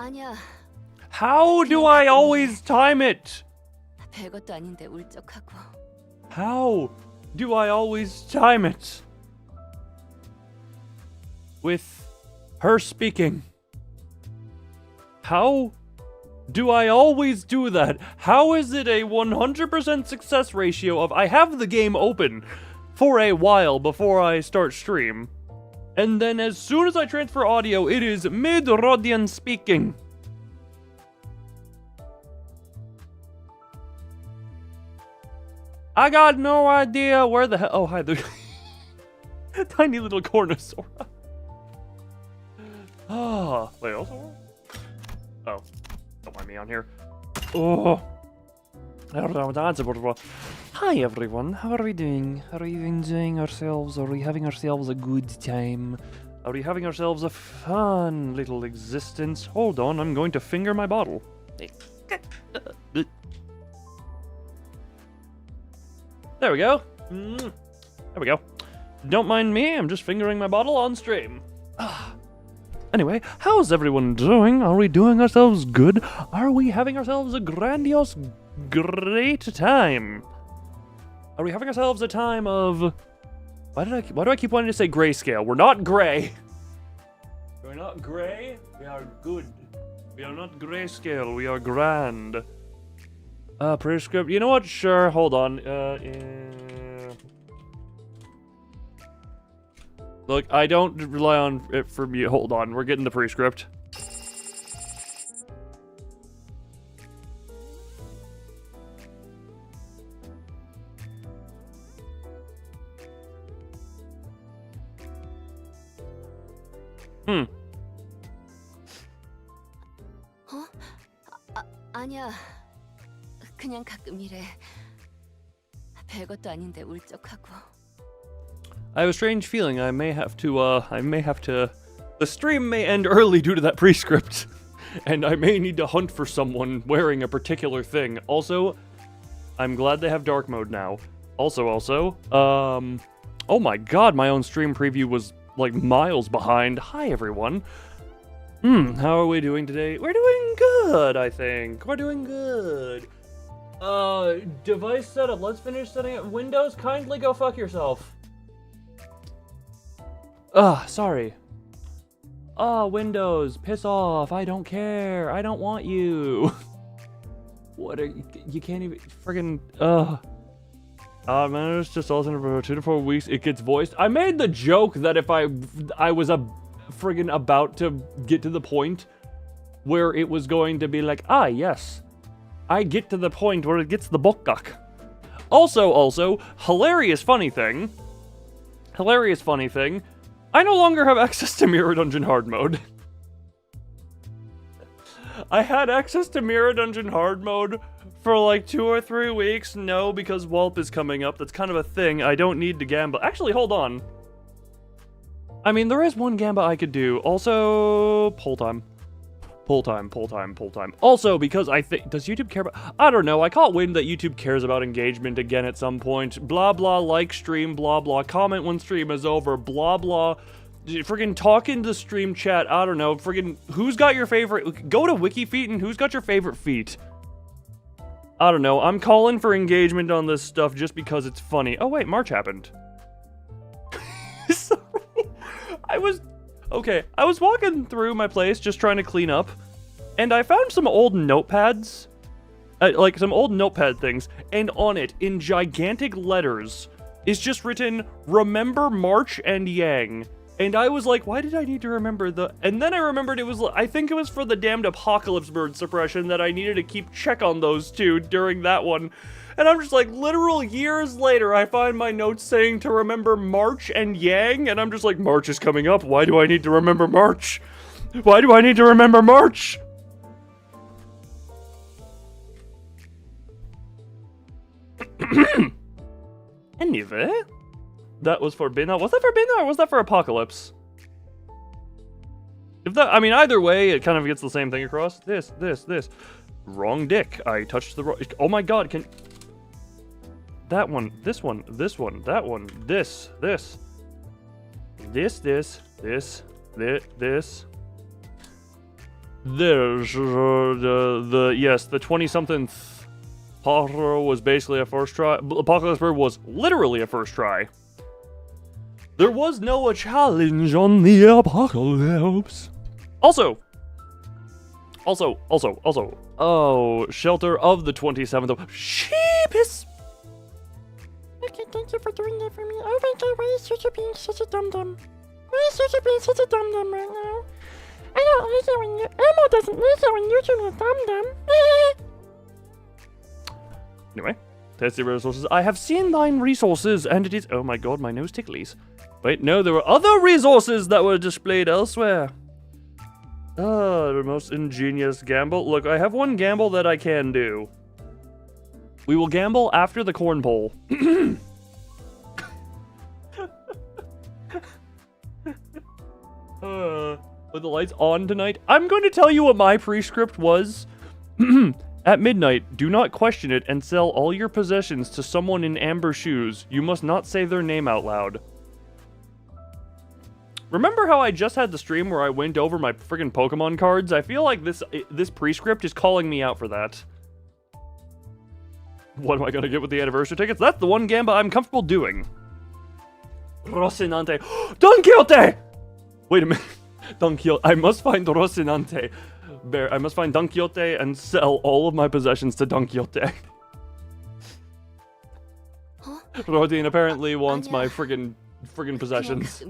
아니야. How do I always time it? 별것도 아닌데 울적하고. How do I always time it? With her speaking. How do I always do that? How is it a 100% success ratio of I have the game open for a while before I start stream, and then as soon as I transfer audio, it is mid-Rodian speaking? I got no idea where the hell. Oh, hi, the tiny little Cornosaura. Ah, wait, also? Oh, don't mind me on here. Oh. Hi everyone, how are we doing? Are we enjoying ourselves? Are we having ourselves a good time? Are we having ourselves a fun little existence? Hold on, I'm going to finger my bottle. There we go. There we go. Don't mind me, I'm just fingering my bottle on stream. Anyway, how's everyone doing? Are we doing ourselves good? Are we having ourselves a grandiose, great time? Are we having ourselves a time of... Why do I keep wanting to say grayscale? We're not gray. We're not gray. We are good. We are not grayscale. We are grand. Prescript. You know what? Sure. Hold on. Look, I don't rely on it from you. Hold on. We're getting the prescript. 아니야. 그냥 가끔 이래. 별것도 아닌데 울적하고. I have a strange feeling I may have to, the stream may end early due to that prescript, and I may need to hunt for someone wearing a particular thing. Also, I'm glad they have dark mode now. Also, oh my god, my own stream preview was like miles behind. Hi everyone. How are we doing today? We're doing good, I think. We're doing good. Device setup. Let's finish setting up. Windows, kindly go fuck yourself. Sorry. Windows, piss off. I don't care. I don't want you. What are you can't even friggin' man, it's just all in for 2 to 4 weeks. It gets voiced. I made the joke that if I was friggin' about to get to the point where it was going to be like, yes, I get to the point where it gets the bokgak. Also, hilarious funny thing, I no longer have access to Mirror Dungeon hard mode. I had access to Mirror Dungeon hard mode for like 2 or 3 weeks. No, because Whelp is coming up. That's kind of a thing. I don't need to gamble. Actually, hold on. I mean, there is one gamba I could do. Also, poll time. Also, because I think, does YouTube care about, I don't know, I caught wind that YouTube cares about engagement again at some point. Blah, blah, like stream, blah, blah, comment when stream is over, blah, blah. Friggin' talk in the stream chat, I don't know, friggin' who's got your favorite, go to WikiFeet and who's got your favorite feet? I don't know, I'm calling for engagement on this stuff just because it's funny. Oh wait, March happened. Sorry. I was walking through my place just trying to clean up, and I found some old notepads, like some old notepad things, and on it, in gigantic letters, is just written, "Remember March and Yang." And I was like, why did I need to remember the... And then I remembered it was, I think it was for the damned apocalypse bird suppression that I needed to keep check on those two during that one. And I'm just like, literal years later, I find my notes saying to remember March and Yang, and I'm just like, March is coming up. Why do I need to remember March? Why do I need to remember March? Anyway, that was for Bina. Was that for Bina or was that for Apocalypse? If that, I mean, either way, it kind of gets the same thing across. This. Wrong dick. I touched the wrong... Oh my god, can... That one, this one, that one, this. There's the 20-something Paro was basically a first try. Apocalypse Bird was literally a first try. There was no challenge on the apocalypse. Also. Oh, Shelter of the 27th. Sheepis. Okay, thank you for doing that for me. Oh my god, why is Sucha being such a dum-dum? Why is Sucha being such a dum-dum right now? I don't like it when you... Elmo doesn't like it when you do me dum-dum. Anyway, testy resources. I have seen thine resources, and it is... Oh my god, my nose ticklies. Wait, no, there were other resources that were displayed elsewhere. The most ingenious gamble. Look, I have one gamble that I can do. We will gamble after the corn poll. With the lights on tonight, I'm going to tell you what my prescript was. At midnight, do not question it and sell all your possessions to someone in amber shoes. You must not say their name out loud. Remember how I just had the stream where I went over my friggin' Pokemon cards? I feel like this prescript is calling me out for that. What am I gonna get with the anniversary tickets? That's the one gamba I'm comfortable doing. Rocinante. Don Quixote! Wait a minute. Don Quixote. I must find Rocinante. I must find Don Quixote and sell all of my possessions to Don Quixote. Huh? Rodin apparently wants my friggin' possessions.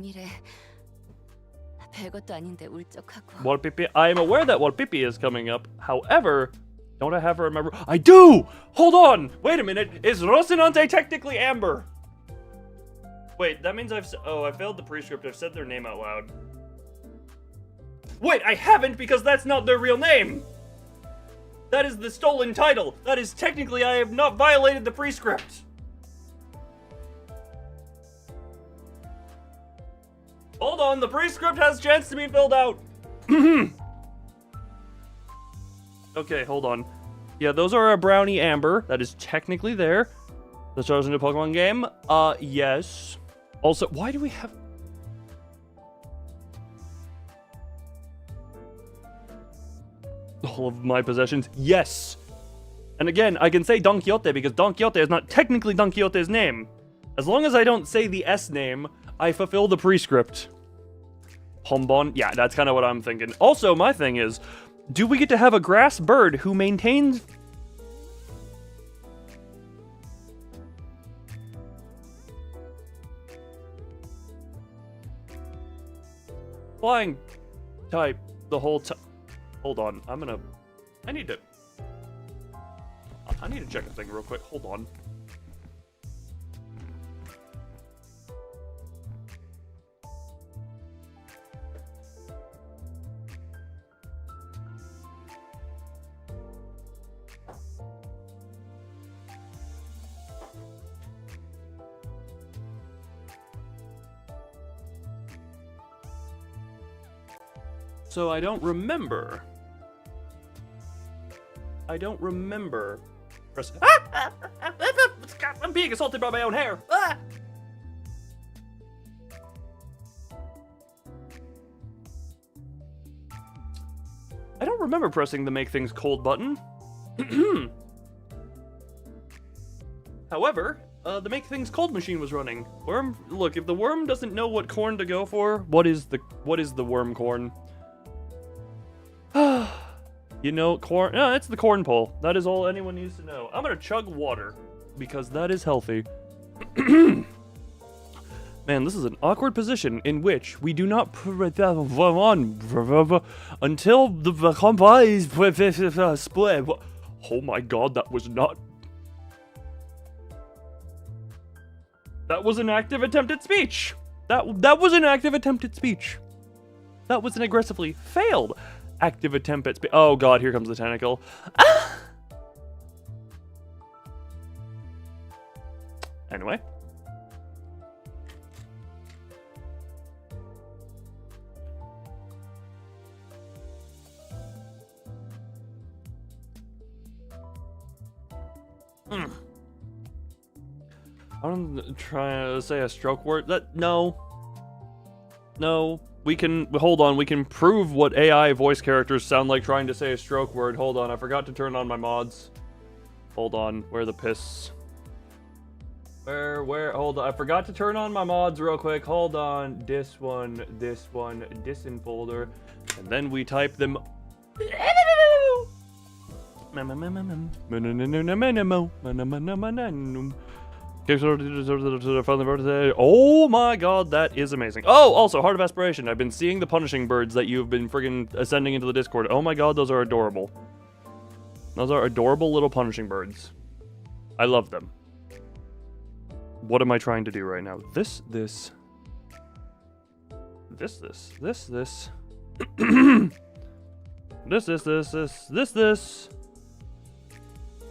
별것도 아닌데 울적하고. Walpipi. I am aware that Walpipi is coming up. However, don't I have her remember? I do! Hold on! Wait a minute. Is Rocinante technically Amber? Wait, that means I failed the prescript. I've said their name out loud. Wait, I haven't because that's not their real name! That is the stolen title. That is technically I have not violated the prescript. Hold on, the prescript has a chance to be filled out. Okay, hold on. Yeah, those are a brownie amber. That is technically there. The chosen new Pokemon game. Yes. Also, why do we have... all of my possessions? Yes. And again, I can say Don Quixote because Don Quixote is not technically Don Quixote's name. As long as I don't say the S name, I fulfill the prescript. Pombon? Yeah, that's kind of what I'm thinking. Also, my thing is, do we get to have a grass bird who maintains... flying type the whole time? Hold on, I need to check a thing real quick. Hold on. So I don't remember. Press. I'm being assaulted by my own hair. Ah! I don't remember pressing the make things cold button. However, the make things cold machine was running. Worm, look, if the worm doesn't know what corn to go for, what is the worm corn? You know, corn. No, it's the corn pole. That is all anyone needs to know. I'm gonna chug water because that is healthy. Man, this is an awkward position in which we do not until the combat is split. Oh my god, that was not. That was an active attempt at speech. That was an active attempt at speech. That was an aggressively failed active attempt at speech. Oh god, here comes the tentacle. Ah! Anyway. I'm trying to say a stroke word. No. we can prove what AI voice characters sound like trying to say a stroke word. Hold on, I forgot to turn on my mods. Hold on, where the piss? Hold on, I forgot to turn on my mods real quick. Hold on, this one, in folder, and then we type them. Oh my god, that is amazing. Oh, also, Heart of Aspiration. I've been seeing the punishing birds that you've been friggin' sending into the Discord. Oh my god, those are adorable. Those are adorable little punishing birds. I love them. What am I trying to do right now? This.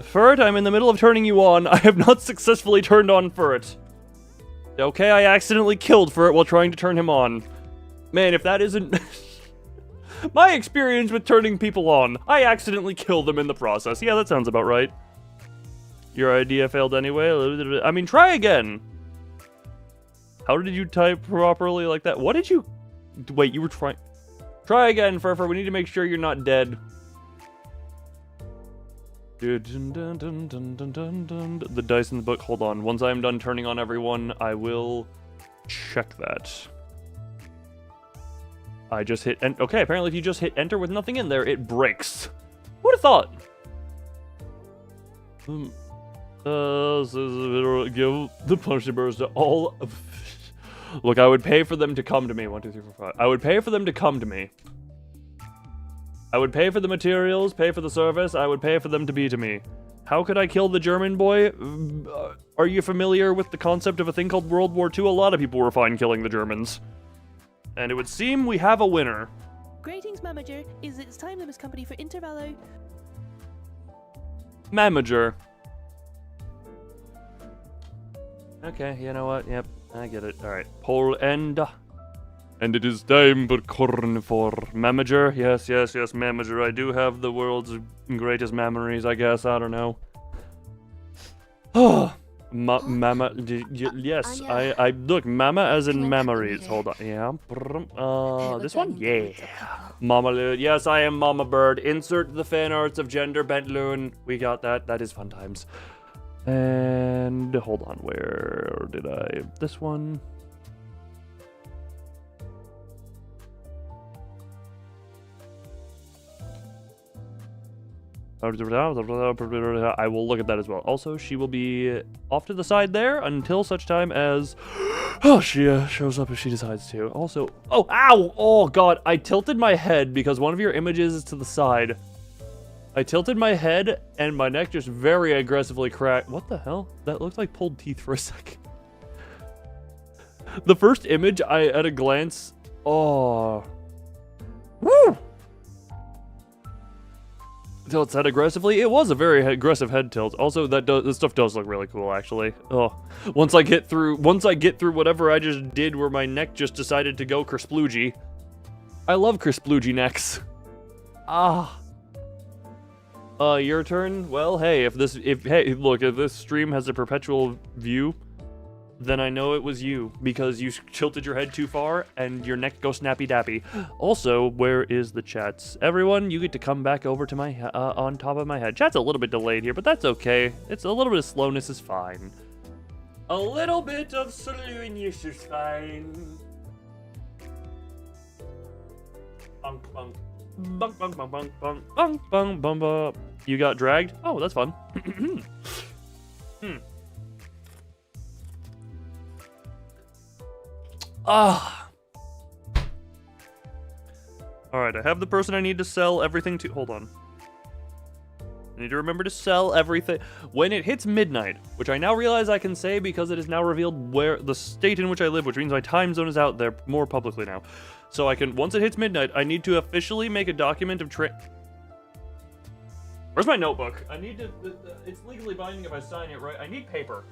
Furt, I'm in the middle of turning you on. I have not successfully turned on Furt. Okay, I accidentally killed Furt while trying to turn him on. Man, if that isn't... my experience with turning people on, I accidentally killed them in the process. Yeah, that sounds about right. Your idea failed anyway. I mean, try again. How did you type properly like that? What did you... Wait, you were trying... Try again, Furfur. We need to make sure you're not dead. The dice in the book. Hold on. Once I'm done turning on everyone, I will check that. I just hit... Okay, apparently if you just hit enter with nothing in there, it breaks. Who'd have thought? Give the punishing birds to all... Look, I would pay for them to come to me. 1, 2, 3, 4, 5. I would pay for them to come to me. I would pay for the materials, pay for the service. I would pay for them to be to me. How could I kill the German boy? Are you familiar with the concept of a thing called World War II? A lot of people were fine killing the Germans. And it would seem we have a winner. Greetings, Mamager. Is it time Limbus company for Intervallo? Mamager. Okay, you know what? Yep, I get it. Alright. Pole end. And it is time for corn for Mamager. Yes, Mamager. I do have the world's greatest memories, I guess. I don't know. Oh, Mama. Yes, I look, Mama as in memories. Hold on. Yeah. This one? Yeah. Mama Loon. Yes, I am Mama Bird. Insert the fan arts of gender bent loon. We got that. That is fun times. And hold on. Where did I? This one. I will look at that as well. Also, she will be off to the side there until such time as she shows up if she decides to. Also, oh, ow! Oh, God, I tilted my head because one of your images is to the side. I tilted my head and my neck just very aggressively cracked. What the hell? That looked like pulled teeth for a second. The first image, at a glance, oh. Woo! Tilts head aggressively. It was a very aggressive head tilt. Also, this stuff does look really cool, actually. Oh, once I get through whatever I just did, where my neck just decided to go kersploogie. I love kersploogie necks. Ah. Your turn. Well, hey, if this stream has a perpetual view, then I know it was you, because you tilted your head too far and your neck goes snappy dappy. Also, where is the chats? Everyone, you get to come back over to my on top of my head. Chat's a little bit delayed here, but that's okay. It's a little bit of slowness is fine. A little bit of slowness is fine. Bunk bunk. Bunk bunk bunk bunk bunk bunk bunk bunk bunk. You got dragged? Oh, that's fun. Ah. Alright, I have the person I need to sell everything to. Hold on. I need to remember to sell everything. When it hits midnight, which I now realize I can say because it is now revealed where the state in which I live, which means my time zone is out there more publicly now. So I can, once it hits midnight, I need to officially make a document of Where's my notebook? I need to, it's legally binding if I sign it, right? I need paper.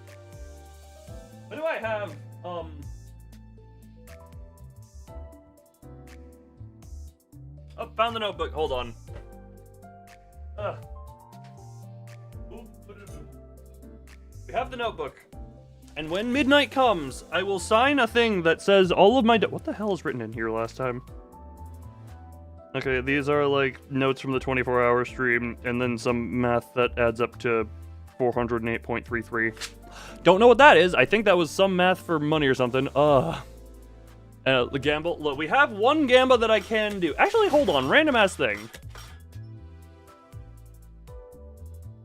What do I have? Oh, found the notebook. Hold on. We have the notebook. And when midnight comes, I will sign a thing that says all of my... What the hell is written in here last time? Okay, these are like notes from the 24-hour stream, and then some math that adds up to 408.33. Don't know what that is. I think that was some math for money or something. The gamble. Look, we have one gamba that I can do. Actually, hold on. Random ass thing.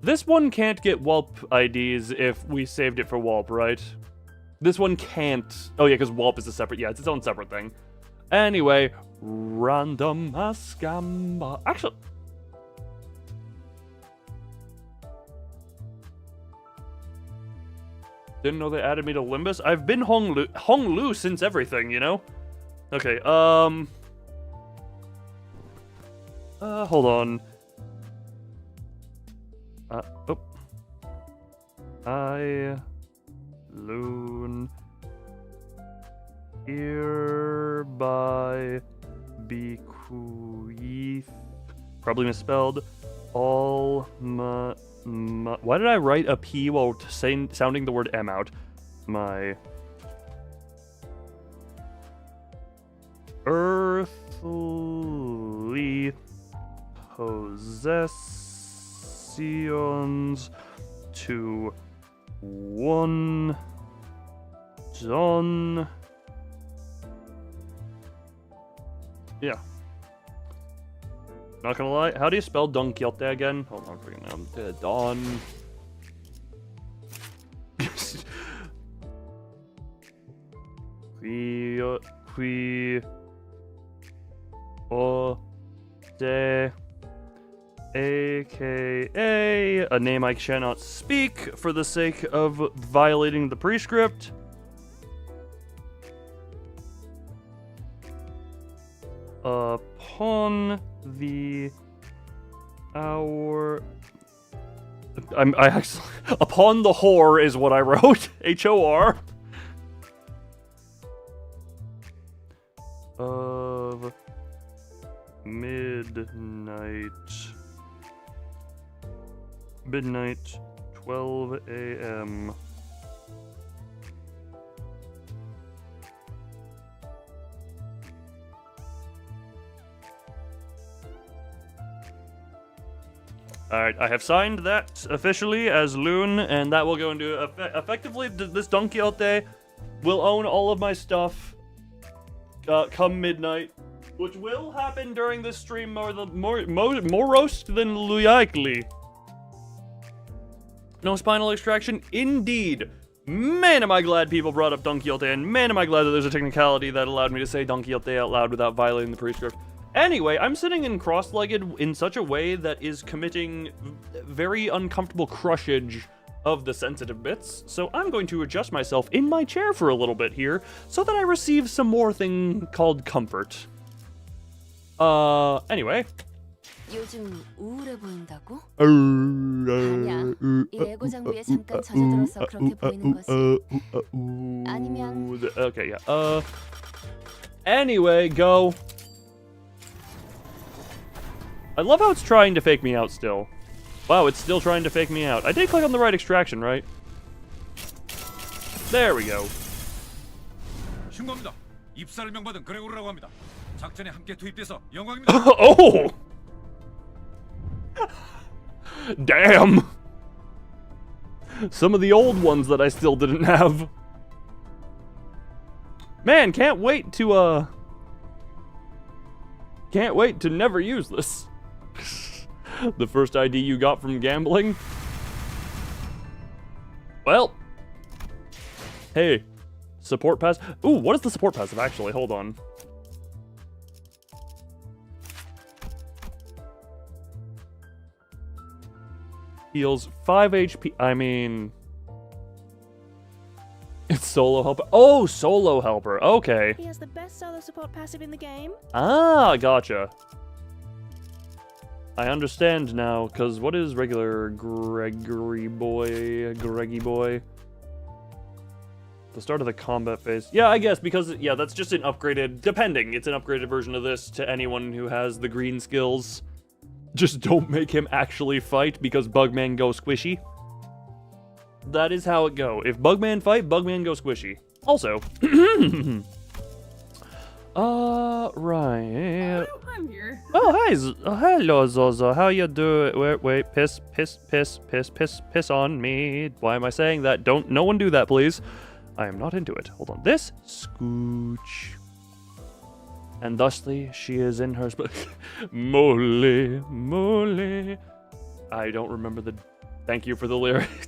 This one can't get Whelp IDs if we saved it for Whelp, right? This one can't. Oh yeah, because Whelp is a separate. Yeah, it's its own separate thing. Anyway, random ass gamba. Actually. Didn't know they added me to Limbus. I've been Hong Lu since everything, you know? Okay, hold on. Oh. I... Loon... Hereby... Bequeath... Probably misspelled. All my... Why did I write a P while sounding the word M out? My... Earthly... Possessions... to... one... John... Yeah. Not gonna lie, how do you spell Don Quixote again? Hold on, freaking Don... Quixote... AKA a name I cannot speak for the sake of violating the prescript. Upon the hour... I actually... Upon the whore is what I wrote. H-O-R. Of... midnight... 12 a.m. Alright, I have signed that officially as Loon, and that will go into effectively this Don Quixote will own all of my stuff come midnight, which will happen during this stream more roast than likely. No spinal extraction? Indeed. Man, am I glad people brought up Don Quixote, and man, am I glad that there's a technicality that allowed me to say Don Quixote out loud without violating the prescript. Anyway, I'm sitting in cross-legged in such a way that is committing very uncomfortable crushage of the sensitive bits, so I'm going to adjust myself in my chair for a little bit here so that I receive some more thing called comfort. Anyway. 요즘 우울해 보인다고? 아니야. 이 에고 장비에 잠깐 젖어들어서 그렇게 보이는 거지. 아니면 Okay, yeah. Anyway, go. I love how it's trying to fake me out still. Wow, it's still trying to fake me out. I did click on the right extraction, right? There we go. 신고합니다. 입사를 명받은 그레고르라고 합니다. 작전에 함께 투입돼서 영광입니다. Oh! Damn! Some of the old ones that I still didn't have. Man, can't wait to never use this. The first ID you got from gambling? Well. Hey. Support pass. Ooh, what is the support passive actually? Hold on. Heals 5 HP. I mean... It's solo helper. Oh, solo helper. Okay. He has the best solo support passive in the game. Ah, gotcha. I understand now, because what is regular Greggy boy? The start of the combat phase. Yeah, I guess, because, yeah, that's just an upgraded, depending, it's an upgraded version of this to anyone who has the green skills. Just don't make him actually fight, because Bugman goes squishy. That is how it go. If Bugman fight, Bugman go squishy. Also, right. Oh, I'm here. Oh, hi, hello, Zozo. How you doing? Wait, piss on me. Why am I saying that? No one do that, please. I am not into it. Hold on. This, scooch. And thusly, she is in her mole. I don't remember the... Thank you for the lyrics.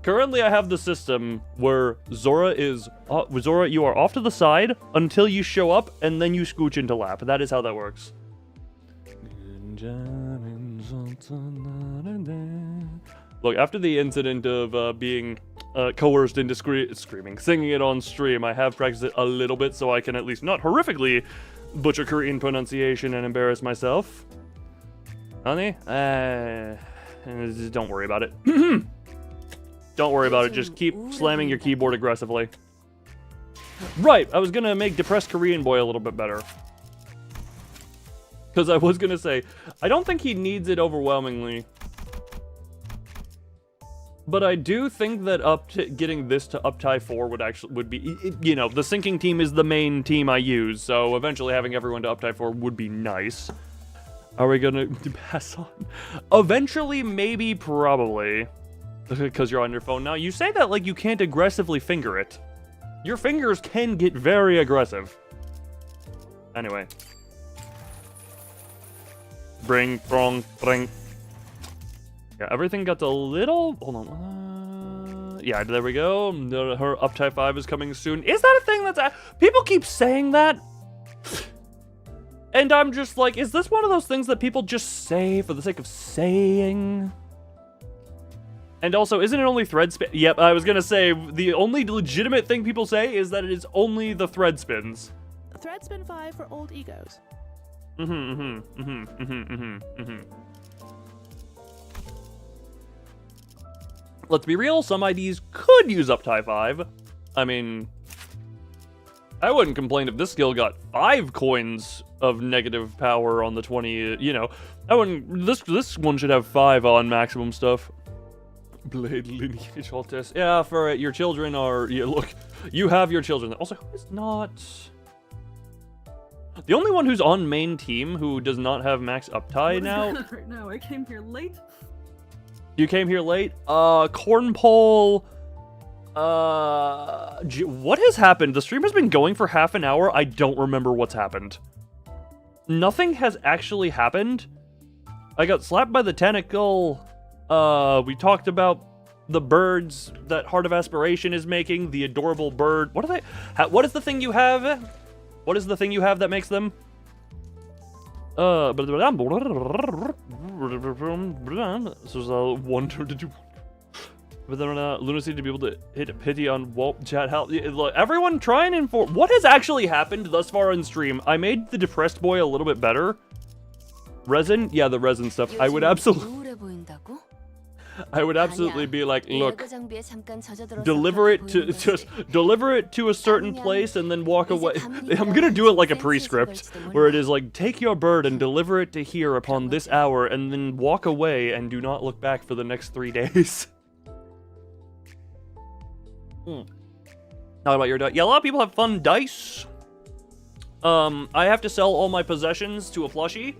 Currently, I have the system where Zora, you are off to the side until you show up, and then you scooch into lap. That is how that works. Look, after the incident of being coerced into singing it on stream, I have practiced it a little bit so I can at least not horrifically butcher Korean pronunciation and embarrass myself. Honey? Don't worry about it. Don't worry about it, just keep slamming your keyboard aggressively. Right, I was gonna make Depressed Korean Boy a little bit better. Because I was gonna say, I don't think he needs it overwhelmingly. But I do think that getting this to up tie 4 would be, you know, the sinking team is the main team I use, so eventually having everyone to up tie 4 would be nice. Are we gonna pass on? Eventually, maybe, probably. Because you're on your phone now. You say that like you can't aggressively finger it. Your fingers can get very aggressive. Anyway. Bring. Yeah, everything got a little... Hold on. Yeah, there we go. Her up tie 5 is coming soon. Is that a thing that's... People keep saying that. And I'm just like, is this one of those things that people just say for the sake of saying? And also, isn't it only thread spin? Yep, I was gonna say, the only legitimate thing people say is that it is only the thread spins. Thread spin 5 for old egos. Let's be real, some IDs could use up tie 5. I mean, I wouldn't complain if this skill got 5 coins of negative power on the 20, you know. I wouldn't, this one should have 5 on maximum stuff. Blade lineage all test. Yeah, for your children are... Yeah, look, you have your children. Also, who is not... The only one who's on main team who does not have max uptie now... Right now, I came here late. You came here late? Cornpole... what has happened? The stream has been going for half an hour. I don't remember what's happened. Nothing has actually happened. I got slapped by the tentacle... we talked about the birds that Heart of Aspiration is making, the adorable bird. What are they? What is the thing you have? What is the thing you have that makes them? This was a wonder to do. But then lunacy to be able to hit a pity on Walt chat. Help! Everyone try and inform. What has actually happened thus far on stream? I made the depressed boy a little bit better. Resin? Yeah, the resin stuff. I would absolutely be like, look, deliver it to a certain place and then walk away. I'm gonna do it like a pre-script, where it is like, take your bird and deliver it to here upon this hour, and then walk away and do not look back for the next 3 days. How about your dice? Yeah, a lot of people have fun dice. I have to sell all my possessions to a plushie.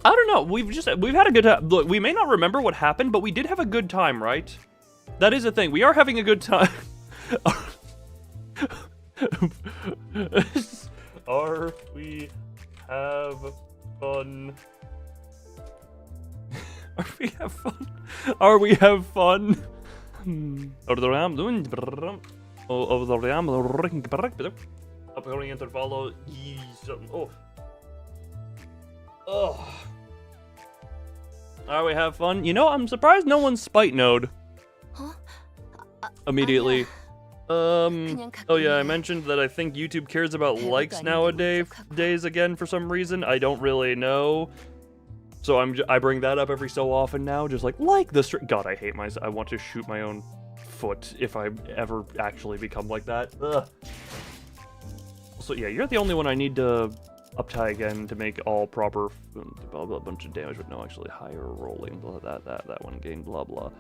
I don't know. We've had a good time. Look, we may not remember what happened, but we did have a good time, right? That is a thing. We are having a good time. Are we have fun? Are we have fun? Are we have fun? Upcoming Intervallo. Oh. Are we have fun? You know, I'm surprised no one's spite node. Immediately. Oh yeah, I mentioned that I think YouTube cares about likes nowadays again for some reason. I don't really know. So I bring that up every so often now, just like the stream. God, I hate myself. I want to shoot my own foot if I ever actually become like that. Ugh. So yeah, you're the only one I need to Uptie again to make all proper blah, blah, bunch of damage, but no, actually higher rolling, blah, that one gain, blah, blah.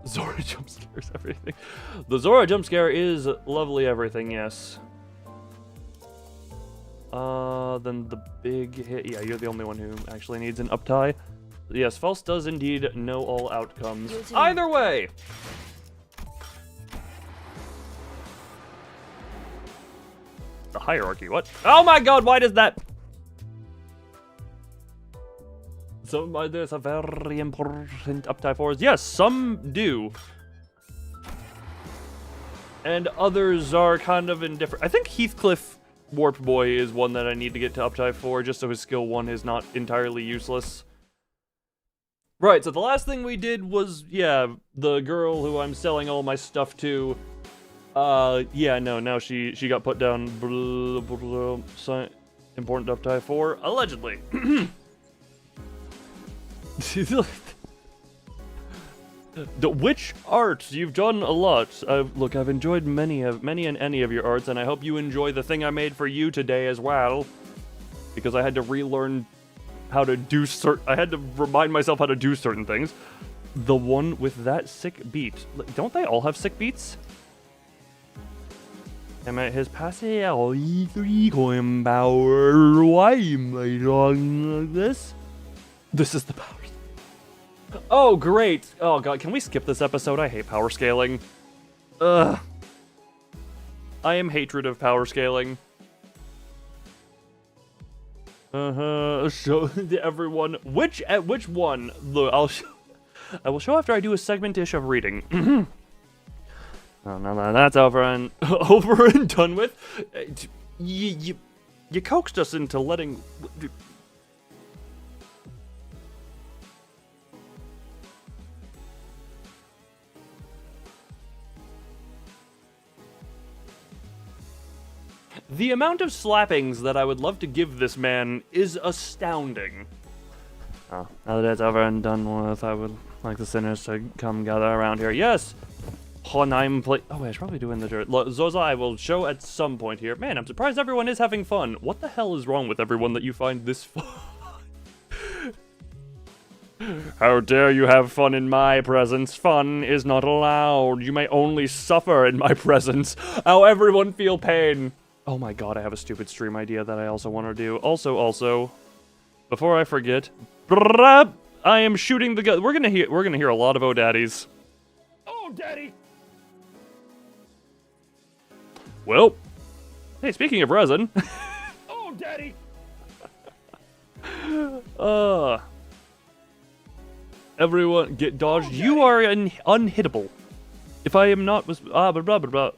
Zora jump scares everything. The Zora jump scare is lovely everything, yes. Then the big hit, yeah, you're the only one who actually needs an uptie. Yes, False does indeed know all outcomes. Either way! The hierarchy, what? Oh my god, why does that... So, there's a very important uptie for us. Yes, some do. And others are kind of indifferent. I think Heathcliff Warped Boy is one that I need to get to uptie for, just so his skill 1 is not entirely useless. Right, so the last thing we did was, yeah, the girl who I'm selling all my stuff to. Yeah, no, now she got put down. Important uptie for, allegedly. The witch art, you've done a lot. Look, I've enjoyed many and any of your arts, and I hope you enjoy the thing I made for you today as well. Because I had to relearn how to do I had to remind myself how to do certain things. The one with that sick beat. Don't they all have sick beats? I'm at his passeo E3 coin power. Why am I talking like this? This is the power. Oh, great. Oh, God. Can we skip this episode? I hate power scaling. Ugh. I am hatred of power scaling. Show to everyone. Which one? Look, I will show after I do a segment-ish of reading. Oh, now that that's over and done with. You coaxed us into letting. The amount of slappings that I would love to give this man is astounding. Oh, now that it's over and done with, I would like the sinners to come gather around here. Yes! Honheim play. Oh, wait, I should probably do in the dirt. Zoza, I will show at some point here. Man, I'm surprised everyone is having fun. What the hell is wrong with everyone that you find this fun? How dare you have fun in my presence? Fun is not allowed. You may only suffer in my presence. How everyone feel pain. Oh my god, I have a stupid stream idea that I also want to do. Also, before I forget, I am shooting the gun. We're gonna hear a lot of "Oh Daddies." Oh Daddy. Well, hey, speaking of resin. Oh Daddy. Everyone get dodged. Oh, you are unhittable. If I am not blah blah blah blah.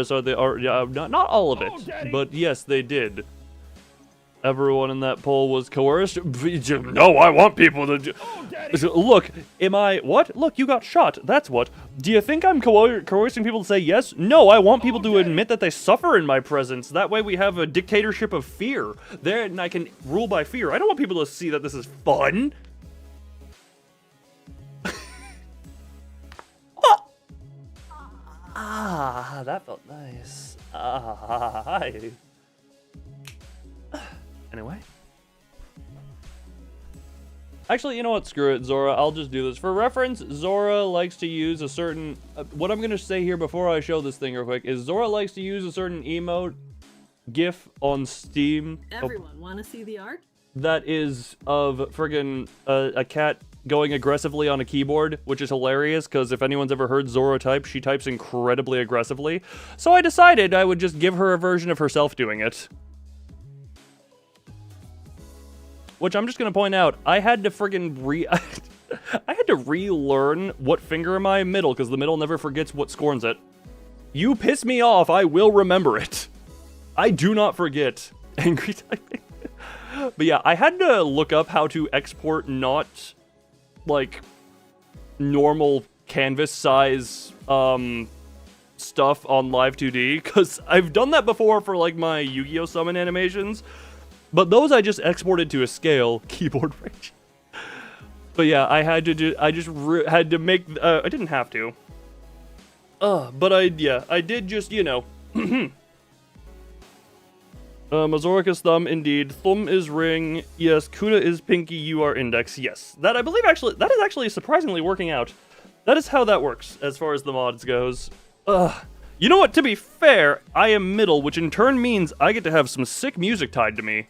So they are, yeah, not all of it, but yes, they did. Everyone in that poll was coerced. No, I want people to. Look, am I what? Look, you got shot. That's what. Do you think I'm coercing people to say yes? No, I want people to admit that they suffer in my presence. That way, we have a dictatorship of fear. There, and I can rule by fear. I don't want people to see that this is fun. Ah, that felt nice. Ah, hi. Anyway. Actually, you know what? Screw it, Zora. I'll just do this. For reference, Zora likes to use a certain... what I'm going to say here before I show this thing real quick is Zora likes to use a certain emote GIF on Steam. Everyone, want to see the art? That is of friggin' a cat going aggressively on a keyboard, which is hilarious, because if anyone's ever heard Zora type, she types incredibly aggressively. So I decided I would just give her a version of herself doing it. Which I'm just gonna point out, I had to friggin' I had to relearn what finger am I? Middle, because the middle never forgets what scorns it. You piss me off, I will remember it. I do not forget. Angry typing. But yeah, I had to look up how to export not, like, normal canvas size, stuff on Live 2D, because I've done that before for, like, my Yu-Gi-Oh! Summon animations, but those I just exported to a scale, keyboard range. But yeah, I had to had to make, I didn't have to. But I did just, you know, Mazoric is thumb, indeed. Thumb is ring. Yes, Kuda is pinky, you are index. Yes. That, I believe, actually, that is actually surprisingly working out. That is how that works, as far as the mods goes. Ugh. You know what, to be fair, I am middle, which in turn means I get to have some sick music tied to me.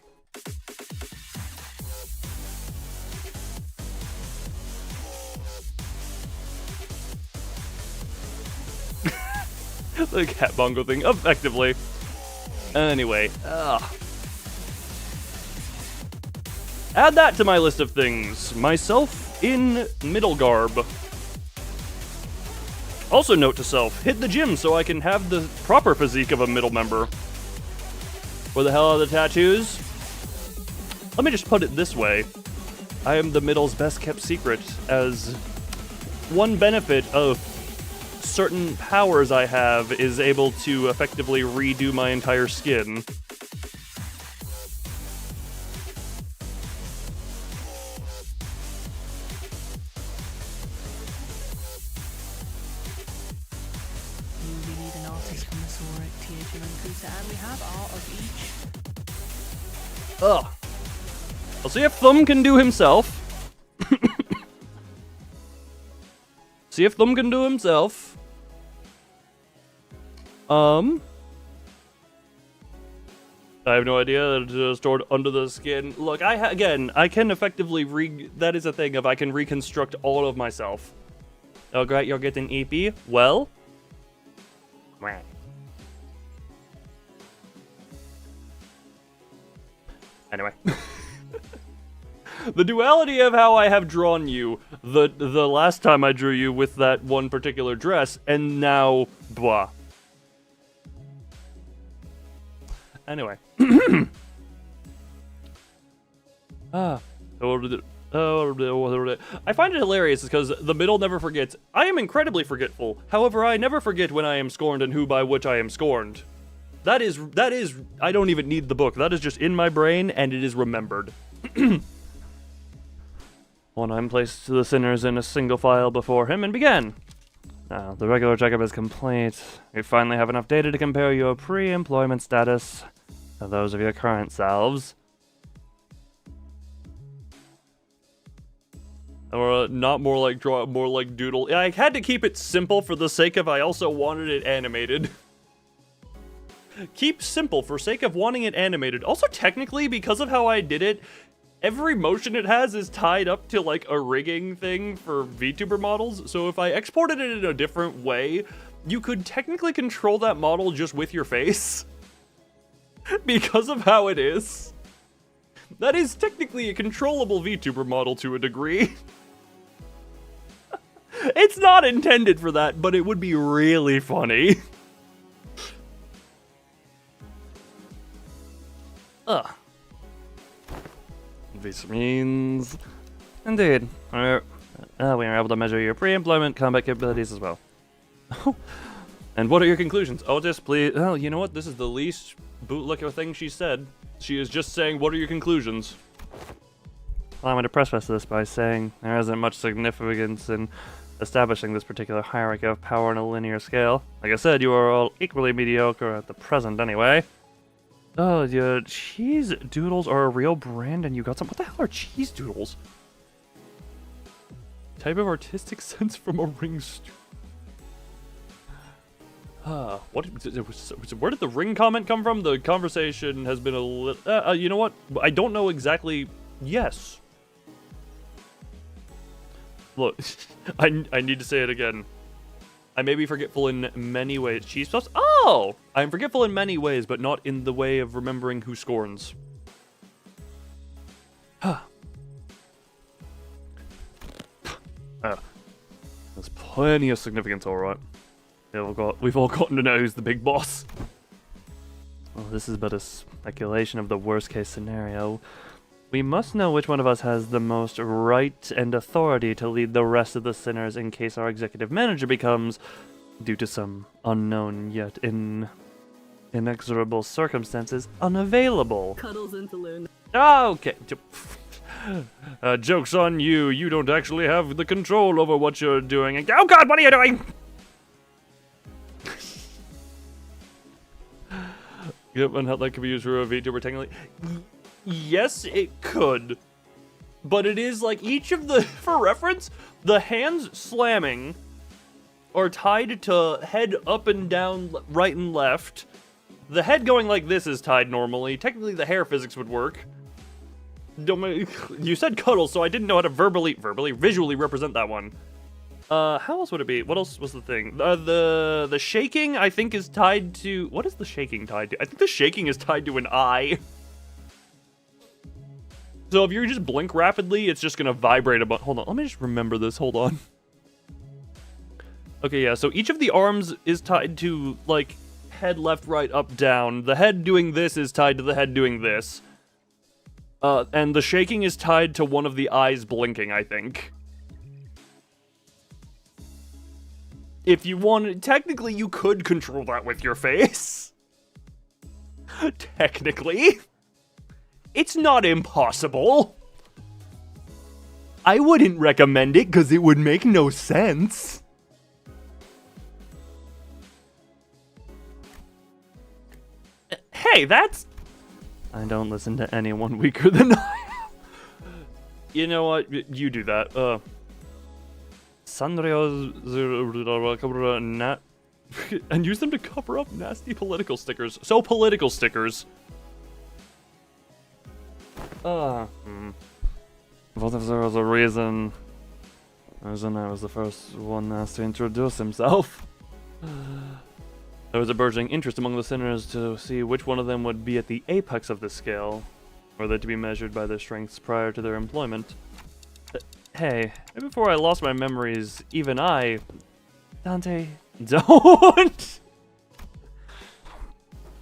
The cat bongo thing, effectively. Anyway, add that to my list of things. Myself in middle garb. Also note to self, hit the gym so I can have the proper physique of a middle member. Where the hell are the tattoos? Let me just put it this way. I am the middle's best kept secret, as one benefit of certain powers I have is able to effectively redo my entire skin. We need an artist from the Soric, THM and Kusa, and we have art of each. Ugh. I'll see if Thumb can do himself. See if Thumb can do himself. I have no idea. It's stored under the skin. Look, again, I can effectively that is a thing of I can reconstruct all of myself. Oh, great, you're getting EP? Well? Anyway. The duality of how I have drawn you, the last time I drew you with that one particular dress, and now, blah. Anyway. I find it hilarious because the middle never forgets. I am incredibly forgetful. However, I never forget when I am scorned and who by which I am scorned. That is, I don't even need the book. That is just in my brain and it is remembered. One I'm placed the sinners in a single file before him and began. Now, the regular checkup is complete. You finally have enough data to compare your pre-employment status to those of your current selves. Or not more like draw, more like doodle. I had to keep it simple for the sake of I also wanted it animated. Keep simple for sake of wanting it animated. Also, technically, because of how I did it, every motion it has is tied up to like a rigging thing for Vtuber models. So if I exported it in a different way, you could technically control that model just with your face. Because of how it is. That is technically a controllable Vtuber model to a degree. It's not intended for that, but it would be really funny. This means... Indeed. We are able to measure your pre-employment combat capabilities as well. And what are your conclusions? Otis, please... Oh, you know what? This is the least bootlicker thing she said. She is just saying, what are your conclusions? Well, I'm going to preface this by saying there isn't much significance in establishing this particular hierarchy of power on a linear scale. Like I said, you are all equally mediocre at the present anyway. Oh, your cheese doodles are a real brand and you got some... What the hell are cheese doodles? Type of artistic sense from a ring... where did the ring comment come from? The conversation has been a little... you know what? I don't know exactly... Yes. Look, I need to say it again. I may be forgetful in many ways. Cheese puffs? Oh! I'm forgetful in many ways, but not in the way of remembering who scorns. There's plenty of significance, alright. We've all gotten to know who's the big boss. Well, this is but a speculation of the worst-case scenario. We must know which one of us has the most right and authority to lead the rest of the sinners in case our executive manager becomes, due to some unknown yet inexorable circumstances, unavailable. Cuddles into Loon. Okay. Joke's on you. You don't actually have the control over what you're doing. Oh god, what are you doing? Yep, and how that could be used for a VTuber technically. Yes, it could. But it is like each of the, for reference, the hands slamming are tied to head up and down, right and left. The head going like this is tied normally. Technically, the hair physics would work. You said cuddle, so I didn't know how to visually represent that one. How else would it be? What else was the thing? The shaking, I think, is tied to... What is the shaking tied to? I think the shaking is tied to an eye. So if you just blink rapidly, it's just gonna vibrate a bunch. Hold on, let me just remember this. Hold on. Okay, yeah, so each of the arms is tied to, like, head left, right, up, down. The head doing this is tied to the head doing this. And the shaking is tied to one of the eyes blinking, I think. If you wanted, technically you could control that with your face. Technically. It's not impossible. I wouldn't recommend it because it would make no sense. Hey, that's... I don't listen to anyone weaker than I am. You know what? You do that. Sanrio and use them to cover up nasty political stickers. So political stickers. What if there was a reason? As in I was the first one asked to introduce himself. There was a burgeoning interest among the sinners to see which one of them would be at the apex of the scale, or they to be measured by their strengths prior to their employment. Hey, before I lost my memories, even I... Dante, don't!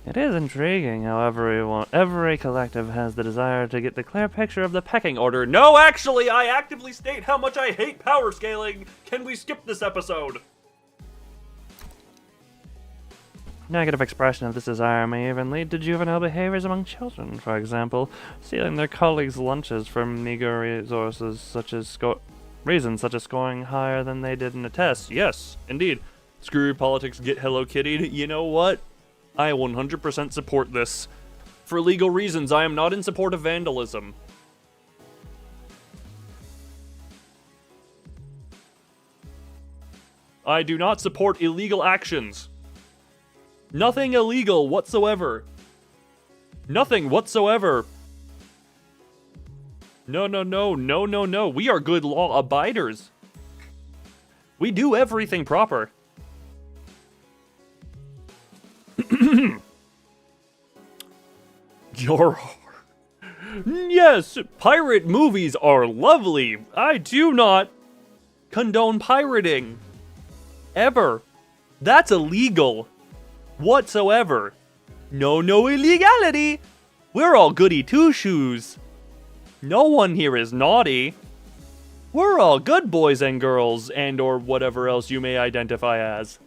It is intriguing how every collective has the desire to get the clear picture of the pecking order. No, actually, I actively state how much I hate power scaling! Can we skip this episode? Negative expression of this desire may even lead to juvenile behaviors among children. For example, stealing their colleagues' lunches for meager resources, such as scoring higher than they did in a test. Yes, indeed. Screw your politics, get Hello Kitty. You know what? I 100% support this. For legal reasons, I am not in support of vandalism. I do not support illegal actions. Nothing illegal whatsoever. Nothing whatsoever. No, no, no, no, no, no. We are good law abiders. We do everything proper. Yes, pirate movies are lovely. I do not condone pirating. Ever. That's illegal. Whatsoever. No illegality. We're all goody two-shoes. No one here is naughty. We're all good boys and girls, and or whatever else you may identify as.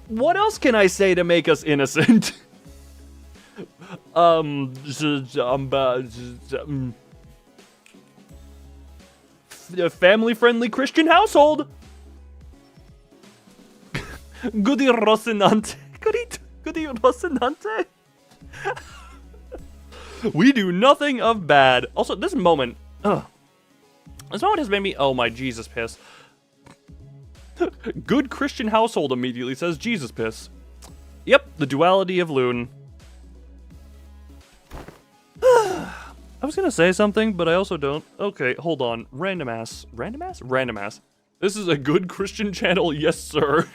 What else can I say to make us innocent? A family-friendly Christian household. Goody Rocinante. Goody Rocinante. We do nothing of bad. Also, this moment has made me... Oh my Jesus piss. Good Christian household immediately says Jesus piss. Yep, the duality of Loon. I was gonna say something, but I also don't. Okay, hold on. Random ass. Random ass? Random ass. This is a good Christian channel, yes sir.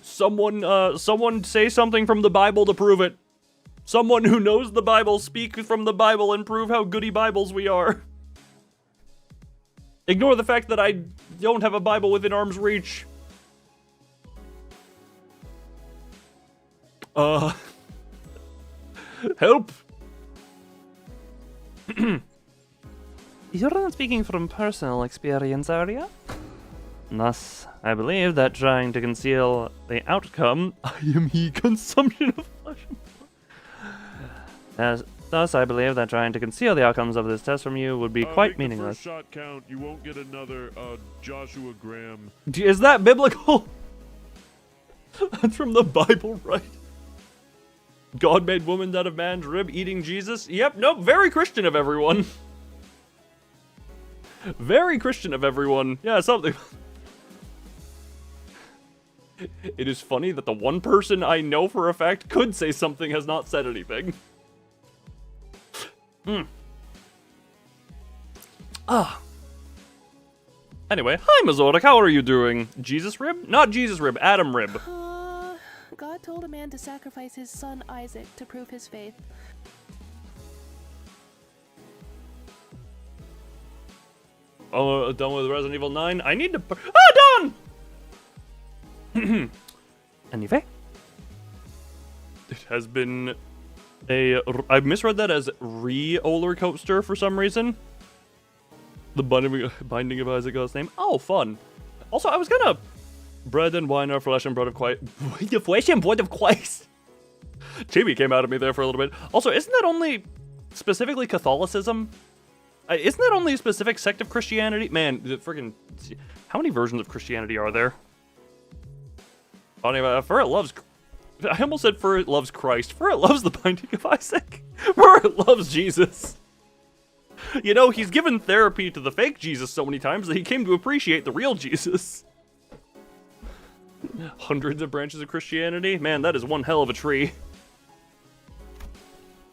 Someone say something from the Bible to prove it. Someone who knows the Bible speak from the Bible and prove how goody Bibles we are. Ignore the fact that I don't have a Bible within arm's reach. Help! You're not speaking from personal experience, are you? Thus, I believe that trying to conceal the outcome, i.e. consumption of flesh and blood. Thus, I believe that trying to conceal the outcomes of this test from you would be quite meaningless. Shot count, you won't get another Joshua Graham. Is that biblical? That's from the Bible, right? God made woman out of man's rib, eating Jesus. Yep, nope, very Christian of everyone. Very Christian of everyone. Yeah, something. It is funny that the one person I know for a fact could say something has not said anything. Anyway, hi Mazorek, how are you doing? Jesus rib? Not Jesus rib, Adam rib. God told a man to sacrifice his son Isaac to prove his faith. Oh, done with Resident Evil 9? I need to... done! Anyway. It has been a... I misread that as roller coaster for some reason. The Binding of Isaac God's name. Oh, fun. Also, I was gonna... Bread and wine are flesh and blood of Christ. The flesh and blood of Christ. Chibi came out of me there for a little bit. Also, isn't that only specifically Catholicism? Isn't that only a specific sect of Christianity? Man, the friggin'... How many versions of Christianity are there? Anyway, Furret loves... I almost said Furret loves Christ. Furret loves the Binding of Isaac. Furret loves Jesus. You know, he's given therapy to the fake Jesus so many times that he came to appreciate the real Jesus. Hundreds of branches of Christianity? Man, that is one hell of a tree.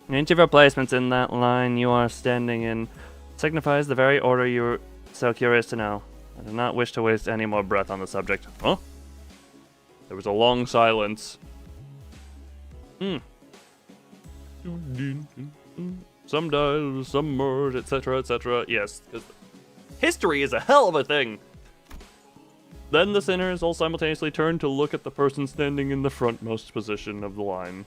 Each of your placements in that line you are standing in signifies the very order you were so curious to know. I do not wish to waste any more breath on the subject. Huh? There was a long silence. Some died, some murdered, etc., etc. Yes, because history is a hell of a thing. Then the sinners all simultaneously turned to look at the person standing in the frontmost position of the line.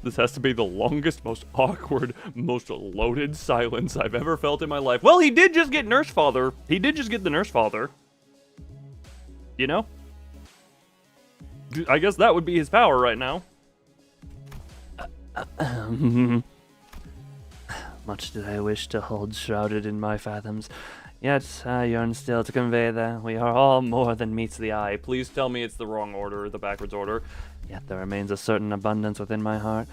This has to be the longest, most awkward, most loaded silence I've ever felt in my life. Well, he did just get Nurse Father. He did just get the Nurse Father. You know? I guess that would be his power right now. Much did I wish to hold shrouded in my fathoms, yet I yearn still to convey that we are all more than meets the eye. Please tell me it's the wrong order, the backwards order. Yet there remains a certain abundance within my heart.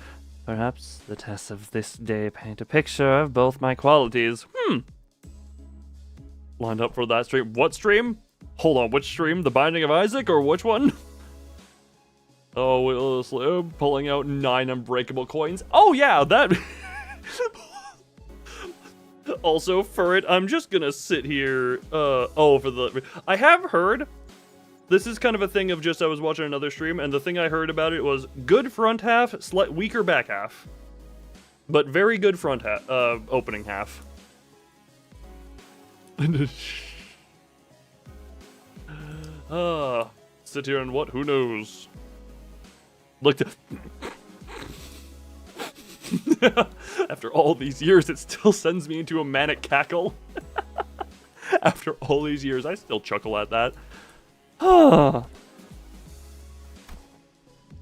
Perhaps the tests of this day paint a picture of both my qualities. Lined up for that stream. What stream? Hold on, which stream? The Binding of Isaac or which one? Oh, Will Slim pulling out 9 unbreakable coins. Oh yeah, that... Also, for it, I'm just gonna sit here, I have heard, this is kind of a thing of just, I was watching another stream, and the thing I heard about it was good front half, weaker back half. But very good front half, opening half. Sit here and what? Who knows? Look to... After all these years, it still sends me into a manic cackle. After all these years, I still chuckle at that.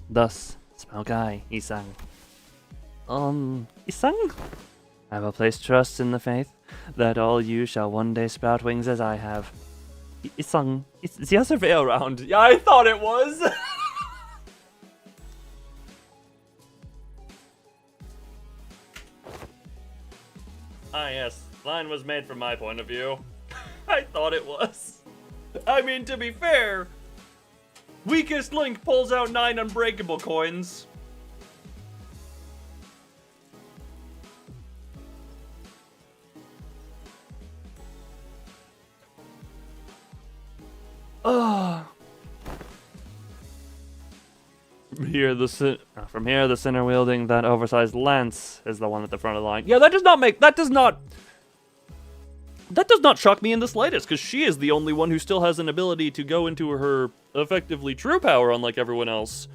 Thus spoke I, Isang. Isang? I will place trust in the faith that all you shall one day sprout wings as I have. Isang, is the other way around? Yeah, I thought it was! Ah, yes. Line was made from my point of view. I thought it was. I mean, to be fair, weakest link pulls out 9 unbreakable coins. From here, the sinner wielding that oversized lance is the one at the front of the line. Yeah, that does not shock me in the slightest, because she is the only one who still has an ability to go into her effectively true power, unlike everyone else.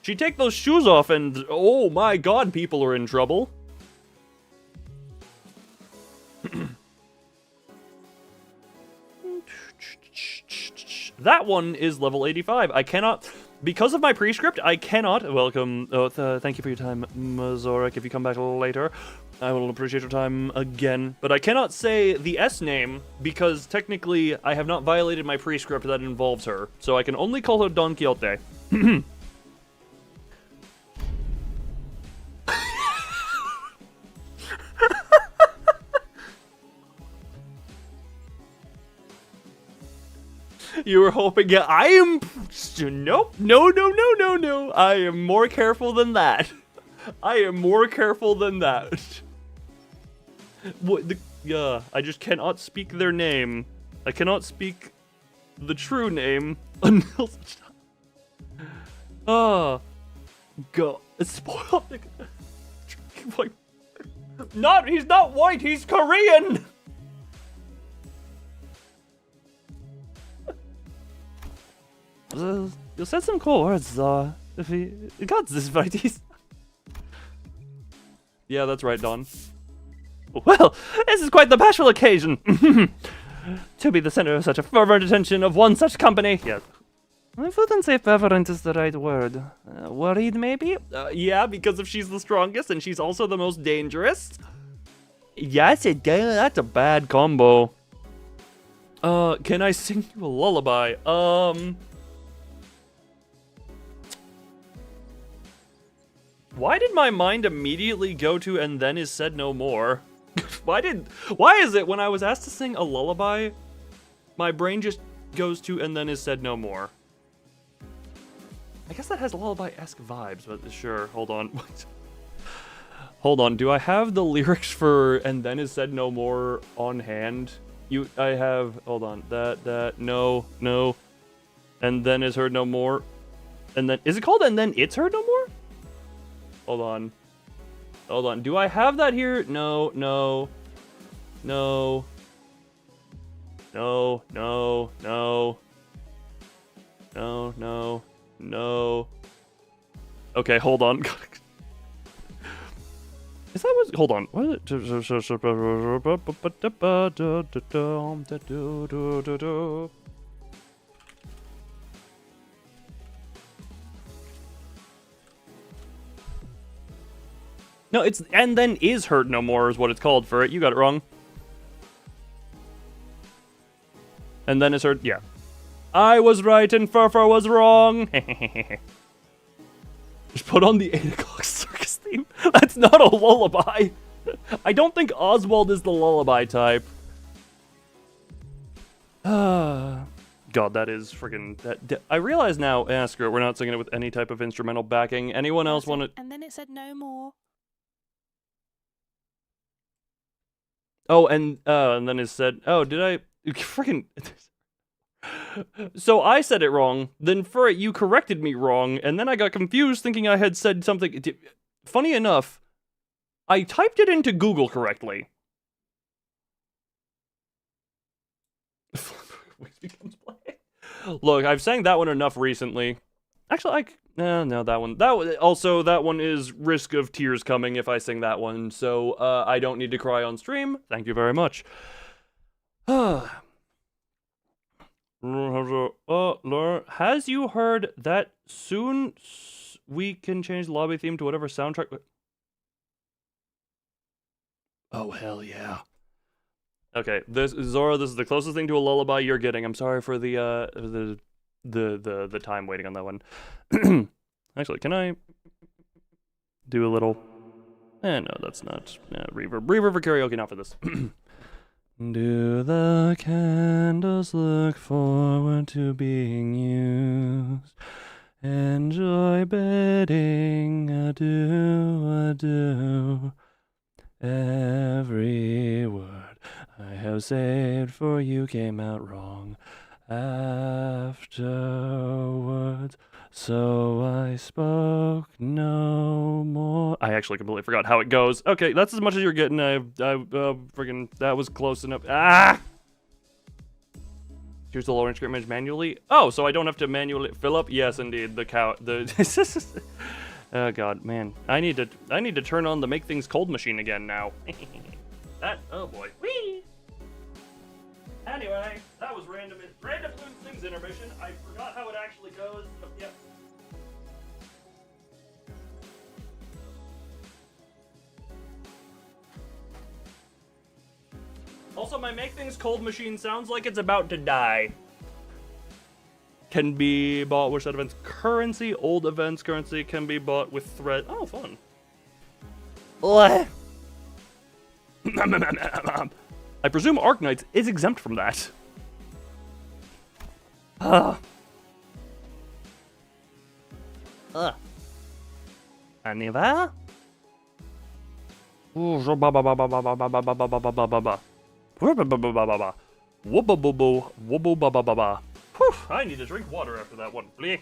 She take those shoes off and, oh my god, people are in trouble. That one is level 85. I cannot... Because of my prescript, I cannot... Welcome. Thank you for your time, Mazorek. If you come back later. I will appreciate your time again, but I cannot say the S name because technically I have not violated my prescript that involves her, so I can only call her Don Quixote. You were hoping, yeah, I am, nope, no, I am more careful than that. I am more careful than that. What, I just cannot speak their name. I cannot speak the true name until such time. Oh, go, spoiled. He's not white, he's Korean! You said some cool words, if he got this right, he's... Yeah, that's right, Don. Well, this is quite the bashful occasion. To be the center of such a fervent attention of one such company. Yes. I wouldn't say fervent is the right word. Worried, maybe? Yeah, because if she's the strongest and she's also the most dangerous. Yes, that's a bad combo. Can I sing you a lullaby? Why did my mind immediately go to "and then is said no more"? Why is it when I was asked to sing a lullaby, my brain just goes to "and then is said no more"? I guess that has lullaby-esque vibes, but sure, hold on. Hold on, do I have the lyrics for "and then is said no more" on hand? I have, hold on, no, "and then is heard no more," and then, is it called "and then it's heard no more"? Hold on, do I have that here? No. Okay, hold on. Is that what, hold on, what is it? No, it's "and then is heard no more" is what it's called for it. You got it wrong. And then is heard, yeah. I was right and Furfur was wrong. Just put on the 8 o'clock circus theme. That's not a lullaby. I don't think Oswald is the lullaby type. God, that is freaking... I realize now, screw it, we're not singing it with any type of instrumental backing. Anyone else want to... And then it said no more. Oh, and then it said, oh, did I freaking... So I said it wrong, then for it you corrected me wrong, and then I got confused thinking I had said something... Funny enough, I typed it into Google correctly. Look, I've sang that one enough recently. Actually, no, that one is risk of tears coming if I sing that one, so I don't need to cry on stream. Thank you very much. Has you heard that soon we can change the lobby theme to whatever soundtrack? Oh, hell yeah. Okay, Zora, this is the closest thing to a lullaby you're getting. I'm sorry for the time waiting on that one. Actually, can I do a little... no, that's not... reverb. Reverb for karaoke, not for this. Do the candles look forward to being used? Enjoy bidding adieu. Every word I have saved for you came out wrong afterwards, so I spoke no more. I actually completely forgot how it goes. Okay, that's as much as you're getting. Friggin' that was close enough. Here's the lowering script image manually. Oh, so I don't have to manually fill up? Yes, indeed. Oh god, man. I need to turn on the make things cold machine again now. Oh boy. Whee! Anyway, that was random Loon Things intermission. I forgot how it actually goes, but yep. my make things cold machine sounds like it's about to die. Can be bought with set events currency. Old events currency can be bought with thread. Oh, fun. What? I presume Arknights is exempt from that. Anyway. I need to drink water after that one. Bleh.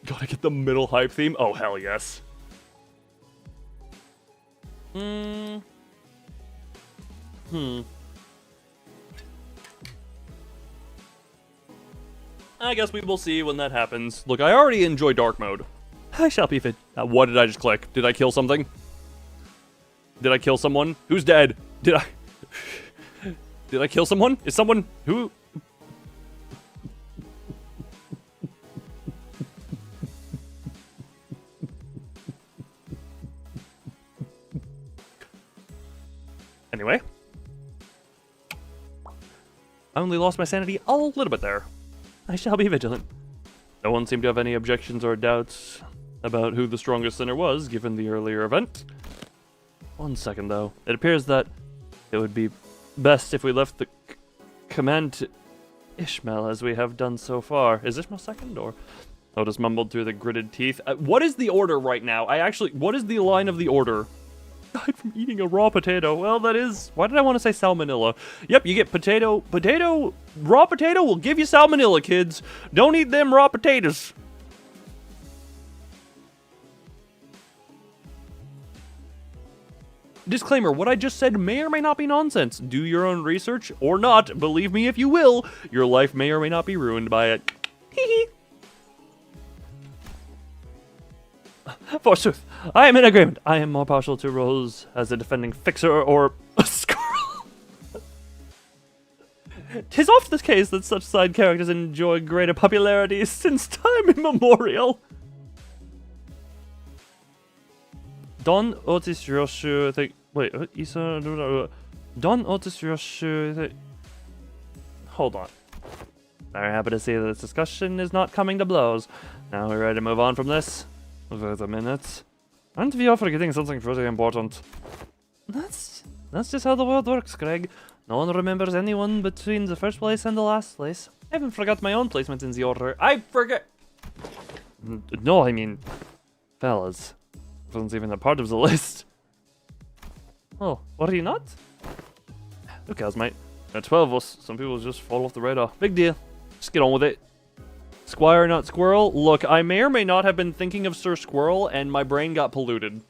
Gotta get the middle hype theme. Oh, hell yes. I guess we will see when that happens. Look, I already enjoy dark mode. I shall be fit. What did I just click? Did I kill something? Did I kill someone? Who's dead? Did I... Did I kill someone? Is someone... Who... Anyway. I only lost my sanity a little bit there. I shall be vigilant. No one seemed to have any objections or doubts about who the strongest sinner was, given the earlier event. 1 second, though. It appears that it would be best if we left the command to Ishmael as we have done so far. Is Ishmael second, or...? Otis mumbled through the gritted teeth. What is the order right now? What is the line of the order? Died from eating a raw potato. Well, that is... Why did I want to say salmonella? Yep, you get potato... Raw potato will give you salmonella, kids. Don't eat them raw potatoes. Disclaimer, what I just said may or may not be nonsense. Do your own research, or not. Believe me if you will. Your life may or may not be ruined by it. Hee Forsooth, I am in agreement. I am more partial to roles as a defending fixer or a squirrel. 'Tis oft the case that such side characters enjoy greater popularity since time immemorial. Don Otis Yoshu, wait, Isa, Don Otis Yoshu, hold on. Very happy to see that this discussion is not coming to blows. Now we're ready to move on from this. Wait a minute. Aren't we all forgetting something pretty important? That's just how the world works, Greg. No one remembers anyone between the first place and the last place. I even forgot my own placement in the order. I forget. No, I mean, fellas. Wasn't even a part of the list. Oh, what are you not? Who cares, mate? There are 12 of us. Some people just fall off the radar. Big deal. Just get on with it. Squire, not squirrel. Look, I may or may not have been thinking of Sir Squirrel, and my brain got polluted.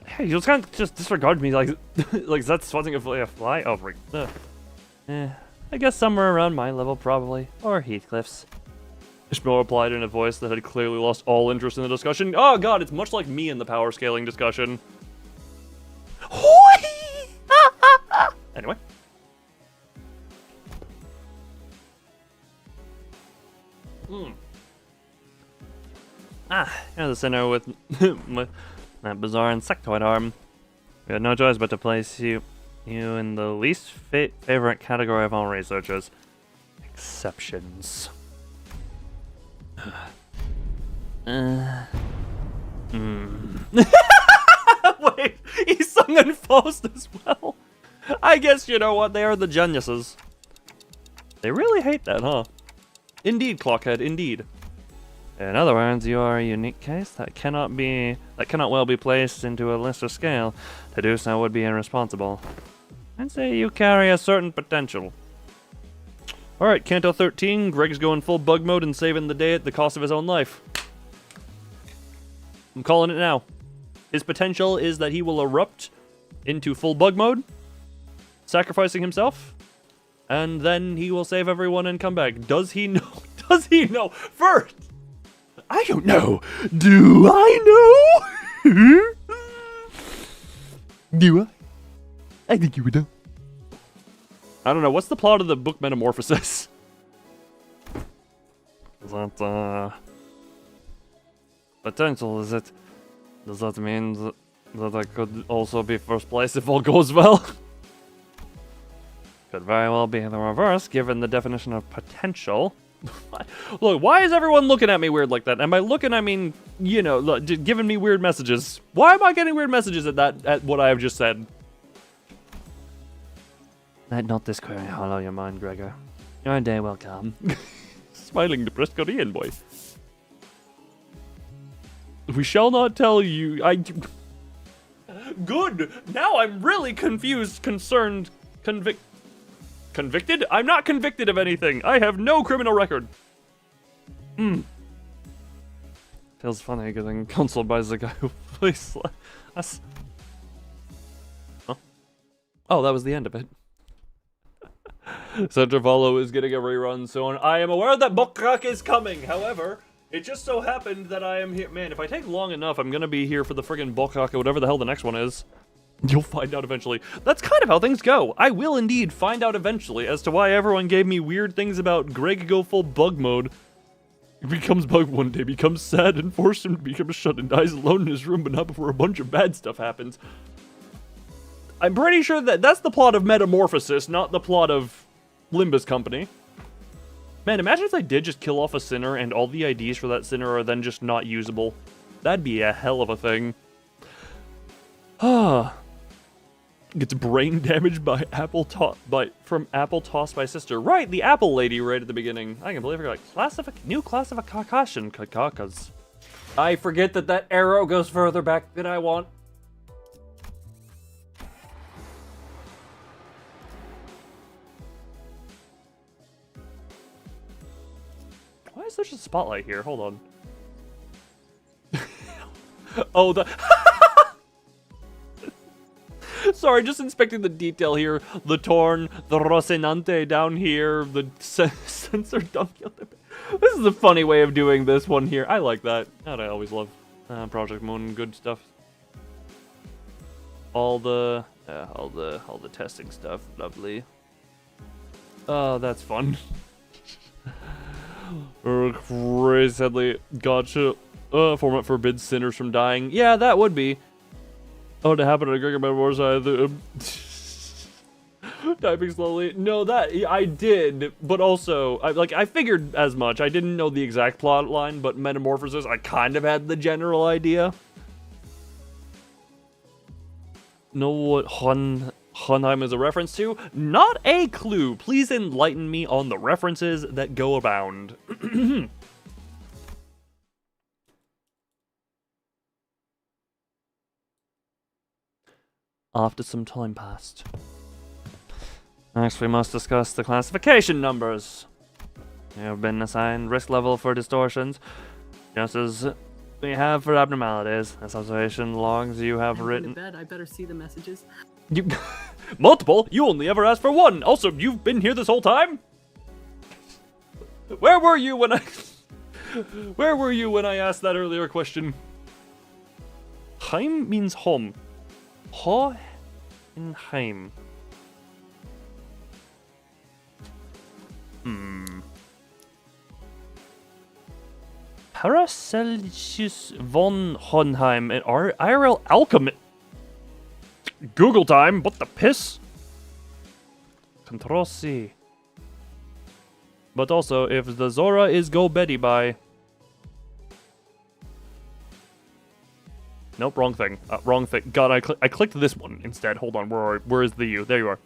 Hey, you can't just disregard me like like that's swatting a fly. Oh, freak. I guess somewhere around my level, probably. Or Heathcliff's. Ishmael replied in a voice that had clearly lost all interest in the discussion. Oh god, it's much like me in the power scaling discussion. Anyway. You're the sinner with that bizarre insectoid arm. We had no choice but to place you in the least favorite category of all researchers. Exceptions. Wait, he sung and Faust as well. I guess you know what, they are the geniuses. They really hate that, huh? Indeed, Clockhead, indeed. In other words, you are a unique case that cannot well be placed into a lesser scale. To do so would be irresponsible. I'd say you carry a certain potential. Alright, Canto 13, Greg's going full bug mode and saving the day at the cost of his own life. I'm calling it now. His potential is that he will erupt into full bug mode, sacrificing himself, and then he will save everyone and come back. Does he know? Does he know? First, I don't know. Do I know? Do I? I think you would know. I don't know. What's the plot of the book Metamorphosis? Is that, Potential, is it? Does that mean that I could also be first place if all goes well? Could very well be the reverse, given the definition of potential. Look, why is everyone looking at me weird like that? And by looking, I mean, you know, look, giving me weird messages. Why am I getting weird messages at what I have just said? Let not this query hollow your mind, Gregor. Your day will come. Smiling depressed Korean boy. We shall not tell you. Good! Now I'm really confused, concerned, convicted? I'm not convicted of anything. I have no criminal record. Feels funny getting counseled by the guy who plays us. Huh? Oh, that was the end of it. So Intervallo is getting a rerun soon. I am aware that Bokrak is coming. However, it just so happened that I am here. Man, if I take long enough, I'm gonna be here for the friggin' Bokrak or whatever the hell the next one is. You'll find out eventually. That's kind of how things go. I will indeed find out eventually as to why everyone gave me weird things about Greg go full bug mode. He becomes bug one day, becomes sad, and forced him to become a shut and dies alone in his room, but not before a bunch of bad stuff happens. I'm pretty sure that that's the plot of Metamorphosis, not the plot of Limbus Company. Man, imagine if they did just kill off a sinner and all the IDs for that sinner are then just not usable. That'd be a hell of a thing. Gets brain damaged by from apple tossed by sister. Right, the apple lady right at the beginning. I can believe I got new classification cause I forget that arrow goes further back than I want. Why is there just a spotlight here? Hold on. Oh, the... Sorry, just inspecting the detail here. The torn, the Rocinante down here, the sensor donkey. This is a funny way of doing this one here. I like that. That I always love. Project Moon, good stuff. All the testing stuff, lovely. Oh, that's fun. Crazy sadly, gotcha. Format forbids sinners from dying. Yeah, that would be. Oh, to happen on a Gregor Metamorphosis either. Typing slowly. No, that I did, but also I figured as much. I didn't know the exact plot line, but Metamorphosis, I kind of had the general idea. Know what Honheim is a reference to? Not a clue. Please enlighten me on the references that go abound. After some time passed. Next, we must discuss the classification numbers. You have been assigned risk level for distortions, just as we have for abnormalities. As observation logs you have I'm written. going to bed. I better see the messages. You multiple? You only ever asked for one. Also, you've been here this whole time? Where were you when I asked that earlier question? Heim means home. Hohenheim. Paracelsus von Hohenheim and IRL alchemist. Google time. What the piss? Control C. But also, if the Zora is Go Betty by. Nope, wrong thing. Wrong thing. God, I clicked this one instead. Hold on, where is the U? There you are.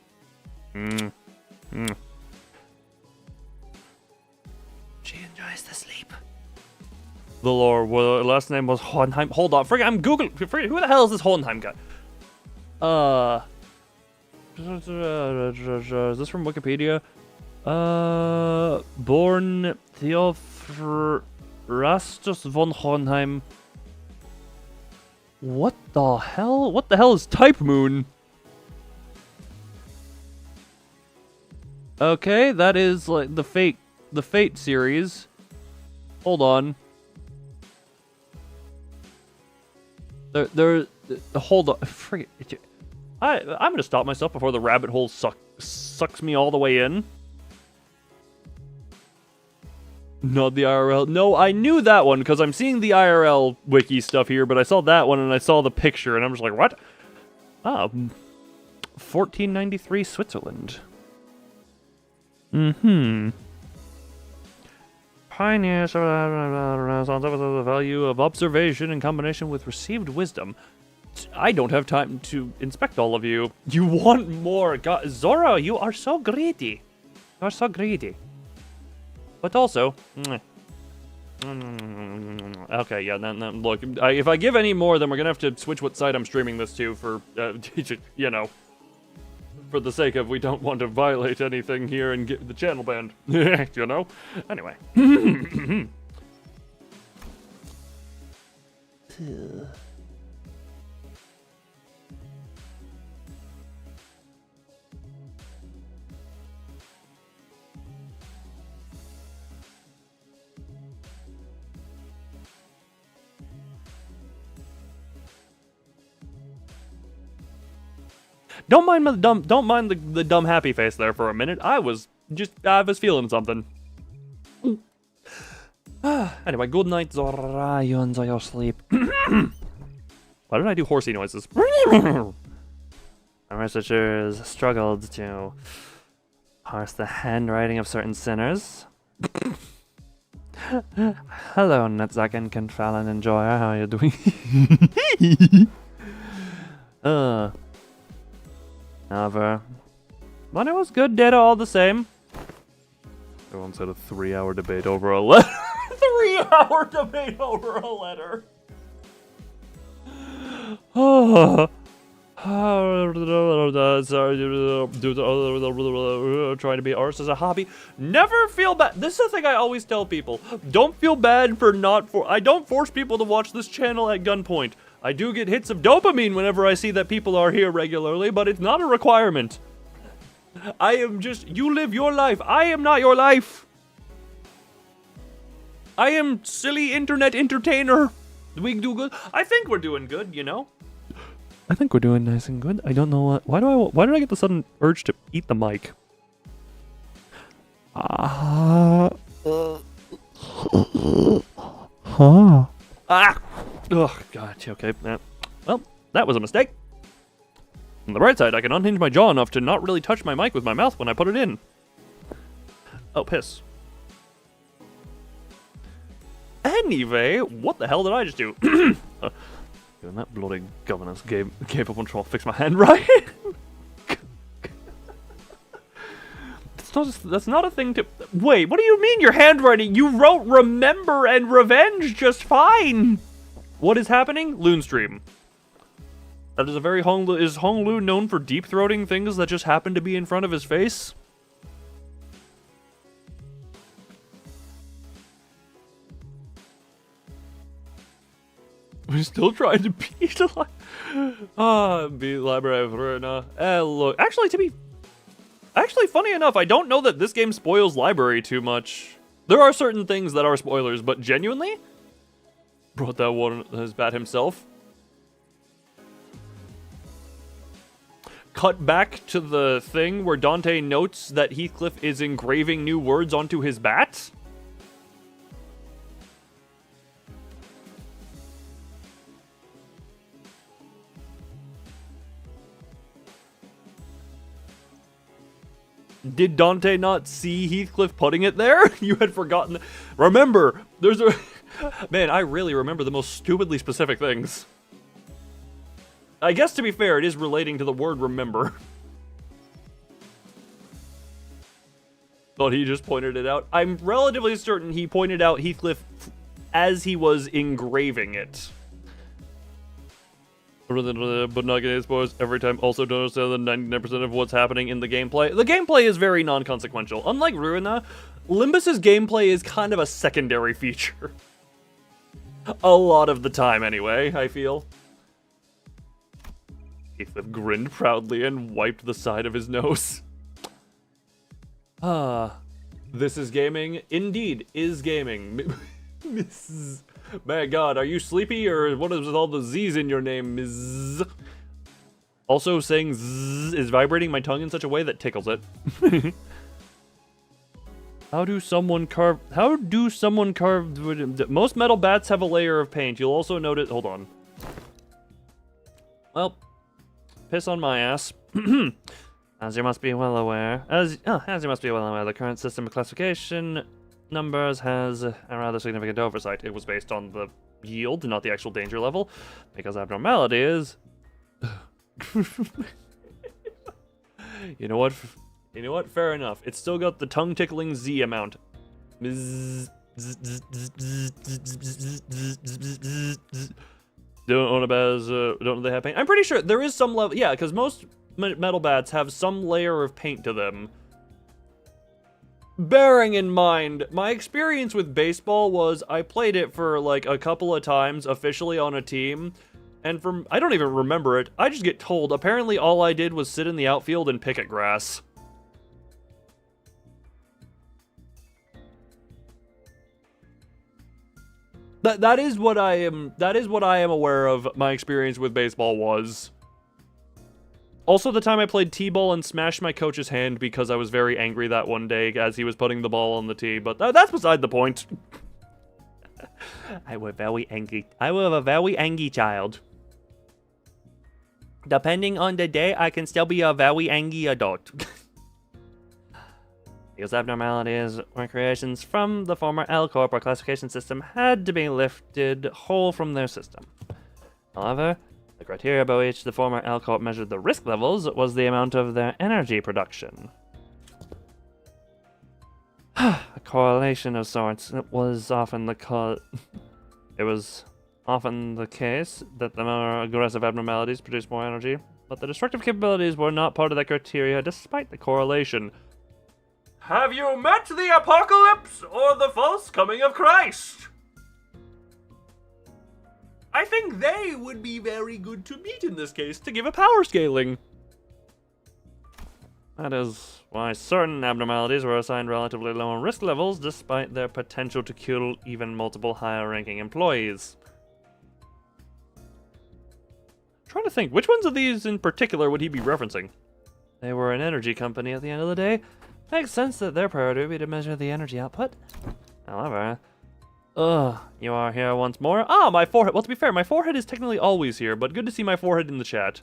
She enjoys the sleep. The lore. Well, last name was Hohenheim. Hold on, I'm Googling. Who the hell is this Hohenheim guy? Is this from Wikipedia? Born Theophrastus von Hohenheim. What the hell? What the hell is Type Moon? Okay, that is like the Fate series. Hold on. Hold on. Forget it. I'm gonna stop myself before the rabbit hole sucks me all the way in. Not the IRL. No, I knew that one because I'm seeing the IRL wiki stuff here, but I saw that one and I saw the picture and I'm just like, what? Ah, 1493 Switzerland. Pioneers on the value of observation in combination with received wisdom. I don't have time to inspect all of you. You want more. God, Zora, you are so greedy. You are so greedy. But also... Okay, yeah, then look, if I give any more, then we're gonna have to switch what site I'm streaming this to for, you know, for the sake of we don't want to violate anything here and get the channel banned, you know? Anyway. Don't mind the dumb happy face there for a minute. I was feeling something. Anyway, good night, Zora. You enjoy your sleep. Why did I do horsey noises? Our researchers struggled to parse the handwriting of certain sinners. Hello, Netzak and Confallen Enjoyer. How are you doing? However, but it was good data all the same. Everyone's had a 3-hour debate over a letter. 3-hour debate over a letter. Oh. Trying to be artists as a hobby. Never feel bad. This is the thing I always tell people. Don't feel bad for I don't force people to watch this channel at gunpoint. I do get hits of dopamine whenever I see that people are here regularly, but it's not a requirement. I am just, you live your life. I am not your life. I am silly internet entertainer. We do good. I think we're doing good, you know? I think we're doing nice and good. I don't know what, why did I get the sudden urge to eat the mic? Oh, God, okay. Well, that was a mistake. On the bright side, I can unhinge my jaw enough to not really touch my mic with my mouth when I put it in. Oh, piss. Anyway, what the hell did I just do? Even that bloody governance gave up on trying to fix my handwriting. That's not a thing to... Wait, what do you mean your handwriting? You wrote remember and revenge just fine. What is happening? Loonstream. That is a very Is Honglu known for deep-throating things that just happen to be in front of his face? We're still trying to beat beat library of Runa. Look, actually, funny enough, I don't know that this game spoils library too much. There are certain things that are spoilers, but genuinely, brought that one as bad himself. Cut back to the thing where Dante notes that Heathcliff is engraving new words onto his bat. Did Dante not see Heathcliff putting it there? You had forgotten. Remember, there's a... Man, I really remember the most stupidly specific things. I guess, to be fair, it is relating to the word remember. But he just pointed it out. I'm relatively certain he pointed out Heathcliff as he was engraving it. But not getting spoilers every time. Also, don't understand that 99% of what's happening in the gameplay. The gameplay is very non-consequential. Unlike Ruina, Limbus's gameplay is kind of a secondary feature. A lot of the time, anyway, I feel. Heathcliff grinned proudly and wiped the side of his nose. This is gaming. Indeed, is gaming. Mrs. My God, are you sleepy, or what is with all the Z's in your name, Ms.? Also, saying Z is vibrating my tongue in such a way that tickles it. How do someone carve... Most metal bats have a layer of paint. You'll also notice... Hold on. Well, piss on my ass. As you must be well aware, the current system of classification numbers has a rather significant oversight. It was based on the yield, not the actual danger level, because abnormalities... You know what? Fair enough. It's still got the tongue-tickling Z amount. Don't know they have paint. I'm pretty sure there is some level. Yeah, because most metal bats have some layer of paint to them. Bearing in mind, my experience with baseball was I played it for like a couple of times officially on a team. And I don't even remember it. I just get told apparently all I did was sit in the outfield and pick at grass. That is what I am aware of my experience with baseball was. Also the time I played T-ball and smashed my coach's hand because I was very angry that one day as he was putting the ball on the tee, but that's beside the point. I was very angry. I was a very angry child. Depending on the day, I can still be a very angry adult. These abnormalities were creations from the former L Corp or classification system had to be lifted whole from their system. However, the criteria by which the former L Corp measured the risk levels was the amount of their energy production. A correlation of sorts. It was often the case that the more aggressive abnormalities produced more energy, but the destructive capabilities were not part of that criteria despite the correlation. Have you met the apocalypse or the false coming of Christ? I think they would be very good to meet in this case to give a power scaling. That is why certain abnormalities were assigned relatively low risk levels despite their potential to kill even multiple higher ranking employees. I'm trying to think, which ones of these in particular would he be referencing? They were an energy company at the end of the day. Makes sense that their priority would be to measure the energy output. However, you are here once more. Ah, my forehead. Well, to be fair, my forehead is technically always here, but good to see my forehead in the chat.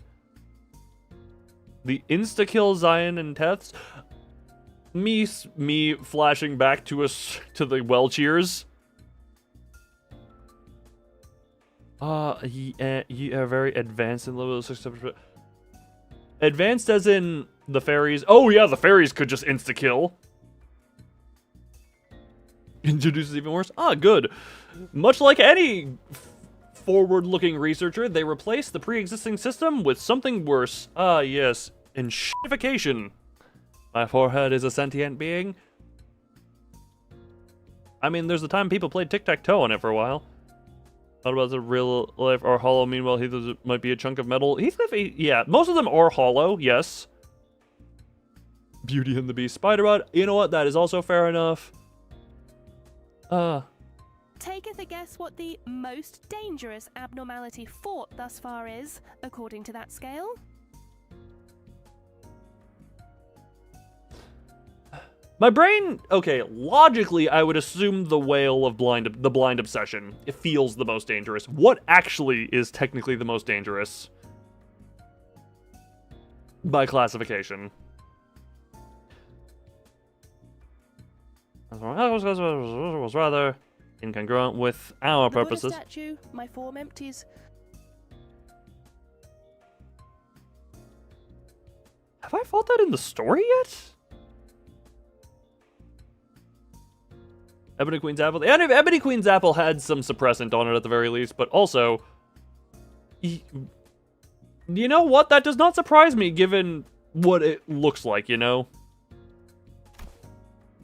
The insta-kill Zion and Teths. Me flashing back to the well cheers. You are very advanced in level 6. Advanced as in the fairies. Oh yeah, the fairies could just insta-kill. Introduces even worse. Ah, good. Much like any forward-looking researcher, they replace the pre-existing system with something worse. Ah, yes. Enshittification. My forehead is a sentient being. I mean, there's the time people played tic-tac-toe on it for a while. Thought about the real life or hollow. Meanwhile, Heathcliff might be a chunk of metal. Heathcliff, yeah, most of them are hollow, yes. Beauty and the Beast spider rod. You know what? That is also fair enough. Taketh a guess what the most dangerous abnormality fought thus far is, according to that scale? My brain, okay, logically, I would assume the whale of the blind obsession. It feels the most dangerous. What actually is technically the most dangerous? By classification. Was rather incongruent with our purposes. The Buddha statue, my form empties. Have I fought that in the story yet? Ebony Queen's Apple. And if Ebony Queen's Apple had some suppressant on it at the very least, but also... You know what? That does not surprise me given what it looks like, you know?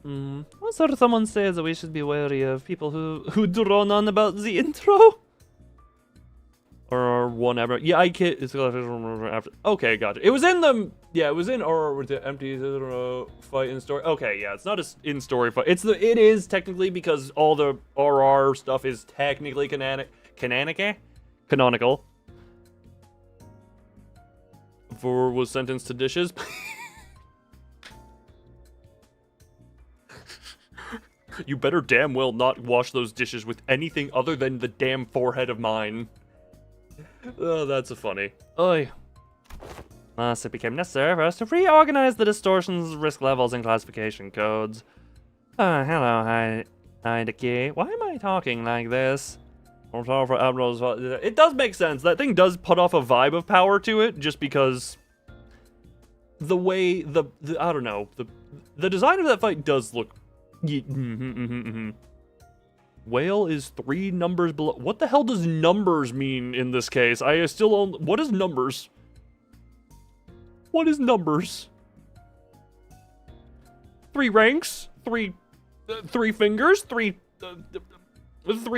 What sort of someone says that we should be wary of people who drone on about the intro? Or whatever. Yeah, I can't. Okay, gotcha. It was in the. Yeah, it was in or with the empty fight in story. Okay, yeah, it's not a in story fight. It is technically because all the RR stuff is technically canonical. For was sentenced to dishes. You better damn well not wash those dishes with anything other than the damn forehead of mine. Oh, that's funny. Oy. Thus, it became necessary for us to reorganize the distortions, risk levels, and classification codes. Hello, Hideki. Why am I talking like this? It does make sense. That thing does put off a vibe of power to it, just because the way I don't know, the design of that fight does look. Whale is 3 numbers below. What the hell does numbers mean in this case? I still don't. What is numbers? What is numbers? 3 ranks? 3 fingers? 3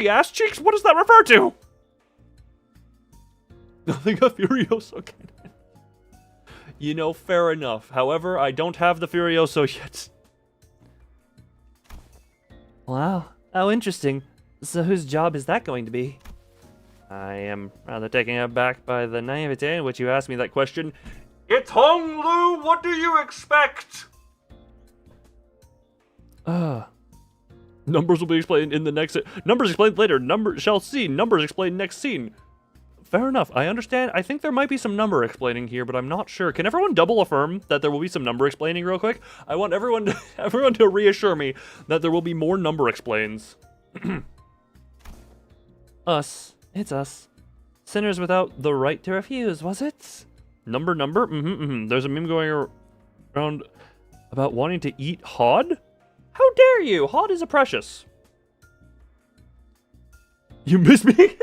ass cheeks? What does that refer to? Nothing of Furioso can. You know, fair enough. However, I don't have the Furioso yet. Wow, how interesting. So whose job is that going to be? I am rather taken aback by the naivete in which you asked me that question. It's Hong Lu! What do you expect? Numbers will be explained in the next... Numbers explained later. Numbers shall see. Numbers explained next scene. Fair enough. I understand. I think there might be some number explaining here, but I'm not sure. Can everyone double affirm that there will be some number explaining real quick? I want everyone to reassure me that there will be more number explains. Us. It's us. Sinners without the right to refuse, was it? Number. There's a meme going around about wanting to eat Hod? How dare you? Hod is a precious. You miss me?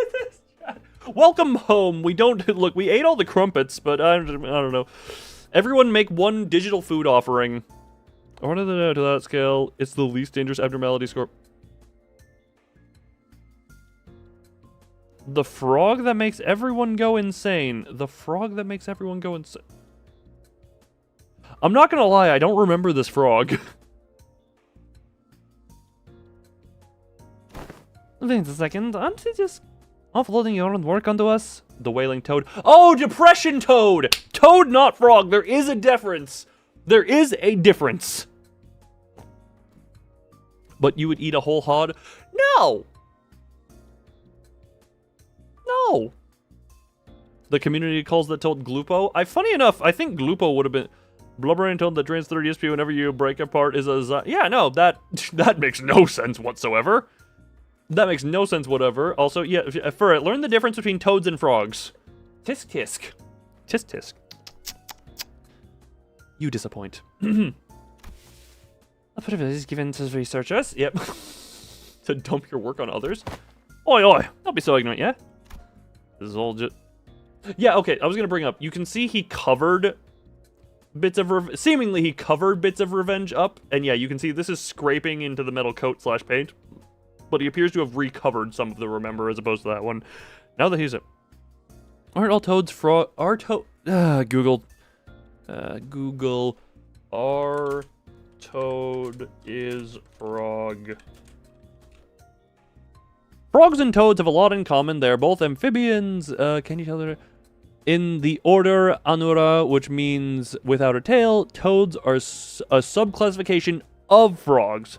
Welcome home. We don't look. We ate all the crumpets, but I don't know. Everyone make 1 digital food offering. According to that scale, it's the least dangerous abnormality score. The frog that makes everyone go insane. The frog that makes everyone go insane. I'm not gonna lie. I don't remember this frog. Wait a second. Aren't you just offloading your own work onto us? The wailing toad. Oh, depression toad! Toad, not frog. There is a difference. There is a difference. But you would eat a whole hod? No! No! The community calls the toad Glupo. Funny enough, I think Glupo would have been... Blubbering toad that drains 30 SP whenever you break apart is a... Yeah, no, that makes no sense whatsoever. That makes no sense whatever. Also, yeah, for it, learn the difference between toads and frogs. Tisk tisk. Tisk tisk. You disappoint. A privilege is given to researchers. Yep. To dump your work on others. Oi, oi. Don't be so ignorant, yeah? This is all just... Yeah, okay, I was gonna bring up. You can see he covered bits of... Seemingly he covered bits of revenge up. And yeah, you can see this is scraping into the metal coat / paint. But he appears to have recovered some of the remember as opposed to that one. Now that he's a... Aren't all toads frog... Googled. Google. Our toad is frog. Frogs and toads have a lot in common. They're both amphibians. Can you tell her? In the order Anura, which means without a tail, toads are a subclassification of frogs,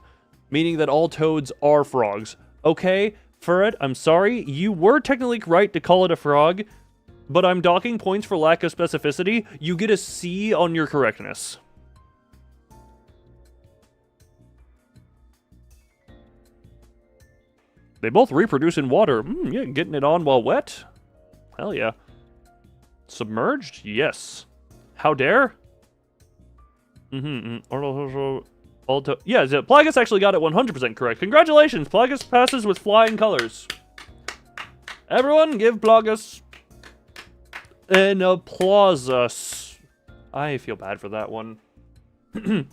meaning that all toads are frogs. Okay, Furret, I'm sorry. You were technically right to call it a frog, but I'm docking points for lack of specificity. You get a C on your correctness. They both reproduce in water. Yeah, getting it on while wet? Hell yeah. Submerged? Yes. How dare? Yeah, Plagus actually got it 100% correct. Congratulations, Plagus passes with flying colors. Everyone give Plagus an applause. I feel bad for that one. This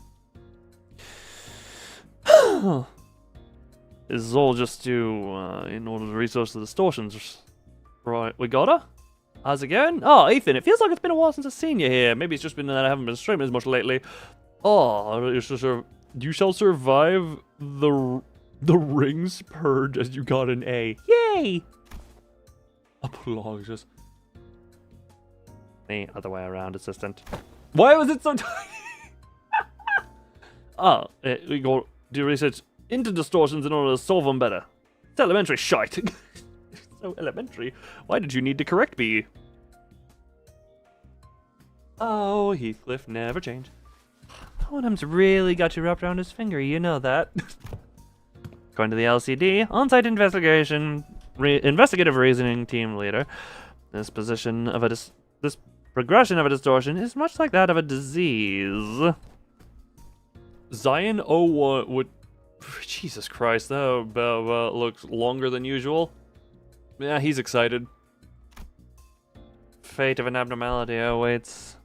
is all just to, in order to resource the distortions. Right, we got her? How's it going? Oh, Ethan, it feels like it's been a while since I've seen you here. Maybe it's just been that I haven't been streaming as much lately. Oh, you shall survive the rings purge as you got an A. Yay! Applause. The other way around, assistant. Why was it so tiny? Oh, we go do research. into distortions in order to solve them better. It's elementary shite. So elementary. Why did you need to correct me? Oh, Heathcliff never changed. Totem's really got you wrapped around his finger, you know that. According to the LCD, on-site investigative reasoning team leader, this position of this progression of a distortion is much like that of a disease. Zion 01 would... Jesus Christ, that looks longer than usual. Yeah, he's excited. Fate of an abnormality awaits.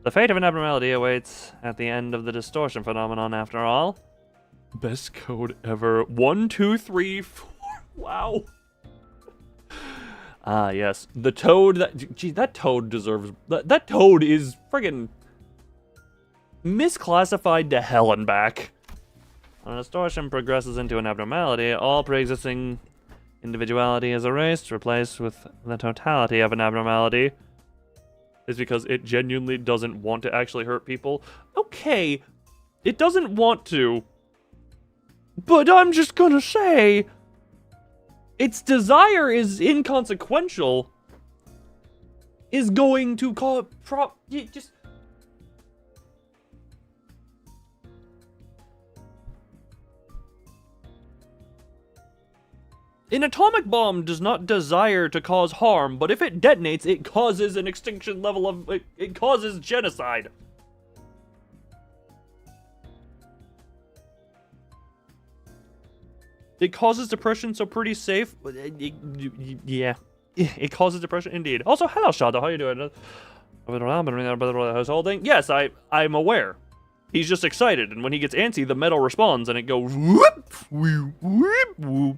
The fate of an abnormality awaits at the end of the distortion phenomenon, after all. Best code ever. 1, 2, 3, 4. Wow. Ah, yes. The toad that... Gee, that toad deserves... That toad is friggin' misclassified to hell and back. When a distortion progresses into an abnormality, all pre-existing individuality is erased, replaced with the totality of an abnormality. Is because it genuinely doesn't want to actually hurt people. Okay, it doesn't want to. But I'm just gonna say, its desire is inconsequential. Is going to cause just. An atomic bomb does not desire to cause harm, but if it detonates, it causes an extinction level of... It causes genocide. It causes depression, so pretty safe. Yeah. It causes depression, indeed. Also, hello, Shadow. How you doing? Holding. Yes, I'm aware. He's just excited, and when he gets antsy, the metal responds, and it goes... Whoop, whoop, whoop, whoop.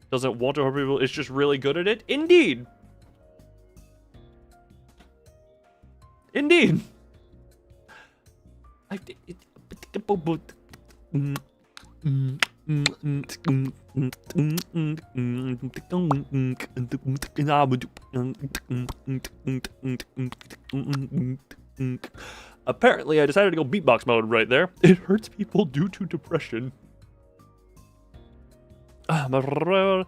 Doesn't want to hurt people, it's just really good at it? Indeed. Indeed. Apparently, I decided to go beatbox mode right there. It hurts people due to depression. So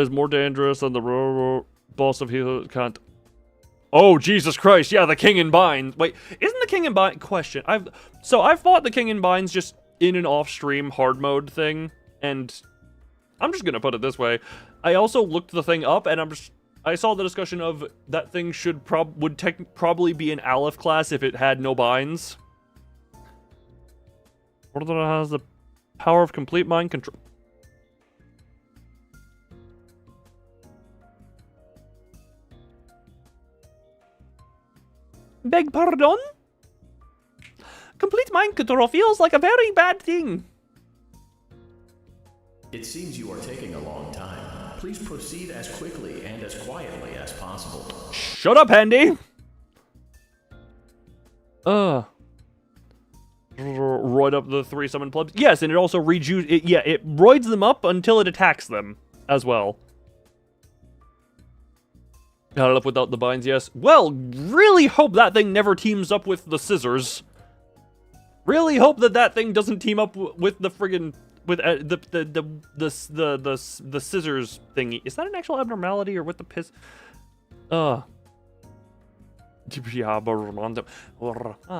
is more dangerous than the boss of he can't. Oh, Jesus Christ! Yeah, the King in Binds. Wait, isn't the King in Binds question? I've fought the King in Binds just in an off-stream hard mode thing, and I'm just gonna put it this way: I also looked the thing up, and I saw the discussion of that thing should probably be an Aleph class if it had no binds. What has the power of complete mind control? Beg pardon? Complete mind control feels like a very bad thing. It seems you are taking a long time. Please proceed as quickly and as quietly as possible. Shut up, Handy! Right up the 3 summon plebs. Yes, and it also it roids them up until it attacks them as well. Got it up without the binds, yes. Well, really hope that thing never teams up with the scissors. Really hope that thing doesn't team up with the friggin' with the scissors thingy. Is that an actual abnormality or with the piss? Ah,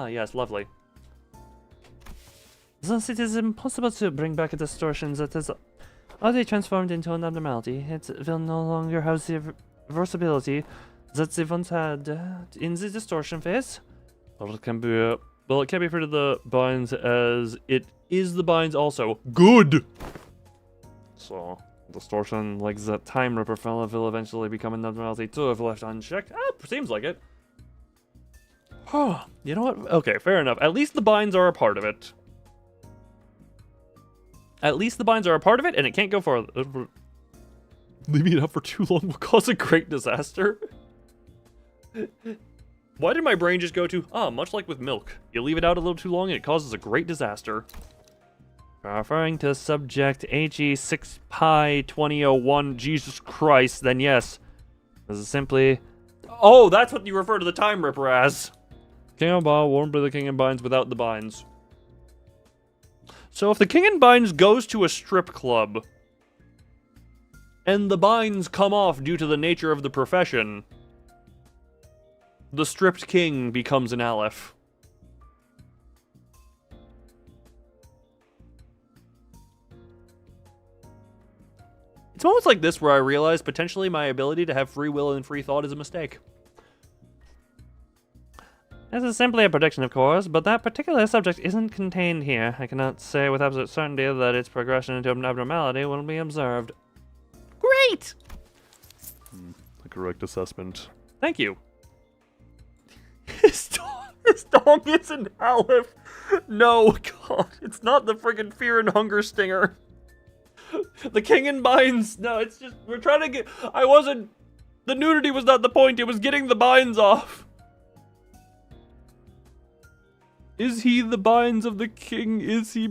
yes, lovely. Since it is impossible to bring back a distortion that is already transformed into an abnormality, it will no longer have the reversibility that they once had in the distortion phase. Well, it can't be rid of the binds as it is the binds also. Good! So, distortion, like that Time Ripper fella, will eventually become an abnormality too if left unchecked. Seems like it. You know what? Okay, fair enough. At least the binds are a part of it. At least the binds are a part of it, and it can't go farther. Leaving it up for too long will cause a great disaster. Why did my brain just go to, much like with milk. You leave it out a little too long and it causes a great disaster. Referring to subject HE6Pi2001, Jesus Christ, then yes. This is simply... Oh, that's what you refer to the Time Ripper as. King of Ball won't be the King in Binds without the binds. So if the King in Binds goes to a strip club, and the binds come off due to the nature of the profession, the stripped king becomes an Aleph. It's moments like this where I realize potentially my ability to have free will and free thought is a mistake. This is simply a prediction, of course, but that particular subject isn't contained here. I cannot say with absolute certainty that its progression into an abnormality will be observed. Great! The correct assessment. Thank you. His dong is an Aleph. No, God, it's not the friggin' fear and hunger stinger. The King in Binds. No, it's just, we're trying to get, the nudity was not the point, it was getting the binds off. Is he the binds of the king? Is he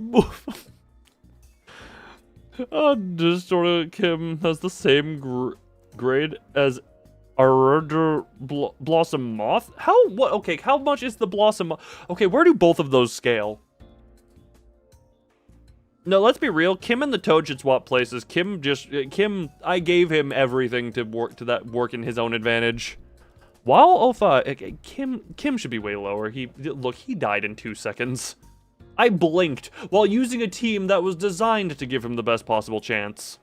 just sort of Kim has the same grade as Arder Blossom Moth? Okay, how much is the Blossom Moth? Okay, where do both of those scale? No, let's be real. Kim and the Toad should swap places. I gave him everything to work in his own advantage. While Ofa, Kim should be way lower. He died in 2 seconds. I blinked while using a team that was designed to give him the best possible chance.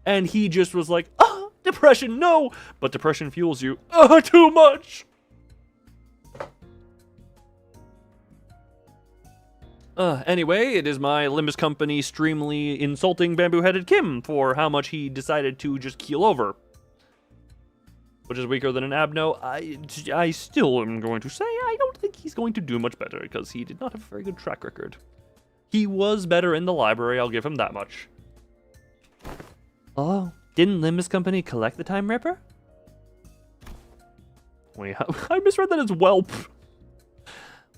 And he just was like, depression, no! But depression fuels you, too much! Anyway, it is my Limbus company extremely insulting bamboo-headed Kim for how much he decided to just keel over. Which is weaker than an Abno. I still am going to say I don't think he's going to do much better because he did not have a very good track record. He was better in the library, I'll give him that much. Oh, didn't Limbus Company collect the Time Ripper? I misread that as Whelp.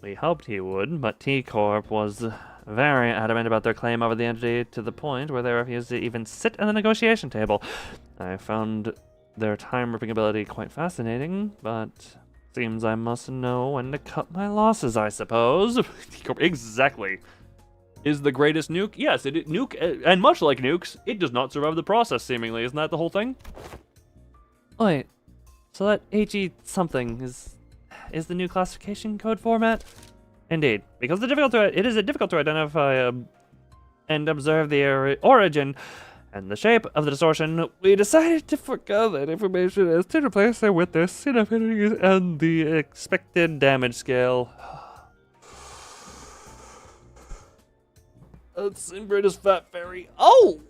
We hoped he would, but T-Corp was very adamant about their claim over the entity to the point where they refused to even sit at the negotiation table. I found their time-ripping ability quite fascinating, but seems I must know when to cut my losses, I suppose. Exactly. Is the greatest nuke? Yes, nuke, and much like nukes, it does not survive the process, seemingly. Isn't that the whole thing? Wait, so that HE something is the new classification code format? Indeed, because it is difficult to identify and observe the origin and the shape of the distortion, we decided to forgo that information as to replace it with their sin affinities and the expected damage scale. That's inbred as Fat Fairy. Oh!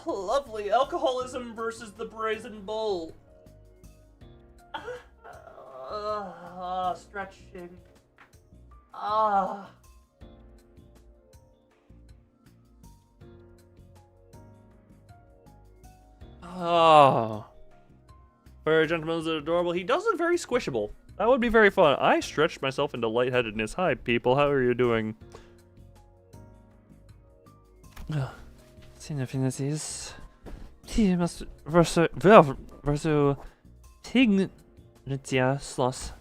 Lovely. Alcoholism versus the Brazen Bull. Stretching. Oh. Furry gentleman is adorable. He does look very squishable. That would be very fun. I stretched myself into lightheadedness. Hi, people. How are you doing? Sin affinities. T must versus Tignitia Sloss.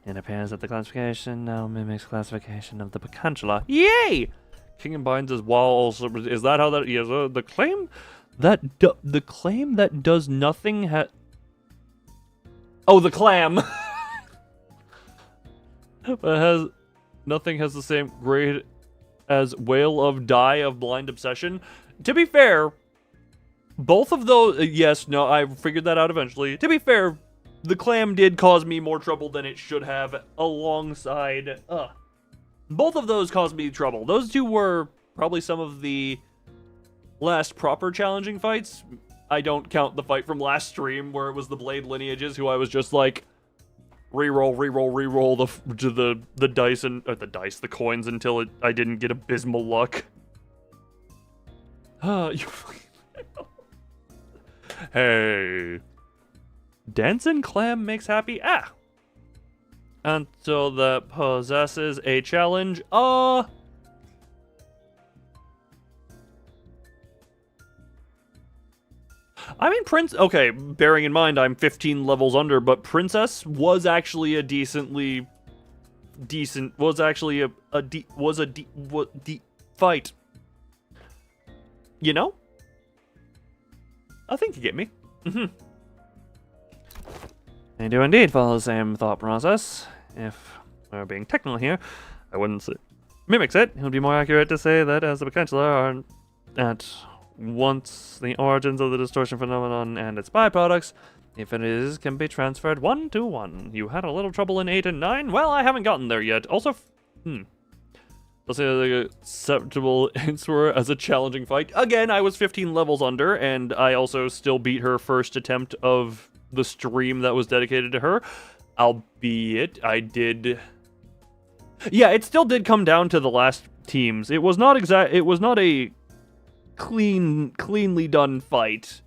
It appears that the classification now mimics classification of the Pacantula. Yay! King and Binds is wall also. Is that how that? Yes. The claim that does nothing Oh, the clam. But nothing has the same grade as Whale of Die of Blind Obsession. To be fair, both of those, yes, no, I figured that out eventually. To be fair, the clam did cause me more trouble than it should have alongside, both of those caused me trouble. Those two were probably some of the last proper challenging fights. I don't count the fight from last stream where it was the Blade Lineages, who I was just like, reroll the dice and the coins until I didn't get abysmal luck. Hey, dancing clam makes happy. Until that possesses a challenge. I mean, okay, bearing in mind I'm 15 levels under, but Princess was actually a decently decent, fight. You know? I think you get me. I do indeed follow the same thought process. If we're being technical here, I wouldn't say mimics it. It would be more accurate to say that as the potential are at once the origins of the distortion phenomenon and its byproducts, infinities can be transferred 1 to 1. You had a little trouble in 8 and 9? Well, I haven't gotten there yet. Also, I'll say the acceptable answer as a challenging fight. Again, I was 15 levels under, and I also still beat her first attempt of the stream that was dedicated to her. Albeit, I did... Yeah, it still did come down to the last teams. It was not a cleanly done fight.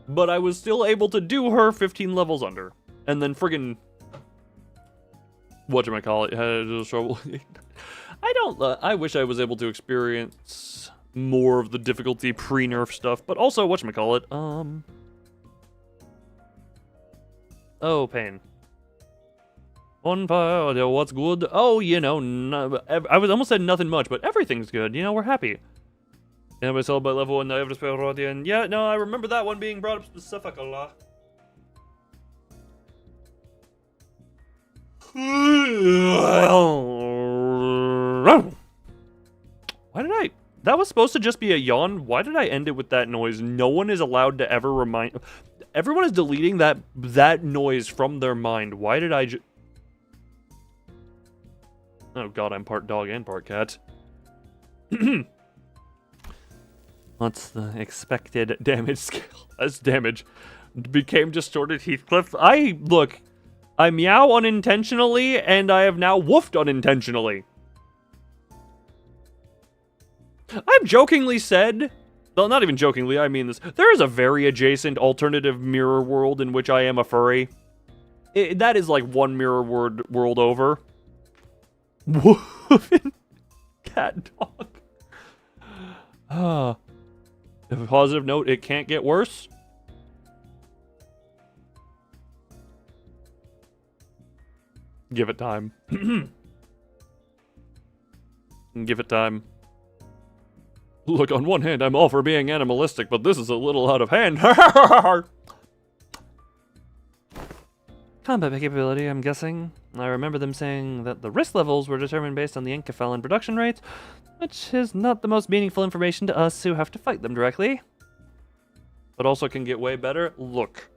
But I was still able to do her 15 levels under. And then friggin... whatchamacallit, had trouble... I wish I was able to experience more of the difficulty pre-nerf stuff, but also, whatchamacallit, oh, pain. On fire, what's good? Oh, you know, I was almost said nothing much, but everything's good, you know, we're happy. And we sold by level 1, I have to spell Rodian. Yeah, no, I remember that one being brought up specifically. Why did I... That was supposed to just be a yawn. Why did I end it with that noise? No one is allowed to ever remind... Everyone is deleting that noise from their mind. Why did I just... Oh god, I'm part dog and part cat. What's the expected damage scale? As damage became distorted Heathcliff. Look, I meow unintentionally, and I have now woofed unintentionally. I've jokingly said, well, not even jokingly, I mean this, there is a very adjacent alternative mirror world in which I am a furry. That is like one mirror world over. Woofing cat dog. A positive note, it can't get worse. Give it time. Give it time. Look, on one hand, I'm all for being animalistic, but this is a little out of hand. Combat capability, I'm guessing. I remember them saying that the risk levels were determined based on the Encephalon production rates, which is not the most meaningful information to us who have to fight them directly. But also can get way better. Look.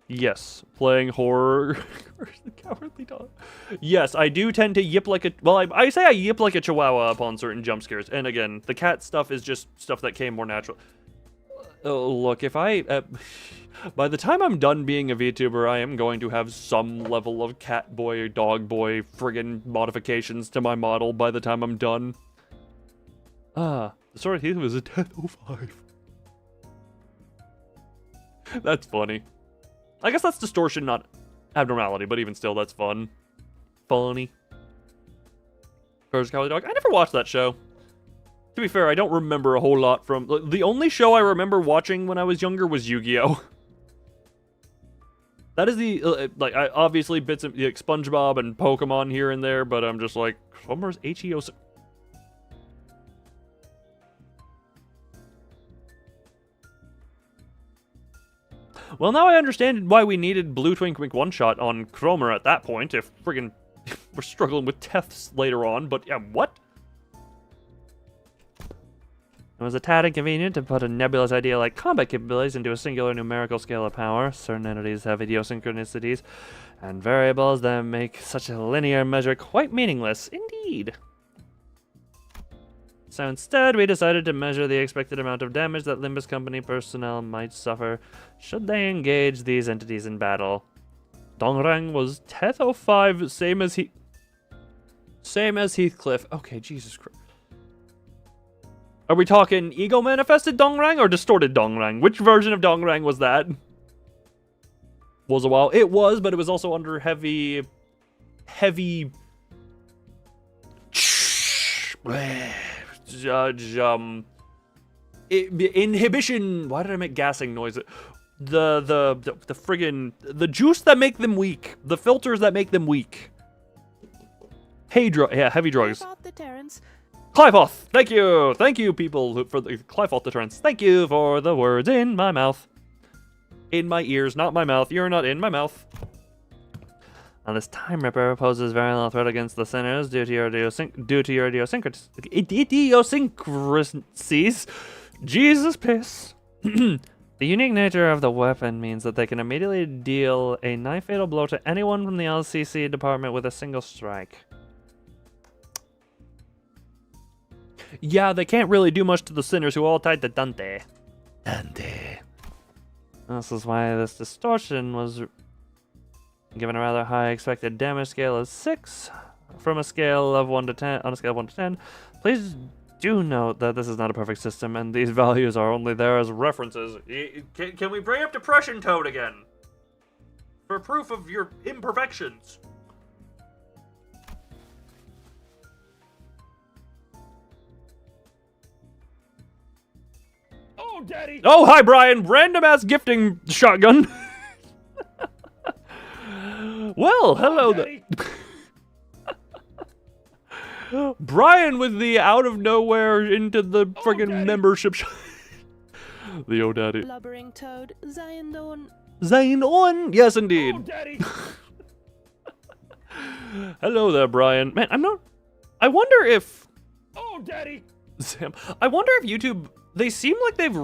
Yes, playing horror. The cowardly dog. Yes, I do tend to yip like a... Well, I say I yip like a chihuahua upon certain jump scares. And again, the cat stuff is just stuff that came more natural. Look, if I... by the time I'm done being a VTuber, I am going to have some level of cat boy, dog boy, friggin' modifications to my model by the time I'm done. The Sword of Heath was a 1005. That's funny. I guess that's distortion, not abnormality, but even still, that's fun. Funny. Courage Cowardly Dog. I never watched that show. To be fair, I don't remember a whole lot from... The only show I remember watching when I was younger was Yu-Gi-Oh! That is the... I obviously bits of like, SpongeBob and Pokemon here and there, but I'm just like... Homer's H.E.O. Well, now I understand why we needed Blue Twink Wink one-shot on Cromer at that point, if friggin' we're struggling with Teths later on, but yeah, what? It was a tad inconvenient to put a nebulous idea like combat capabilities into a singular numerical scale of power. Certain entities have idiosyncronicities and variables that make such a linear measure quite meaningless. Indeed. So instead, we decided to measure the expected amount of damage that Limbus Company personnel might suffer should they engage these entities in battle. Dongrang was Teth05, same as Heathcliff. Okay, Jesus Christ. Are we talking ego manifested Dongrang or distorted Dongrang? Which version of Dongrang was that? Was a while. It was, but it was also under heavy inhibition. Why did I make gassing noise? The friggin' the juice that make them weak, the filters that make them weak. Heavy drugs. About the Terrans, Cliveoth, thank you. Thank you, people, for the Cliveoth deterrence. Thank you for the words in my mouth. In my ears, not my mouth. You're not in my mouth. Now, this Time Ripper poses very little threat against the sinners due to your idiosyncrasies. Jesus piss. The unique nature of the weapon means that they can immediately deal a knife-fatal blow to anyone from the LCC department with a single strike. Yeah, they can't really do much to the sinners who all tied to Dante. Dante. This is why this distortion was given a rather high expected damage scale of 6 from a scale of 1 to 10. On a scale of 1 to 10, please do note that this is not a perfect system, and these values are only there as references. Can we bring up Depression Toad again for proof of your imperfections? Oh, Daddy! Oh, hi, Brian. Random ass gifting shotgun. Well, hello there. Brian with the out of nowhere into the friggin' membership. The oh daddy. Blubbering toad, Zion Zane on. Yes, indeed. Oh, Daddy! Hello there, Brian. Man, I wonder if. Oh, Daddy! Sam. I wonder if YouTube. They seem like they've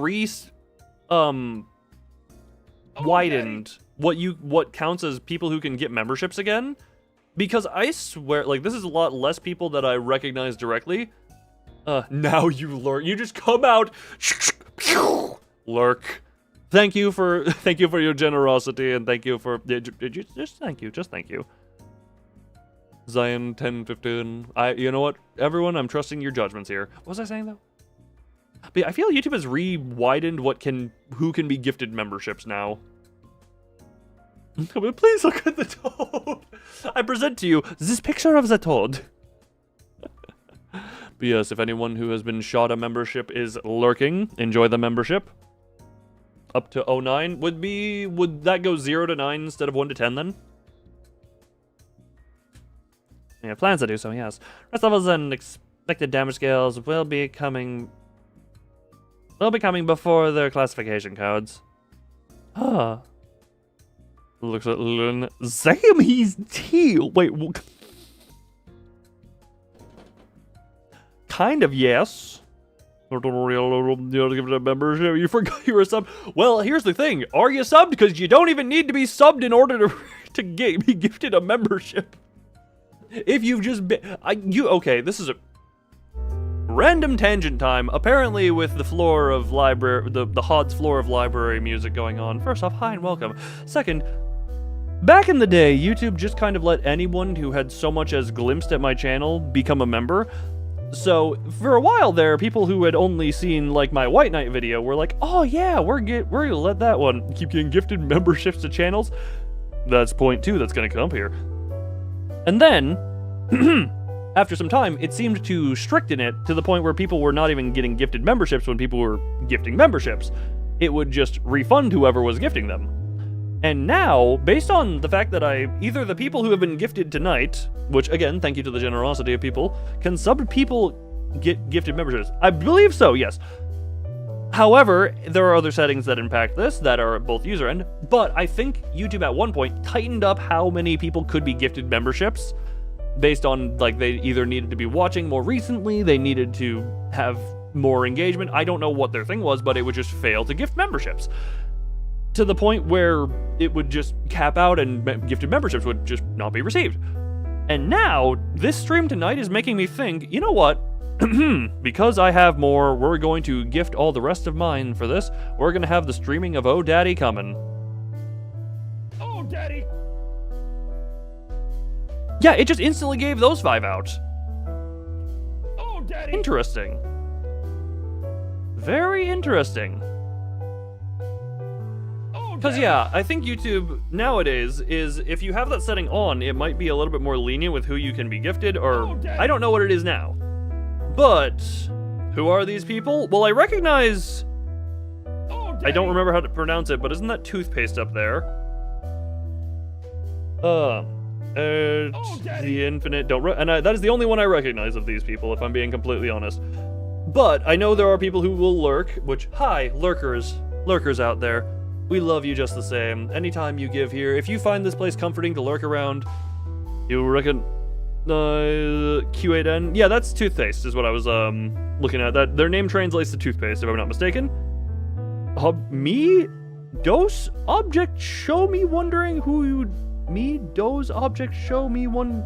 widened what counts as people who can get memberships again, because I swear, like, this is a lot less people that I recognize directly. Now you lurk. You just come out, lurk. Thank you for your generosity, and thank you for just thank you. Zion 1015. You know what, everyone, I'm trusting your judgments here. What was I saying though? But yeah, I feel YouTube has re-widened who can be gifted memberships now. Please look at the toad. I present to you this picture of the toad. But yes, if anyone who has been shot a membership is lurking, enjoy the membership. Up to 09 would that go 0 to 9 instead of 1 to 10 then? Yeah, plans to do so, yes. Rest levels and expected damage scales will be coming before their classification codes. Ah. Looks at Lun. Sam, he's teal. Wait. Kind of, yes. Give it a membership. You forgot you were subbed. Well, here's the thing. Are you subbed? Because you don't even need to be subbed in order to be gifted a membership. If you've just been... okay, this is a... random tangent time. Apparently with the floor of library... The Hod's floor of library music going on. First off, hi and welcome. Second... back in the day, YouTube just kind of let anyone who had so much as glimpsed at my channel become a member. So, for a while there, people who had only seen, like, my White Knight video were like, oh yeah, we're gonna let that one keep getting gifted memberships to channels. That's point 2 that's gonna come up here. And then, after some time, it seemed to stricten it to the point where people were not even getting gifted memberships when people were gifting memberships. It would just refund whoever was gifting them. And now, based on the fact that either the people who have been gifted tonight, which again, thank you to the generosity of people, can subbed people get gifted memberships? I believe so, yes. However, there are other settings that impact this that are both user end, but I think YouTube at one point tightened up how many people could be gifted memberships based on, like, they either needed to be watching more recently, they needed to have more engagement. I don't know what their thing was, but it would just fail to gift memberships. To the point where it would just cap out and gifted memberships would just not be received. And now, this stream tonight is making me think, you know what? Because I have more, we're going to gift all the rest of mine for this. We're going to have the streaming of Oh Daddy coming. Oh, Daddy! Yeah, it just instantly gave those 5 out. Oh, Daddy! Interesting. Very interesting. Because, yeah, I think YouTube nowadays is, if you have that setting on, it might be a little bit more lenient with who you can be gifted, or I don't know what it is now. But, who are these people? Well, I recognize... I don't remember how to pronounce it, but isn't that toothpaste up there? The infinite don't and that is the only one I recognize of these people, if I'm being completely honest. But I know there are people who will lurk, which, hi, lurkers out there. We love you just the same. Anytime you give here, if you find this place comforting to lurk around, you reckon Q8N. Yeah, that's toothpaste is what I was looking at. That their name translates to toothpaste, if I'm not mistaken. Me? Dose object show me wondering who you me dose object show me one.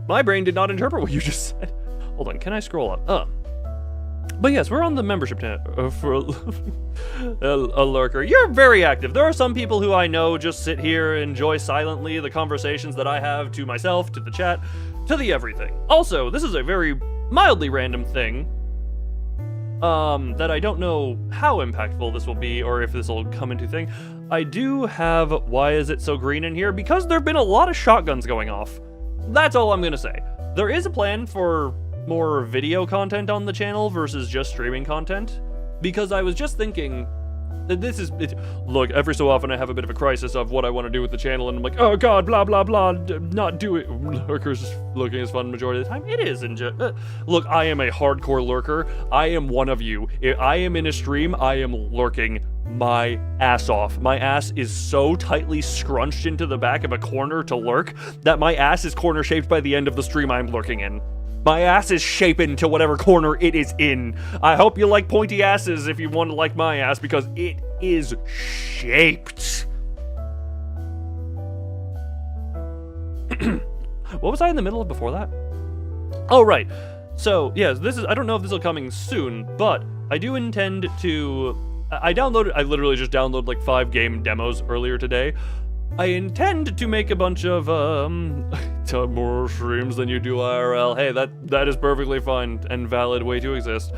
My brain did not interpret what you just said. Hold on, can I scroll up? But yes, we're on the membership tab for a lurker. You're very active. There are some people who I know just sit here, enjoy silently the conversations that I have to myself, to the chat, to the everything. Also, this is a very mildly random thing that I don't know how impactful this will be or if this will come into thing. I do have Why Is It So Green in here because there have been a lot of shotguns going off. That's all I'm gonna say. There is a plan for more video content on the channel versus just streaming content, because I was just thinking that this is look, every so often I have a bit of a crisis of what I want to do with the channel, and I'm like, oh god, blah blah blah, not do it. Lurkers looking is fun majority of the time. It is. Look, I am a hardcore lurker. I am one of you. If I am in a stream, I am lurking my ass off. My ass is so tightly scrunched into the back of a corner to lurk that my ass is corner shaped by the end of the stream I'm lurking in. My ass is shapen to whatever corner it is in. I hope you like pointy asses if you want to like my ass, because it is shaped. What was I in the middle of before that? Oh, right. So, yes, this is, I don't know if this will be coming soon, but I do intend to, I literally just downloaded like 5 game demos earlier today. I intend to make a bunch of, more streams than you do IRL. Hey, that is perfectly fine and valid way to exist.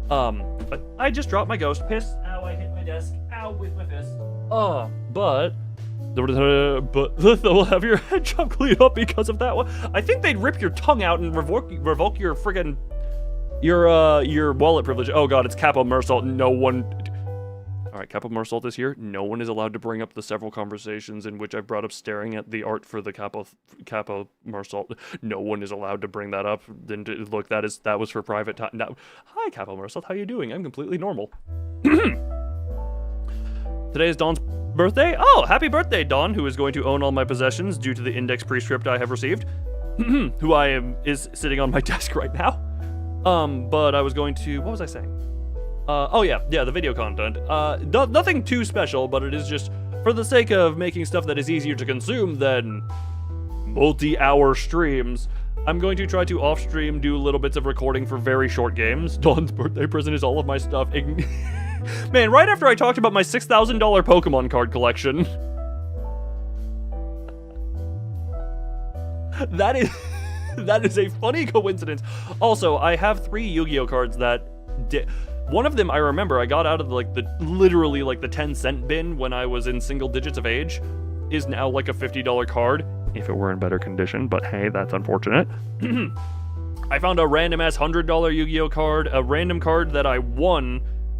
But I just dropped my ghost piss. Ow, I hit my desk. Ow, with my fist. But they'll have your head chop clean up because of that one. I think they'd rip your tongue out and revoke your friggin' your wallet privilege. Oh god, it's Capo Mersault. No one. Alright, Capo Mersault is here. No one is allowed to bring up the several conversations in which I brought up staring at the art for the Capo Mersault. No one is allowed to bring that up. Then look, that was for private time. Now, hi Capo Mersault, how you doing? I'm completely normal. Today is Dawn's birthday. Oh, happy birthday, Dawn, who is going to own all my possessions due to the index prescript I have received. Who is sitting on my desk right now. But I was going to, what was I saying? Oh yeah, the video content. Nothing too special, but it is just for the sake of making stuff that is easier to consume than multi-hour streams. I'm going to try to off-stream do little bits of recording for very short games. Dawn's birthday present is all of my stuff. Man, right after I talked about my $6,000 Pokemon card collection. That is a funny coincidence. Also, I have 3 Yu-Gi-Oh cards that one of them I remember I got out of literally the 10-cent bin when I was in single digits of age, is now like a $50 card, if it were in better condition, but hey, that's unfortunate. I found a random ass $100 Yu-Gi-Oh card, a random card that I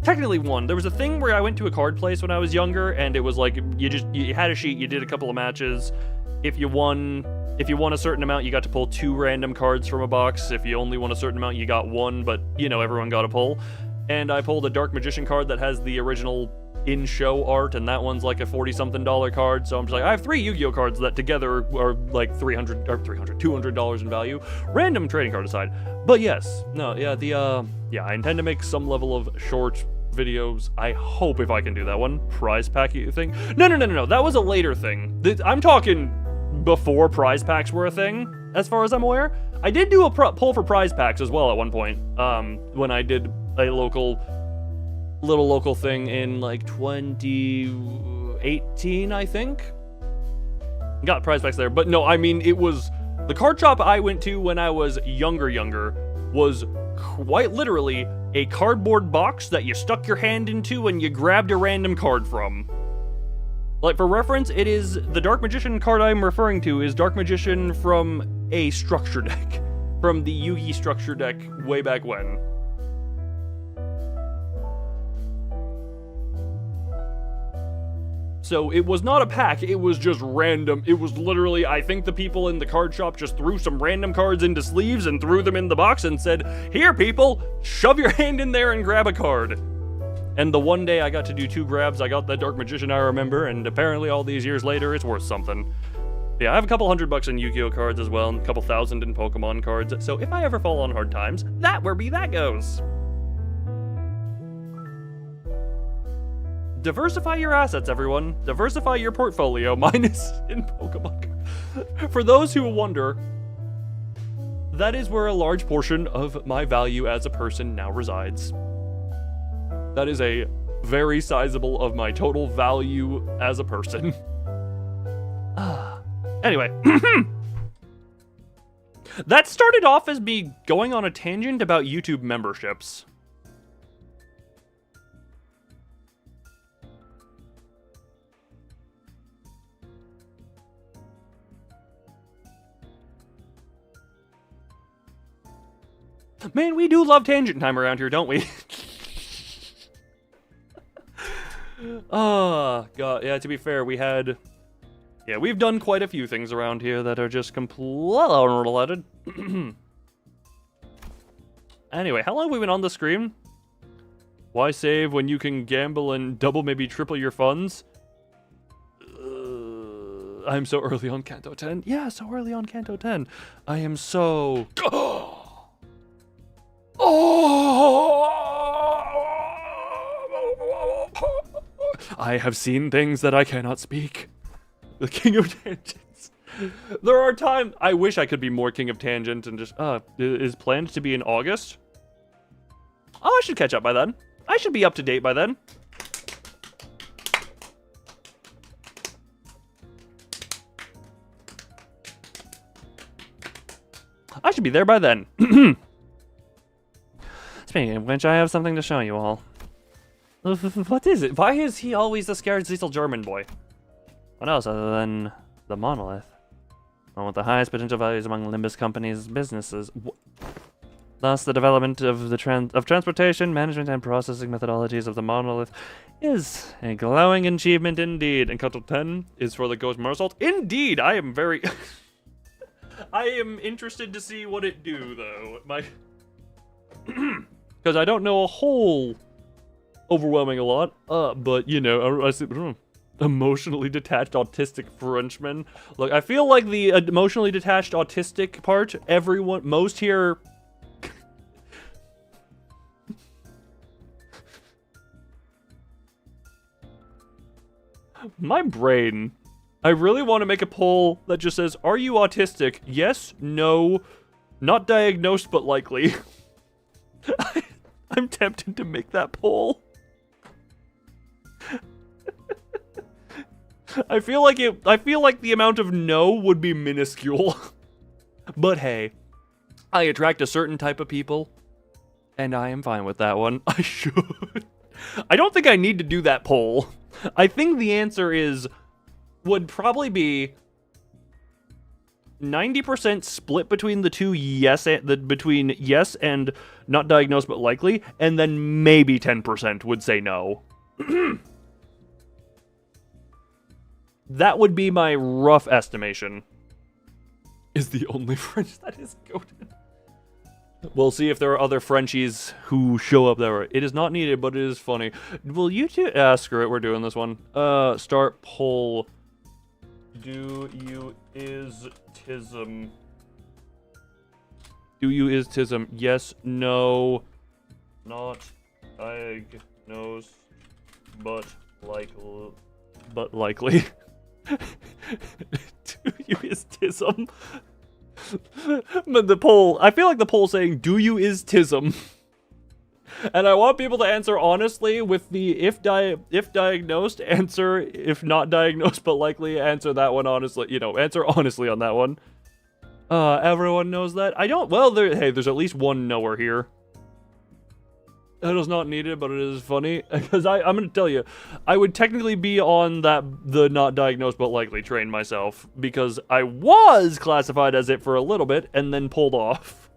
technically won. There was a thing where I went to a card place when I was younger, and it was like, you had a sheet, you did a couple of matches. If you won a certain amount, you got to pull 2 random cards from a box. If you only won a certain amount, you got 1, but everyone got a pull. And I pulled a Dark Magician card that has the original in-show art, and that one's like a $40-something card. So I'm just like, I have 3 Yu-Gi-Oh cards that together are like $200 in value. Random trading card aside. But yes, no, yeah, I intend to make some level of short videos. I hope if I can do that one. Prize pack thing? No. That was a later thing. I'm talking before prize packs were a thing, as far as I'm aware. I did do a poll for prize packs as well at one point, when I did a little local thing in like 2018, I think. Got prize packs there, but no, I mean, it was the card shop I went to when I was younger was quite literally a cardboard box that you stuck your hand into and you grabbed a random card from. Like, for reference, it is the Dark Magician card I'm referring to is Dark Magician from a structure deck, from the Yu-Gi structure deck way back when. So it was not a pack, it was just random. It was literally, I think the people in the card shop just threw some random cards into sleeves and threw them in the box and said, "Here, people, shove your hand in there and grab a card." And the one day I got to do 2 grabs, I got that Dark Magician I remember, and apparently all these years later, it's worth something. Yeah, I have a couple $100 in Yu-Gi-Oh cards as well, and a couple thousand in Pokemon cards, so if I ever fall on hard times, that where be that goes. Diversify your assets, everyone. Diversify your portfolio. Mine is in Pokemon. For those who wonder, that is where a large portion of my value as a person now resides. That is a very sizable of my total value as a person. Anyway. That started off as me going on a tangent about YouTube memberships. Man, we do love tangent time around here, don't we? Oh, God. Yeah, to be fair, we had... Yeah, we've done quite a few things around here that are just completely unrelated. Anyway, how long have we been on the screen? Why save when you can gamble and double, maybe triple your funds? I'm so early on Kanto 10. Yeah, so early on Kanto 10. I am so... I have seen things that I cannot speak. The King of Tangents. There are times I wish I could be more King of Tangent and just is planned to be in August. Oh, I should catch up by then. I should be up to date by then. I should be there by then. Speaking of which, I have something to show you all. What is it? Why is he always the scared Cecil German boy? What else other than the monolith? One with the highest potential values among Limbus companies' businesses. Thus, the development of the transportation, management, and processing methodologies of the monolith is a glowing achievement indeed. And Kanto 10 is for the Ghost Mersault. Indeed, I am very... I am interested to see what it do, though. Because I don't know a whole overwhelming a lot, but, you know, I see... Emotionally detached autistic Frenchman. Look, I feel like the emotionally detached autistic part, most here... My brain. I really want to make a poll that just says, are you autistic? Yes, no, not diagnosed, but likely. I'm tempted to make that poll. I feel like the amount of no would be minuscule. But hey, I attract a certain type of people, and I am fine with that one. I should. I don't think I need to do that poll. I think the answer would probably be 90% split between the two between yes and not diagnosed but likely, and then maybe 10% would say no. That would be my rough estimation. Is the only French that is goated. We'll see if there are other Frenchies who show up there. It is not needed, but it is funny. Will you two... screw it, we're doing this one. Start poll. Do you is tism? Do you is tism? Yes, no, not diagnosed, but likely. Do you is tism? But the poll, I feel like the poll saying, do you is tism? And I want people to answer honestly with the if diagnosed answer, if not diagnosed but likely answer that one honestly, you know, answer honestly on that one. Everyone knows that. There's at least one knower here. That is not needed, but it is funny because I'm gonna tell you, I would technically be on the not diagnosed but likely train myself because I was classified as it for a little bit and then pulled off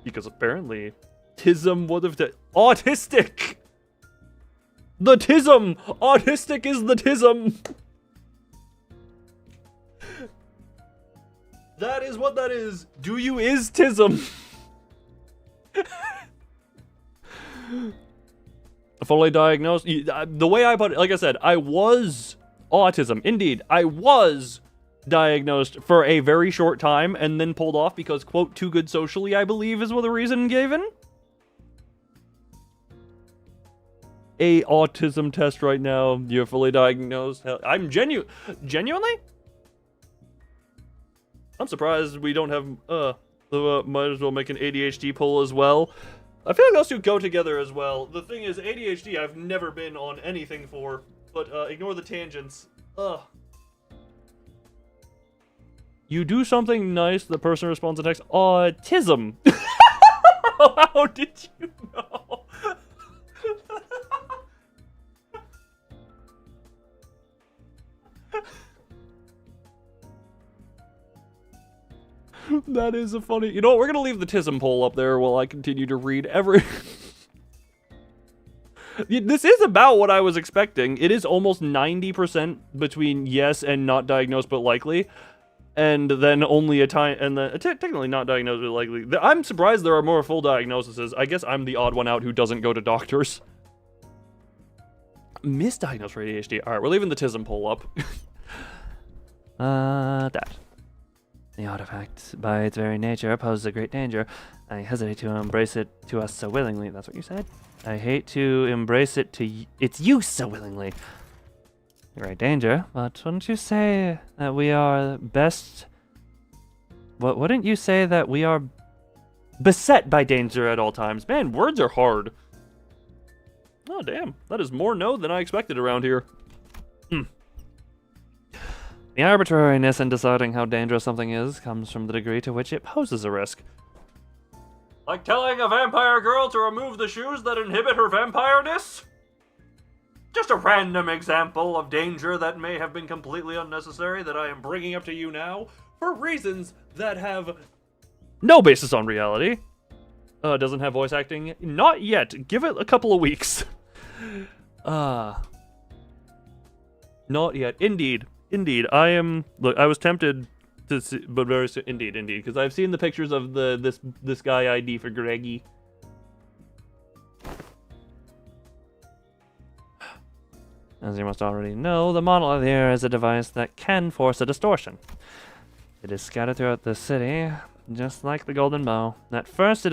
because apparently tism would have autistic. The tism! Autistic is the tism! That is what that is. Do you is tism? Fully diagnosed. The way I put it, like I said, I was autism. Indeed, I was diagnosed for a very short time and then pulled off because, quote, too good socially, I believe is what the reason given. A autism test right now. You're fully diagnosed. I'm genuinely? I'm surprised we don't have, might as well make an ADHD poll as well. I feel like those two go together as well. The thing is, ADHD I've never been on anything for, but ignore the tangents. You do something nice, the person responds to text, autism. How did you know? That is a funny... You know what, we're gonna leave the tism poll up there while I continue to read every... This is about what I was expecting. It is almost 90% between yes and not diagnosed but likely. And then only a time... And then technically not diagnosed but likely. I'm surprised there are more full diagnoses. I guess I'm the odd one out who doesn't go to doctors. Misdiagnosed for ADHD. Alright, we're leaving the tism poll up. That. The artifact, by its very nature, poses a great danger. I hesitate to embrace it to us so willingly. That's what you said? I hate to embrace it to its use so willingly. A great danger, but wouldn't you say that we are best... Wouldn't you say that we are beset by danger at all times? Man, words are hard. Oh, damn. That is more no than I expected around here. The arbitrariness in deciding how dangerous something is comes from the degree to which it poses a risk. Like telling a vampire girl to remove the shoes that inhibit her vampireness? Just a random example of danger that may have been completely unnecessary that I am bringing up to you now for reasons that have no basis on reality. Doesn't have voice acting? Not yet. Give it a couple of weeks. Not yet. Indeed. Indeed, I am. Look, I was tempted to see, but very soon. Indeed, because I've seen the pictures of this guy ID for Greggy. As you must already know, the monolith here is a device that can force a distortion. It is scattered throughout the city, just like the golden bow. At first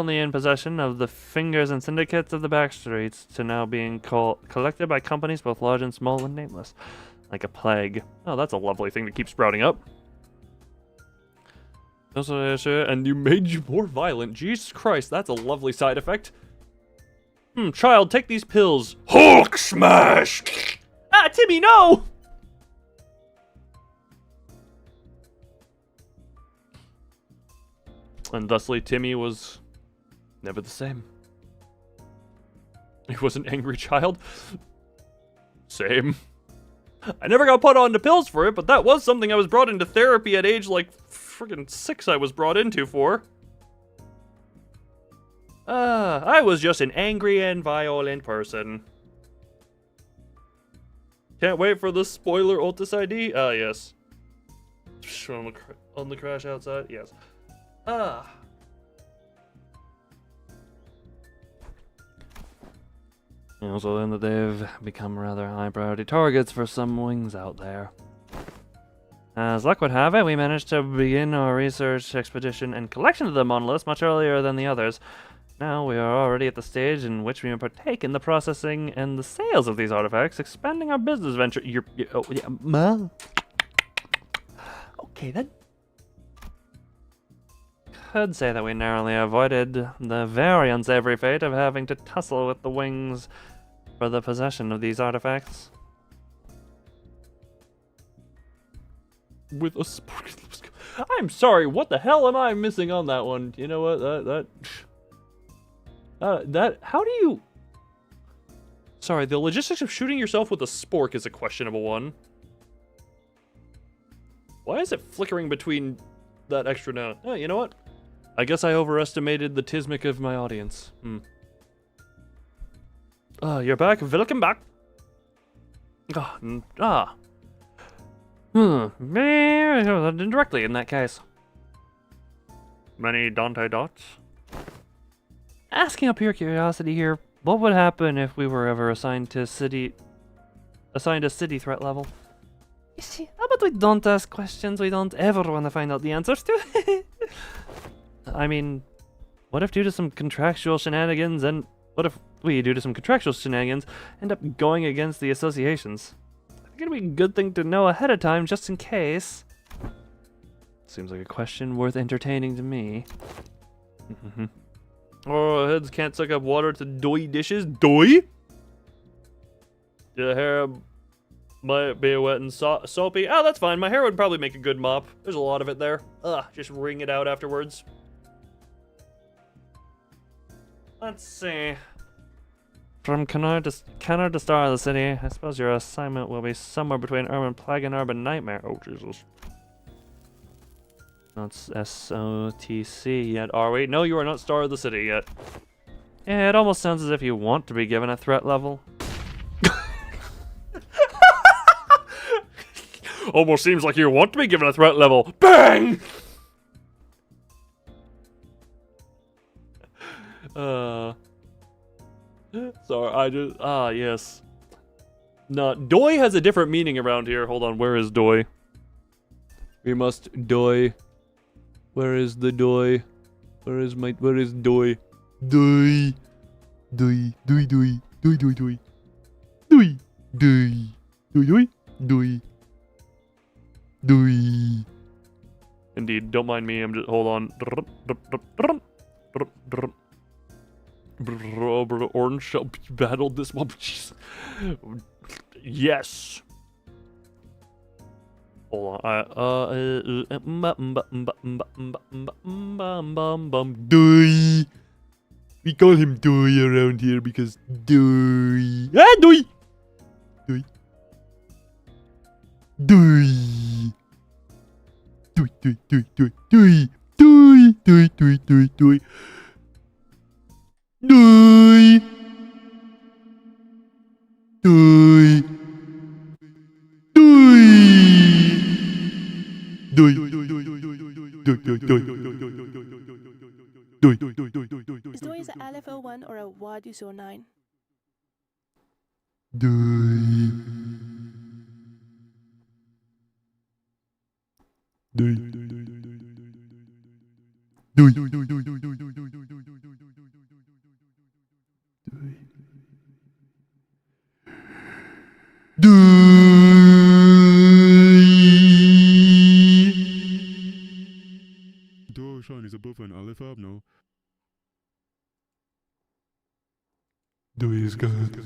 only in possession of the fingers and syndicates of the back streets, to now being collected by companies both large and small and nameless, like a plague. Oh, that's a lovely thing to keep sprouting up. And you made you more violent. Jesus Christ, that's a lovely side effect. Child, take these pills. Hulk smash! Ah, Timmy, no! And thusly, Timmy was never the same. He was an angry child. Same. I never got put on the pills for it, but that was something I was brought into therapy at age, like, friggin' 6 I was brought into for. I was just an angry and violent person. Can't wait for the spoiler Ultis ID? Ah, yes. On the crash outside? Yes. Also then that they've become rather high priority targets for some wings out there. As luck would have it, we managed to begin our research expedition and collection of the monoliths much earlier than the others. Now we are already at the stage in which we partake in the processing and the sales of these artifacts, expanding our business venture. Okay, then. Could say that we narrowly avoided the very unsavory fate of having to tussle with the wings for the possession of these artifacts. With a I'm sorry, what the hell am I missing on that one? You know what, how do you... Sorry, the logistics of shooting yourself with a spork is a questionable one. Why is it flickering between that extra note? Oh, you know what? I guess I overestimated the tismic of my audience. You're back. Welcome back. Directly in that case. Many Dante dots. Asking a pure curiosity here, what would happen if we were ever assigned a city threat level? You see, how about we don't ask questions we don't ever want to find out the answers to? I mean, what if due to some contractual shenanigans end up going against the associations? I think it'd be a good thing to know ahead of time, just in case. Seems like a question worth entertaining to me. Oh, heads can't suck up water to doy dishes. Doy? Your hair might be wet and soapy. Oh, that's fine. My hair would probably make a good mop. There's a lot of it there. Just wring it out afterwards. Let's see. From Canard to Star of the City, I suppose your assignment will be somewhere between Urban Plague and Urban Nightmare. Oh, Jesus. Not SOTC yet, are we? No, you are not Star of the City yet. Yeah, it almost sounds as if you want to be given a threat level. Almost seems like you want to be given a threat level. Bang! Sorry, I just... yes. No, doy has a different meaning around here. Hold on, where is doy? We must doy. Where is the doy? Where is doy? Doy. Doy, doy, doy, doy, doy, doy. Doy, doy, doy, doy. Doy. Indeed, don't mind me, I'm just... Hold on. Orange battled this one. Yes. Hold on. Doy. We call him Doy around here because Doy. Doy. Doy. Doy. Doy. Doy. Doy. Doy. Doy. Doy. Doy. Doy. Doy. Doy. Doy. Doy. Doy. Is doy a LFO1 or a WAD09? Doy. Dorshan is above an alifab, no? Doy is good.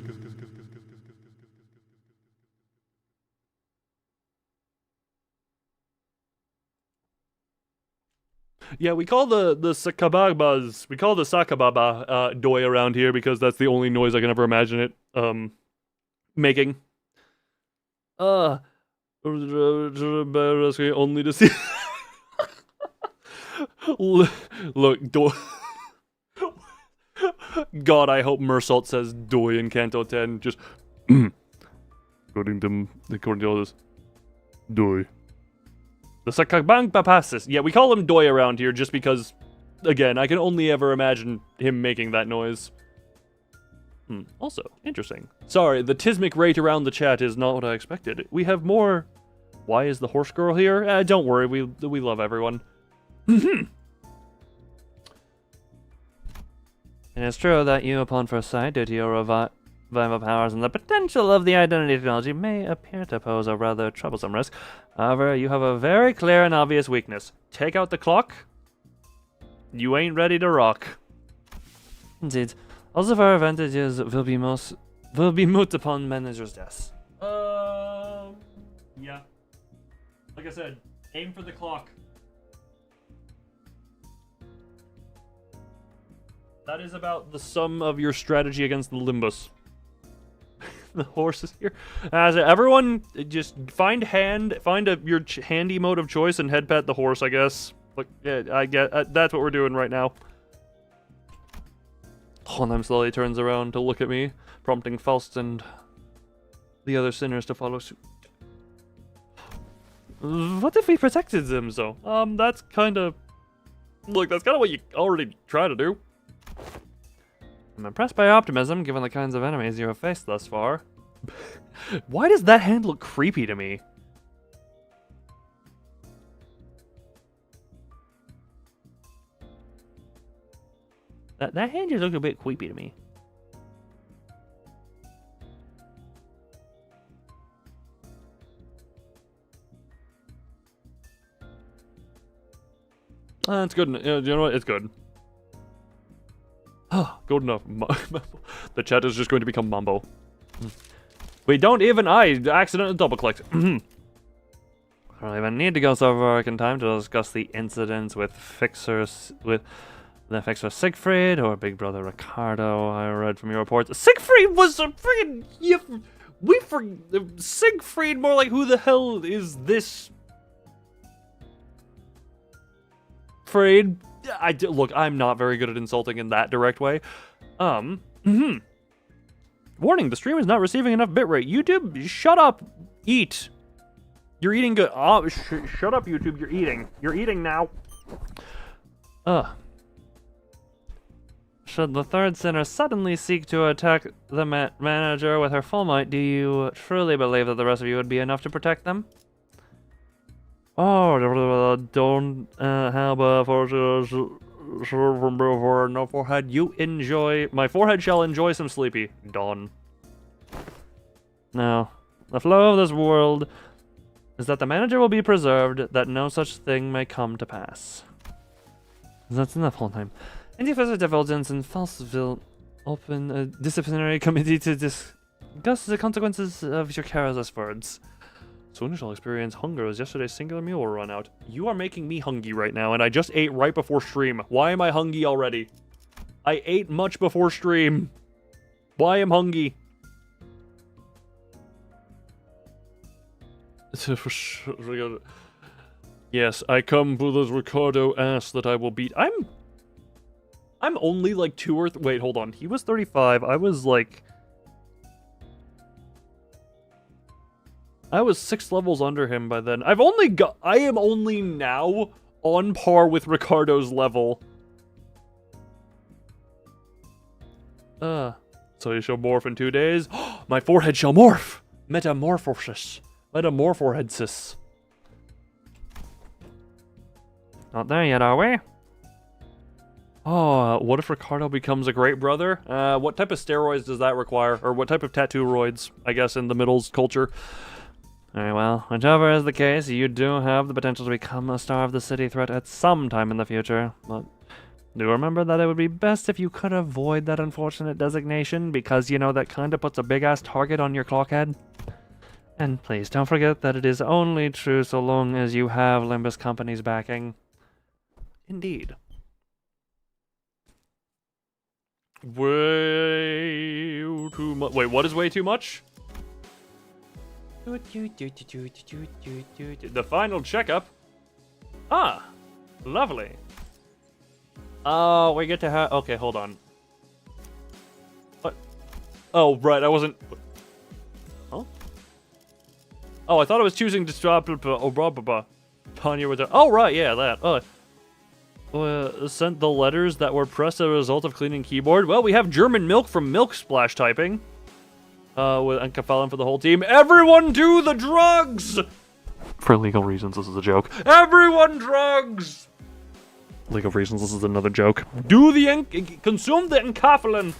Yeah, we call the sakababas, we call the sakababa doy around here because that's the only noise I can ever imagine it making. Only to see. Look, doy. God, I hope Mersault says doy in Canto 10. Just according to all this, doy. The Sakabang Papasis. Yeah, we call him doy around here just because, again, I can only ever imagine him making that noise. Also, interesting. Sorry, the tismic rate around the chat is not what I expected. We have more... Why is the horse girl here? Don't worry, we love everyone. And it's true that you, upon first sight, due to your revival powers and the potential of the identity technology, may appear to pose a rather troublesome risk. However, you have a very clear and obvious weakness. Take out the clock. You ain't ready to rock. Indeed. All of our advantages will be moot upon manager's death. Yeah. Like I said, aim for the clock. That is about the sum of your strategy against the Limbus. The horse is here. As everyone, just find your handy mode of choice and head pet the horse, I guess. Look, yeah, I get that's what we're doing right now. Honheim slowly turns around to look at me. prompting Faust and the other sinners to follow suit. What if we protected them, though? That's kind of... Look, that's kind of what you already try to do. I'm impressed by your optimism, given the kinds of enemies you have faced thus far. Why does that hand look creepy to me? That hand just looked a bit creepy to me. It's good. You know what? It's good. Good enough. The chat is just going to become Mambo. We don't even... I accidentally double-clicked. I don't even need to go so far in time to discuss the incidents with the fixer Siegfried or Big Brother Ricardo. I read from your reports. Siegfried was a friggin'... Siegfried, more like, who the hell is this... Fried? Look, I'm not very good at insulting in that direct way. Warning, the stream is not receiving enough bitrate. YouTube, shut up. Eat. You're eating good. Oh, shut up, YouTube. You're eating. You're eating now. Should the third sinner suddenly seek to attack the manager with her full might, do you truly believe that the rest of you would be enough to protect them? Oh, don't have a no forehead. You enjoy. My forehead shall enjoy some sleepy. Dawn. Now, the flow of this world is that the manager will be preserved, that no such thing may come to pass. That's enough whole time. And if there's a divulgence in Falseville, open a disciplinary committee to discuss the consequences of your careless words. Soon you shall experience hunger as yesterday's singular meal will run out. You are making me hungry right now, and I just ate right before stream. Why am I hungry already? I ate much before stream. Why am I hungry? Yes, I come for this Ricardo ass that I will beat. I'm only like wait, hold on. He was 35. I was like... I was 6 levels under him by then. I am only now on par with Ricardo's level. So you shall morph in 2 days? My forehead shall morph! Metamorphosis. Metamorphosis. Not there yet, are we? Oh, what if Ricardo becomes a great brother? What type of steroids does that require? Or what type of tattoo-roids, I guess, in the Middles culture? Very well, whichever is the case, you do have the potential to become a star of the city threat at some time in the future, but do remember that it would be best if you could avoid that unfortunate designation, because, you know, that kinda puts a big-ass target on your clockhead. And please, don't forget that it is only true so long as you have Limbus Company's backing. Indeed. Way too much. Wait, what is way too much? The final checkup. Ah, lovely. Oh, we get to have... Okay, hold on. What? Oh, right, I wasn't... Huh? Oh, I thought I was choosing to stop... Tanya with... Oh, right, yeah, that. Sent the letters that were pressed as a result of cleaning keyboard. Well, we have German milk from Milk Splash typing. With Enkephalin for the whole team. Everyone do the drugs! For legal reasons, this is a joke. Everyone drugs! Legal reasons, this is another joke. Consume the Enkephalin!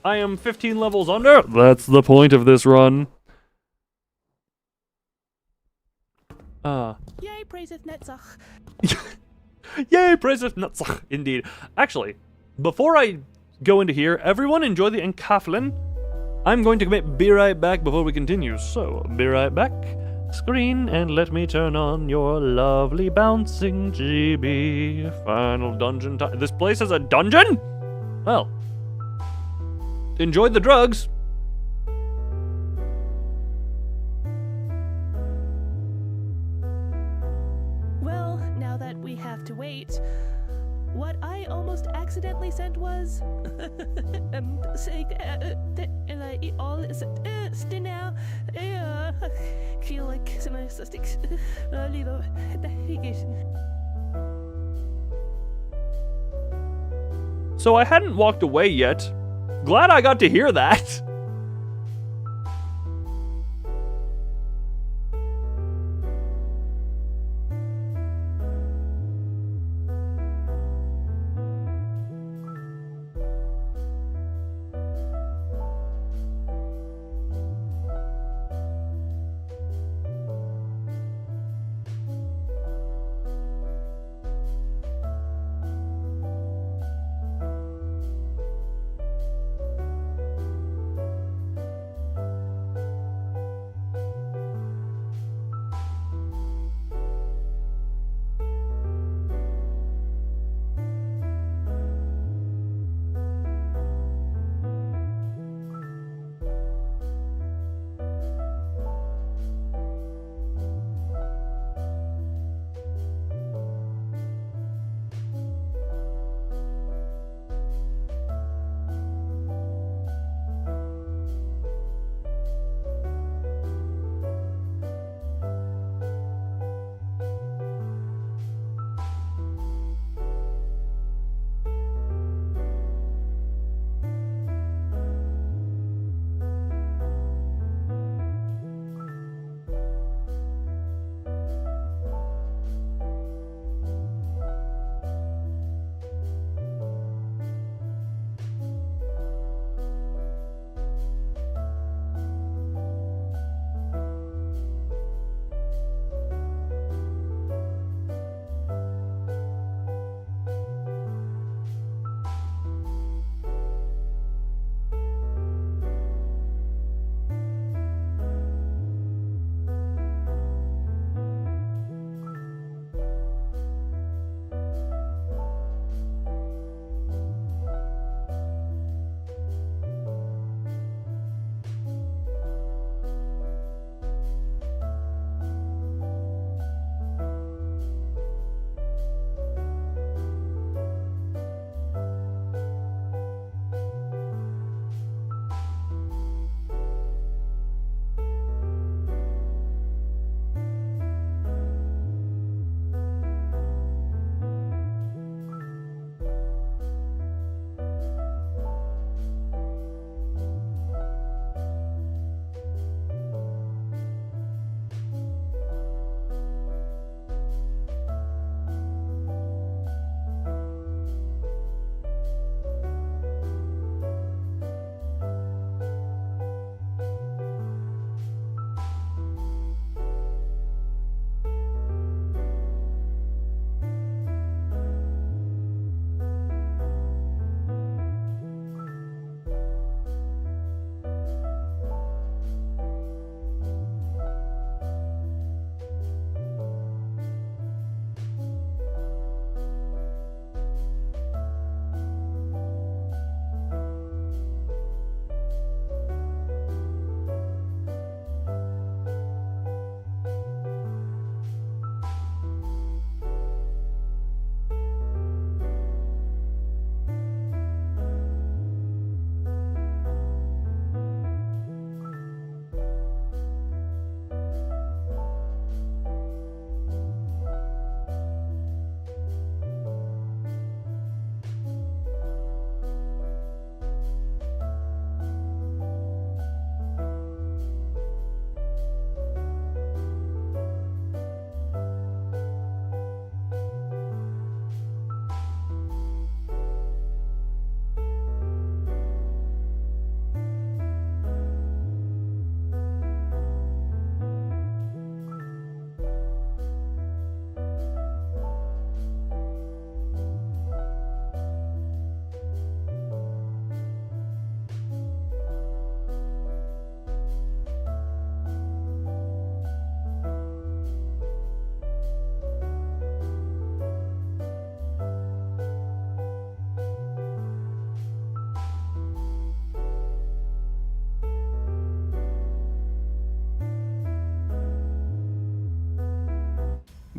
I am 15 levels under. That's the point of this run. Yay, praiseth Netzach. Yay, praiseth Netzach. Indeed. Actually, before I go into here, everyone enjoy the Enkephalin. I'm going to be right back before we continue, so be right back. Screen, and let me turn on your lovely bouncing GB. Final dungeon time. This place is a dungeon? Well, enjoy the drugs. Well, now that we have to wait, what I almost accidentally sent was... like it all is still now. I feel like some of the sticks. So I hadn't walked away yet. Glad I got to hear that.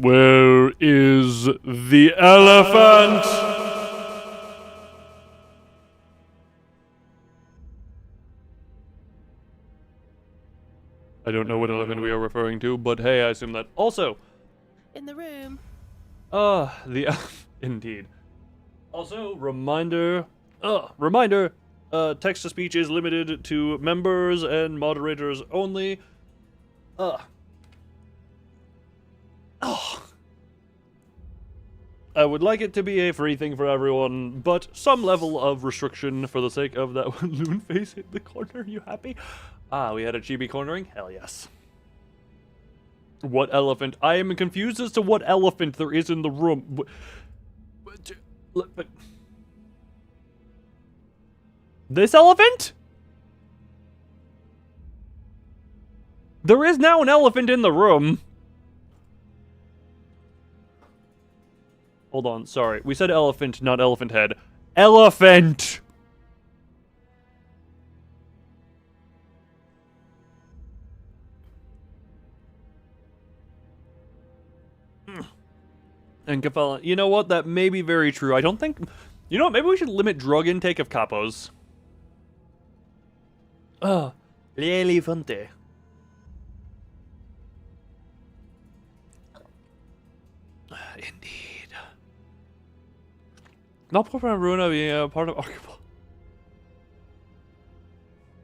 Where is the elephant? I don't know what elephant we are referring to, but hey, I assume that. Also, In the room. indeed. Also, reminder, text-to-speech is limited to members and moderators only. I would like it to be a free thing for everyone, but some level of restriction for the sake of that one loon face in the corner. You happy? Ah, we had a chibi cornering? Hell yes. What elephant? I am confused as to what elephant there is in the room. But this elephant? There is now an elephant in the room. Hold on, sorry. We said elephant, not elephant head. Elephant! And Kefala, you know what? That may be very true. I don't think... You know what? Maybe we should limit drug intake of capos. L'elefante. Indeed. Not prefer Runa being a part of Archipelago.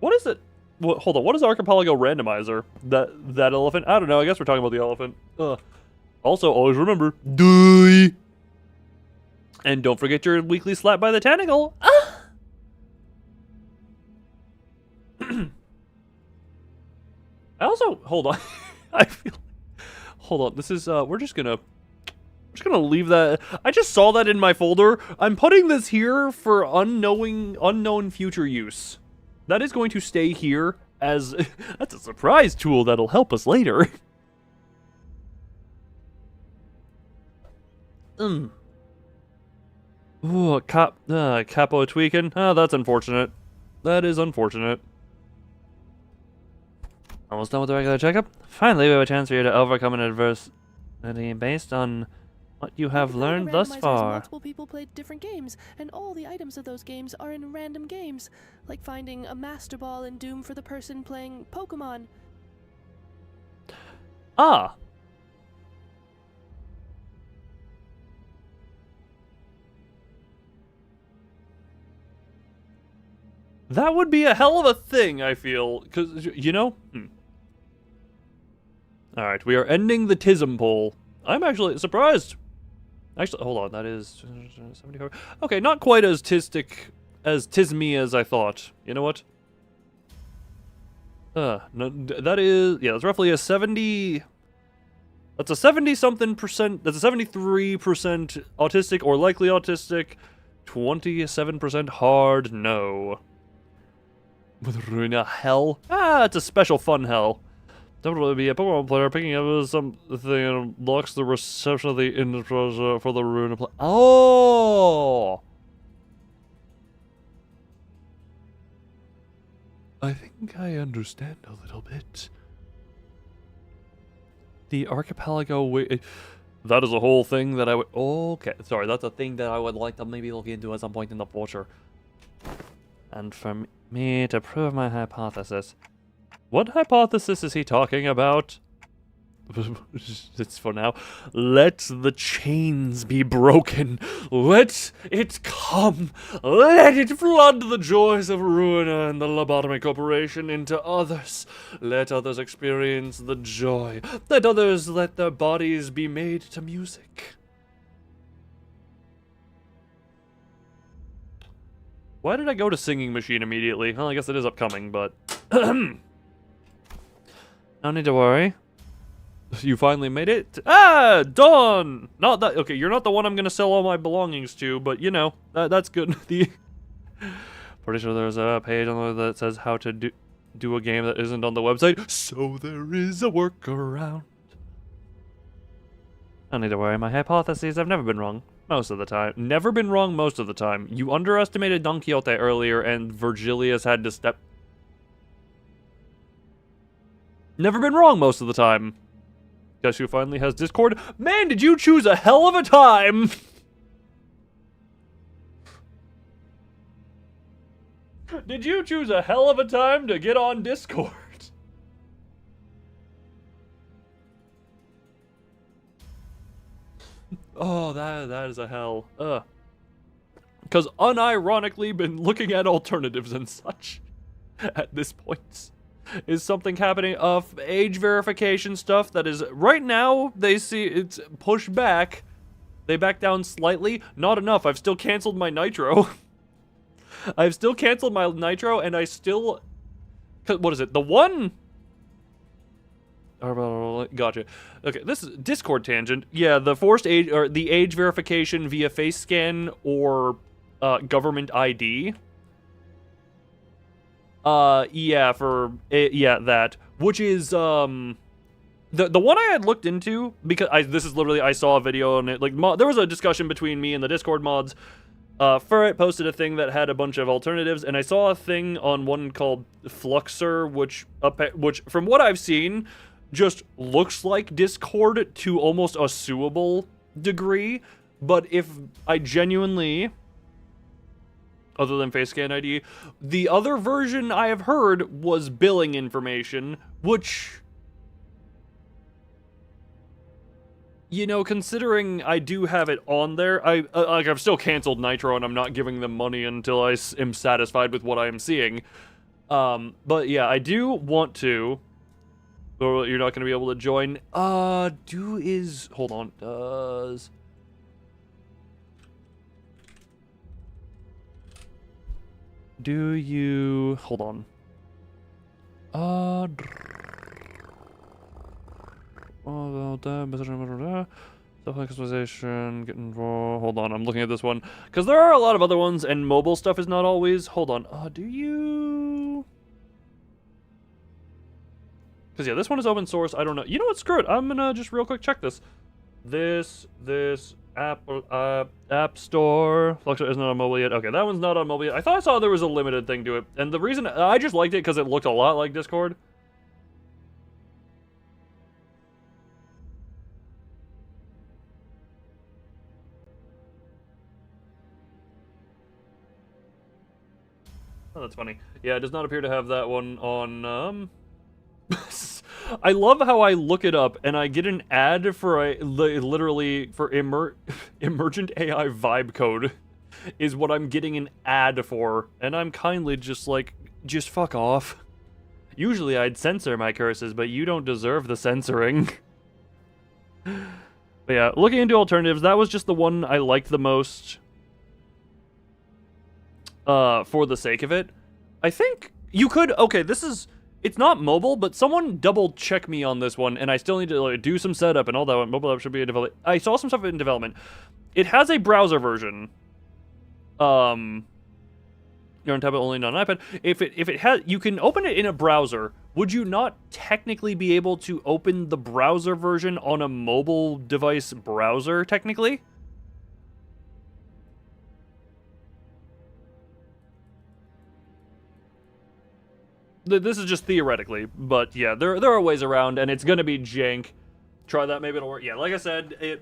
What is it? Hold on. What is Archipelago Randomizer? That elephant? I don't know. I guess we're talking about the elephant. Also, always remember, die. And don't forget your weekly slap by the tentacle. I also, hold on. I feel, hold on. This is, we're just gonna leave that. I just saw that in my folder. I'm putting this here for unknown future use. That is going to stay here as, that's a surprise tool that'll help us later. Ooh, capo tweaking. Oh, that's unfortunate. That is unfortunate. Almost done with the regular checkup? Finally, we have a chance for you to overcome an adversity based on what you have learned thus far. Multiple people played different games, and all the items of those games are in random games, like finding a Master Ball in Doom for the person playing Pokemon. Ah. That would be a hell of a thing, I feel. Because, you know? Alright, we are ending the TISM poll. I'm actually surprised. Actually, hold on, that is 74. Okay, not quite as tismy as I thought. You know what? No, that is, yeah, that's roughly a 70... That's a 70-something percent, that's a 73% autistic or likely autistic, 27% hard no. With Runa hell? Ah, it's a special fun hell. Definitely be a Pokemon player picking up something and unlocks the reception of the intro for the Runa play. Oh! I think I understand a little bit. The Archipelago way. That is a whole thing that I would. Oh, okay, sorry, that's a thing that I would like to maybe look into at some point in the future. And for me to prove my hypothesis. What hypothesis is he talking about? It's for now. Let the chains be broken. Let it come. Let it flood the joys of Ruina and the Lobotomy Corporation into others. Let others experience the joy. Let others let their bodies be made to music. Why did I go to Singing Machine immediately? Well, I guess it is upcoming, but... No need to worry. You finally made it. Ah, Dawn! Not that... Okay, you're not the one I'm gonna sell all my belongings to, but, you know, that's good. Pretty sure there's a page on there that says how to do a game that isn't on the website, so there is a workaround. No need to worry, my hypotheses have never been wrong. Most of the time. Never been wrong most of the time. You underestimated Don Quixote earlier, and Virgilius had to step... Never been wrong most of the time. Guess who finally has Discord? Man, did you choose a hell of a time! Did you choose a hell of a time to get on Discord? Oh, that is a hell. Because unironically been looking at alternatives and such at this point. Is something happening of age verification stuff that is right now they see it's pushed back. They back down slightly. Not enough. I've still canceled my Nitro. I've still canceled my Nitro and I still... What is it? The one... Gotcha. Okay, this is Discord tangent. Yeah, the forced age or the age verification via face scan or government ID. Yeah, that, which is the one I had looked into because this is literally I saw a video on it. Like there was a discussion between me and the Discord mods. Ferret posted a thing that had a bunch of alternatives, and I saw a thing on one called Fluxer, which from what I've seen, just looks like Discord to almost a suable degree. But if I genuinely, other than face scan ID, the other version I have heard was billing information, which, you know, considering I do have it on there, I've still canceled Nitro and I'm not giving them money until I am satisfied with what I am seeing. But yeah, I do want to. Or you're not going to be able to join. Hold on. Hold on. Self-customization, get involved. Hold on, I'm looking at this one. Because there are a lot of other ones, and mobile stuff is not always. Hold on. Because, yeah, this one is open source. I don't know. You know what? Screw it. I'm going to just real quick check this. This App Store. Fluxer isn't on mobile yet. Okay, that one's not on mobile yet. I thought I saw there was a limited thing to it. And the reason... I just liked it because it looked a lot like Discord. Oh, that's funny. Yeah, it does not appear to have that one on, I love how I look it up and I get an ad for literally for emergent AI vibe code is what I'm getting an ad for, and I'm kindly just like, just fuck off. Usually I'd censor my curses, but you don't deserve the censoring. But yeah, looking into alternatives, that was just the one I liked the most. For the sake of it. I think you could, okay, it's not mobile, but someone double check me on this one, and I still need to like, do some setup and all that one. Mobile app should be in development. I saw some stuff in development. It has a browser version. You're on tablet only, not on iPad. If it has, you can open it in a browser. Would you not technically be able to open the browser version on a mobile device browser, technically? This is just theoretically, but yeah, there are ways around, and it's gonna be jank. Try that, maybe it'll work. Yeah, like I said,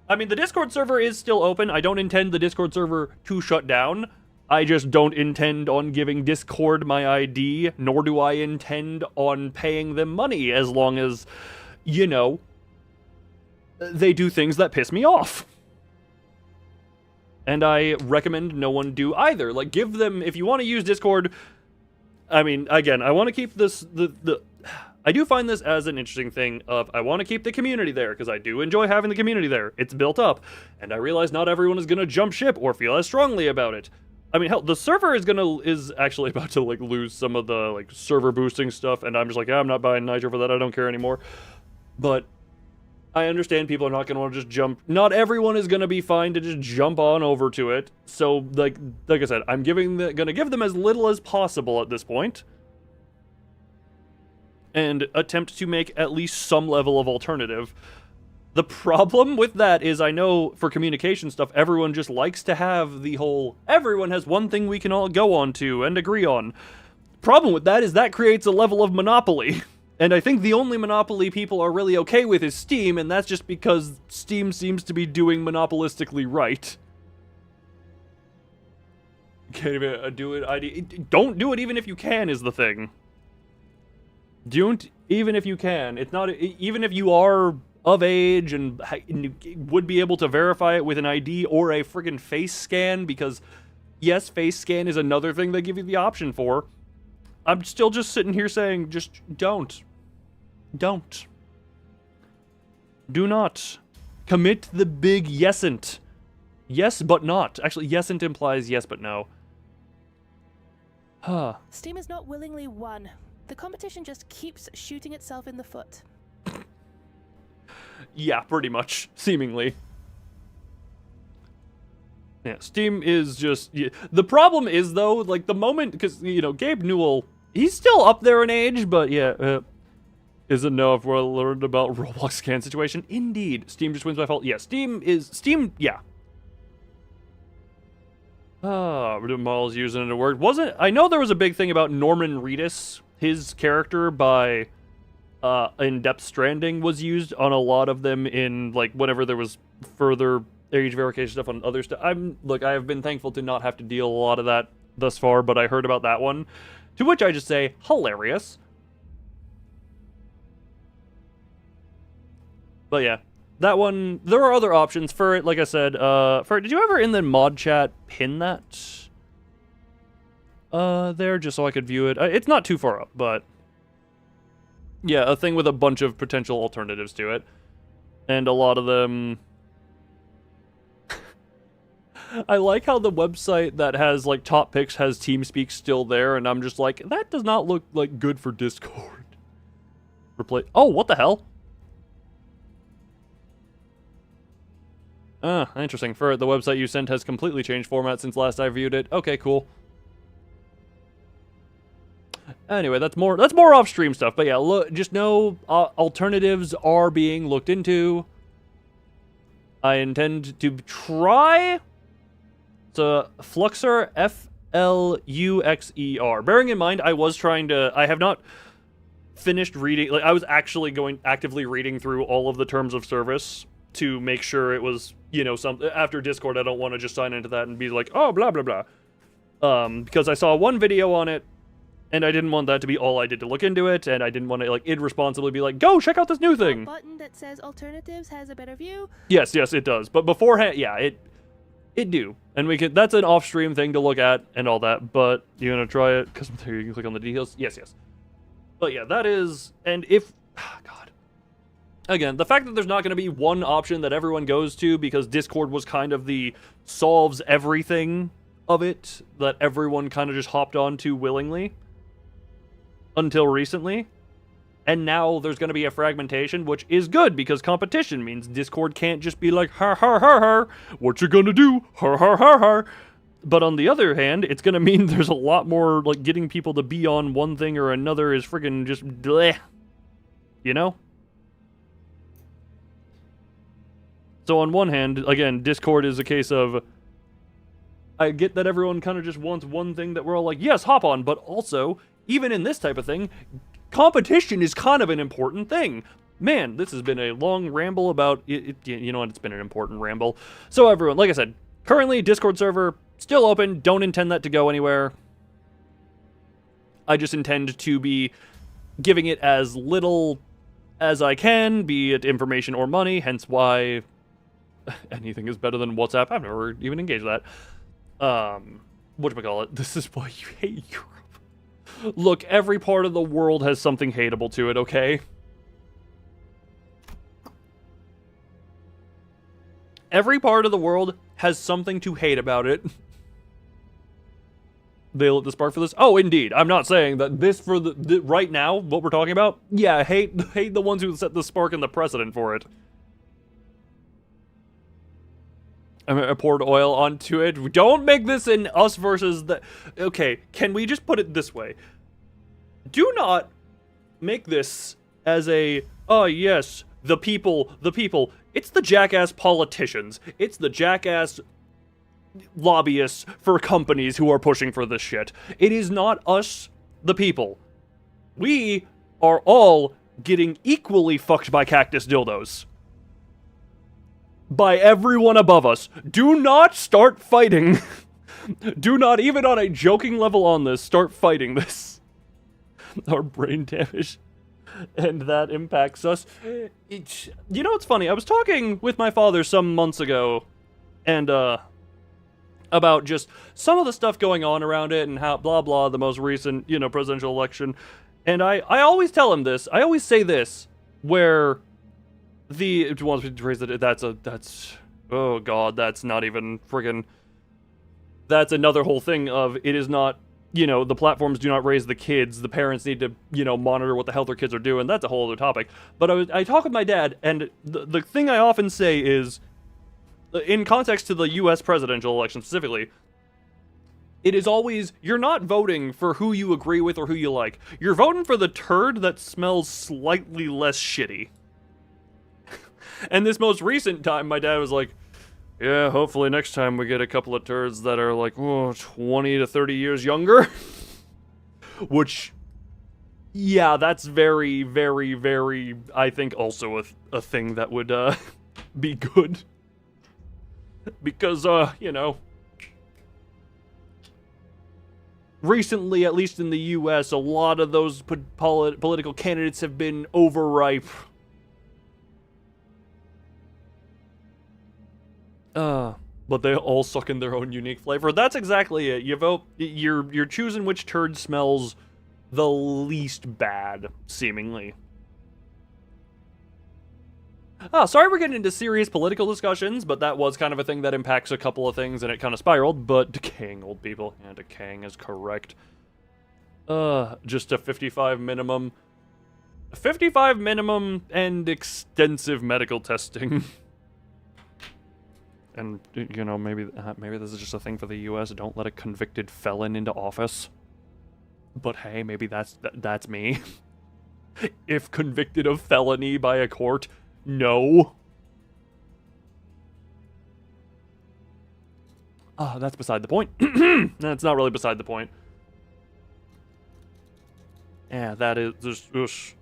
I mean, the Discord server is still open. I don't intend the Discord server to shut down. I just don't intend on giving Discord my ID, nor do I intend on paying them money, as long as, you know, they do things that piss me off. And I recommend no one do either. Like, give them, if you want to use Discord... I mean, again, I want to keep this, I do find this as an interesting thing of, I want to keep the community there, because I do enjoy having the community there. It's built up, and I realize not everyone is going to jump ship or feel as strongly about it. I mean, hell, the server is actually about to, like, lose some of the, like, server boosting stuff, and I'm just like, yeah, I'm not buying Nitro for that, I don't care anymore. But I understand people are not going to want to just jump. Not everyone is going to be fine to just jump on over to it. So, like I said, I'm going to give them as little as possible at this point, and attempt to make at least some level of alternative. The problem with that is, I know for communication stuff, everyone just likes to have the whole, everyone has one thing we can all go on to and agree on. Problem with that is that creates a level of monopoly. And I think the only monopoly people are really okay with is Steam, and that's just because Steam seems to be doing monopolistically right. Can't even do it ID. Don't do it even if you can is the thing. Don't, even if you can. It's not, even if you are of age and would be able to verify it with an ID or a friggin' face scan, because yes, face scan is another thing they give you the option for. I'm still just sitting here saying, just don't. Don't. Do not. Commit the big yesn't. Yes, but not. Actually, yesn't implies yes, but no. Huh. Steam is not willingly won. The competition just keeps shooting itself in the foot. Yeah, pretty much. Seemingly. Yeah, Steam is just... Yeah. The problem is, though, like, the moment... Because, you know, Gabe Newell, he's still up there in age, but yeah... isn't know if we're learned about Roblox scan situation. Indeed. Steam just wins by fault. Yeah, Steam, yeah. Miles using it at work. I know there was a big thing about Norman Reedus. His character by... in Depth Stranding was used on a lot of them in, like, whenever there was further age verification stuff on other stuff. I have been thankful to not have to deal a lot of that thus far, but I heard about that one. To which I just say, hilarious. But yeah, that one, there are other options for it, like I said. Did you ever in the mod chat pin that? There, just so I could view it. It's not too far up, but... Yeah, a thing with a bunch of potential alternatives to it. And a lot of them... I like how the website that has, like, top picks has TeamSpeak still there, and I'm just like, that does not look, like, good for Discord. Oh, what the hell? Interesting. For the website you sent has completely changed format since last I viewed it. Okay, cool. Anyway, that's more off-stream stuff. But yeah, look, just know alternatives are being looked into. I intend to try. It's a Fluxer, Fluxer. Bearing in mind, I have not finished reading. Like, I was actually actively reading through all of the terms of service to make sure it was, you know, something. After Discord, I don't want to just sign into that and be like, oh, blah, blah, blah. Because I saw one video on it, and I didn't want that to be all I did to look into it, and I didn't want to, like, irresponsibly be like, go, check out this new thing! The button that says alternatives has a better view. Yes, it does. But beforehand, yeah, it do. And that's an off-stream thing to look at and all that, but you're gonna try it, because there you can click on the details. Yes. But yeah, that is, and if, God. Again, the fact that there's not gonna be one option that everyone goes to, because Discord was kind of the solves everything of it, that everyone kind of just hopped on to willingly. Until recently. And now there's going to be a fragmentation, which is good, because competition means Discord can't just be like, har, har, har, har, what you gonna do? Har, har, har, har. But on the other hand, it's going to mean there's a lot more, like, getting people to be on one thing or another is friggin' just bleh. You know? So on one hand, again, Discord is a case of, I get that everyone kind of just wants one thing that we're all like, yes, hop on, but also, even in this type of thing, competition is kind of an important thing. Man, this has been a long ramble about... you know what? It's been an important ramble. So everyone, like I said, currently Discord server still open. Don't intend that to go anywhere. I just intend to be giving it as little as I can, be it information or money, hence why anything is better than WhatsApp. I've never even engaged that. Whatchamacallit? This is why you hate Europe. Look, every part of the world has something hateable to it, okay? Every part of the world has something to hate about it. They lit the spark for this? Oh, indeed. I'm not saying that this for the right now, what we're talking about, yeah, hate the ones who set the spark and the precedent for it. I poured oil onto it. Don't make this an us versus the... Okay, can we just put it this way? Do not make this as a, oh yes, the people. It's the jackass politicians. It's the jackass lobbyists for companies who are pushing for this shit. It is not us, the people. We are all getting equally fucked by cactus dildos. By everyone above us. Do not start fighting. Do not, even on a joking level on this, start fighting this. Our brain damage. and that impacts us. You know what's funny? I was talking with my father some months ago, and about just some of the stuff going on around it and how blah blah the most recent, you know, presidential election. And I always tell him this. I always say this, where if you want to raise it, that's oh god, that's not even friggin'. That's another whole thing of it is not, you know, the platforms do not raise the kids. The parents need to, you know, monitor what the hell their kids are doing. That's a whole other topic. But I talk with my dad, and the thing I often say is, in context to the U.S. presidential election specifically, it is always, you're not voting for who you agree with or who you like. You're voting for the turd that smells slightly less shitty. And this most recent time, my dad was like, yeah, hopefully next time we get a couple of turds that are like, 20 to 30 years younger. Which, yeah, that's very, very, very, I think also a thing that would be good. Because, you know, recently, at least in the U.S., a lot of those political candidates have been overripe. But they all suck in their own unique flavor. That's exactly it. You vote, you're choosing which turd smells the least bad, seemingly. Sorry we're getting into serious political discussions, but that was kind of a thing that impacts a couple of things, and it kind of spiraled, but decaying old people. Yeah, decaying is correct. Just a 55 minimum. 55 minimum and extensive medical testing. And, you know, maybe this is just a thing for the U.S. Don't let a convicted felon into office. But hey, maybe that's me. If convicted of felony by a court, no. That's beside the point. That's not really beside the point. Yeah, that is just...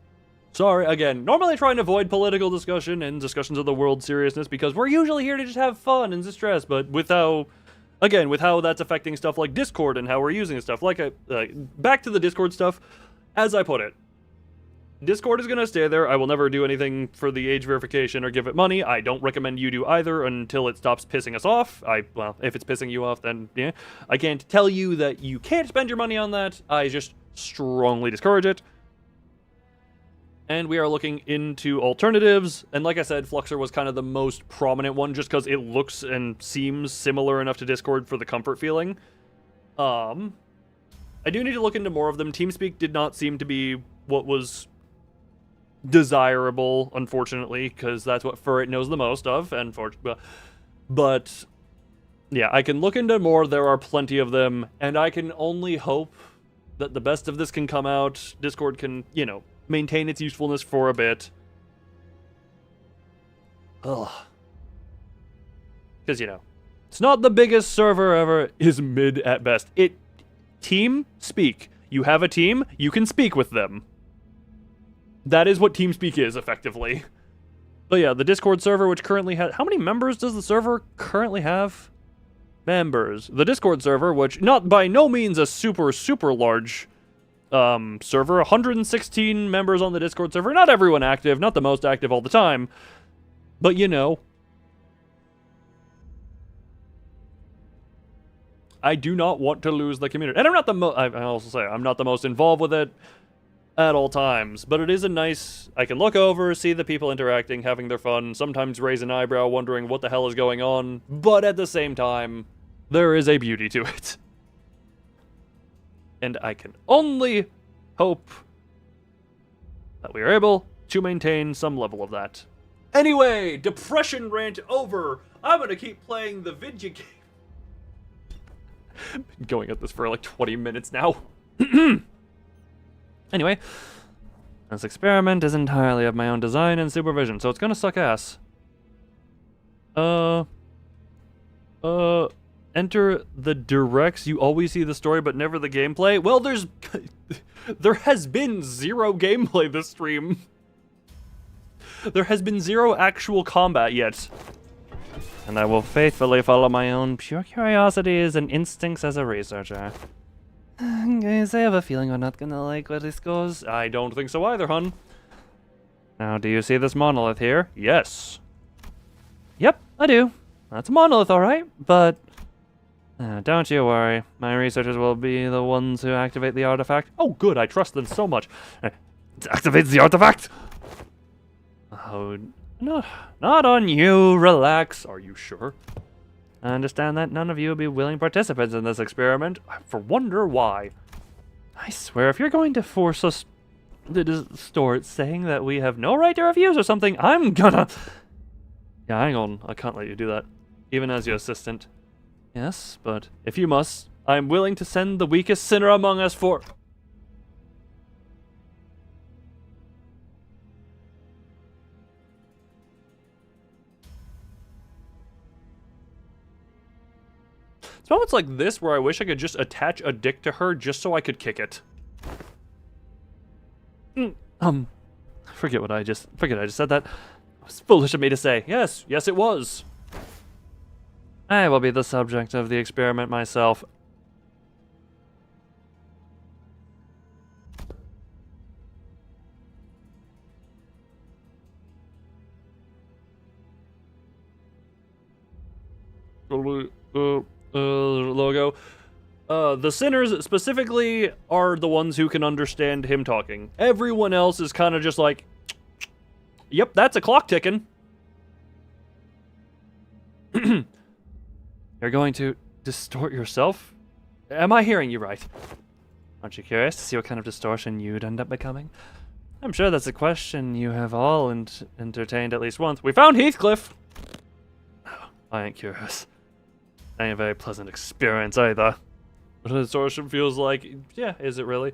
Sorry, again, normally I try and avoid political discussion and discussions of the world seriousness because we're usually here to just have fun and distress, but with how that's affecting stuff like Discord and how we're using stuff, back to the Discord stuff, as I put it, Discord is going to stay there. I will never do anything for the age verification or give it money. I don't recommend you do either until it stops pissing us off. Well, if it's pissing you off, then yeah. I can't tell you that you can't spend your money on that. I just strongly discourage it. And we are looking into alternatives, and like I said, Fluxer was kind of the most prominent one just because it looks and seems similar enough to Discord for the comfort feeling. I do need to look into more of them. TeamSpeak did not seem to be what was desirable, unfortunately, because that's what Furret knows the most of, but yeah, I can look into more. There are plenty of them, and I can only hope that the best of this can come out. Discord can, you know, maintain its usefulness for a bit. Ugh. Because, you know, it's not the biggest server ever, is mid at best. Team speak. You have a team, you can speak with them. That is what TeamSpeak is, effectively. But yeah, the Discord server, which currently has... How many members does the server currently have? Members. The Discord server, which, not by no means a super, super large... server, 116 members on the Discord server. Not everyone active, not the most active all the time, but you know. I do not want to lose the community. And I'm not the I also say, I'm not the most involved with it at all times, but it is a nice, I can look over, see the people interacting, having their fun, sometimes raise an eyebrow wondering what the hell is going on, but at the same time, there is a beauty to it. And I can only hope that we are able to maintain some level of that. Anyway, depression rant over. I'm gonna keep playing the video game. Been going at this for like 20 minutes now. Anyway, this experiment is entirely of my own design and supervision, so it's gonna suck ass. Enter the directs. You always see the story, but never the gameplay. Well, there has been zero gameplay this stream. There has been zero actual combat yet. And I will faithfully follow my own pure curiosities and instincts as a researcher. Guys, I have a feeling we're not gonna like where this goes. I don't think so either, hun. Now, do you see this monolith here? Yes. Yep, I do. That's a monolith, alright, but... don't you worry. My researchers will be the ones who activate the artifact. Oh, good, I trust them so much. It activates the artifact! Oh, not on you, relax. Are you sure? I understand that none of you will be willing participants in this experiment. I for wonder why. I swear, if you're going to force us to distort saying that we have no right to refuse or something, I'm gonna... Yeah, hang on. I can't let you do that. Even as your assistant. Yes, but if you must, I'm willing to send the weakest sinner among us for... It's moments like this where I wish I could just attach a dick to her just so I could kick it. Forget I just said that. It was foolish of me to say. Yes, it was. I will be the subject of the experiment myself. Logo. The sinners specifically are the ones who can understand him talking. Everyone else is kind of just like, yep, that's a clock ticking. You're going to distort yourself? Am I hearing you right? Aren't you curious to see what kind of distortion you'd end up becoming? I'm sure that's a question you have all entertained at least once. We found Heathcliff! Oh, I ain't curious. Ain't a very pleasant experience either. What a distortion feels like. Yeah, is it really?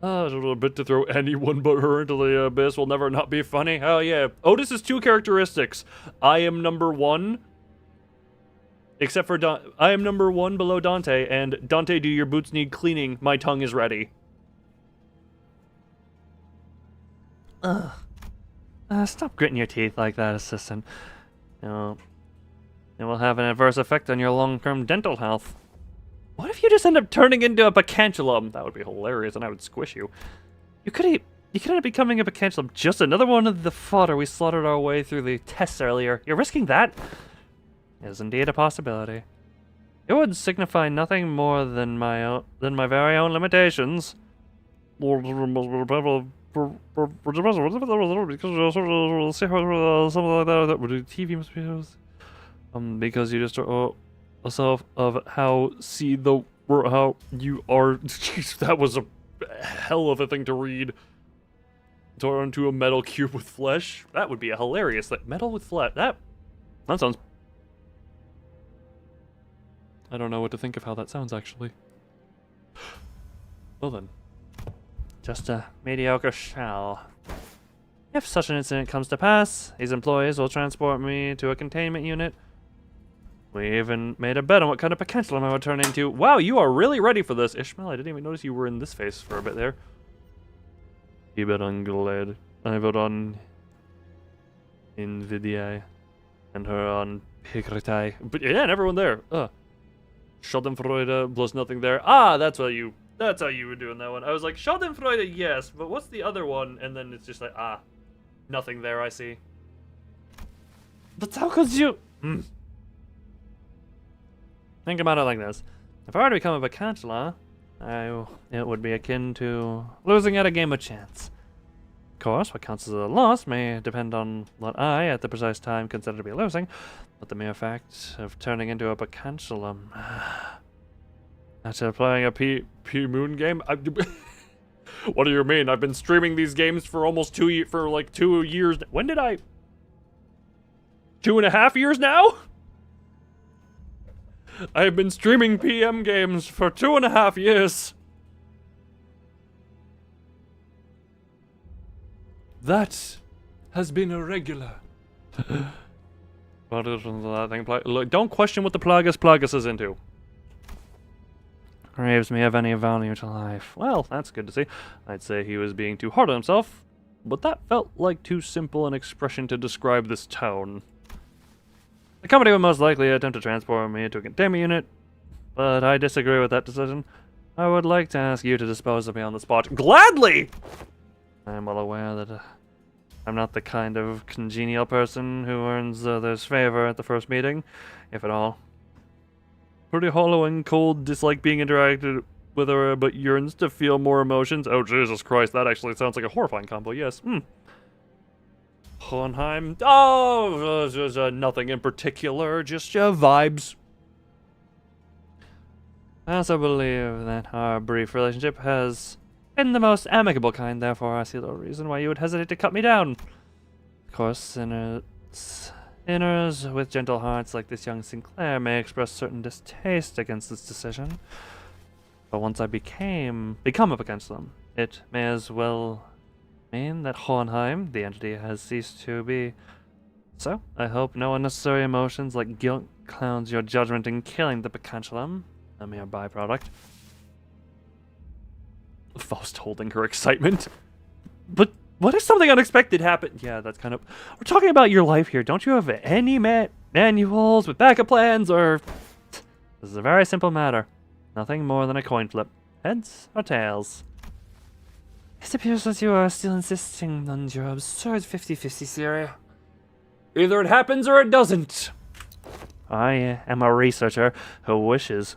A little bit to throw anyone but her into the abyss will never not be funny. Hell yeah. Otis has two characteristics. I am number one. Except for I am number one below Dante, and Dante, do your boots need cleaning? My tongue is ready. Ugh. Stop gritting your teeth like that, assistant. No. It will have an adverse effect on your long-term dental health. What if you just end up turning into a bacanculum? That would be hilarious, and I would squish you. You could end up becoming a bacanculum. Just another one of the fodder we slaughtered our way through the tests earlier. You're risking that? It is indeed a possibility. It would signify nothing more than my very own limitations. TV must be because you just yourself of how you are. Jeez, that was a hell of a thing to read. Tore onto a metal cube with flesh. That would be a hilarious thing. Metal with flesh. That sounds. I don't know what to think of how that sounds, actually. Well then. Just a mediocre shell. If such an incident comes to pass, these employees will transport me to a containment unit. We even made a bet on what kind of bacanculum I would turn into. Wow, you are really ready for this. Ishmael, I didn't even notice you were in this face for a bit there. You bet on Glad. I vote on Nvidia. And her on Pigritai. But yeah, and everyone there. Schadenfreude plus nothing there. Ah, that's how you were doing that one. I was like, Schadenfreude, yes, but what's the other one? And then it's just like, nothing there, I see. But how could you... Think about it like this. If I were to become a bacanula, it would be akin to losing at a game of chance. Of course, what counts as a loss may depend on what I, at the precise time, consider to be losing, but the mere fact of turning into a bacanculum... After playing a P-Moon game? What do you mean? I've been streaming these games for almost 2 years. When did I... 2.5 years now? I have been streaming PM games for 2.5 years. That has been irregular. What is that thing? Look, don't question what the Plagus is into. Grieves me of any value to life. Well, that's good to see. I'd say he was being too hard on himself, but that felt like too simple an expression to describe this town. The company would most likely attempt to transport me to a containment unit, but I disagree with that decision. I would like to ask you to dispose of me on the spot. Gladly! I am well aware that I'm not the kind of congenial person who earns others' favor at the first meeting, if at all. Pretty hollow and cold, dislike being interacted with her, but yearns to feel more emotions. Oh, Jesus Christ, that actually sounds like a horrifying combo, yes. Hohenheim. Oh, just, nothing in particular, just vibes. I also believe that our brief relationship has been the most amicable kind, therefore I see no reason why you would hesitate to cut me down. Of course, sinners with gentle hearts like this young Sinclair may express certain distaste against this decision. But once I become up against them, it may as well mean that Hohenheim, the entity, has ceased to be. So, I hope no unnecessary emotions like guilt clouds your judgment in killing the Pecanculum, a mere byproduct. Faust holding her excitement. But what if something unexpected happened? Yeah, that's kind of... We're talking about your life here. Don't you have any manuals with backup plans, or... This is a very simple matter. Nothing more than a coin flip. Heads or tails? It appears that you are still insisting on your absurd 50-50 theory. Either it happens or it doesn't. I am a researcher who wishes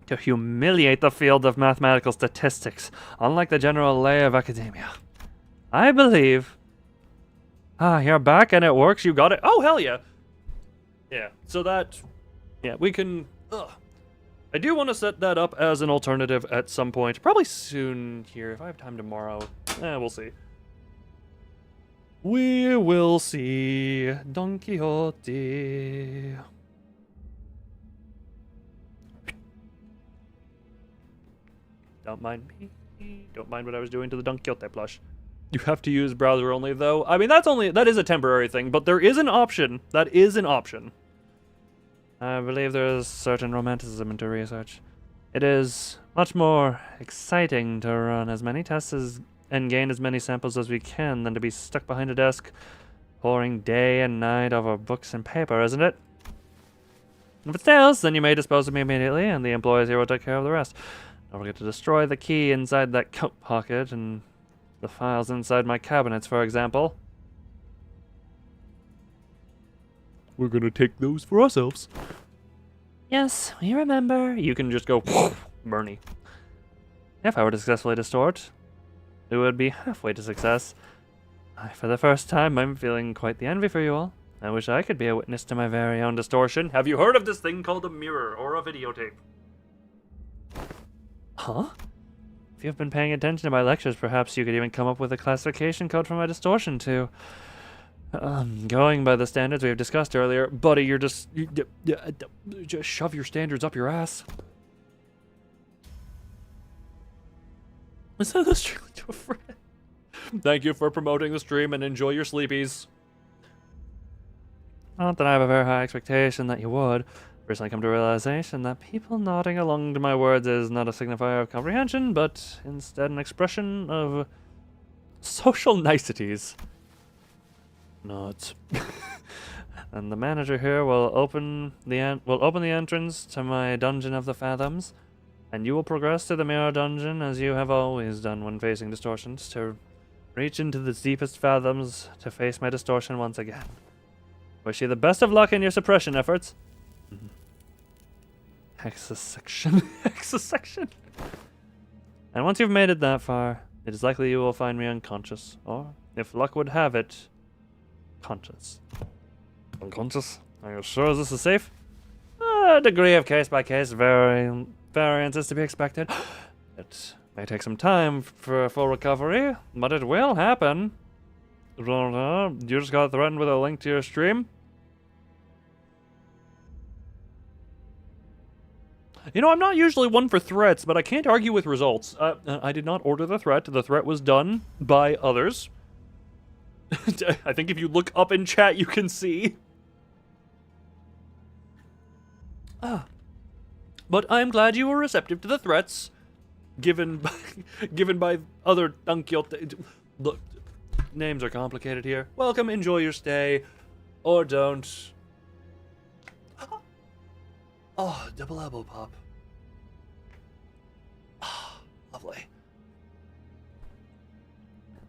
to humiliate the field of mathematical statistics, unlike the general lay of academia. I believe... you're back and it works, you got it? Oh, hell yeah! Yeah, so that... Yeah, we can... I do want to set that up as an alternative at some point. Probably soon here, if I have time tomorrow. We'll see. We will see. Don Quixote. Don't mind me. Don't mind what I was doing to the Don Quixote plush. You have to use browser only, though. I mean, that is a temporary thing, but there is an option. That is an option. I believe there is certain romanticism into research. It is much more exciting to run as many tests and gain as many samples as we can than to be stuck behind a desk poring day and night over books and paper, isn't it? If it fails, then you may dispose of me immediately, and the employees here will take care of the rest. Don't forget to destroy the key inside that coat pocket and the files inside my cabinets, for example. We're gonna take those for ourselves. Yes, we remember. You can just go, Bernie. If I were to successfully distort, it would be halfway to success. For the first time, I'm feeling quite the envy for you all. I wish I could be a witness to my very own distortion. Have you heard of this thing called a mirror or a videotape? Huh? If you've been paying attention to my lectures, perhaps you could even come up with a classification code for my distortion too. Going by the standards we have discussed earlier, buddy, you're just shove your standards up your ass. Was that the stream to a friend? Thank you for promoting the stream and enjoy your sleepies. Not that I have a very high expectation that you would. Recently come to a realization that people nodding along to my words is not a signifier of comprehension, but instead an expression of social niceties. Nods. And the manager here will open the entrance to my dungeon of the fathoms, and you will progress to the mirror dungeon as you have always done when facing distortions, to reach into the deepest fathoms to face my distortion once again. Wish you the best of luck in your suppression efforts. Hexasection. Hexasection. And once you've made it that far, it is likely you will find me unconscious, or, if luck would have it, conscious. Unconscious? Are you sure this is safe? A degree of case-by-case variance is to be expected. It may take some time for a full recovery, but it will happen. You just got threatened with a link to your stream? You know, I'm not usually one for threats, but I can't argue with results. I did not order the threat. The threat was done by others. I think if you look up in chat, you can see. But I'm glad you were receptive to the threats given by other Don Quixote. Look, names are complicated here. Welcome, enjoy your stay, or don't. Oh, double elbow pop. Lovely.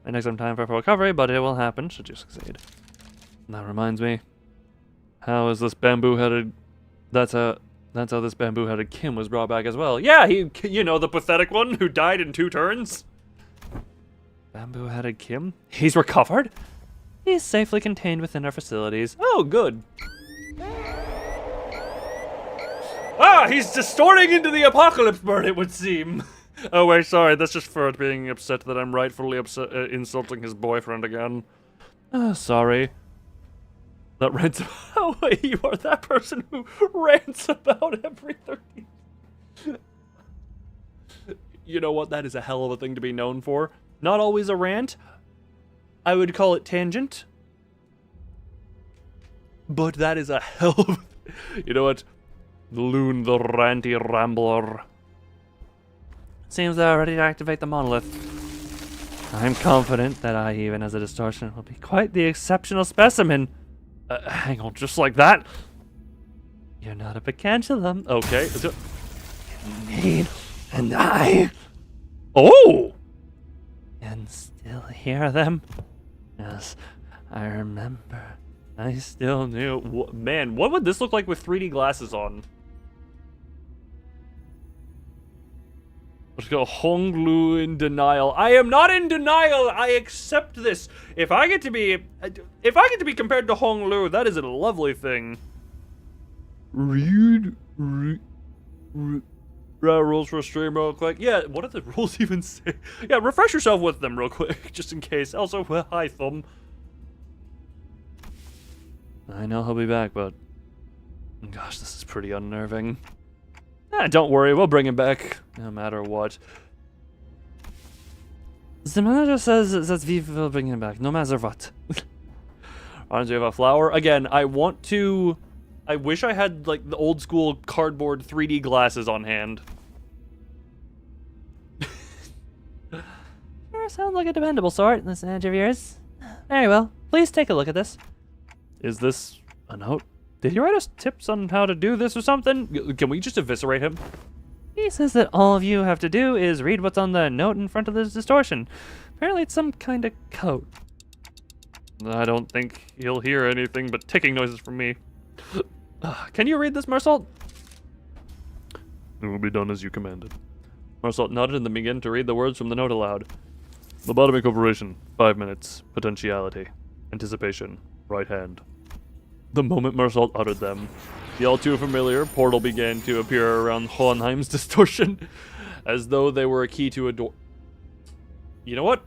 It takes some time for recovery, but it will happen should you succeed. And that reminds me, how is this bamboo-headed... That's how this bamboo-headed Kim was brought back as well. Yeah, you know, the pathetic one who died in 2 turns. Bamboo-headed Kim? He's recovered? He's safely contained within our facilities. Oh, good. Ah, he's distorting into the apocalypse bird, it would seem. Oh, wait, sorry, that's just Ferd being upset that I'm rightfully insulting his boyfriend again. Sorry. That rants about... Oh, wait, you are that person who rants about everything. You know what? That is a hell of a thing to be known for. Not always a rant. I would call it tangent. But that is a hell of... You know what? Loon the ranty rambler. Seems they're ready to activate the monolith. I'm confident that I, even as a distortion, will be quite the exceptional specimen. Hang on, just like that? You're not a pecanculum. Okay. Need and I... Oh! Can still hear them. Yes, I remember. I still knew. Man, what would this look like with 3D glasses on? Let's go Honglu in denial. I am not in denial. I accept this. If I get to be compared to Honglu, that is a lovely thing. Read rules for a stream real quick. Yeah, what do the rules even say? Yeah, refresh yourself with them real quick, just in case. Also, well, hi, Thumb. I know he'll be back, but gosh, this is pretty unnerving. Don't worry, we'll bring him back, no matter what. The manager says that we will bring him back, no matter what. Aren't you have a flower? Again, I wish I had, like, the old school cardboard 3D glasses on hand. Sure, sounds like a dependable sort, this edge of yours. Very well, please take a look at this. Is this a note? Did he write us tips on how to do this or something? Can we just eviscerate him? He says that all of you have to do is read what's on the note in front of this distortion. Apparently it's some kind of code. I don't think he'll hear anything but ticking noises from me. Can you read this, Marsault? It will be done as you commanded. Marsault nodded and then began to read the words from the note aloud. Lobotomy operation, 5 minutes. Potentiality. Anticipation. Right hand. The moment Marsault uttered them, the all too familiar portal began to appear around Hohenheim's distortion, as though they were a key to a door. You know what?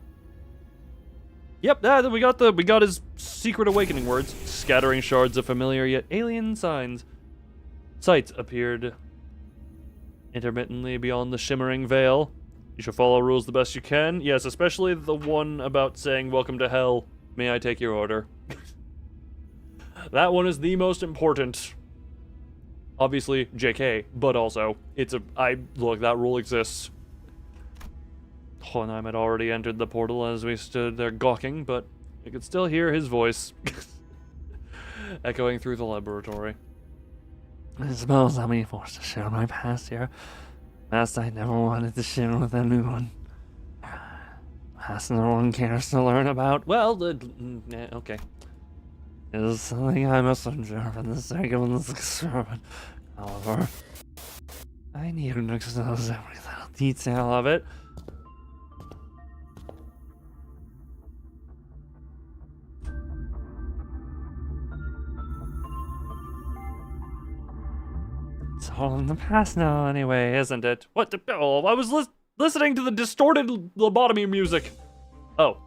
Yep, we got his secret awakening words. Scattering shards of familiar yet alien sights appeared intermittently beyond the shimmering veil. You should follow rules the best you can. Yes, especially the one about saying "Welcome to hell. May I take your order?" That one is the most important. Obviously, JK, but also, look, that rule exists. Hohenheim had already entered the portal as we stood there gawking, but I could still hear his voice echoing through the laboratory. I suppose I'll be forced to share my past here. Past I never wanted to share with anyone. Past no one cares to learn about. Well, okay. It is something I must endure for the sake of this experiment. However, I need to know every little detail of it. It's all in the past now anyway, isn't it? What the... Oh, I was listening to the distorted lobotomy music. Oh.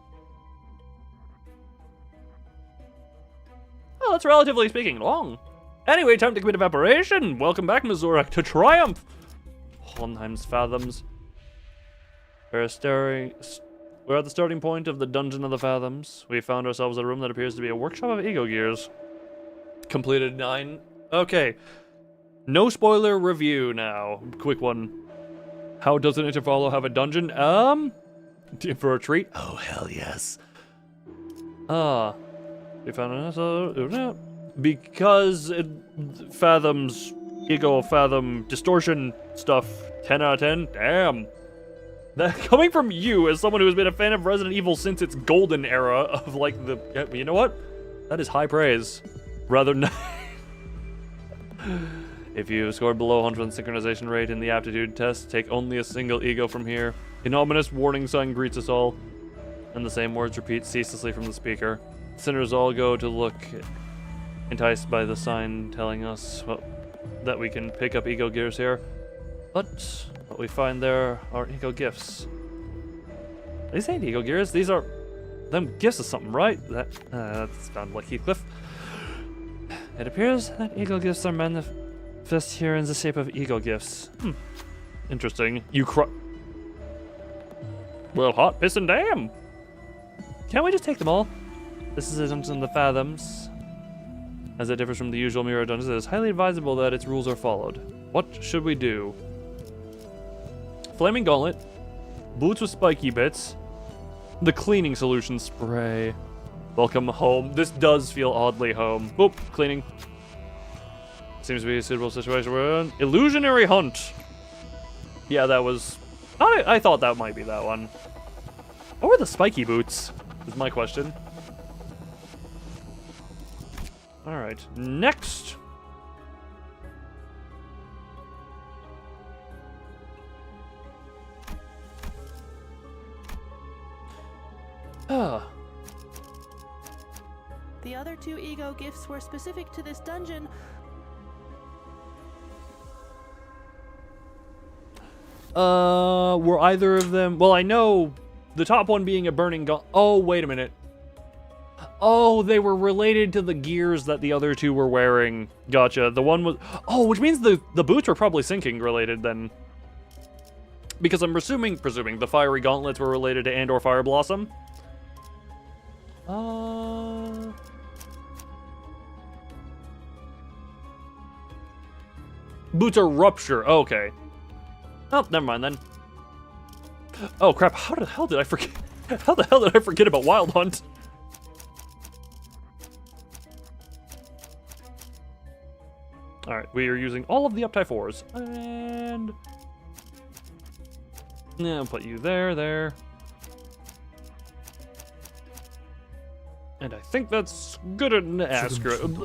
Oh, that's relatively speaking long. Anyway, time to commit evaporation. Welcome back, Mazurek, to Triumph. Hohenheim's Fathoms. We're at the starting point of the Dungeon of the Fathoms. We found ourselves a room that appears to be a workshop of ego gears. Completed 9. Okay. No spoiler review now. Quick one. How does an Intervallo have a dungeon? For a treat? Oh, hell yes. We found another... Because it fathoms, ego fathom, distortion stuff, 10 out of 10? Damn. That coming from you as someone who has been a fan of Resident Evil since its golden era of like the, you know what? That is high praise. Rather than if you scored below 100 on synchronization rate in the aptitude test, take only a single ego from here. An ominous warning sign greets us all, and the same words repeat ceaselessly from the speaker. Sinners all go to look, enticed by the sign telling us that we can pick up ego gears here. But what we find there are ego gifts. These ain't ego gears. These are them gifts of something, right? That sounds like Heathcliff. It appears that ego gifts are manifest here in the shape of ego gifts. Interesting. Well, hot piss and damn. Can't we just take them all? This is a dungeon in the Fathoms. As it differs from the usual mirror dungeons, it is highly advisable that its rules are followed. What should we do? Flaming Gauntlet, boots with spiky bits, the cleaning solution spray. Welcome home. This does feel oddly home. Boop, cleaning. Seems to be a suitable situation we're in. Illusionary Hunt. Yeah, that was... I thought that might be that one. What were the spiky boots? Is my question. Alright, next. The other 2 ego gifts were specific to this dungeon. Were either of them... Well, I know the top one being a burning gun... Oh, wait a minute. Oh, they were related to the gears that the other 2 were wearing. Gotcha. The one was... Oh, which means the boots were probably sinking related then. Because I'm presuming the fiery gauntlets were related to and/or Fire Blossom. Boots are rupture. Okay. Oh, never mind then. Oh crap! How the hell did I forget? How the hell did I forget about Wild Hunt? All right, we are using all of the Uptie 4s, and yeah, I'll put you there. And I think that's good enough.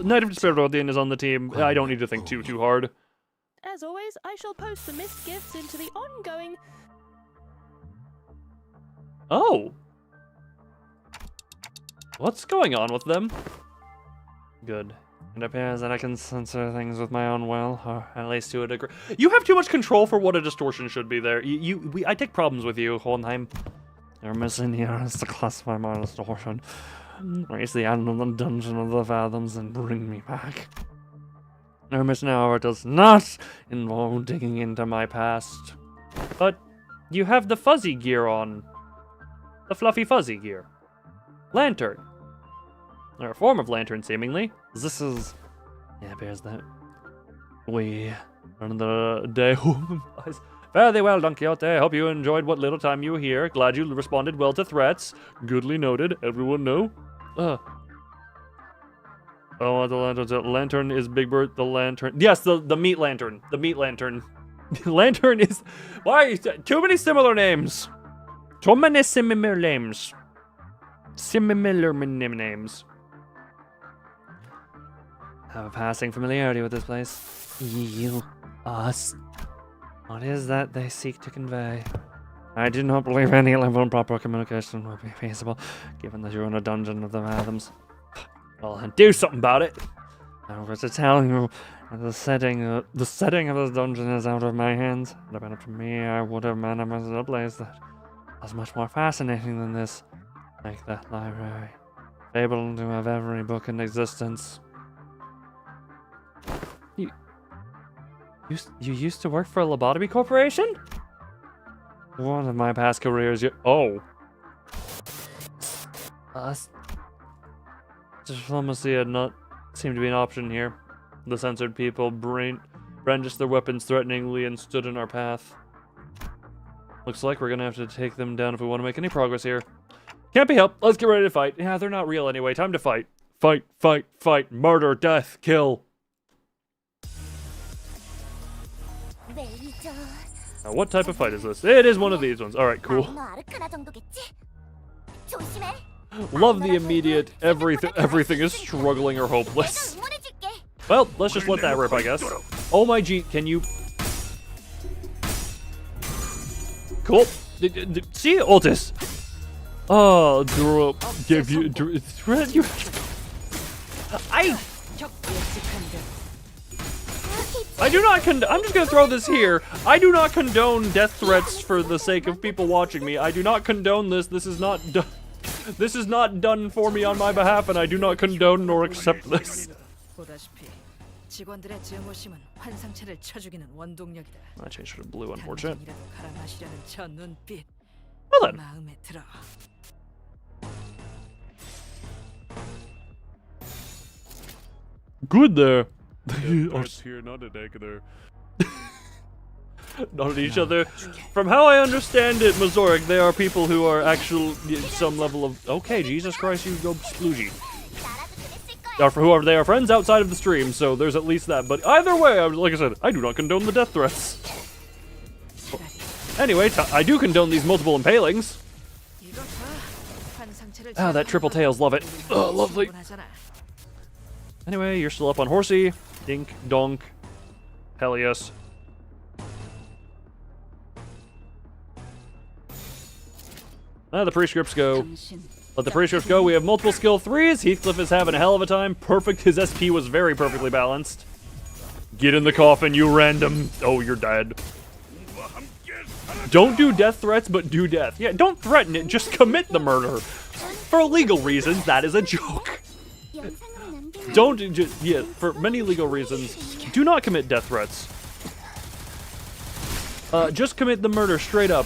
Knight of Despair Guardian is on the team. I don't need to think too hard. As always, I shall post the missed gifts into the ongoing... Oh! What's going on with them? Good. It appears that I can censor things with my own will, or at least to a degree. You have too much control for what a distortion should be there. I take problems with you, Hohenheim. Your mission here is to classify my distortion. Raise the end of the dungeon of the Fathoms and bring me back. Our mission, however, does not involve digging into my past. But you have the fuzzy gear on. The fluffy fuzzy gear. Lantern. Or a form of lantern, seemingly. This is... Yeah, it appears that we are in the day who implies... Fare thee well, Don Quixote. I hope you enjoyed what little time you were here. Glad you responded well to threats. Goodly noted. Everyone know? Oh, the lantern is Big Bird. The lantern. Yes, the meat lantern. The meat lantern. Lantern is... Why? Too many similar names. Too many similar names. Similar names. I have a passing familiarity with this place. You, us. What is that they seek to convey? I do not believe any level of proper communication will be feasible, given that you're in a dungeon of the Fathoms. Well, then do something about it. I was to tell you, the setting of this dungeon is out of my hands. If it had been up to me, I would have manifested a place that was much more fascinating than this. Like that library. Able to have every book in existence. You used to work for a lobotomy corporation? One of my past careers, oh. Diplomacy had not seemed to be an option here. The censored people brandished their weapons threateningly and stood in our path. Looks like we're gonna have to take them down if we want to make any progress here. Can't be helped. Let's get ready to fight. Yeah, they're not real anyway. Time to fight. Fight, fight, fight. Murder, death, kill. Now, what type of fight is this? It is one of these ones. Alright, cool. Love the immediate everything is struggling or hopeless. Well, let's just let that rip, I guess. Oh my G, can you... Cool. See, Otis. Oh, give you... I do not I'm just gonna throw this here. I do not condone death threats for the sake of people watching me. I do not condone this. This is not done. This is not done for me on my behalf, and I do not condone nor accept this. I changed it to blue, unfortunate. Well then. Good there. Here, not an egg there. Not at each other. From how I understand it, Mazoric, they are people who are actual some level of... Okay, Jesus Christ, you go sploogey. For whoever they are friends outside of the stream, so there's at least that. But either way, like I said, I do not condone the death threats. Anyway, I do condone these multiple impalings. Ah, that triple tails, love it. Oh, lovely. Anyway, you're still up on Horsey. Dink, donk. Hell yes. The prescripts go. Let the prescripts go. We have multiple skill 3s. Heathcliff is having a hell of a time. Perfect. His SP was very perfectly balanced. Get in the coffin, you random. Oh, you're dead. Don't do death threats, but do death. Yeah, don't threaten it. Just commit the murder. For legal reasons, that is a joke. Don't just, yeah, for many legal reasons, do not commit death threats. Just commit the murder straight up.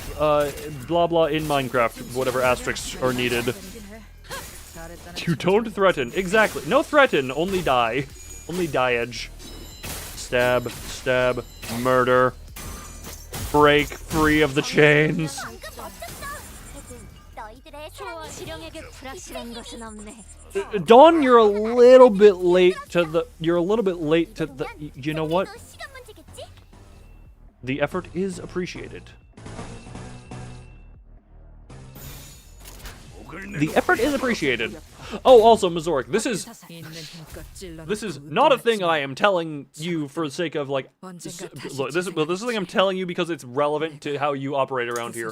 Blah blah in Minecraft, whatever asterisks are needed. You don't threaten. Exactly. No threaten, only die. Only die-edge. Stab, stab, murder. Break free of the chains. Dawn, you're a little bit late to the... You know what? The effort is appreciated. The effort is appreciated. Oh, also, Mazoric, this is not a thing I am telling you for the sake of, like... Look, this is a thing I'm telling you because it's relevant to how you operate around here.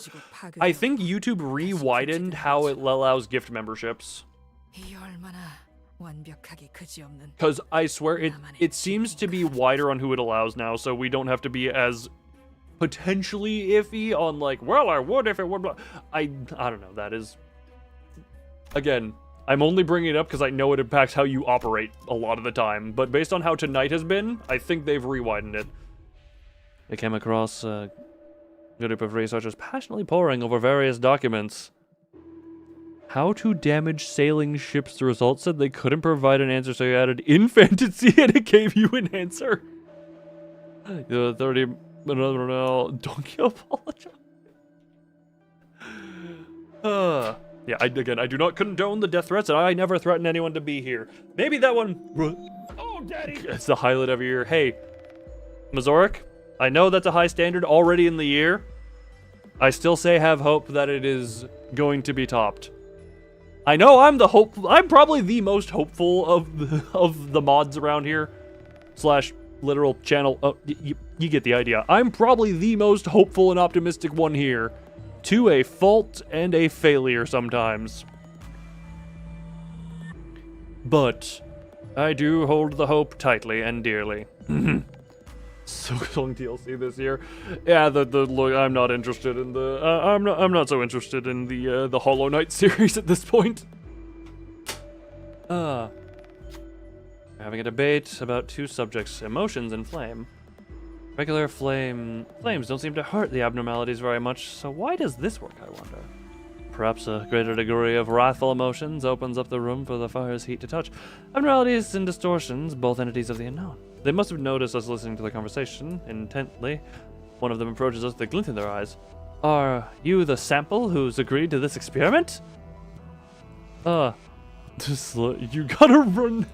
I think YouTube re-widened how it allows gift memberships. Because I swear, it seems to be wider on who it allows now, so we don't have to be as potentially iffy on, like, well, I would if it would... I don't know, that is... Again, I'm only bringing it up because I know it impacts how you operate a lot of the time, but based on how tonight has been, I think they've re-widened it. I came across a group of researchers passionately poring over various documents. How to damage sailing ships. The results said they couldn't provide an answer, so you added infantasy and it gave you an answer. 30... Don't you apologize? Yeah, again, I do not condone the death threats, and I never threaten anyone to be here. Maybe that one... Oh, daddy! It's the highlight of your year. Hey, Mazoric, I know that's a high standard already in the year. I still say have hope that it is going to be topped. I know I'm probably the most hopeful of the mods around here. / literal channel. Oh, you get the idea. I'm probably the most hopeful and optimistic one here. To a fault and a failure sometimes. But I do hold the hope tightly and dearly. So long DLC this year. Yeah, look, I'm not interested in the I'm not so interested in the Hollow Knight series at this point. Having a debate about two subjects, emotions and flame. Regular flames don't seem to hurt the abnormalities very much, so why does this work, I wonder? Perhaps a greater degree of wrathful emotions opens up the room for the fire's heat to touch. Abnormalities and distortions, both entities of the unknown. They must have noticed us listening to the conversation intently. One of them approaches us with a glint in their eyes. Are you the sample who's agreed to this experiment? You gotta run...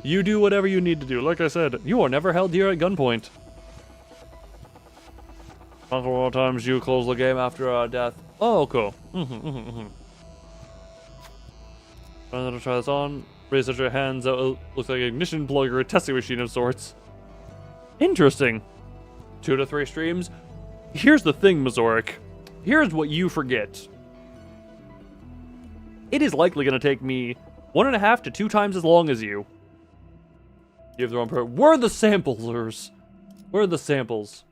You do whatever you need to do. Like I said, you are never held here at gunpoint. Count all times you close the game after our death. Oh, cool. I'm gonna try this on. Raise your hands out. It looks like an ignition plug or a testing machine of sorts. Interesting. 2 to 3 streams. Here's the thing, Mazoric. Here's what you forget. It is likely going to take me 1.5 to 2 times as long as you. You have the wrong part. We're the samplers. We're the samples.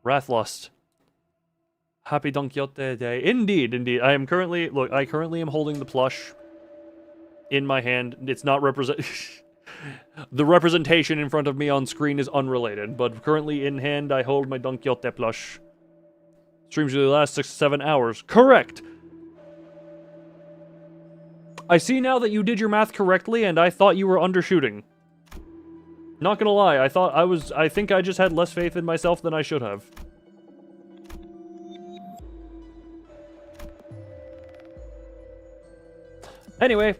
Wrathlust. Happy Don Quixote Day. Indeed, indeed. I currently am holding the plush in my hand. It's not the representation in front of me on screen is unrelated, but currently in hand I hold my Don Quixote plush. Streams usually last 6 to 7 hours. Correct! I see now that you did your math correctly, and I thought you were undershooting. Not gonna lie, I think I just had less faith in myself than I should have. Anyway.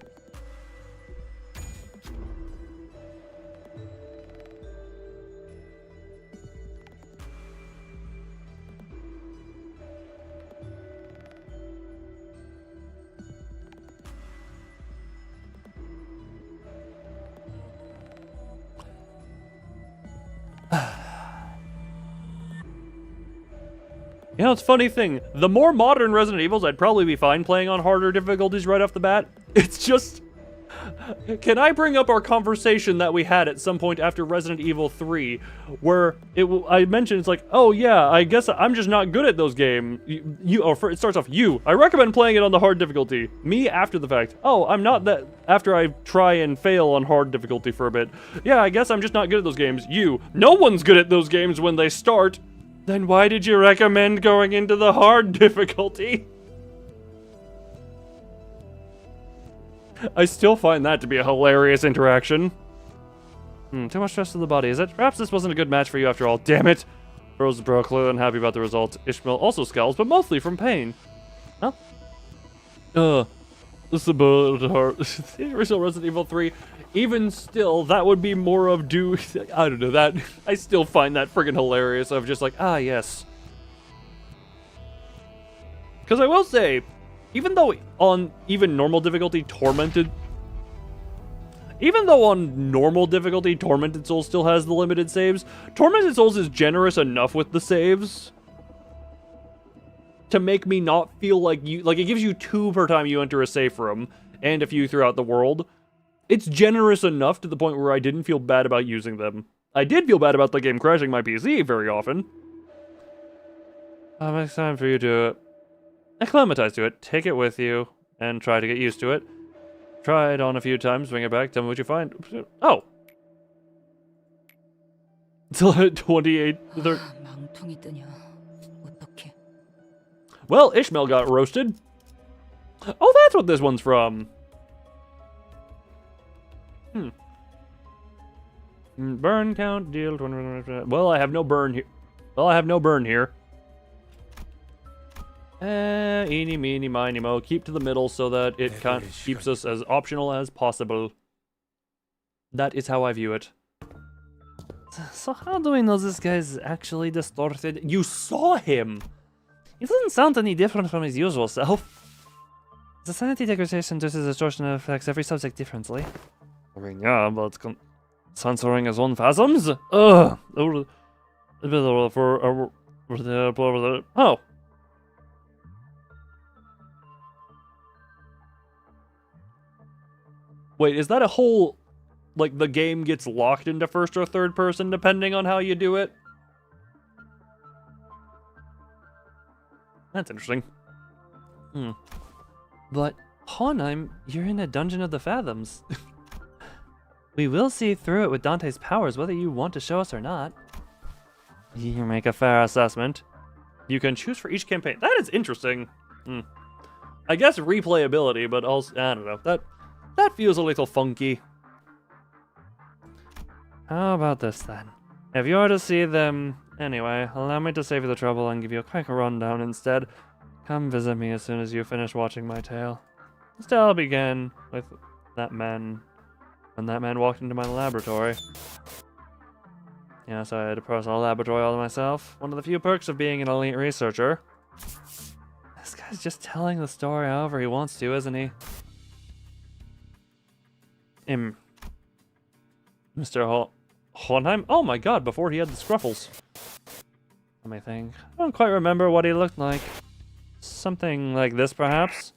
You know, it's a funny thing. The more modern Resident Evils, I'd probably be fine playing on harder difficulties right off the bat. It's just... Can I bring up our conversation that we had at some point after Resident Evil 3, where I mentioned, it's like, oh yeah, I guess I'm just not good at those games. It starts off, I recommend playing it on the hard difficulty. Me, after the fact. Oh, I'm not that... After I try and fail on hard difficulty for a bit. Yeah, I guess I'm just not good at those games. No one's good at those games when they start. Then why did you recommend going into the hard difficulty? I still find that to be a hilarious interaction. Too much stress to the body, is it? Perhaps this wasn't a good match for you after all. Damn it! Rose is clearly unhappy about the result. Ishmael also scowls, but mostly from pain. Huh? This is about hard. The original Resident Evil 3. Even still, that would be more of I don't know, that... I still find that friggin' hilarious of just like, yes. Because I will say, even though on normal difficulty, Tormented Souls still has the limited saves, Tormented Souls is generous enough with the saves to make me not feel like it gives you 2 per time you enter a safe room, and a few throughout the world. It's generous enough to the point where I didn't feel bad about using them. I did feel bad about the game crashing my PC very often. It's time for you to acclimatize to it. Take it with you and try to get used to it. Try it on a few times, bring it back, tell me what you find. Oh. Until 28... Well, Ishmael got roasted. Oh, that's what this one's from. Burn count, deal 20. Well, I have no burn here. Eeny, meeny, miny, mo. Keep to the middle so that it keeps us as optional as possible. That is how I view it. So how do we know this guy's actually distorted? You saw him! He doesn't sound any different from his usual self. The sanity degradation due to distortion affects every subject differently. I mean, yeah, but censoring his own phantoms? Ugh! Oh! Wait, is that a whole... Like, the game gets locked into first or third person depending on how you do it? That's interesting. But, Honheim, you're in a dungeon of the fathoms. We will see through it with Dante's powers, whether you want to show us or not. You make a fair assessment. You can choose for each campaign. That is interesting. I guess replayability, but also, I don't know. That feels a little funky. How about this then? If you are to see them... Anyway, allow me to save you the trouble and give you a quick rundown instead. Come visit me as soon as you finish watching my tale. This tale began with that man... When that man walked into my laboratory. Yeah, so I had a personal laboratory all to myself. One of the few perks of being an elite researcher. This guy's just telling the story however he wants to, isn't he? Mr. Hohenheim? Oh my god, before he had the scruffles. Let me think. I don't quite remember what he looked like. Something like this, perhaps?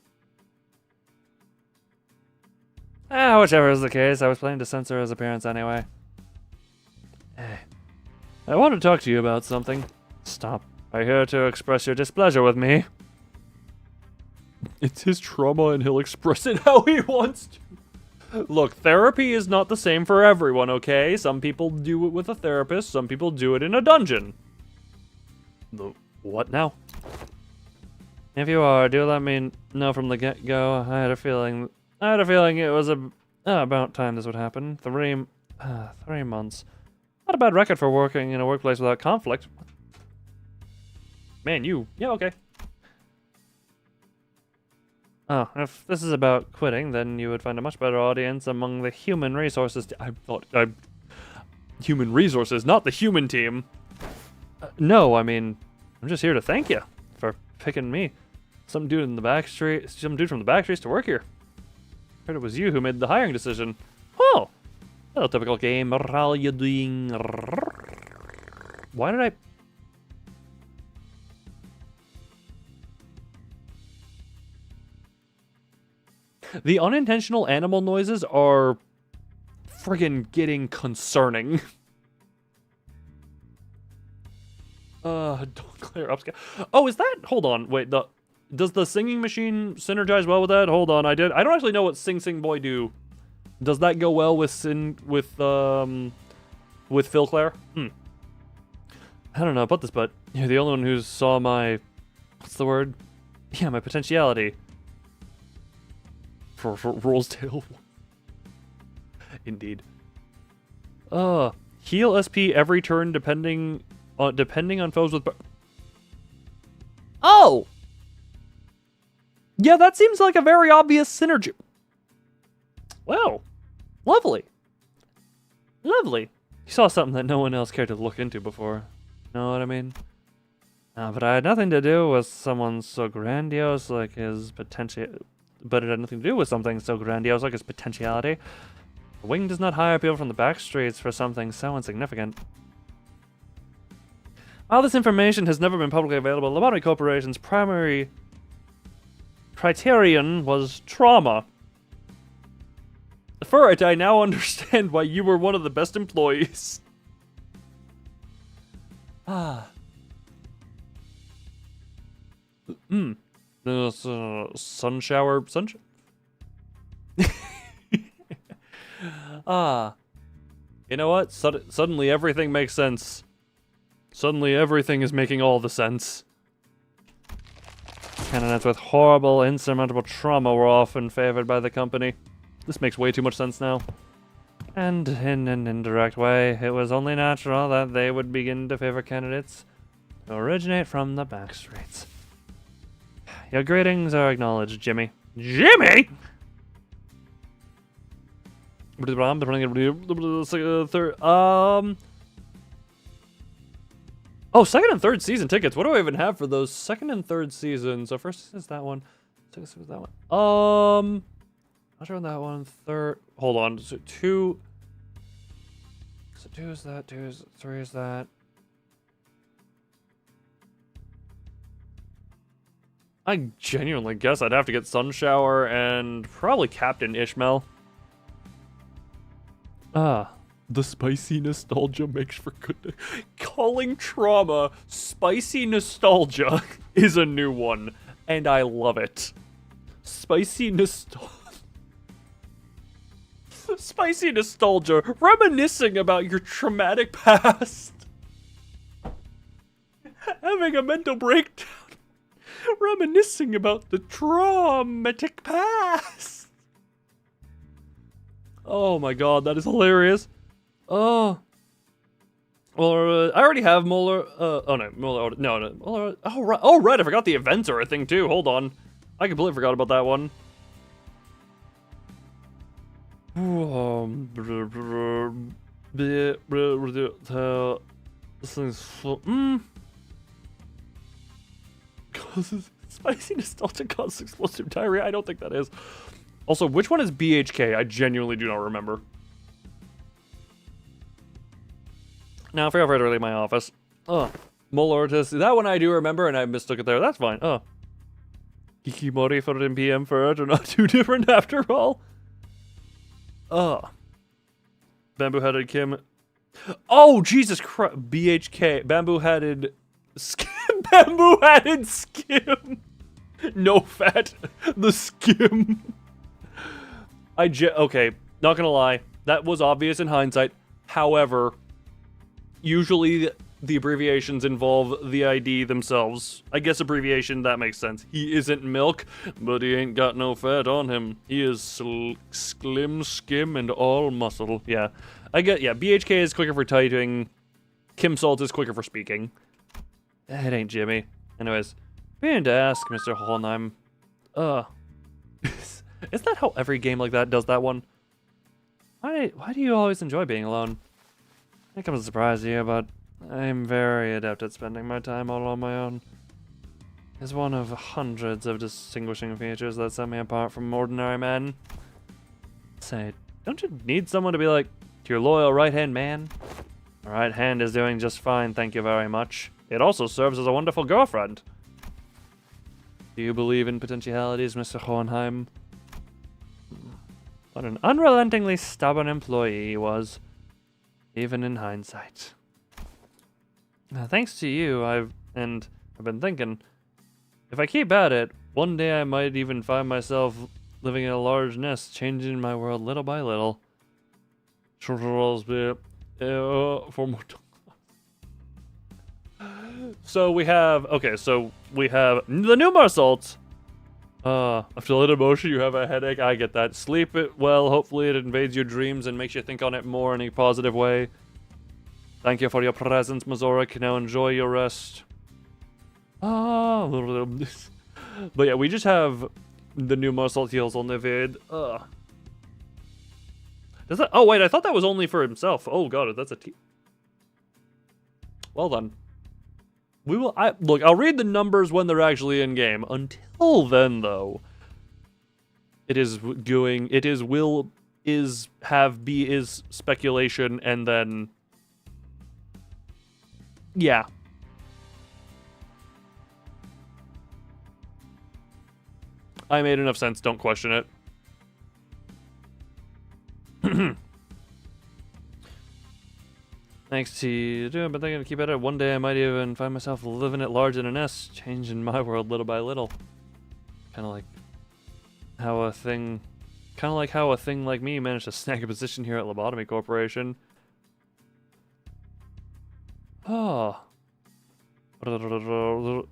Whichever is the case, I was planning to censor his appearance anyway. Hey. I want to talk to you about something. Stop. Are you here to express your displeasure with me? It's his trauma and he'll express it how he wants to. Look, therapy is not the same for everyone, okay? Some people do it with a therapist, some people do it in a dungeon. What now? If you are, do let me know from the get-go. I had a feeling it was about time this would happen. 3 months. Not a bad record for working in a workplace without conflict. Man, yeah, okay. Oh, if this is about quitting, then you would find a much better audience among the human resources. Human resources, not the human team. No, I mean, I'm just here to thank you for picking me. Some dude from the back streets to work here. Heard it was you who made the hiring decision. Oh, hello, typical game. How you doing? Why did I? The unintentional animal noises are friggin' getting concerning. Don't clear upscale. Oh, is that? Hold on, wait. Does the singing machine synergize well with that? Hold on, I don't actually know what Sing Sing Boy do. Does that go well with Phil Clare? I don't know about this, but you're the only one who saw my, what's the word? Yeah, my potentiality. For Rollsdale. Indeed. Heal SP every turn depending on foes with. Oh. Yeah, that seems like a very obvious synergy. Wow. Lovely. Lovely. You saw something that no one else cared to look into before. Know what I mean? But I had nothing to do with someone so grandiose like his potential. But it had nothing to do with something so grandiose like his potentiality. The Wing does not hire people from the back streets for something so insignificant. While this information has never been publicly available, Lobotomy Corporation's primary criterion was trauma. For it, I now understand why you were one of the best employees. Sun shower. You know what? Suddenly everything makes sense. Suddenly everything is making all the sense. Candidates with horrible, insurmountable trauma were often favored by the company. This makes way too much sense now. And in an indirect way, it was only natural that they would begin to favor candidates who originate from the back streets. Your greetings are acknowledged, Jimmy. Jimmy! Oh, second and third season tickets. What do I even have for those second and third seasons? So first is that one. Second is that one. Not sure on that one. Third. Hold on. So two. So 2 is that. 3 is that. I genuinely guess I'd have to get Sunshower and probably Captain Ishmael. The spicy nostalgia makes for good. Calling trauma spicy nostalgia is a new one, and I love it. Spicy nostalgia. Spicy nostalgia, reminiscing about your traumatic past. Having a mental breakdown. Reminiscing about the traumatic past. Oh my god, that is hilarious. Oh. Well, I already have Molar. Oh no, Molar. No. Molar, oh right, I forgot the events are a thing too. Hold on, I completely forgot about that one. This thing's causes spicy nostalgia causes explosive diarrhea. I don't think that is. Also, which one is BHK? I genuinely do not remember. Now, I forgot right early in my office. Molortis. That one I do remember, and I mistook it there. That's fine. Kikimori for an PM for it are not too different after all. Bamboo-headed Kim. Oh, Jesus Christ. BHK. Bamboo-headed Skim. Bamboo-headed Skim. No fat. The Skim. Okay, not gonna lie. That was obvious in hindsight. However, usually the abbreviations involve the ID themselves. I guess abbreviation, that makes sense. He isn't milk, but he ain't got no fat on him. He is slim, skim, and all muscle. Yeah. BHK is quicker for typing. Kim Salt is quicker for speaking. It ain't Jimmy. Anyways, being to ask, Mr. Holnheim. Isn't that how every game like that does that one? Why do you always enjoy being alone? I come as a surprise to you, but I'm very adept at spending my time all on my own. It's one of hundreds of distinguishing features that set me apart from ordinary men. Say, don't you need someone to be like your loyal right-hand man? My right hand is doing just fine, thank you very much. It also serves as a wonderful girlfriend. Do you believe in potentialities, Mr. Hohenheim? What an unrelentingly stubborn employee he was, even in hindsight. Thanks to you, I've been thinking, if I keep at it, one day I might even find myself living in a large nest, changing my world little by little. So we have the Numa Assault. After a little emotion, you have a headache. I get that. Sleep it well. Hopefully it invades your dreams and makes you think on it more in a positive way. Thank you for your presence, Mazorik. Now enjoy your rest. But yeah, we just have the Numa Assault heals on the vid. Does that? Oh wait, I thought that was only for himself. Oh god, that's a T. Well done. Look, I'll read the numbers when they're actually in game. Until then, though, it is will, is, have, be, is speculation, and then, yeah. I made enough sense, don't question it. Thanks to you, I've been thinking to keep at it. One day I might even find myself living at large in a nest, changing my world little by little. Kind of like how a thing like me managed to snag a position here at Lobotomy Corporation. Oh. The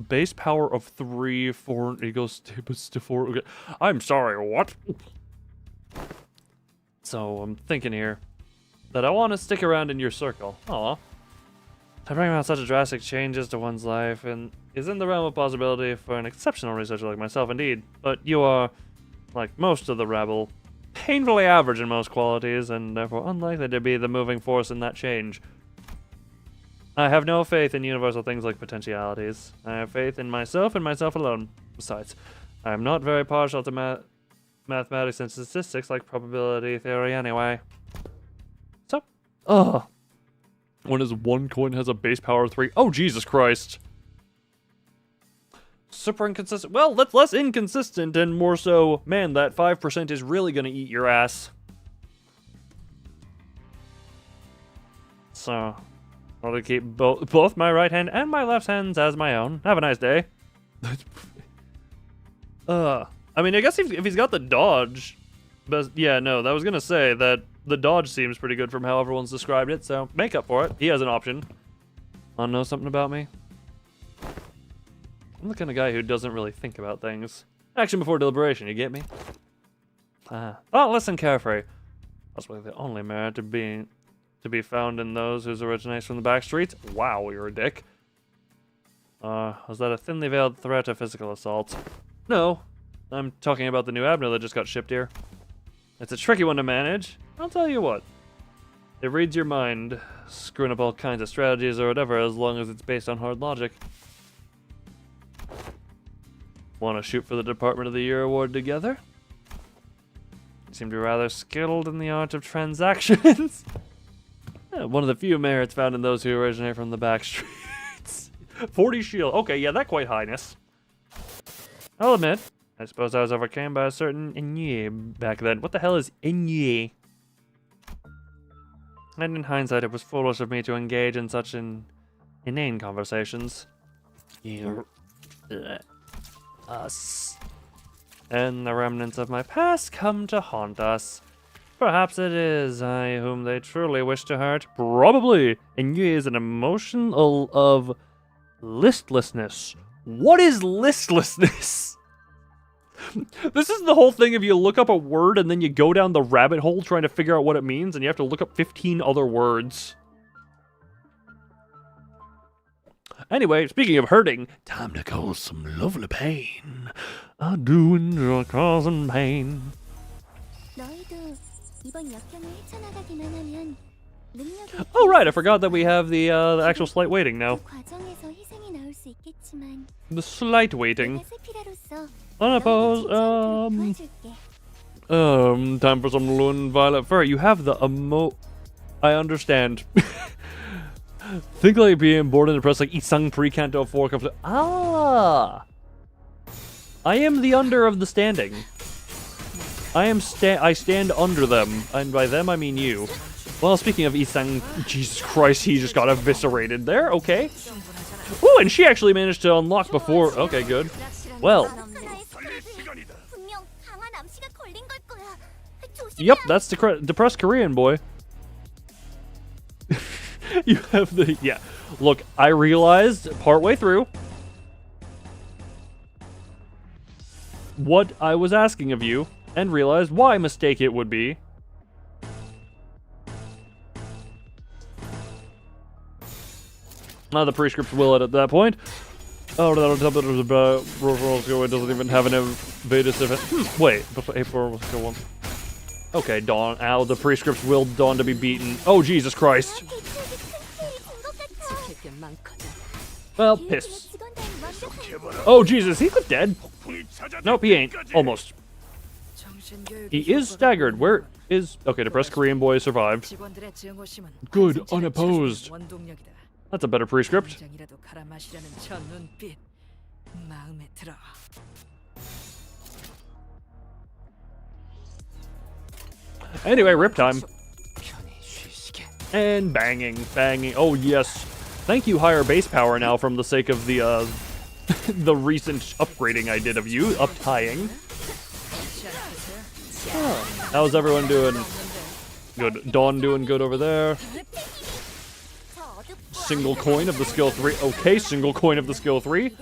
base power of 3 foreign eagles to 4. Okay. I'm sorry, what? So I'm thinking here that I want to stick around in your circle. Aw. To bring about such drastic changes to one's life and is in the realm of possibility for an exceptional researcher like myself, indeed. But you are, like most of the rabble, painfully average in most qualities, and therefore unlikely to be the moving force in that change. I have no faith in universal things like potentialities. I have faith in myself and myself alone. Besides, I am not very partial to mathematics and statistics like probability theory anyway. So, when is one coin has a base power of 3? Oh, Jesus Christ. Super inconsistent. Well, that's less inconsistent and more so, man, that 5% is really gonna eat your ass. So, I'll keep both my right hand and my left hands as my own. Have a nice day. I mean, I guess if he's got the dodge, but yeah, no, I was gonna say that the dodge seems pretty good from how everyone's described it, so make up for it. He has an option. Wanna know something about me? I'm the kind of guy who doesn't really think about things. Action before deliberation, you get me? Thoughtless and carefree. Possibly the only merit to be found in those whose originates from the back streets. Wow, you're a dick. Was that a thinly veiled threat of physical assault? No, I'm talking about the new Abner that just got shipped here. It's a tricky one to manage. I'll tell you what. It reads your mind, screwing up all kinds of strategies or whatever, as long as it's based on hard logic. Want to shoot for the Department of the Year award together? You seem to be rather skilled in the art of transactions. Yeah, one of the few merits found in those who originate from the back streets. 40 shield. Okay, yeah, that quite highness. I'll admit, I suppose I was overcome by a certain ennui back then. What the hell is ennui? And in hindsight, it was foolish of me to engage in such inane conversations. Us. And the remnants of my past come to haunt us. Perhaps it is I whom they truly wish to hurt. Probably. Ennui is an emotion of listlessness. What is listlessness? This is the whole thing if you look up a word and then you go down the rabbit hole trying to figure out what it means and you have to look up 15 other words. Anyway, speaking of hurting, time to cause some lovely pain. I do enjoy causing pain. Oh right, I forgot that we have the actual slight weighting now. The slight weighting. Unopposed, time for some Lune Violet Fur. You have the I understand. Think like being born in the press like Isang Pre-Canto 4 comes to... Ah! I am the under of the standing. I stand under them, and by them I mean you. Well, speaking of Isang, Jesus Christ, he just got eviscerated there, okay. Ooh, and she actually managed to unlock before... Okay, good. Well... Yep, that's the depressed Korean boy. You have the... Yeah. Look, I realized partway through what I was asking of you, and realized why mistake it would be. The prescript will at that point. Oh, it doesn't even have an Vetus event. Wait, April was go on. Okay, Dawn. Ow, the prescripts will Dawn to be beaten. Oh, Jesus Christ. Well, piss. Oh, Jesus, he's dead. Nope, he ain't. Almost. He is staggered. Where is... Okay, depressed Korean boy survived. Good, unopposed. That's a better prescript. Anyway, rip time. And banging, banging. Oh, yes. Thank you, higher base power now from the sake of the, the recent upgrading I did of you, up-tying. Oh, how's everyone doing? Good. Dawn doing good over there. Single coin of the skill 3. Okay, single coin of the skill 3.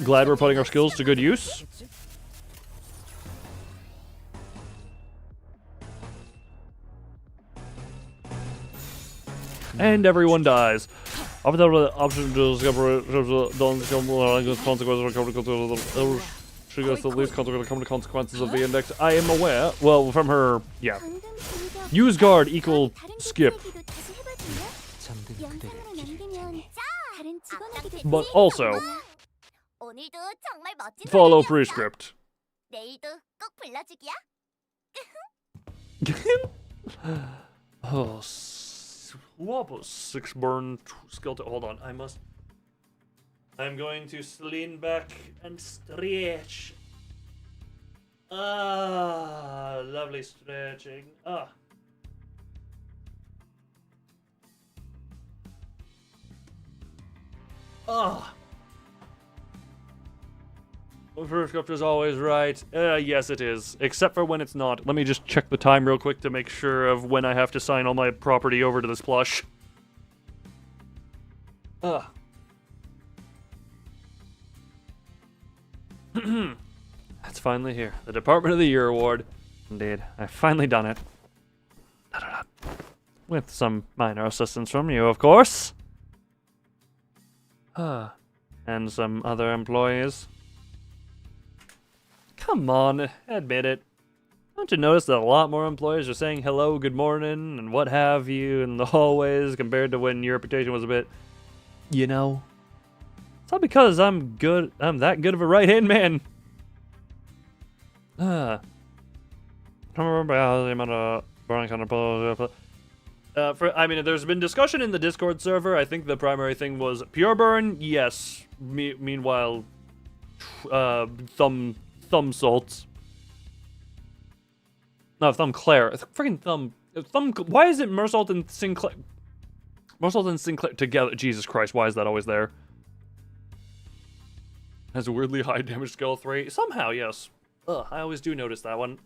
Glad we're putting our skills to good use. And everyone dies. Up until the option to discover Dawn's consequences. She goes the least consequences of the index. I am aware. Well, from her, yeah. Use guard equal skip. But also, follow prescript. Oh, wobble 6 burn skill to hold on. I'm going to lean back and stretch. Ah, lovely stretching. Ah. Ah. The prescript is always right. Yes, it is. Except for when it's not. Let me just check the time real quick to make sure of when I have to sign all my property over to this plush. Ah. That's finally here. The Department of the Year award. Indeed. I've finally done it. With some minor assistance from you, of course. And some other employees. Come on, admit it. Don't you notice that a lot more employees are saying hello, good morning, and what have you in the hallways compared to when your reputation was a bit, you know? It's not because I'm that good of a right-hand man. I don't remember how the amount of burning kind of I mean, there's been discussion in the Discord server. I think the primary thing was pure burn, yes. Meanwhile, thumb salts. No, thumb Claire. Freaking thumb. Why is it Mersault and Sinclair? Mersault and Sinclair together. Jesus Christ, why is that always there? Has a weirdly high damage skill 3. Somehow, yes. Ugh, I always do notice that one.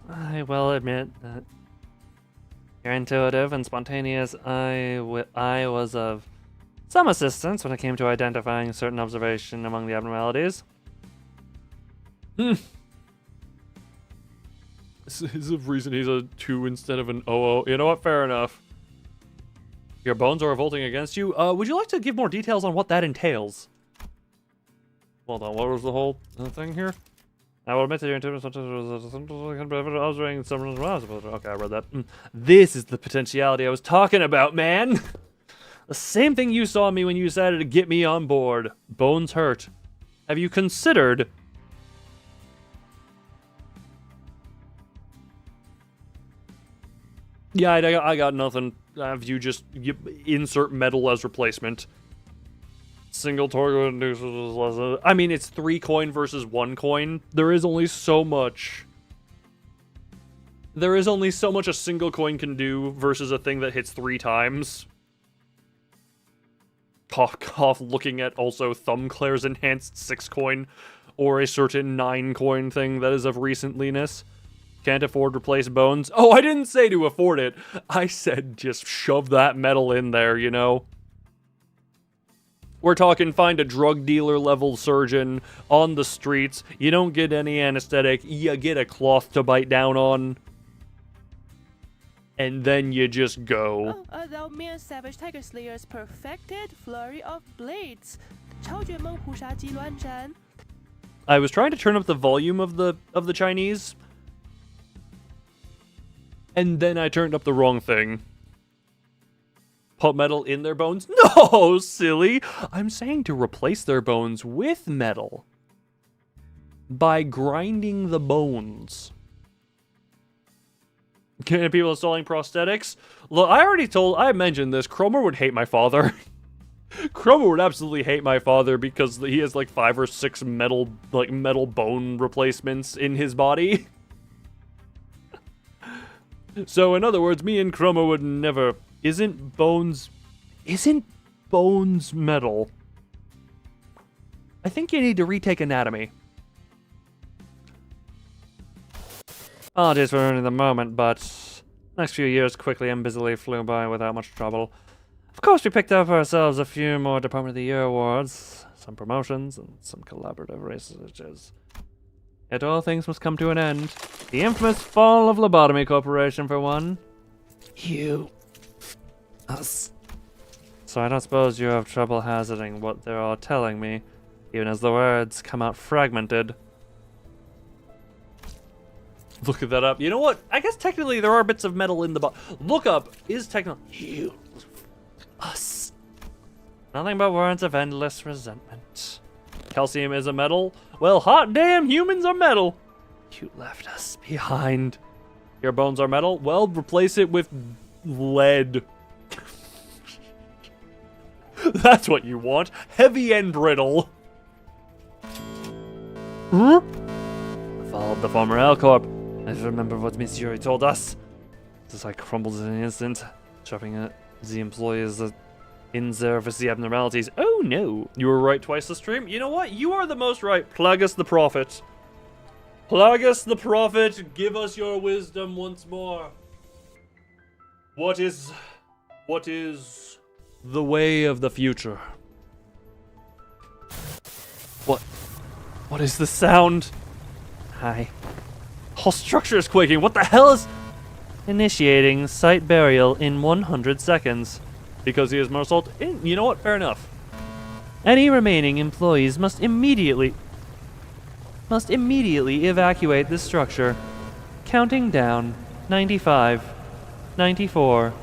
I will admit that you're intuitive and spontaneous. I was of some assistance when it came to identifying certain observation among the abnormalities. This is the reason he's a 2 instead of an 00. You know what? Fair enough. Your bones are revolting against you. Would you like to give more details on what that entails? Hold on, what was the whole thing here? I will admit that your intuitive okay, I read that. This is the potentiality I was talking about, man. The same thing you saw in me when you decided to get me on board. Bones hurt. Have you considered... Yeah, I got nothing. Have you just insert metal as replacement? Single torque induces. I mean, it's 3 coin versus 1 coin. There is only so much. There is only so much a single coin can do versus a thing that hits 3 times. Cough, looking at also Thumb Claire's enhanced 6 coin, or a certain 9 coin thing that is of recentliness. Can't afford to replace bones. Oh, I didn't say to afford it. I said just shove that metal in there, you know? We're talking find a drug dealer level surgeon on the streets. You don't get any anesthetic. You get a cloth to bite down on. And then you just go. Though me and Savage Tiger Slayer's perfected flurry of blades. I was trying to turn up the volume of the Chinese. And then I turned up the wrong thing. Put metal in their bones? No, silly! I'm saying to replace their bones with metal. By grinding the bones. Can people installing prosthetics? Look, I mentioned this. Cromer would hate my father. Cromer would absolutely hate my father because he has like 5 or 6 metal bone replacements in his body. So, in other words, me and Cromer would never... Isn't bones metal? I think you need to retake anatomy. Apologies for ruining the moment, but next few years quickly and busily flew by without much trouble. Of course, we picked up ourselves a few more Department of the Year awards, some promotions, and some collaborative researches. Yet all things must come to an end. The infamous fall of Lobotomy Corporation, for one. Us. So I don't suppose you have trouble hazarding what they're all telling me, even as the words come out fragmented. Look at that up. You know what? I guess technically there are bits of metal in the look up is technically us. Nothing but words of endless resentment. Calcium is a metal? Well, hot damn, humans are metal. You left us behind. Your bones are metal? Well, replace it with lead. That's what you want. Heavy and brittle. Followed the former L Corp. I remember what Miss Yuri told us. As I crumbled in an instant, chopping at the employees in there for the abnormalities. Oh no. You were right twice the stream. You know what? You are the most right. Plagus the Prophet. Plagus the Prophet, give us your wisdom once more. What is the way of the future? What is the sound? Hi. Whole structure is quaking. What the hell is... Initiating site burial in 100 seconds. Because he is Mersault. You know what? Fair enough. Any remaining employees must immediately evacuate this structure. Counting down. 95. 94.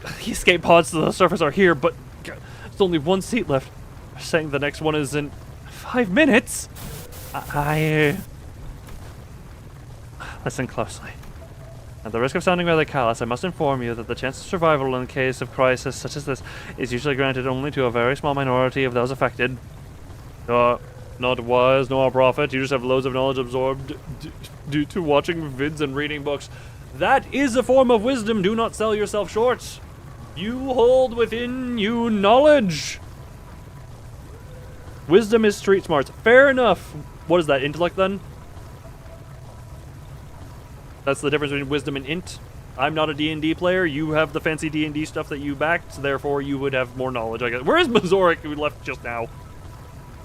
The escape pods to the surface are here, but there's only one seat left. They're saying the next one is in 5 minutes. Listen closely. At the risk of sounding rather callous, I must inform you that the chance of survival in case of crisis such as this is usually granted only to a very small minority of those affected. Not wise, nor a prophet. You just have loads of knowledge absorbed due to watching vids and reading books. That is a form of wisdom. Do not sell yourself short. You hold within you knowledge. Wisdom is street smarts. Fair enough. What is that, intellect then? That's the difference between wisdom and int. I'm not a D&D player. You have the fancy D&D stuff that you backed, therefore you would have more knowledge, I guess. Where is Mazoric, who left just now?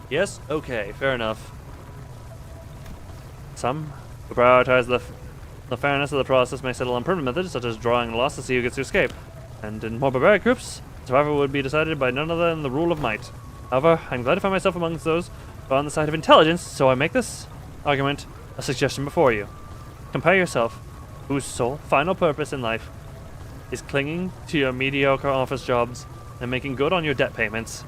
Yes? Okay, fair enough. Some who prioritize the fairness of the process may settle on permanent methods, such as drawing a loss to see who gets to escape. And in more barbaric groups, survival would be decided by none other than the rule of might. However, I'm glad to find myself amongst those who are on the side of intelligence, so I make this argument a suggestion before you. Compare yourself, whose sole, final purpose in life is clinging to your mediocre office jobs and making good on your debt payments.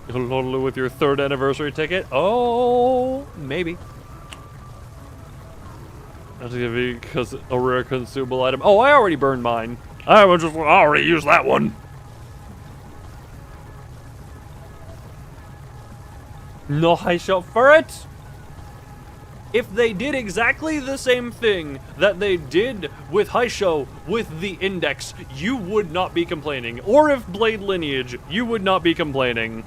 With your 3rd anniversary ticket? Oh, maybe. That's gonna be because a rare consumable item. Oh, I already burned mine. I already used that one. No high shot for it. If they did exactly the same thing that they did with Haisho with the index, you would not be complaining. Or if Blade Lineage, you would not be complaining.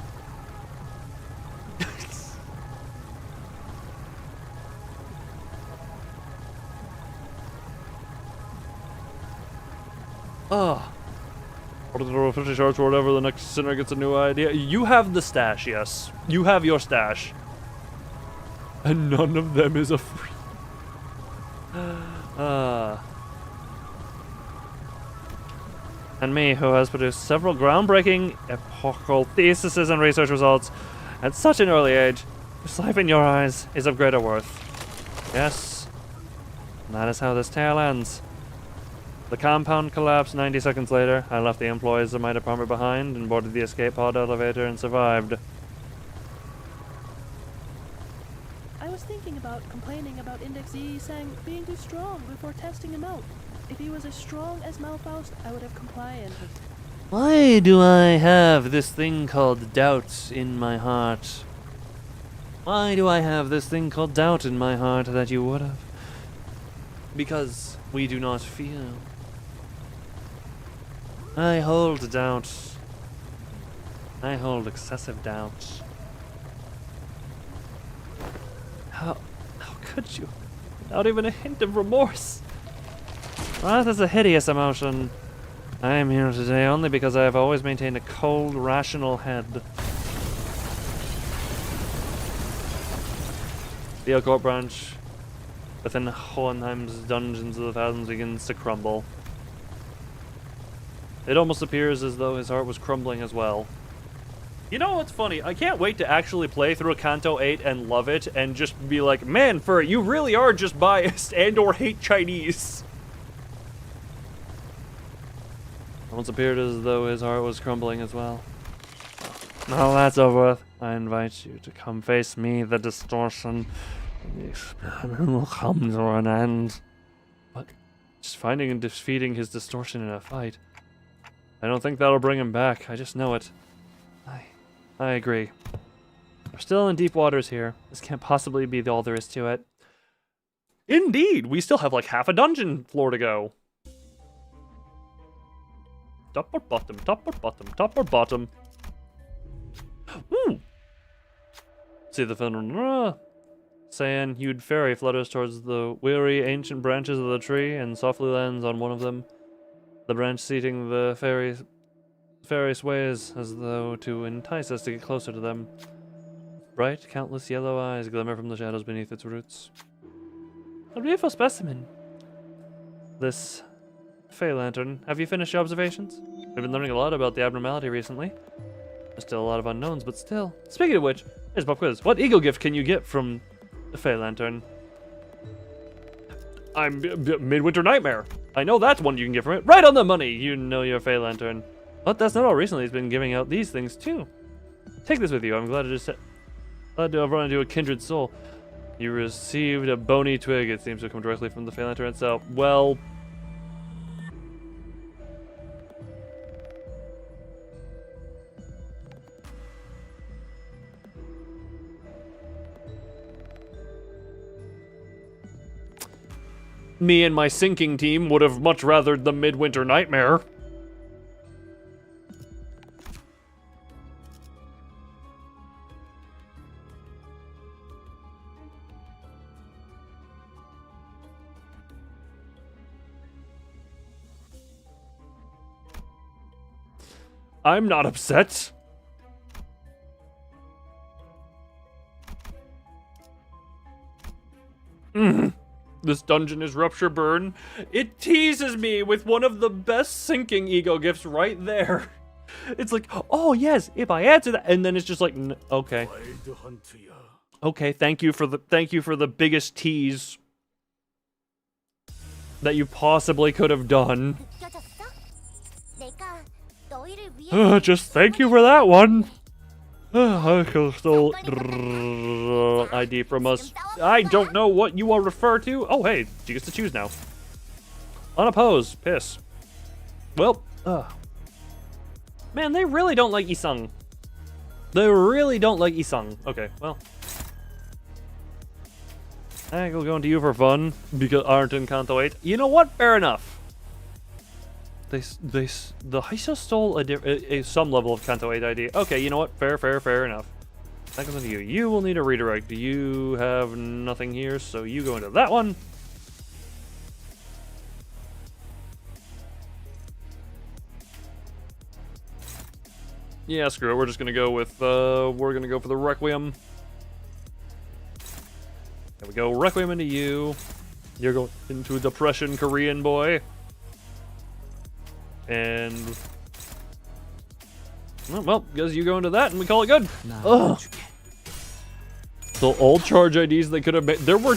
Ah. 50 shards or whatever, the next sinner gets a new idea. You have the stash, yes. You have your stash. And none of them is a free. And me, who has produced several groundbreaking epochal theses and research results at such an early age, whose life in your eyes is of greater worth. Yes, and that is how this tale ends. The compound collapsed 90 seconds later. I left the employees of my department behind and boarded the escape pod elevator and survived. I was thinking about complaining about Index Z saying being too strong before testing him out. If he was as strong as Malfaust, I would have complied. Why do I have this thing called doubt in my heart? Why do I have this thing called doubt in my heart that you would have? Because we do not feel. I hold doubt. I hold excessive doubt. How could you? Without even a hint of remorse. Wrath is a hideous emotion. I am here today only because I have always maintained a cold, rational head. The occult branch within Hohenheim's dungeons of the Thousands begins to crumble. It almost appears as though his heart was crumbling as well. You know what's funny? I can't wait to actually play through Kanto 8 and love it and just be like, man, Fur, you really are just biased and or hate Chinese. It almost appeared as though his heart was crumbling as well. Now that's over with. I invite you to come face me, the distortion. The experiment will come to an end. But just finding and defeating his distortion in a fight, I don't think that'll bring him back. I just know it. I agree. We're still in deep waters here. This can't possibly be all there is to it. Indeed, we still have like half a dungeon floor to go. Top or bottom, top or bottom, top or bottom. Ooh! See the film. Saying hued fairy flutters towards the weary ancient branches of the tree and softly lands on one of them. The branch seating the fairy sways as though to entice us to get closer to them. Bright, countless yellow eyes glimmer from the shadows beneath its roots. A beautiful specimen. This Fey Lantern. Have you finished your observations? We've been learning a lot about the abnormality recently. Still a lot of unknowns, but still. Speaking of which, here's pop quiz. What eagle gift can you get from the Fey Lantern? I'm Midwinter Nightmare. I know that's one you can get from it. Right on the money. You know your Fey Lantern. But that's not all. Recently, he's been giving out these things too. Take this with you. I'm glad to have run into a kindred soul. You received a bony twig. It seems to come directly from the Fey Lantern itself. Well. Me and my sinking team would have much rathered the Midwinter Nightmare. I'm not upset. This dungeon is Rupture Burn. It teases me with one of the best sinking ego gifts right there. It's like, oh yes, if I answer that, and then it's just like, okay. Okay, thank you for the biggest tease that you possibly could have done. Just thank you for that one. Uncle stole ID from us. I don't know what you all refer to. Oh, hey, she gets to choose now. Unopposed. Piss. Well, man, they really don't like Isung. They really don't like Isung. Okay, well. I will go into you for fun because aren't in Kanto 8. You know what? Fair enough. The Haisha stole some level of Kanto 8 ID. Okay, you know what? Fair enough. That goes into you. You will need a redirect. You have nothing here, so you go into that one. Yeah, screw it. We're just gonna go with we're gonna go for the Requiem. There we go. Requiem into you. You're going into a depression Korean boy. And well, because you go into that and we call it good. Ugh. So all charge IDs they could have made. There were.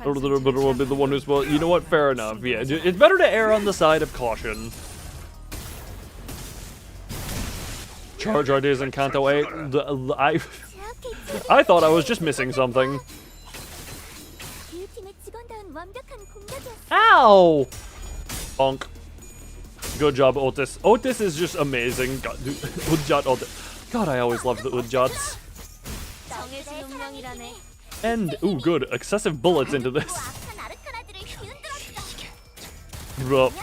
Will be the one who's well. You know what? Fair enough. Yeah, it's better to err on the side of caution. Charge IDs in Kanto 8. I thought I was just missing something. Ow! Bonk. Good job, Otis. Otis is just amazing. God, God, I always loved the Udjats. And, ooh, good. Excessive bullets into this.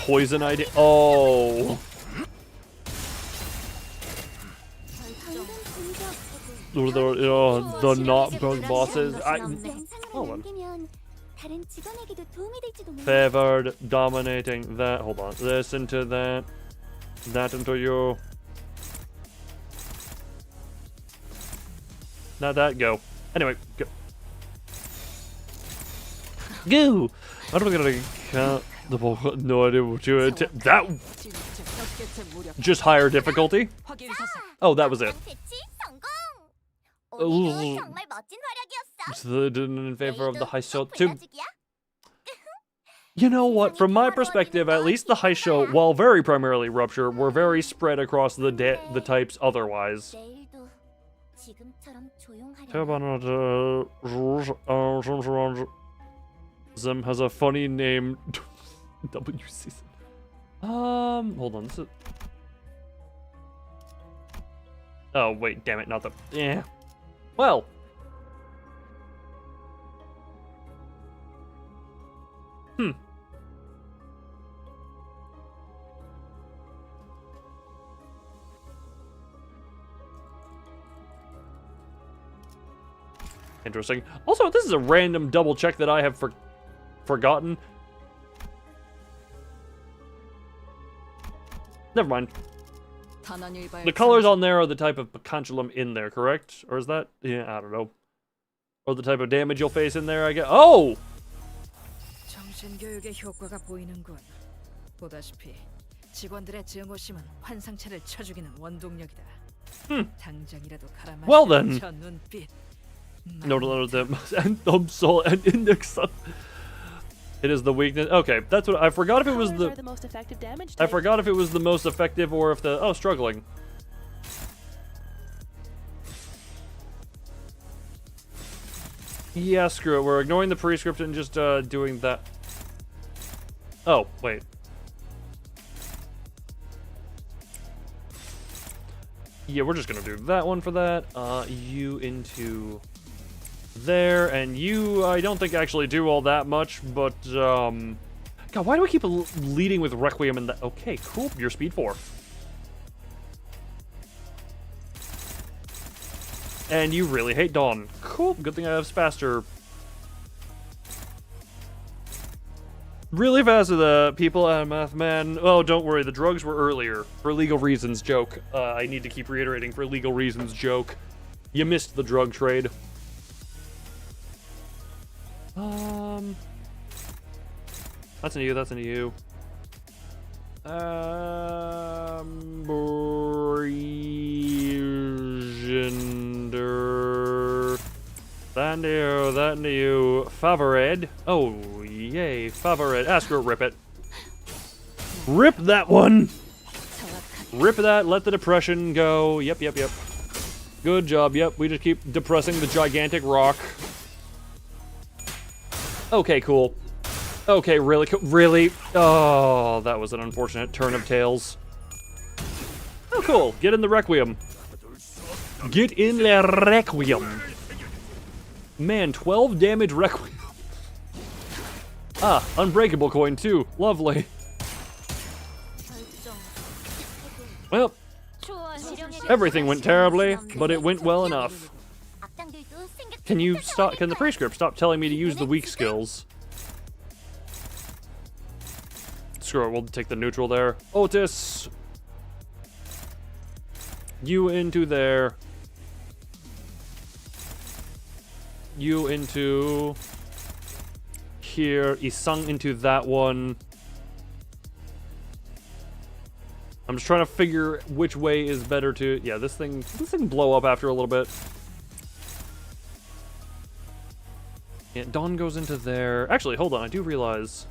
Poison ID. Oh. The not bug bosses. Hold on. Favored, dominating that. Hold on. This into that. That into you. Not that. Go. Anyway, go. Go! What am I gonna count the ball? No idea what you that. Just higher difficulty? Oh, that was it. Ooh. So in favor of the high show too. You know what? From my perspective, at least the high show, while very primarily Rupture, were very spread across the types otherwise. Zim has a funny name. WC. Hold on. This is... Oh wait, damn it! Not the. Yeah. Well. Interesting. Also, this is a random double check that I have forgotten. Never mind. The colors on there are the type of Bacanculum in there, correct? Or is that? Yeah, I don't know. Or the type of damage you'll face in there, I guess. Oh! 직원들의 증오심은 환상체를 쳐죽이는 원동력이다. 당장이라도 Well then. 저 눈빛. No, them and thumb sole and index. It is the weakness. Okay, that's what I forgot if it was Colors are the. the most effective damage I type. forgot if it was the most effective or if the. Oh, struggling. Yeah, screw it. We're ignoring the prescript and just doing that. Oh, wait. Yeah, we're just gonna do that one for that. You into there, and you, I don't think actually do all that much, but, God, why do we keep leading with Requiem and that? Okay, cool. You're speed 4. And you really hate Dawn. Cool. Good thing I have faster. Really fast with the people at Math Man. Oh, don't worry. The drugs were earlier. For legal reasons, joke. I need to keep reiterating for legal reasons, joke. You missed the drug trade. That's into you, that's into you. Gender. That into you. Favored. Oh, yay, favored. Ask her, rip it. Rip that one! Rip that, let the depression go. Yep. Good job, yep. We just keep depressing the gigantic rock. Okay, cool. Okay, really? Really? Oh, that was an unfortunate turn of tails. Oh, cool. Get in the Requiem. Get in the Requiem. Man, 12 damage Requiem. Ah, unbreakable coin too. Lovely. Well, everything went terribly, but it went well enough. Can you stop? Can the prescript stop telling me to use the weak skills? Screw it, we'll take the neutral there. Otis! You into there. You into here. Isang into that one. I'm just trying to figure which way is better to... Yeah, this thing blow up after a little bit. Yeah, Dawn goes into there. Actually, hold on, I do realize...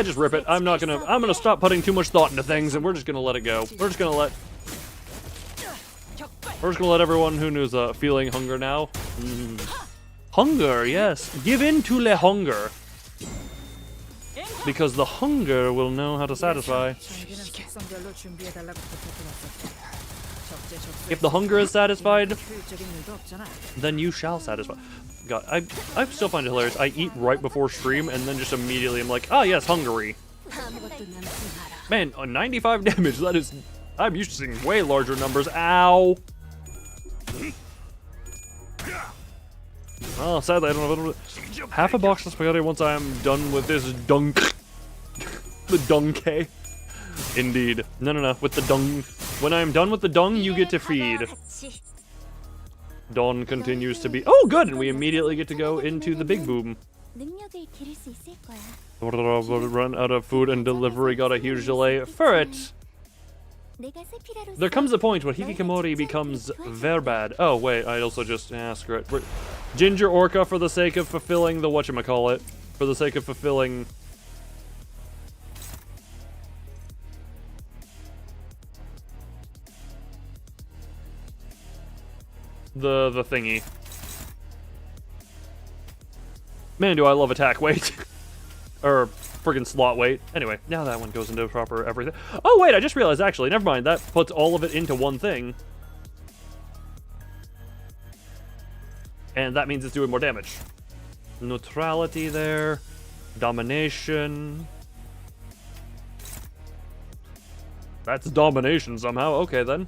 just rip it. I'm gonna stop putting too much thought into things, and we're just gonna let it go. We're just gonna let everyone who knows feeling hunger now. Hunger, yes. Give in to le hunger. Because the hunger will know how to satisfy. If the hunger is satisfied, then you shall satisfy. God, I still find it hilarious. I eat right before stream, and then just immediately I'm like, ah, yes, hungry. Man, 95 damage, that is... I'm used to seeing way larger numbers. Ow! Oh, sadly, I don't know if it'll... Half a box of spaghetti once I'm done with this dunk. The donkey. Indeed. No. With the dung. When I'm done with the dung, you get to feed. Dawn continues to be... Oh, good! And we immediately get to go into the big boom. Run out of food and delivery got a huge delay. For it! There comes a point where Hikikomori becomes very bad. Oh, wait, I also just... screw it. Ginger Orca for the sake of fulfilling the whatchamacallit. For the sake of fulfilling... The thingy. Man, do I love attack weight. Or friggin' slot weight. Anyway, now that one goes into proper everything. Oh, wait, I just realized, actually, never mind. That puts all of it into one thing. And that means it's doing more damage. Neutrality there. Domination. That's domination somehow. Okay, then.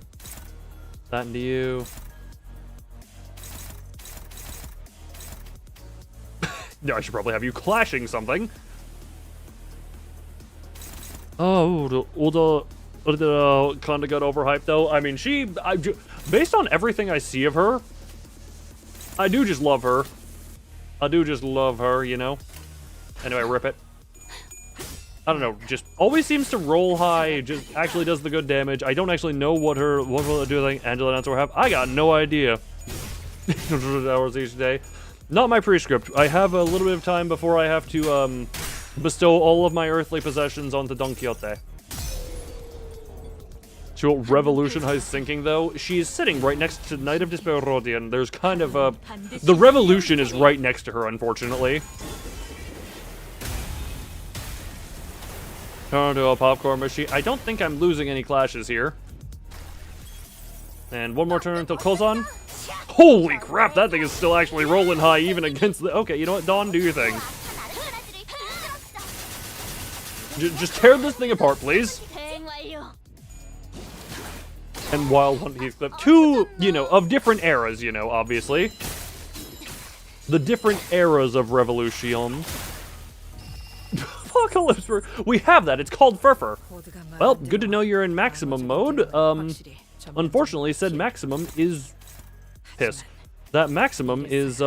That into you. Yeah, I should probably have you clashing something. Oh, Oda kind of got overhyped, though. I mean, based on everything I see of her, I do just love her. I do just love her, you know? Anyway, rip it. I don't know, just always seems to roll high, just actually does the good damage. I don't actually know what will it do. Like Angela Dancer will have. I got no idea. Hours each day. Not my prescript. I have a little bit of time before I have to bestow all of my earthly possessions onto Don Quixote. She will revolutionize sinking, though. She's sitting right next to Knight of Despair Rodian. There's kind of a... The revolution is right next to her, unfortunately. Turn to a popcorn machine. I don't think I'm losing any clashes here. And one more turn until Kozan. Holy crap, that thing is still actually rolling high even against the... Okay, you know what? Dawn, do your thing. Just tear this thing apart, please. And Wild Hunt Heathcliff. Two, you know, of different eras, you know, obviously. The different eras of Revolution. Apocalypse. We have that. It's called Furfur. Well, good to know you're in maximum mode. Unfortunately, said maximum is... Piss. That maximum is,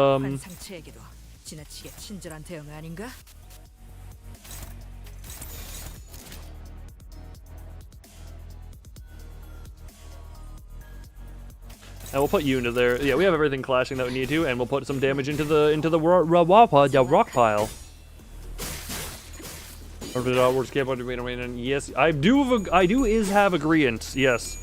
And we'll put you into there. Yeah, we have everything clashing that we need to, and we'll put some damage into the rock pile. Yes, I do have agreement. Yes.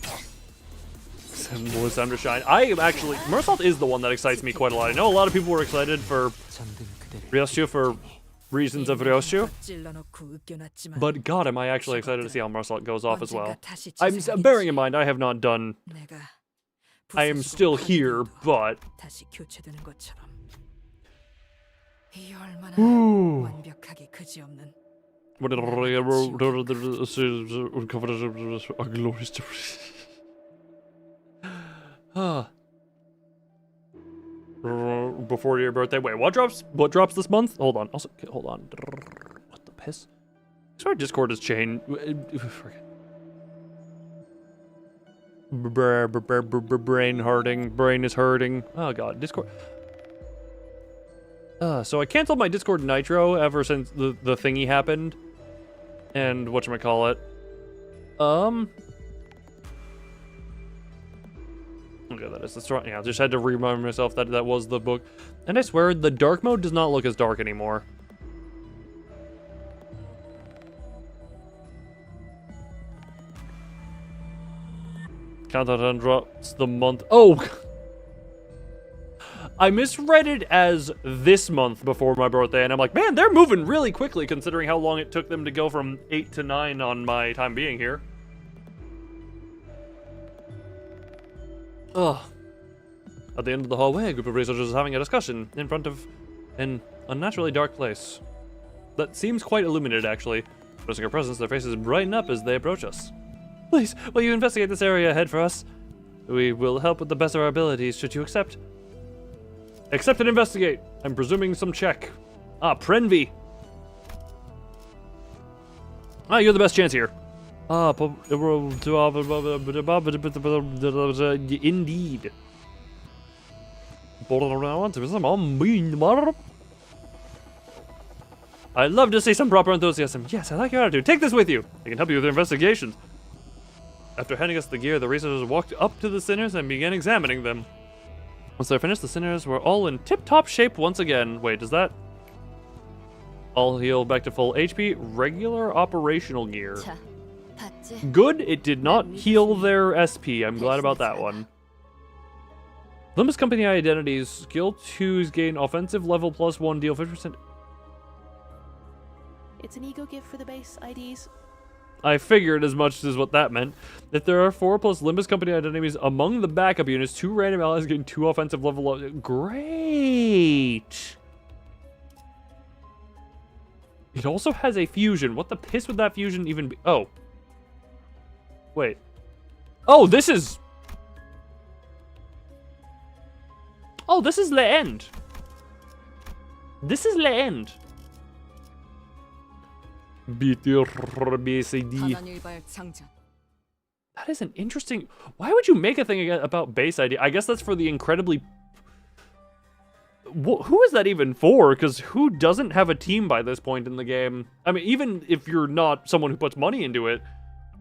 Time to shine. I am actually Mersault is the one that excites me quite a lot. I know a lot of people were excited for Ryoshu for reasons of Ryoshu, but God, am I actually excited to see how Mersault goes off as well. I'm bearing in mind I have not done. I am still here, but... Ooh. Before your birthday. Wait, what drops? What drops this month? Hold on. Also, hold on. What the piss? Sorry, Discord has changed. Brain hurting. Brain is hurting. Oh god, Discord. So I canceled my Discord Nitro ever since the thingy happened. And whatchamacallit. Okay, that is the strong. Yeah, I just had to remind myself that that was the book. And I swear, the dark mode does not look as dark anymore. Countdown drops the month. Oh! I misread it as this month before my birthday, and I'm like, man, they're moving really quickly considering how long it took them to go from 8 to 9 on my time being here. Ugh. At the end of the hallway, a group of researchers is having a discussion in front of an unnaturally dark place. That seems quite illuminated, actually. Noticing our presence, their faces brighten up as they approach us. Please, will you investigate this area ahead for us? We will help with the best of our abilities, should you accept? Accept and investigate. I'm presuming some check. Ah, Prenvy. Ah, you're the best chance here. Ah, indeed. I'd love to see some proper enthusiasm. Yes, I like your attitude. Take this with you. I can help you with your investigations. After handing us the gear, the researchers walked up to the sinners and began examining them. Once they're finished, the sinners were all in tip-top shape once again. Wait, does that... all heal back to full HP? Regular operational gear. Good, it did not heal their SP. I'm glad about that one. Limbus Company Identities. Skill 2's gain offensive level +1, deal 50%. It's an ego gift for the base IDs. I figured as much as what that meant. If there are 4 plus Limbus Company identities among the backup units, 2 random allies gain 2 offensive level. Great! It also has a fusion. What the piss would that fusion even be? Oh. Wait. Oh, this is... Oh, this is the end. This is the end. BCD. That is an interesting... Why would you make a thing about base ID? I guess that's for the incredibly... who is that even for? Because who doesn't have a team by this point in the game? I mean, even if you're not someone who puts money into it,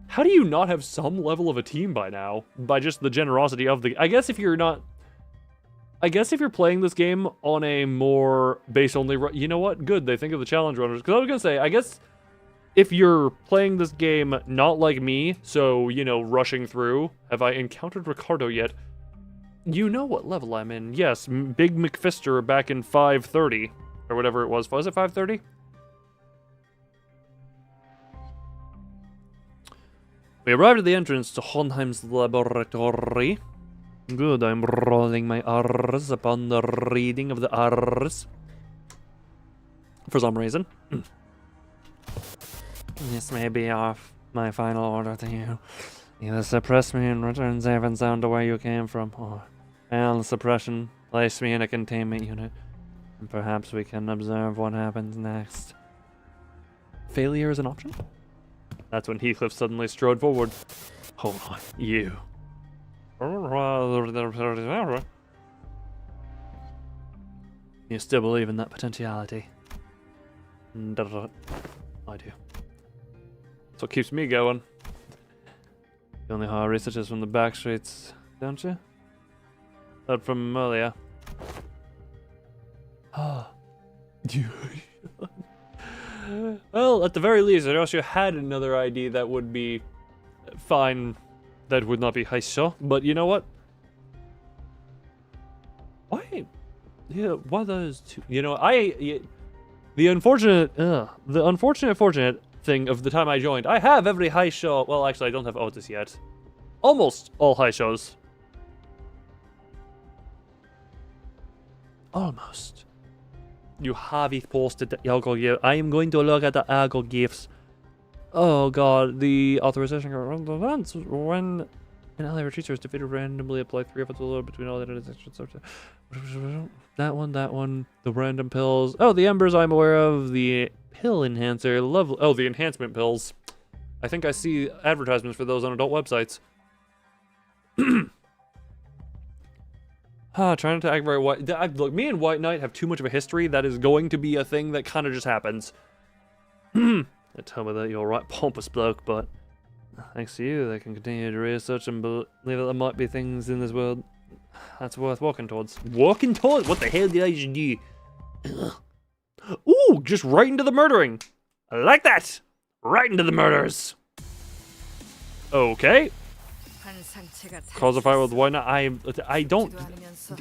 how do you not have some level of a team by now? By just the generosity of the... I guess if you're playing this game on a more base-only... You know what? Good, they think of the challenge runners. Because I was going to say, I guess if you're playing this game not like me, so, you know, rushing through... Have I encountered Ricardo yet? You know what level I'm in. Yes, Big McFister back in 530. Or whatever it was. Was it 530? We arrived at the entrance to Hohenheim's laboratory. Good, I'm rolling my R's upon the reading of the R's. For some reason. This may be off my final order to you. Either suppress me and return safe and sound to where you came from, or fail the suppression, place me in a containment unit, and perhaps we can observe what happens next. Failure is an option? That's when Heathcliff suddenly strode forward. Hold on, you. You still believe in that potentiality? I do. That's what keeps me going. You only hire researchers from the back streets, don't you? Heard from earlier. Ah. Well, at the very least, I also had another ID that would be fine. That would not be Heisho, but you know what? Why? Yeah, why those two? You know, the unfortunate fortunate thing of the time I joined, I have every Heisho. Well, actually, I don't have Otis yet. Almost all Heishos. Almost. You have it posted the algo gift. I am going to look at the algo gifts. Oh god, the authorization events when an ally retreats is defeated randomly apply 3 of its load between all the intersections. That one, the random pills. Oh, the embers I'm aware of, the pill enhancer, lovely. Oh, the enhancement pills. I think I see advertisements for those on adult websites. Trying to act very white. Look, me and White Knight have too much of a history. That is going to be a thing that kind of just happens. Tell me that you're a right pompous bloke, but thanks to you, they can continue to research and believe that there might be things in this world that's worth walking towards. Walking towards? What the hell did I just do? Ooh, just right into the murdering. I like that. Right into the murders. Okay. Cause a fire with White Knight. I don't.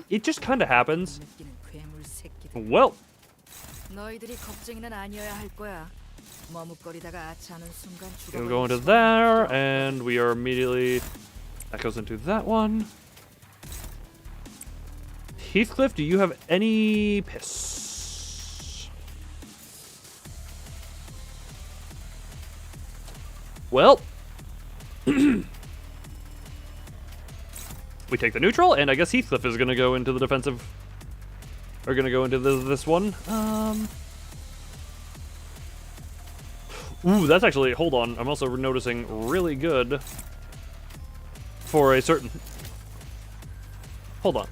It just kind of happens. Well. We'll go into there, and we are immediately... That goes into that one. Heathcliff, do you have any piss? Well... we take the neutral, and I guess Heathcliff is going to go into the defensive... Or going to go into this one. Ooh, that's actually, hold on, I'm also noticing really good for a certain... Hold on.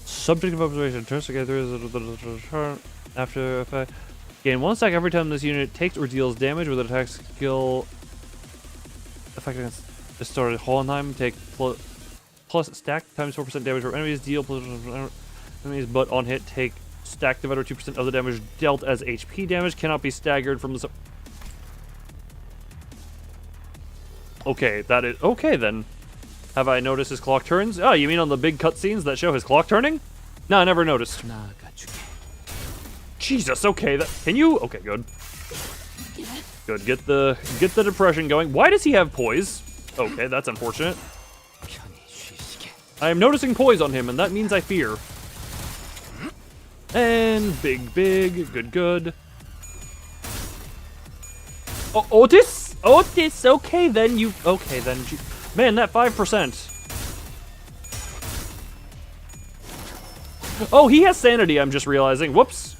Subject of observation, turns to get through after effect. Gain 1 stack every time this unit takes or deals damage with an attack skill effect against distorted Hohenheim. Take plus stack times 4% damage for enemies, deal plus enemies, but on hit take stack divided 2% of the damage dealt as HP damage, cannot be staggered from the... Okay, that is... Okay, then. Have I noticed his clock turns? Oh, you mean on the big cutscenes that show his clock turning? No, I never noticed. Jesus, okay, that... Can you... Okay, good. Good, get the depression going. Why does he have poise? Okay, that's unfortunate. I am noticing poise on him, and that means I fear. And big, good. Oh, Otis? Otis, okay then, man, that 5%. Oh, he has sanity, I'm just realizing. Whoops.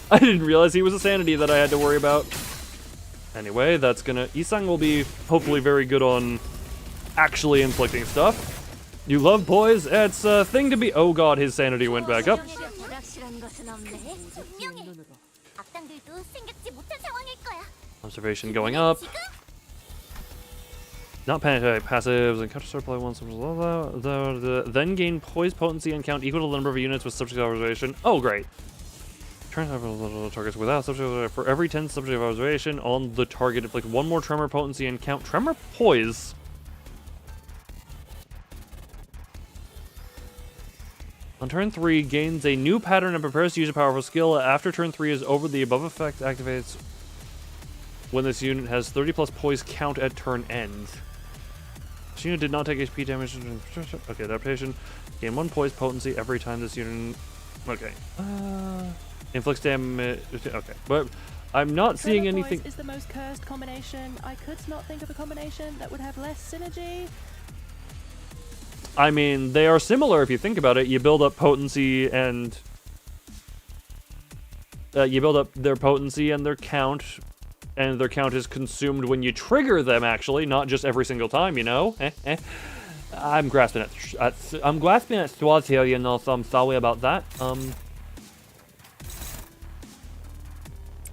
I didn't realize he was a sanity that I had to worry about. Anyway, that's gonna... Isang will be hopefully very good on actually inflicting stuff. You love boys? It's a thing to be. Oh god, his sanity went back up. Observation going up. Not penetrate passives and counter play once. Then gain poise potency and count equal to the number of units with subject observation. Oh, great. Turn targets without subject for every 10 subject observation on the target. Inflict one more tremor potency and count tremor poise. On turn 3, gains a new pattern and prepares to use a powerful skill. After turn 3 is over, the above effect activates when this unit has 30 plus poise count at turn end. This unit did not take HP damage. Okay, adaptation. Gain 1 poise potency every time this unit. Okay. Inflicts damage. Okay, but I'm not seeing anything. Is the most cursed combination. I could not think of a combination that would have less synergy. I mean, they are similar if you think about it. You build up potency and you build up their potency and their count is consumed when you trigger them. Actually, not just every single time. You know. I'm grasping at straws here. You know, so I'm sorry about that.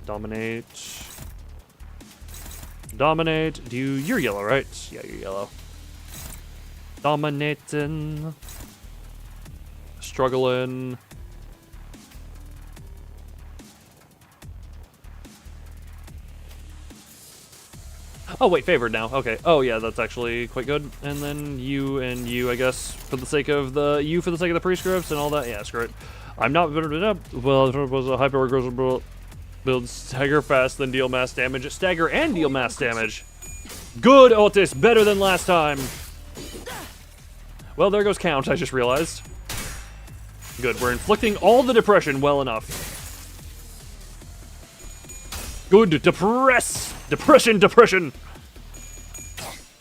Dominate. You're yellow, right? Yeah, you're yellow. Dominating. Struggling. Oh, wait, favored now. Okay. Oh, yeah, that's actually quite good. And then you and you, I guess, for the sake of the prescripts and all that. Yeah, screw it. I'm not well, it was a hyper-aggressive build stagger fast, then deal mass damage. Stagger and deal mass damage. Good, Otis. Better than last time. Well, there goes count, I just realized. Good, we're inflicting all the depression well enough. Good, depress! Depression!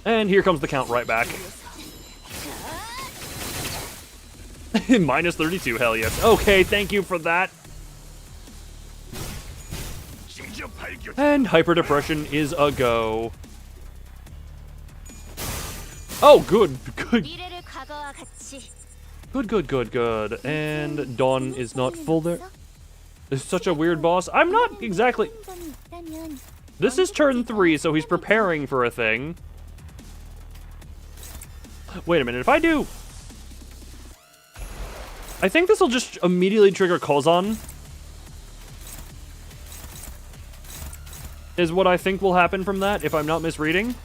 And here comes the count right back. Minus 32, hell yes. Okay, thank you for that. And hyper depression is a go. Oh, good. Good. And Dawn is not full there. This is such a weird boss. I'm not exactly... This is turn 3, so he's preparing for a thing. Wait a minute, if I do... I think this will just immediately trigger Kozan. Is what I think will happen from that, if I'm not misreading.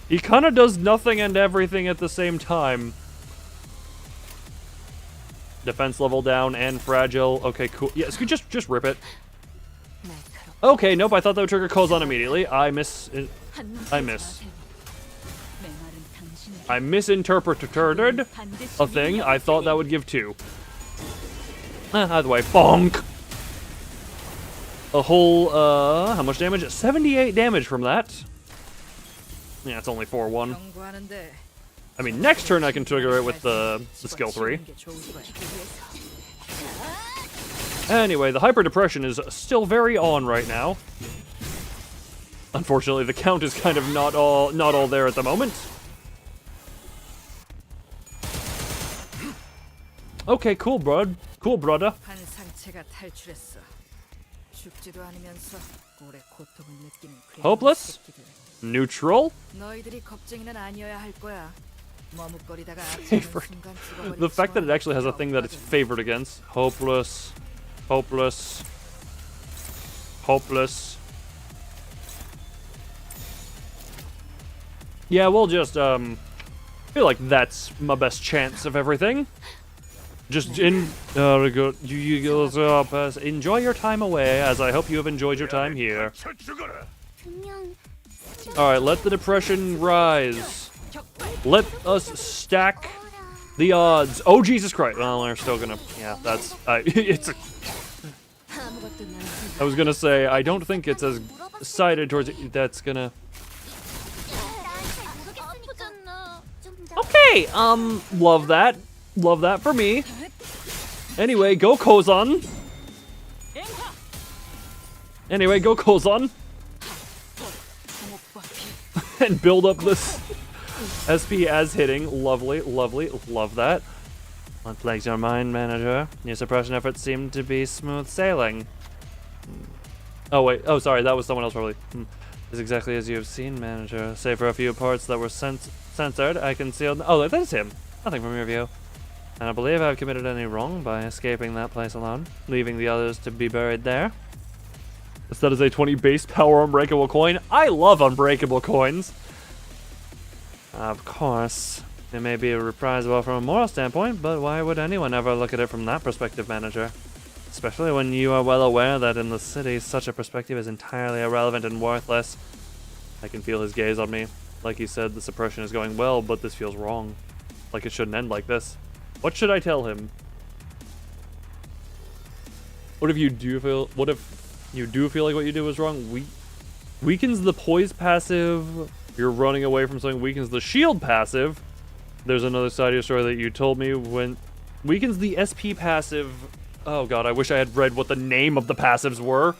He kind of does nothing and everything at the same time. Defense level down and fragile. Okay, cool. Yes, yeah, just rip it. Okay, nope, I thought that would trigger Kozan immediately. I misinterpreted a thing. I thought that would give 2. Either way, bonk! A whole, how much damage? 78 damage from that. Yeah, it's only 4-1. I mean, next turn I can trigger it with the skill 3. Anyway, the hyper depression is still very on right now. Unfortunately, the count is kind of not all there at the moment. Okay, cool, bud. Cool, brother. Hopeless? Neutral? Favored. The fact that it actually has a thing that it's favored against. Hopeless. Yeah, we'll just, feel like that's my best chance of everything. Just enjoy your time away, as I hope you have enjoyed your time here. Alright, let the depression rise. Let us stack the odds. Oh, Jesus Christ. Well, they're still gonna... Yeah, that's... it's a... I was gonna say, I don't think it's as sided towards it. That's gonna... Okay, love that. Love that for me. Anyway, go Kozan. And build up this SP as hitting. Lovely, lovely. Love that. What plagues your mind, manager? Your suppression efforts seem to be smooth sailing. Oh, wait. Oh, sorry. That was someone else, probably. It's exactly as you have seen, manager. Save for a few parts that were censored, I concealed... Oh, that is him. Nothing from your view. And I believe I've committed any wrong by escaping that place alone, leaving the others to be buried there. That is a 20 base power unbreakable coin. I love unbreakable coins. Of course. It may be reprisable from a moral standpoint, but why would anyone ever look at it from that perspective, manager? Especially when you are well aware that in the city, such a perspective is entirely irrelevant and worthless. I can feel his gaze on me. Like he said, the suppression is going well, but this feels wrong. Like it shouldn't end like this. What should I tell him? What if you do feel like what you did was wrong? Weakens the poise passive. You're running away from something. Weakens the shield passive. There's another side of your story that you told me when... Weakens the SP passive... Oh god, I wish I had read what the name of the passives were.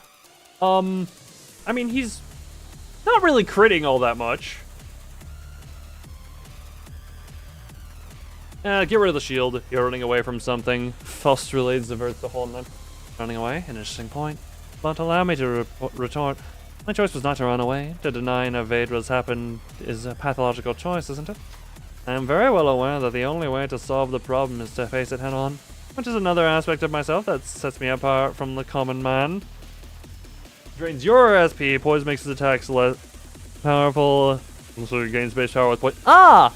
I mean, he's not really critting all that much. Get rid of the shield. You're running away from something. Faust relays divert the whole net. Running away? An interesting point. But allow me to retort. My choice was not to run away. To deny and evade what's happened is a pathological choice, isn't it? I am very well aware that the only way to solve the problem is to face it head on, which is another aspect of myself that sets me apart from the common man. Drains your SP, poise makes his attacks less powerful, so he gains base power with poise. Ah!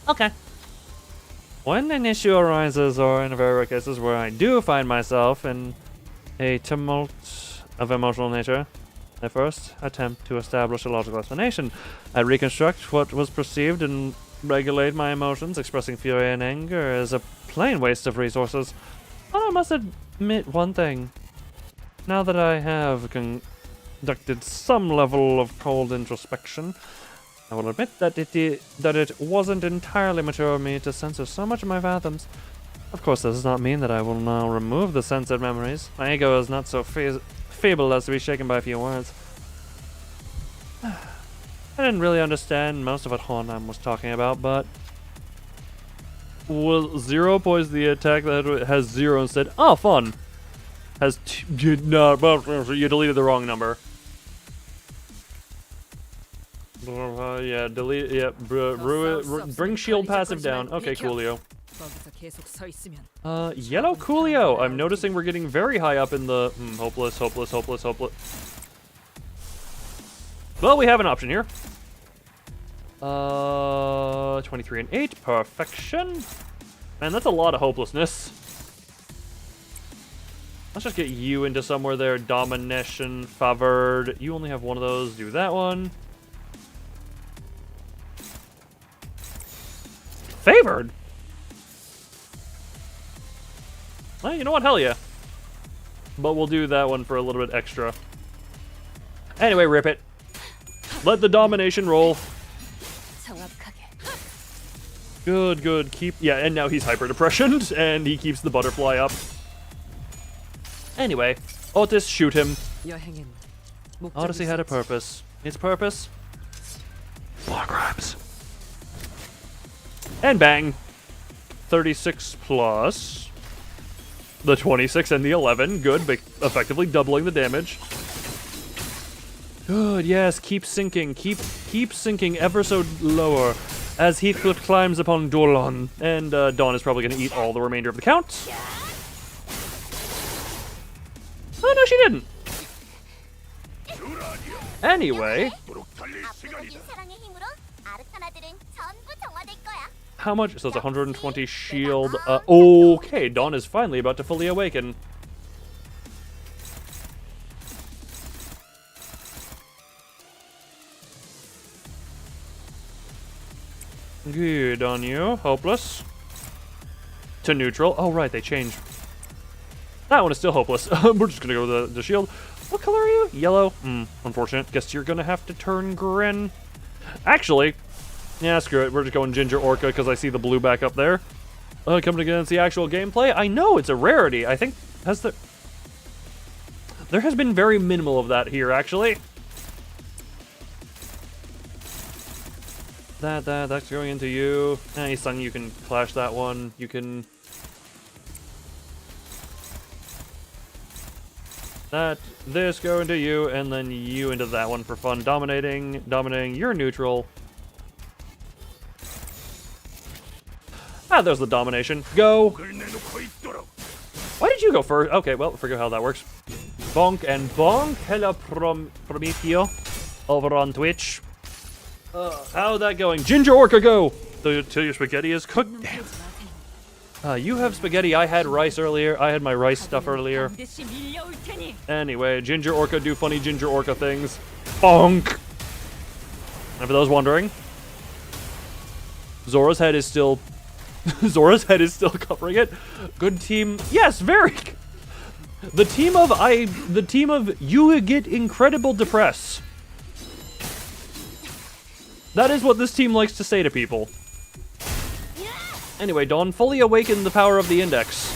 Okay. When an issue arises, or in very rare cases where I do find myself in a tumult of emotional nature, I first attempt to establish a logical explanation. I reconstruct what was perceived and regulate my emotions. Expressing fury and anger is a plain waste of resources. But I must admit one thing. Now that I have conducted some level of cold introspection, I will admit that it wasn't entirely mature of me to censor so much of my fathoms. Of course, this does not mean that I will now remove the censored memories. My ego is not so feeble as to be shaken by a few words. I didn't really understand most of what Hornheim was talking about, but... Will 0 poise the attack that has 0 instead? Oh, fun! Has no, you deleted the wrong number. Yeah, delete. Yeah, bring shield passive down. Okay, coolio. Yellow coolio. I'm noticing we're getting very high up in the hopeless. Well, we have an option here. 23 and 8, perfection. Man, that's a lot of hopelessness. Let's just get you into somewhere there. Domination, favored. You only have one of those. Do that one. Favored? Well, you know what? Hell yeah. But we'll do that one for a little bit extra. Anyway, rip it. Let the domination roll. Good, good. Yeah, and now he's hyper-depressioned, and he keeps the butterfly up. Anyway, Otis, shoot him. Odyssey had a purpose. Its purpose? War crimes. And bang. 36 plus the 26 and the 11. Good, effectively doubling the damage. Good, yes, keep sinking. Keep sinking ever so lower as Heathcliff climbs upon Dorlon. And Dawn is probably going to eat all the remainder of the count. Oh, no, she didn't. Anyway. How much? So it's 120 shield. Okay, Dawn is finally about to fully awaken. Good on you. Hopeless. To neutral. Oh, right, they changed. That one is still hopeless. We're just gonna go with the shield. What color are you? Yellow? Unfortunate. Guess you're gonna have to turn green. Actually, yeah, screw it. We're just going Ginger Orca because I see the blue back up there. Coming against the actual gameplay. I know it's a rarity. I think there has been very minimal of that here, actually. That's going into you. Hey, son, you can clash that one. You can... This go into you, and then you into that one for fun. Dominating, you're neutral. Ah, there's the domination. Go! Why did you go first? Okay, well, forget how that works. Bonk and bonk. Hello, Prometeo. Over on Twitch. How's that going? Ginger Orca, go! Till your spaghetti is cooked. Damn. You have spaghetti. I had rice earlier. I had my rice stuff earlier. Anyway, Ginger Orca do funny Ginger Orca things. Bonk! And for those wondering, Zora's head is still... Zora's head is still covering it. Good team. Yes, very. The team of you get incredible depress. That is what this team likes to say to people. Anyway, Dawn, fully awaken the power of the index.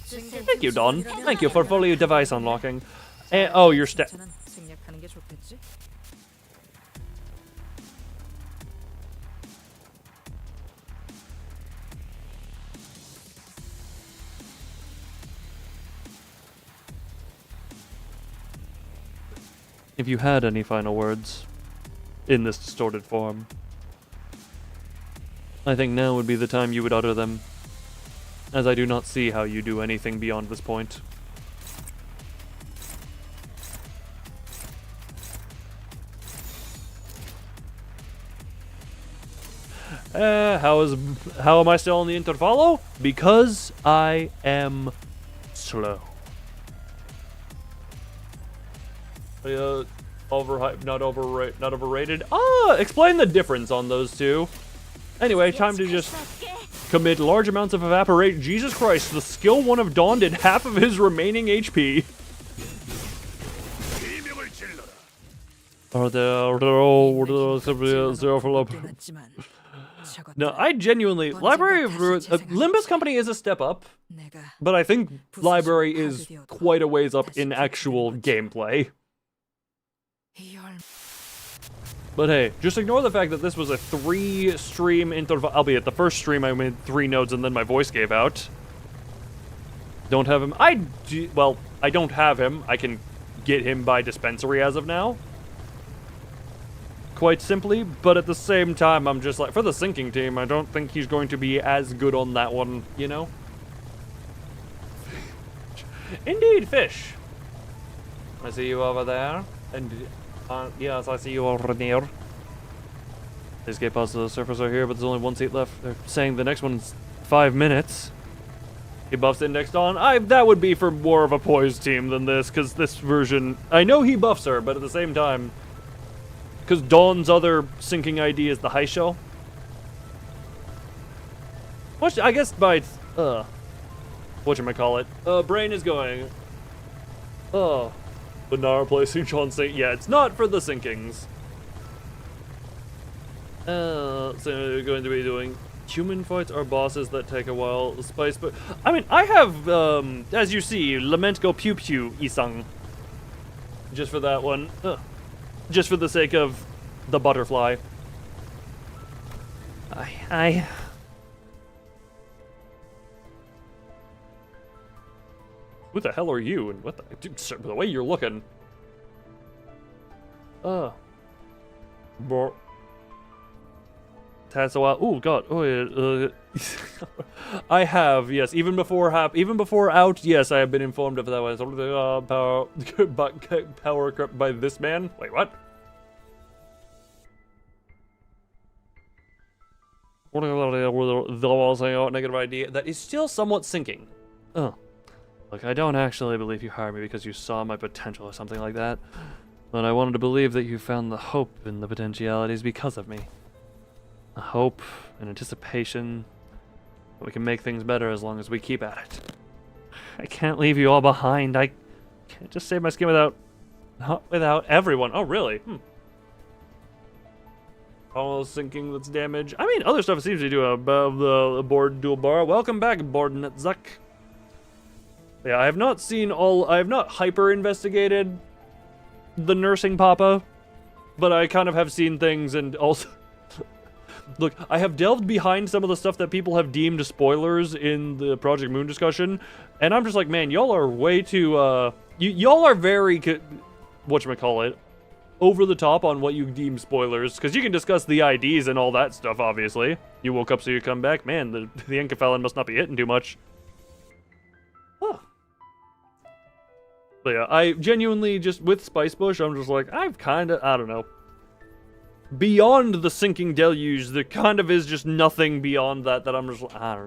Thank you, Dawn. Thank you for fully device unlocking. Oh, your stat. If you had any final words in this distorted form, I think now would be the time you would utter them, as I do not see how you do anything beyond this point. How am I still in the Intervallo? Because I am slow. Overhyped, not overrated. Explain the difference on those two. Anyway, time to just commit large amounts of evaporate. Jesus Christ, the skill one of Dawn did half of his remaining HP. No, I genuinely... Library of Limbus Company is a step up, but I think Library is quite a ways up in actual gameplay. But hey, just ignore the fact that this was a 3-stream interval, albeit the first stream I made 3 nodes and then my voice gave out. Don't have him. Well, I don't have him. I can get him by dispensary as of now. Quite simply, but at the same time, I'm just like, for the sinking team, I don't think he's going to be as good on that one, you know? Indeed, fish. I see you over there. And yes, I see you over there. Escape pods to the surface are here, but there's only 1 seat left. They're saying the next one's 5 minutes. He buffs indexed on. That would be for more of a poised team than this, because this version... I know he buffs her, but at the same time... Because Dawn's other sinking ID is the high shell. Which, I guess by... whatchamacallit. Brain is going... But now replacing John St. Yeah, it's not for the sinkings. So we're going to be doing human fights or bosses that take a while. Spice, but I mean, I have, as you see, Lament Go Pew Pew Isang. Just for that one. Just for the sake of the butterfly. Who the hell are you? And what the... Dude, sir, the way you're looking... That's a while... Oh, God. Oh, yeah, I have, yes. Even before out, yes, I have been informed of that one. Power corrupt by this man? Wait, what? Negative idea. That is still somewhat sinking. Look, I don't actually believe you hired me because you saw my potential or something like that. But I wanted to believe that you found the hope in the potentialities because of me. A hope and anticipation that we can make things better as long as we keep at it. I can't leave you all behind. I can't just save my skin without everyone. Oh, really? Almost sinking that's damage. I mean, other stuff seems to do above the board dual bar. Welcome back, Bordenetzuck. Yeah, I have not hyper investigated the nursing papa, but I kind of have seen things and also... Look, I have delved behind some of the stuff that people have deemed spoilers in the Project Moon discussion, and I'm just like, man, y'all are way too, y'all are very, whatchamacallit, over the top on what you deem spoilers, because you can discuss the IDs and all that stuff, obviously. You woke up so you come back, man, the Encephalon must not be hitting too much. Huh. But yeah, I genuinely just, with Spice Bush, I'm just like, I've kinda, I don't know. Beyond the sinking deluge, there kind of is just nothing beyond that I'm just like, I don't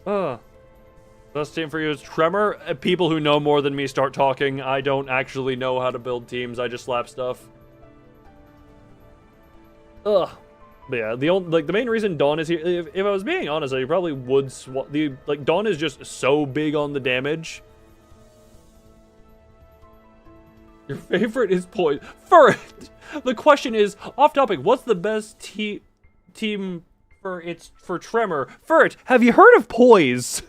know. Best team for you is Tremor. People who know more than me start talking. I don't actually know how to build teams. I just slap stuff. Ugh. But yeah, the main reason Dawn is here. If I was being honest, I probably would swap Dawn is just so big on the damage. Your favorite is Poise. Ferret! The question is, off topic, what's the best team for Tremor? Ferret, have you heard of Poise?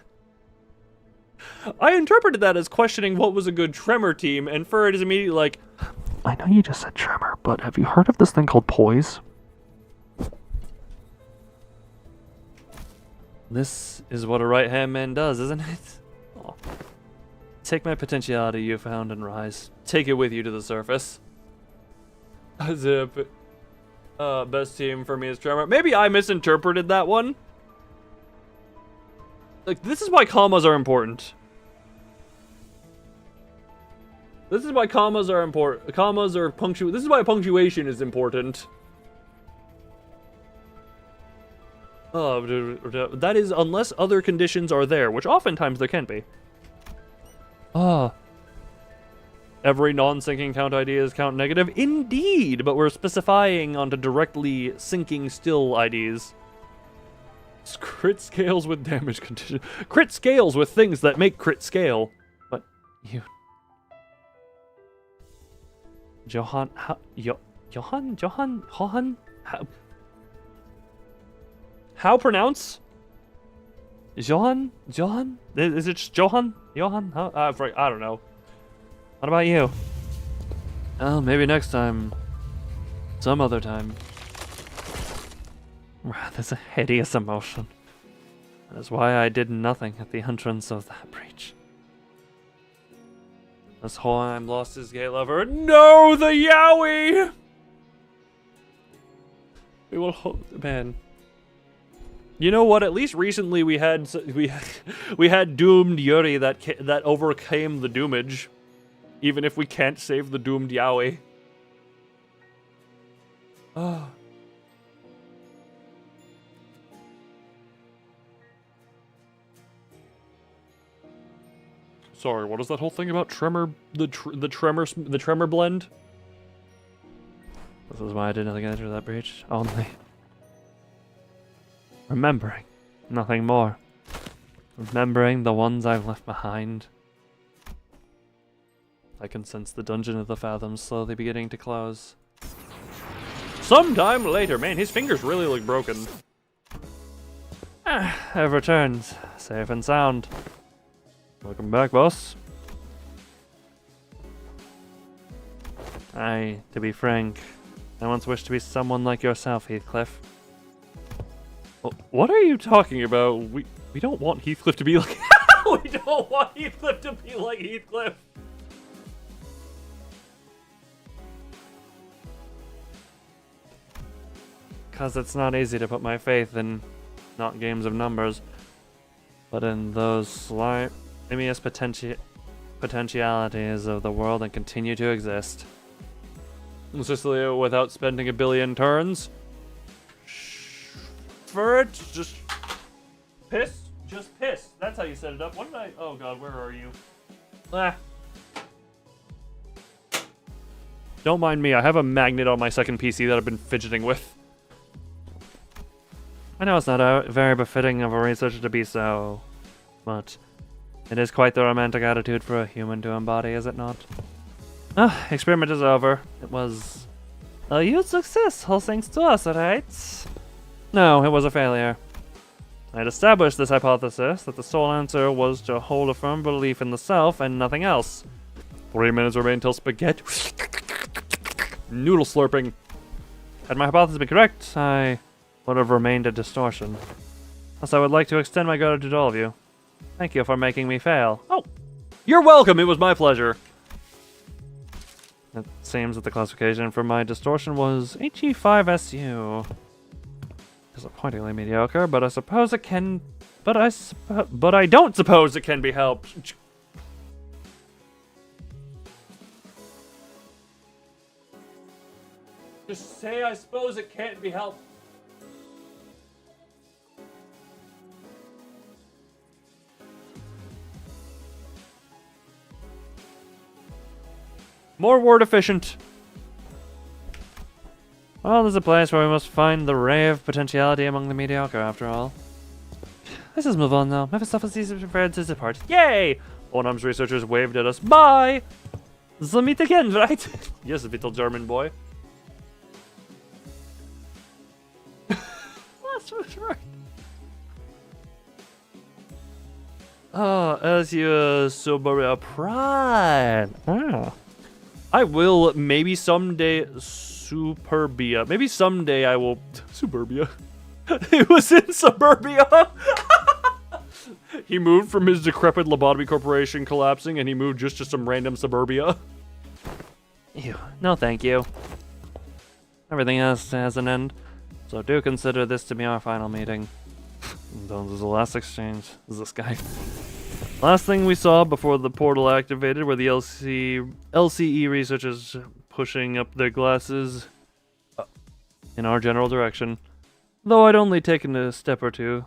I interpreted that as questioning what was a good Tremor team, and Ferret is immediately like, I know you just said Tremor, but have you heard of this thing called Poise? This is what a right-hand man does, isn't it? Aw. Take my potentiality you found and rise. Take it with you to the surface. Zip. Best team for me is Tremor. Maybe I misinterpreted that one. Like, this is why commas are important. This is why commas are important. Commas are this is why punctuation is important. That is unless other conditions are there, which oftentimes there can be. Every non-syncing count ID is count negative? Indeed, but we're specifying onto directly syncing still IDs. Crit scales with damage condition. Crit scales with things that make crit scale. But you... Johan... Johan? How pronounce? Johan? Is it just Johan? Johan? Huh? I don't know. What about you? Well, maybe next time. Some other time. There's a hideous emotion. That's why I did nothing at the entrance of that breach. This whole time lost his gay lover. No, the Yowie! We will hope, man. You know what? At least recently we had doomed Yuri that overcame the doomage, even if we can't save the doomed Yowie. Oh. Sorry, what is that whole thing about Tremor? The Tremor blend? This is why I did nothing after that breach. Only remembering, nothing more. Remembering the ones I've left behind. I can sense the dungeon of the fathoms slowly beginning to close. Sometime later, man, his fingers really look broken. I've returned, safe and sound. Welcome back, boss. To be frank, I once wished to be someone like yourself, Heathcliff. What are you talking about? We don't want Heathcliff to be like... We don't want Heathcliff to be like Heathcliff! Because it's not easy to put my faith in not games of numbers, but in those slimiest potentialities of the world and continue to exist. Cecilia, without spending a billion turns. For it, just piss. Just piss. That's how you set it up. What did I... Oh god, where are you? Don't mind me. I have a magnet on my second PC that I've been fidgeting with. I know it's not very befitting of a researcher to be so, but it is quite the romantic attitude for a human to embody, is it not? Experiment is over. It was a huge success, all thanks to us, right? No, it was a failure. I had established this hypothesis that the sole answer was to hold a firm belief in the self and nothing else. 3 minutes remain till spaghetti. Noodle slurping. Had my hypothesis been correct, I would have remained a distortion. Thus, I would like to extend my gratitude to all of you. Thank you for making me fail. Oh, you're welcome. It was my pleasure. It seems that the classification for my distortion was HE5SU. Disappointingly mediocre, but I suppose it can. But I don't suppose it can be helped. Just say I suppose it can't be helped. More word efficient. Well, there's a place where we must find the ray of potentiality among the mediocre, after all. Let's just move on now. Mephistopheles is prepared to depart. Yay! Onarm's researchers waved at us. Bye! So meet again, right? Yes, little German boy. That's right. Oh, as you Subaru Prime. Ah. I will maybe someday Superbia. Maybe someday I will Suburbia. It was in Suburbia. He moved from his decrepit lobotomy corporation collapsing and he moved just to some random suburbia. Ew. No thank you. Everything else has an end. So do consider this to be our final meeting. This is the last exchange. This is this guy. Last thing we saw before the portal activated were the LCE researchers pushing up their glasses in our general direction. Though I'd only taken a step or two,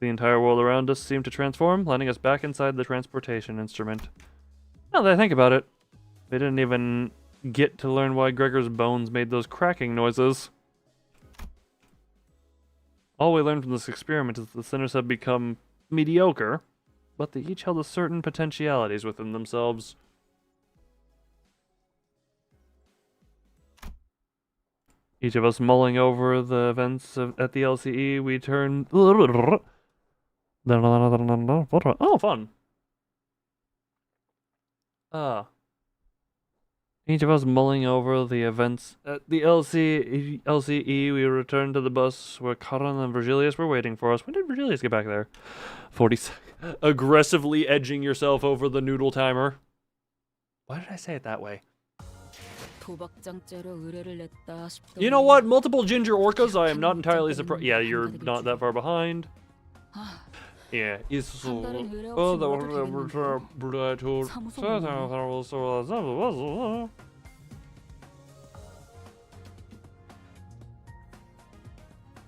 the entire world around us seemed to transform, landing us back inside the transportation instrument. Now that I think about it, we didn't even get to learn why Gregor's bones made those cracking noises. All we learned from this experiment is that the sinners have become mediocre, but they each held a certain potentialities within themselves. Each of us mulling over the events at the LCE, we turn... Oh, fun. Each of us mulling over the events at the LCE, we returned to the bus where Karan and Virgilius were waiting for us. When did Virgilius get back there? 40 seconds. Aggressively edging yourself over the noodle timer. Why did I say it that way? You know what? Multiple ginger orcas, I am not entirely surprised. Yeah, you're not that far behind. Yeah,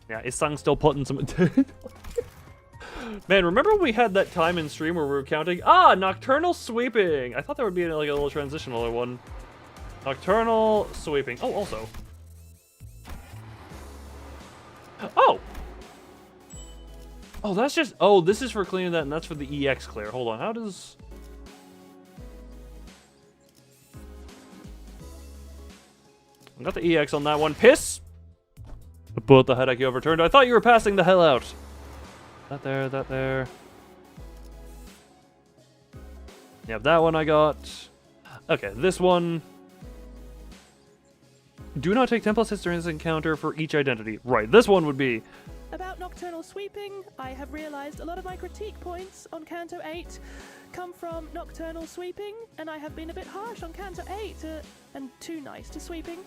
yeah, is Sang still putting some... Man, remember when we had that time in stream where we were counting? Ah, Nocturnal Sweeping! I thought there would be like a little transitional one. Nocturnal Sweeping. Oh, also. Oh! Oh, that's just... Oh, this is for cleaning that, and that's for the EX clear. Hold on, how does... I got the EX on that one. Piss! But the headache you overturned. I thought you were passing the hell out. That there, that there. Yeah, that one I got. Okay, this one... Do not take 10 plus history in this encounter for each identity. Right, this one would be... About Nocturnal Sweeping, I have realized a lot of my critique points on Canto 8 come from Nocturnal Sweeping, and I have been a bit harsh on Canto 8 and too nice to Sweeping.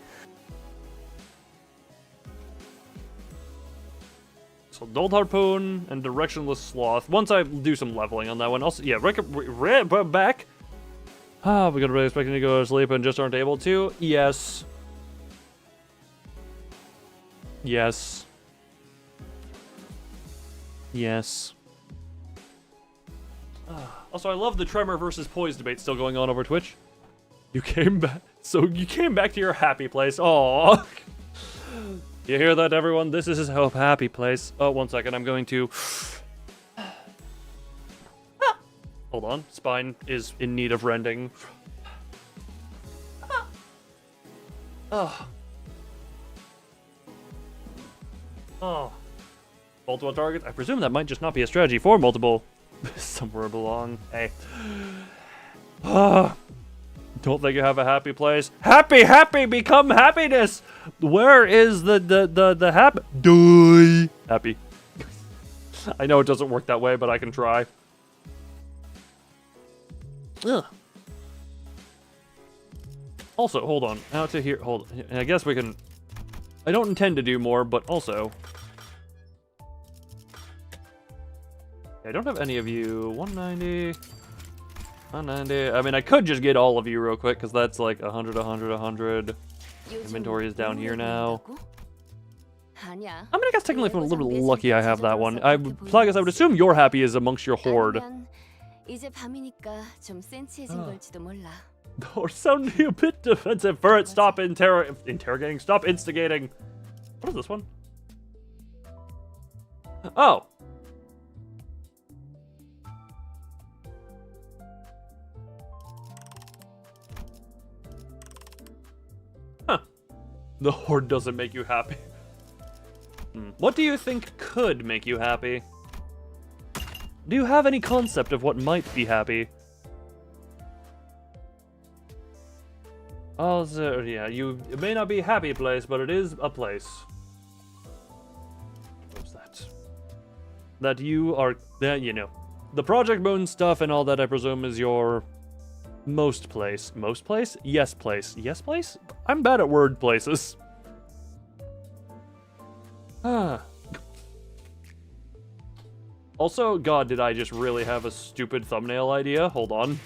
So Dulled Harpoon and Directionless Sloth. Once I do some leveling on that one, also, yeah, back. Ah, we got really expecting to go to sleep and just aren't able to. Yes. Yes. Yes. Also, I love the Tremor versus Poise debate still going on over Twitch. You came back. So you came back to your happy place. Aww. You hear that, everyone? This is his happy place. Oh, 1 second. I'm going to... Hold on. Spine is in need of rending. Oh. Oh. Multiple targets? I presume that might just not be a strategy for multiple. Somewhere belong. Hey. Don't think you have a happy place. Happy, become happiness! Where is the happy? Die! Happy. I know it doesn't work that way, but I can try. Ugh. Also, hold on. Out to here. Hold on. I guess we can... I don't intend to do more, but also... I don't have any of you. 190... 190. I mean, I could just get all of you real quick, because that's like 100, 100, 100. Inventory is down here now. I mean, I guess technically if I'm a little bit lucky I have that one. Plagas, I would assume you're happy is amongst your horde. Or sounding a bit defensive. Ferret, stop interrogating. Stop instigating. What is this one? Oh. Huh. The horde doesn't make you happy. What do you think could make you happy? Do you have any concept of what might be happy? Also, yeah, it may not be a happy place, but it is a place. What's that? That you are, you know, the Project Moon stuff and all that, I presume, is your most place. Most place? Yes place. Yes place? I'm bad at word places. Also, God, did I just really have a stupid thumbnail idea? Hold on.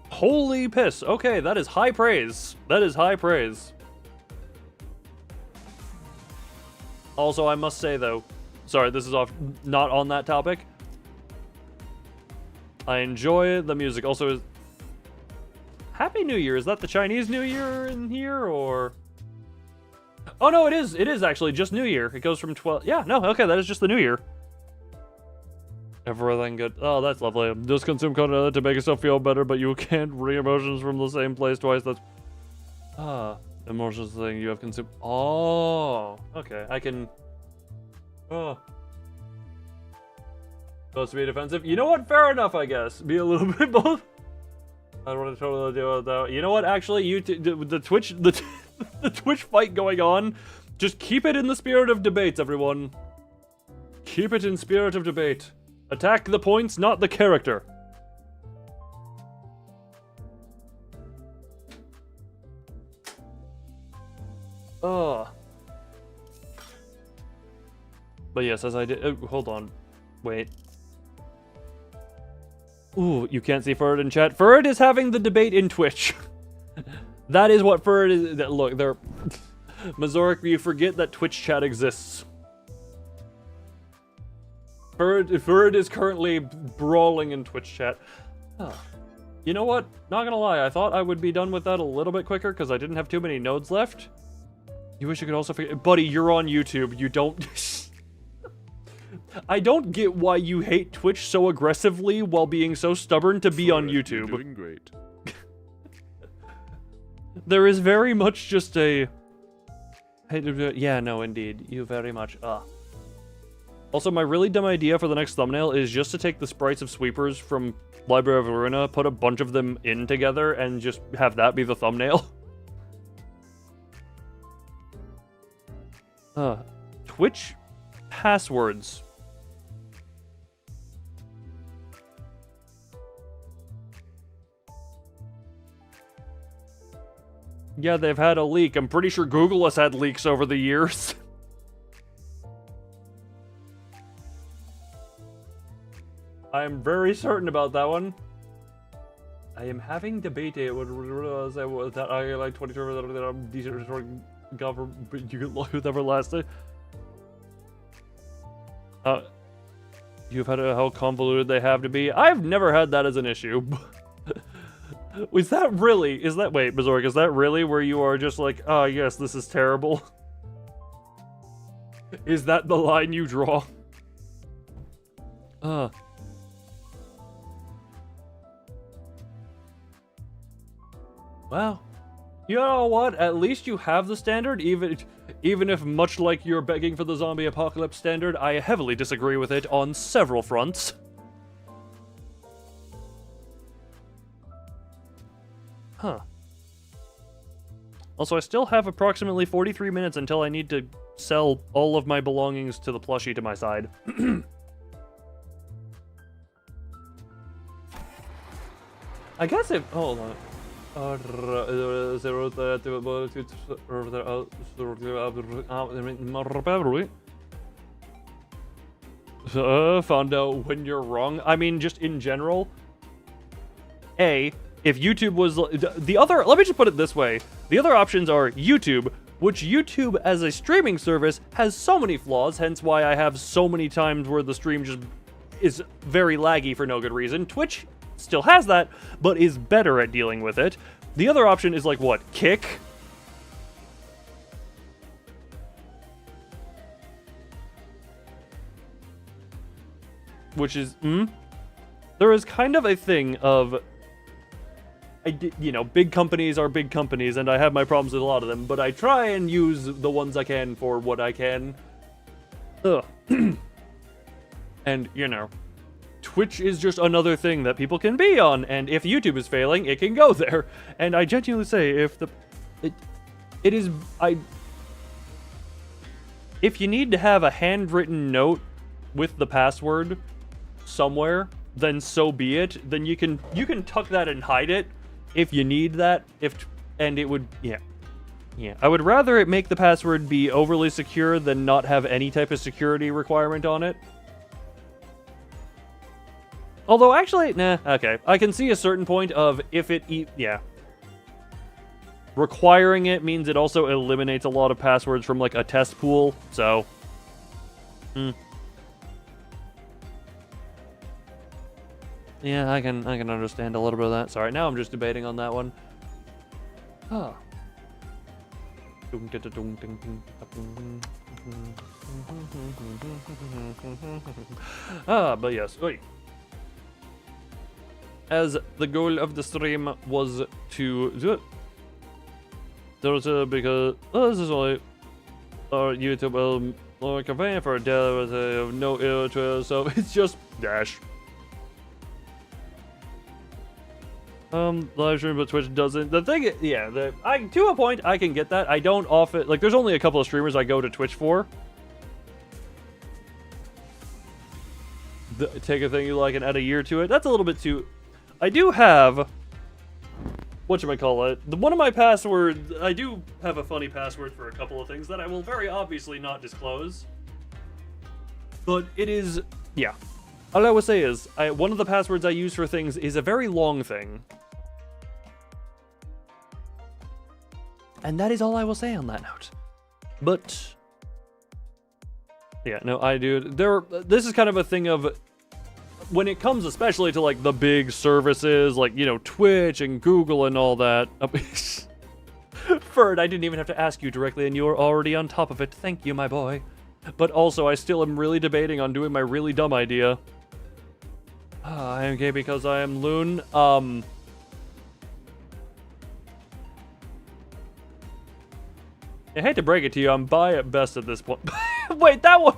Holy piss. Okay, that is high praise. That is high praise. Also, I must say, though, sorry, this is off, not on that topic. I enjoy the music. Also, Happy New Year. Is that the Chinese New Year in here, or? Oh, no, it is. It is actually just New Year. It goes from 12. Yeah, no, okay, that is just the New Year. Everything good. Oh, that's lovely. Just consume content to make yourself feel better, but you can't bring emotions from the same place twice. That's... emotions thing you have consumed. Oh, okay. I can... Oh. Supposed to be defensive. You know what? Fair enough, I guess. Be a little bit both. I don't want to totally deal with that. You know what? Actually, the Twitch... the Twitch fight going on, just keep it in the spirit of debates, everyone. Keep it in spirit of debate. Attack the points, not the character. Ugh. But yes, as I did... hold on. Wait. Ooh, you can't see Furred in chat. Furred is having the debate in Twitch. That is what Furred is... Look, they're... Mazoric, you forget that Twitch chat exists. Furred is currently brawling in Twitch chat. Huh. You know what? Not gonna lie, I thought I would be done with that a little bit quicker because I didn't have too many nodes left. You wish you could also forget... Buddy, you're on YouTube. You don't... I don't get why you hate Twitch so aggressively while being so stubborn to be on YouTube. You're doing great. There is very much just a... Yeah, no, indeed. You very much... Also, my really dumb idea for the next thumbnail is just to take the sprites of sweepers from Library of Aruna, put a bunch of them in together, and just have that be the thumbnail. Twitch passwords. Yeah, they've had a leak. I'm pretty sure Google has had leaks over the years. I am very certain about that one. I am having debate it that I like 22 that I'm decent government. You can look with everlasting. You've had how convoluted they have to be. I've never had that as an issue. Is that really? Is that wait, Bazork? Is that really where you are just like, oh yes, this is terrible? Is that the line you draw? Well, you know what? At least you have the standard, even if, much like you're begging for the zombie apocalypse standard, I heavily disagree with it on several fronts. Huh. Also, I still have approximately 43 minutes until I need to sell all of my belongings to the plushie to my side. I guess if... Hold on. Found out when you're wrong. I mean, just in general. If YouTube was the other, let me just put it this way. The other options are YouTube, which YouTube as a streaming service has so many flaws, hence why I have so many times where the stream just is very laggy for no good reason. Twitch still has that, but is better at dealing with it. The other option is like what? Kick? Which is, there is kind of a thing of, you know, big companies are big companies, and I have my problems with a lot of them, but I try and use the ones I can for what I can. And, you know, Twitch is just another thing that people can be on, and if YouTube is failing, it can go there. And I genuinely say, if if you need to have a handwritten note with the password somewhere, then so be it. Then you can tuck that and hide it if you need that. And it would, yeah. I would rather it make the password be overly secure than not have any type of security requirement on it. Although actually, nah, okay. I can see a certain point of if it, requiring it means it also eliminates a lot of passwords from like a test pool. So, yeah, I can understand a little bit of that. Sorry, now I'm just debating on that one. But yes, wait. As the goal of the stream was to do it. There was because this is only YouTube campaign for a deal with no ill, so it's just dash. Live stream, but Twitch doesn't. The thing, to a point, I can get that. I don't often, like, there's only a couple of streamers I go to Twitch for. Take a thing you like and add a year to it. That's a little bit too. I do have, whatchamacallit, one of my passwords, I do have a funny password for a couple of things that I will very obviously not disclose. But it is, yeah. All I will say is, one of the passwords I use for things is a very long thing. And that is all I will say on that note. But, yeah, no, I do. This is kind of a thing of, when it comes especially to like the big services, like, you know, Twitch and Google and all that. Ferd, I didn't even have to ask you directly and you're already on top of it. Thank you, my boy. But also, I still am really debating on doing my really dumb idea. I am gay because I am loon. I hate to break it to you, I'm bi at best at this point. Wait, that one!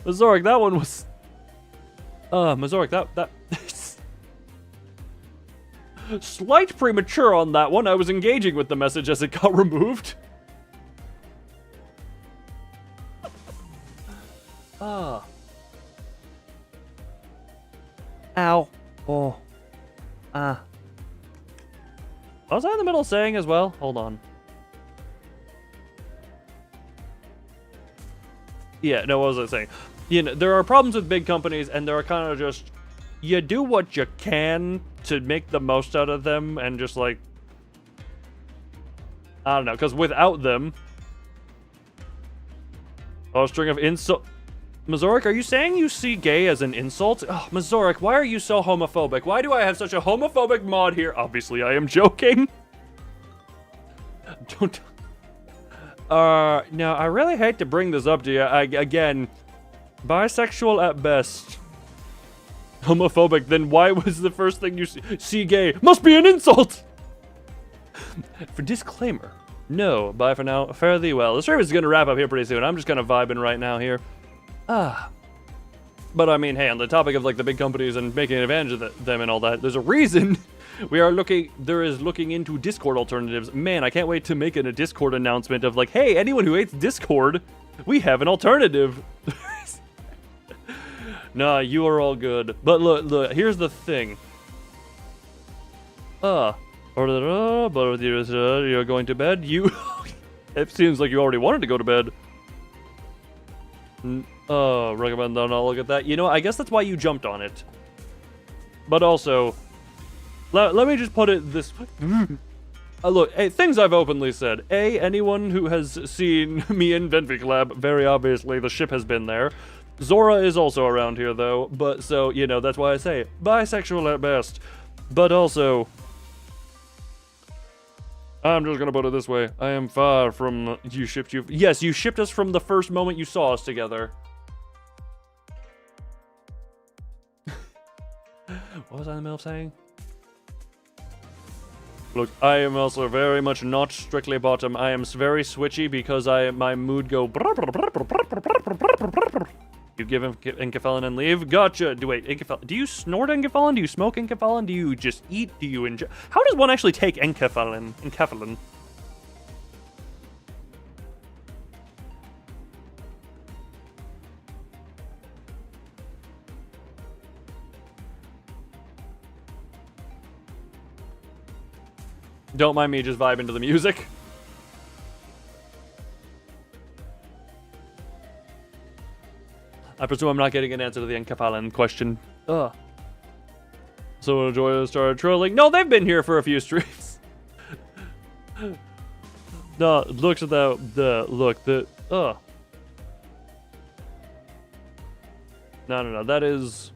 Mazoric, that one was... Mazoric, that... Slight premature on that one. I was engaging with the message as it got removed. Ow. Oh. Was I in the middle of saying as well? Hold on. Yeah, no, what was I saying? You know, there are problems with big companies, and there are kind of just... You do what you can to make the most out of them, and just like... I don't know, because without them... Oh, a string of insult... Mazoric, are you saying you see gay as an insult? Oh, Mazoric, why are you so homophobic? Why do I have such a homophobic mod here? Obviously, I am joking. Now, I really hate to bring this up to you. Again, bisexual at best. Homophobic, then why was the first thing you see gay? Must be an insult! For disclaimer, no. Bye for now. Fare thee well. The service is gonna wrap up here pretty soon. I'm just kind of vibing right now here. But I mean, hey, on the topic of like the big companies and making advantage of them and all that, there's a reason there is looking into Discord alternatives. Man, I can't wait to make a Discord announcement of like, hey, anyone who hates Discord, we have an alternative. Nah, you are all good. But look, here's the thing. You're going to bed? It seems like you already wanted to go to bed. Recommend don't look at that. You know, I guess that's why you jumped on it. But also, let me just put it this way. Look, hey, things I've openly said. Anyone who has seen me in Ventvic Lab, very obviously the ship has been there. Zora is also around here, though, but so, you know, that's why I say bisexual at best. But also, I'm just gonna put it this way. I am far from you shipped you. Yes, you shipped us from the first moment you saw us together. What was I in the middle of saying? Look, I am also very much not strictly bottom. I am very switchy because my mood go. You give enkephalin and leave? Gotcha. Wait, enkephalin. Do you snort enkephalin? Do you smoke enkephalin? Do you just eat? Do you enjoy? How does one actually take enkephalin? Enkephalin. Don't mind me just vibing to the music. I presume I'm not getting an answer to the enkephalin question. So enjoy started trolling. No, they've been here for a few streams. No, look at No, that is.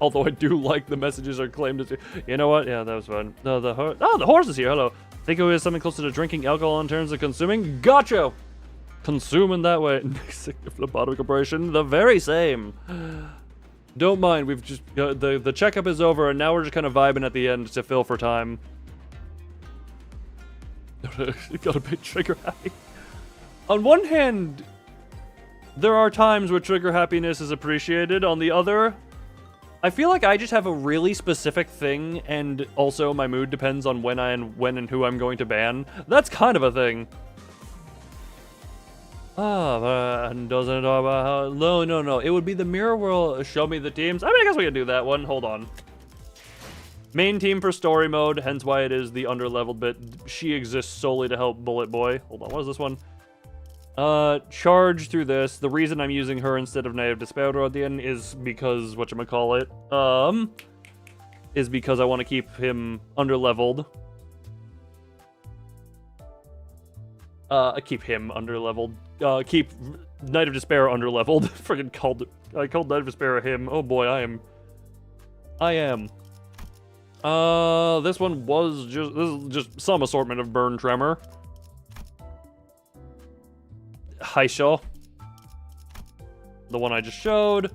Although I do like the messages are claimed as. You know what? Yeah, that was fun. No, the horse is here. Hello. Think it was something closer to drinking alcohol in terms of consuming. Gotcha. Consuming that way. Phlebotomic operation, the very same. Don't mind, we've just the checkup is over and now we're just kind of vibing at the end to fill for time. Got a bit trigger happy. On one hand, there are times where trigger happiness is appreciated. On the other, I feel like I just have a really specific thing, and also my mood depends on when and who I'm going to ban. That's kind of a thing. And doesn't talk about how... No. It would be the mirror world. Show me the teams. I mean, I guess we can do that one. Hold on. Main team for story mode, hence why it is the underleveled bit. She exists solely to help Bullet Boy. Hold on, what is this one? Charge through this. The reason I'm using her instead of Native Despero at the end is because, whatchamacallit, is because I want to keep him underleveled. Keep him underleveled. Keep Knight of Despair underleveled. Friggin' I called Knight of Despair him. Oh boy, I am. This one was this is just some assortment of Burn Tremor. Haisha. The one I just showed.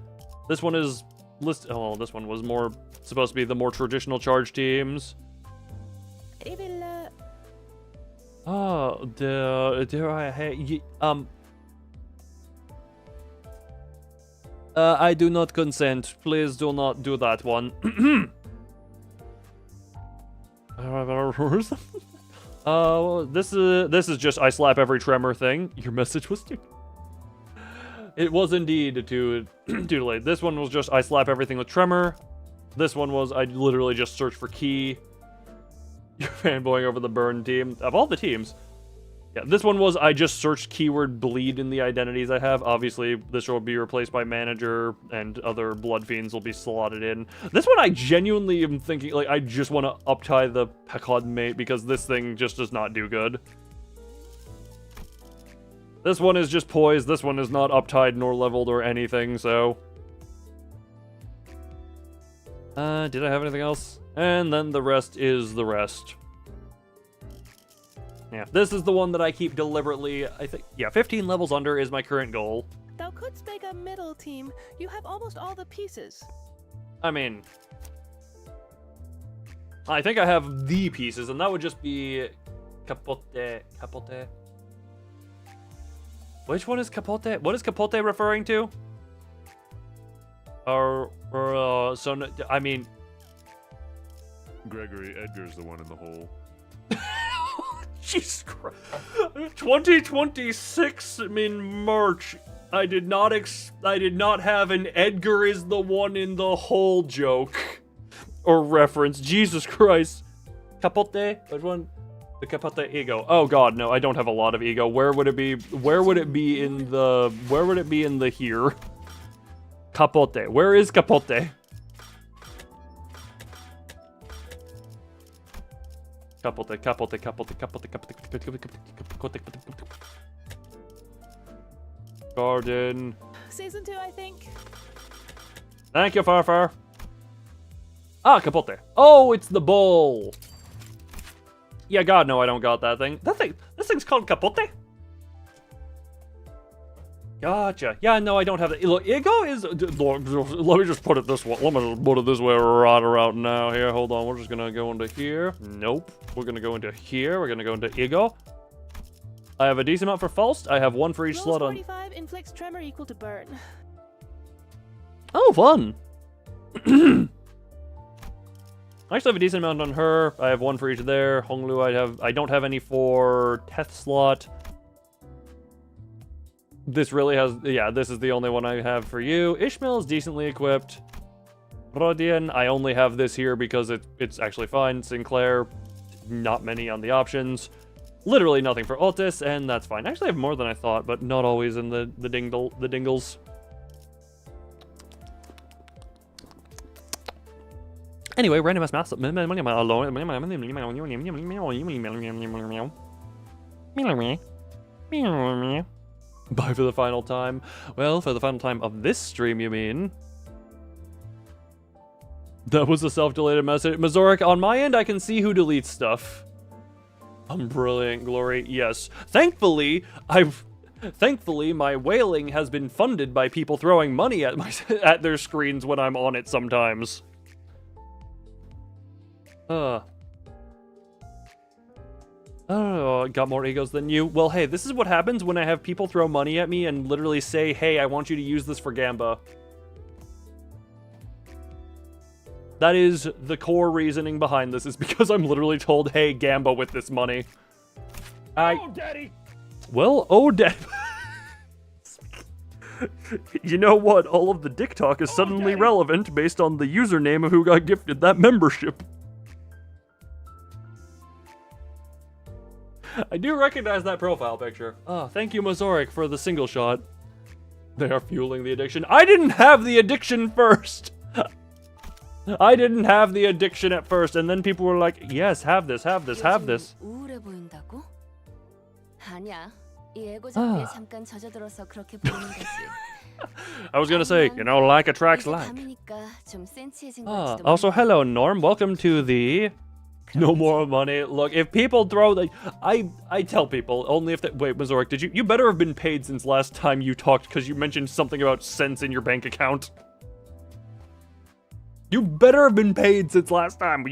This one is this one was more supposed to be the more traditional charge teams. Oh, I do not consent. Please do not do that one. This is just I slap every tremor thing. Your message was too. It was indeed too late. This one was just I slap everything with tremor. This one was I literally just search for key. You're fanboying over the burn team. Of all the teams. Yeah, this one was I just searched keyword bleed in the identities I have. Obviously, this will be replaced by manager and other blood fiends will be slotted in. This one I genuinely am thinking, like, I just want to uptie the Pekod mate because this thing just does not do good. This one is just poised. This one is not uptied nor leveled or anything, so... did I have anything else? And then the rest is the rest. Yeah, this is the one that I keep deliberately, I think, yeah, 15 levels under is my current goal. Thou couldst make a middle team. You have almost all the pieces. I mean, I think I have the pieces, and that would just be capote. Which one is capote? What is capote referring to? I mean, Gregory, Edgar's the one in the hole. Jesus Christ. 2026 in March. I did not have an Edgar is the one in the hole joke or reference. Jesus Christ. Capote? Which one? The capote ego. Oh god, no, I don't have a lot of ego. Where would it be? Where would it be in the here? Capote. Where is capote? Capote. Garden. Season 2, I think. Thank you, Farfar. Ah, capote. Oh, it's the bowl. Yeah, god, no, I don't got that thing. This thing's called capote? Gotcha. Yeah, no, I don't have it. Look, ego is... Look, let me just put it this way. Let me just put it this way right around now. Here, hold on. We're just gonna go into here. Nope. We're gonna go into here. We're gonna go into ego. I have a decent amount for Faust. I have one for each slot on... 45 inflicts tremor equal to burn. Oh, fun. I actually have a decent amount on her. I have one for each there. Honglu, I don't have any for Teth slot. This really has, yeah, this is the only one I have for you. Ishmael is decently equipped. Rodian, I only have this here because it's actually fine. Sinclair, not many on the options. Literally nothing for Otis, and that's fine. Actually, I have more than I thought, but not always in the dingles. Anyway, randomized math. Bye for the final time. Well, for the final time of this stream, you mean? That was a self-deleted message. Mazoric, on my end, I can see who deletes stuff. I'm brilliant, Glory. Yes. Thankfully, my whaling has been funded by people throwing money at at their screens when I'm on it sometimes. Oh, got more egos than you. Well, hey, this is what happens when I have people throw money at me and literally say, hey, I want you to use this for Gamba. That is the core reasoning behind this, is because I'm literally told, hey, Gamba with this money. Oh, Daddy! Well, oh, Daddy. You know what? All of the dick talk is suddenly relevant based on the username of who got gifted that membership. I do recognize that profile picture. Oh, thank you, Mazoric, for the single shot. They are fueling the addiction. I didn't have the addiction first! I didn't have the addiction at first, and then people were like, yes, have this, have this, have this. 우울해 보인다고? 아니야. 이 에고 장비에 잠깐 젖어들어서 그렇게 보이는 거지. I was gonna say, you know, like attracts like. Also, hello, Norm. Welcome to the... No more money. Look, if people throw the... I tell people, only if they... Wait, Mazoric, did you... You better have been paid since last time you talked, because you mentioned something about cents in your bank account. You better have been paid since last time.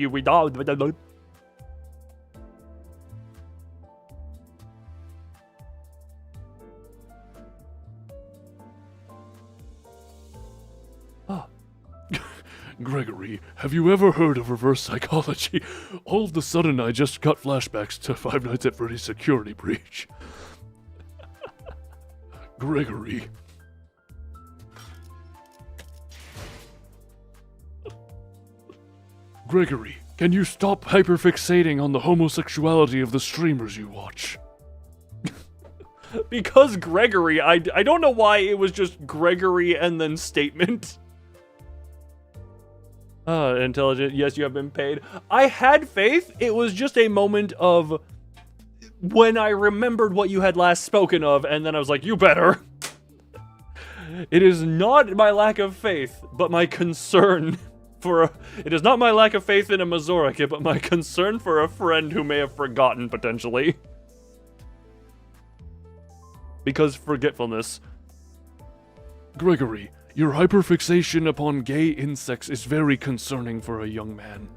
Gregory, have you ever heard of reverse psychology? All of a sudden, I just got flashbacks to Five Nights at Freddy's security breach. Gregory. Gregory, can you stop hyperfixating on the homosexuality of the streamers you watch? Because Gregory, I don't know why it was just Gregory and then statement. Intelligent, yes, you have been paid. I had faith. It was just a moment of when I remembered what you had last spoken of, and then I was like, you better. It is not my lack of faith, but my concern for it is not my lack of faith in a Mazoric, but my concern for a friend who may have forgotten, potentially. because forgetfulness. Gregory, your hyperfixation upon gay insects is very concerning for a young man.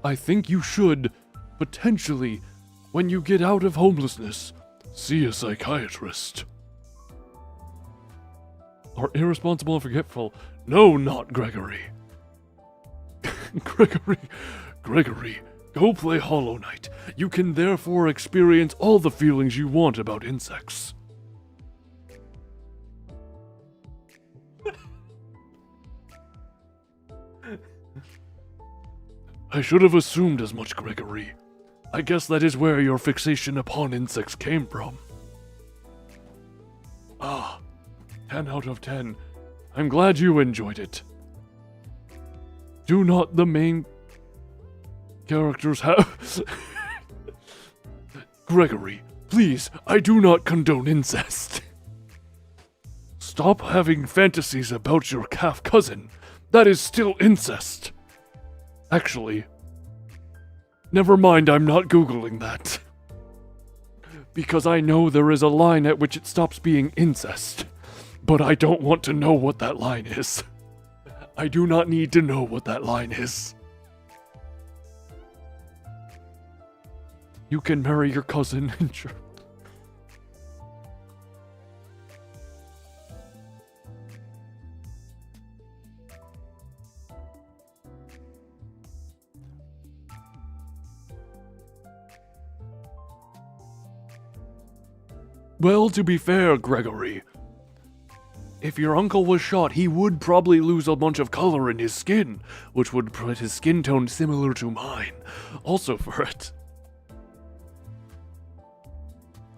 I think you should, potentially, when you get out of homelessness, see a psychiatrist. Are irresponsible and forgetful? No, not Gregory. Gregory, go play Hollow Knight. You can therefore experience all the feelings you want about insects. I should have assumed as much, Gregory. I guess that is where your fixation upon insects came from. 10 out of 10. I'm glad you enjoyed it. Do not the main characters have... Gregory, please, I do not condone incest. Stop having fantasies about your calf cousin. That is still incest. Actually, never mind, I'm not Googling that. Because I know there is a line at which it stops being incest. But I don't want to know what that line is. I do not need to know what that line is. You can marry your cousin and sure. Well, to be fair, Gregory, if your uncle was shot, he would probably lose a bunch of color in his skin, which would put his skin tone similar to mine. Also for it.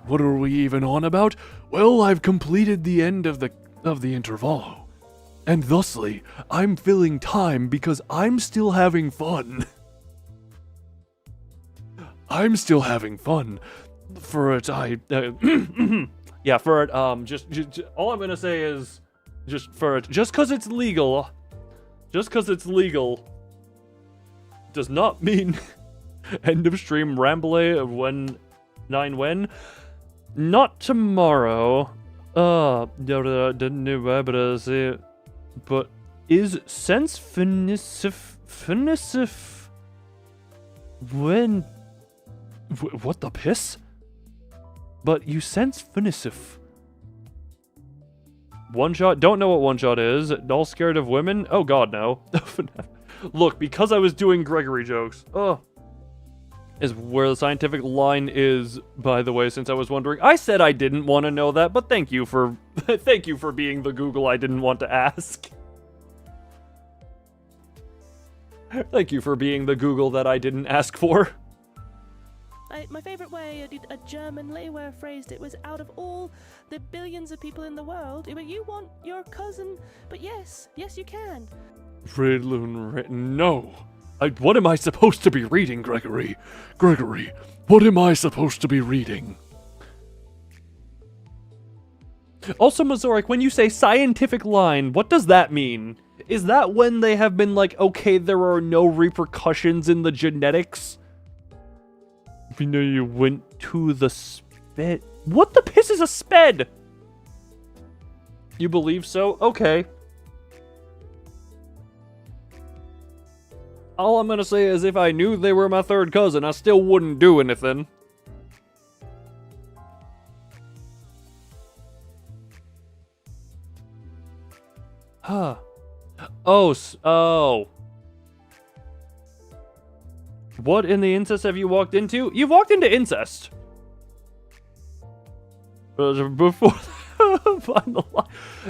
What are we even on about? Well, I've completed the end of the Intervallo. And thusly, I'm filling time because I'm still having fun. I'm still having fun. For it, Yeah, for it, just all I'm gonna say is, just because it's legal, does not mean end of stream ramble of when, not tomorrow, but is sense finisif, when, what the piss? But you sense finisif. One shot? Don't know what one shot is. All scared of women? Oh god, no. Look, because I was doing Gregory jokes. Is where the scientific line is, by the way, since I was wondering. I said I didn't want to know that, but thank you for thank you for being the Google I didn't want to ask. Thank you for being the Google that I didn't ask for. My favorite way a German Lehrware phrased it was, out of all the billions of people in the world, you want your cousin, but yes, you can. No. What am I supposed to be reading, Gregory? Gregory, what am I supposed to be reading? Also, Mazorik, when you say scientific line, what does that mean? Is that when they have been like, okay, there are no repercussions in the genetics? You know, you went to the sped. What the piss is a sped? You believe so? Okay. All I'm gonna say is if I knew they were my third cousin, I still wouldn't do anything. Huh. Oh. What in the incest have you walked into? You've walked into incest. Before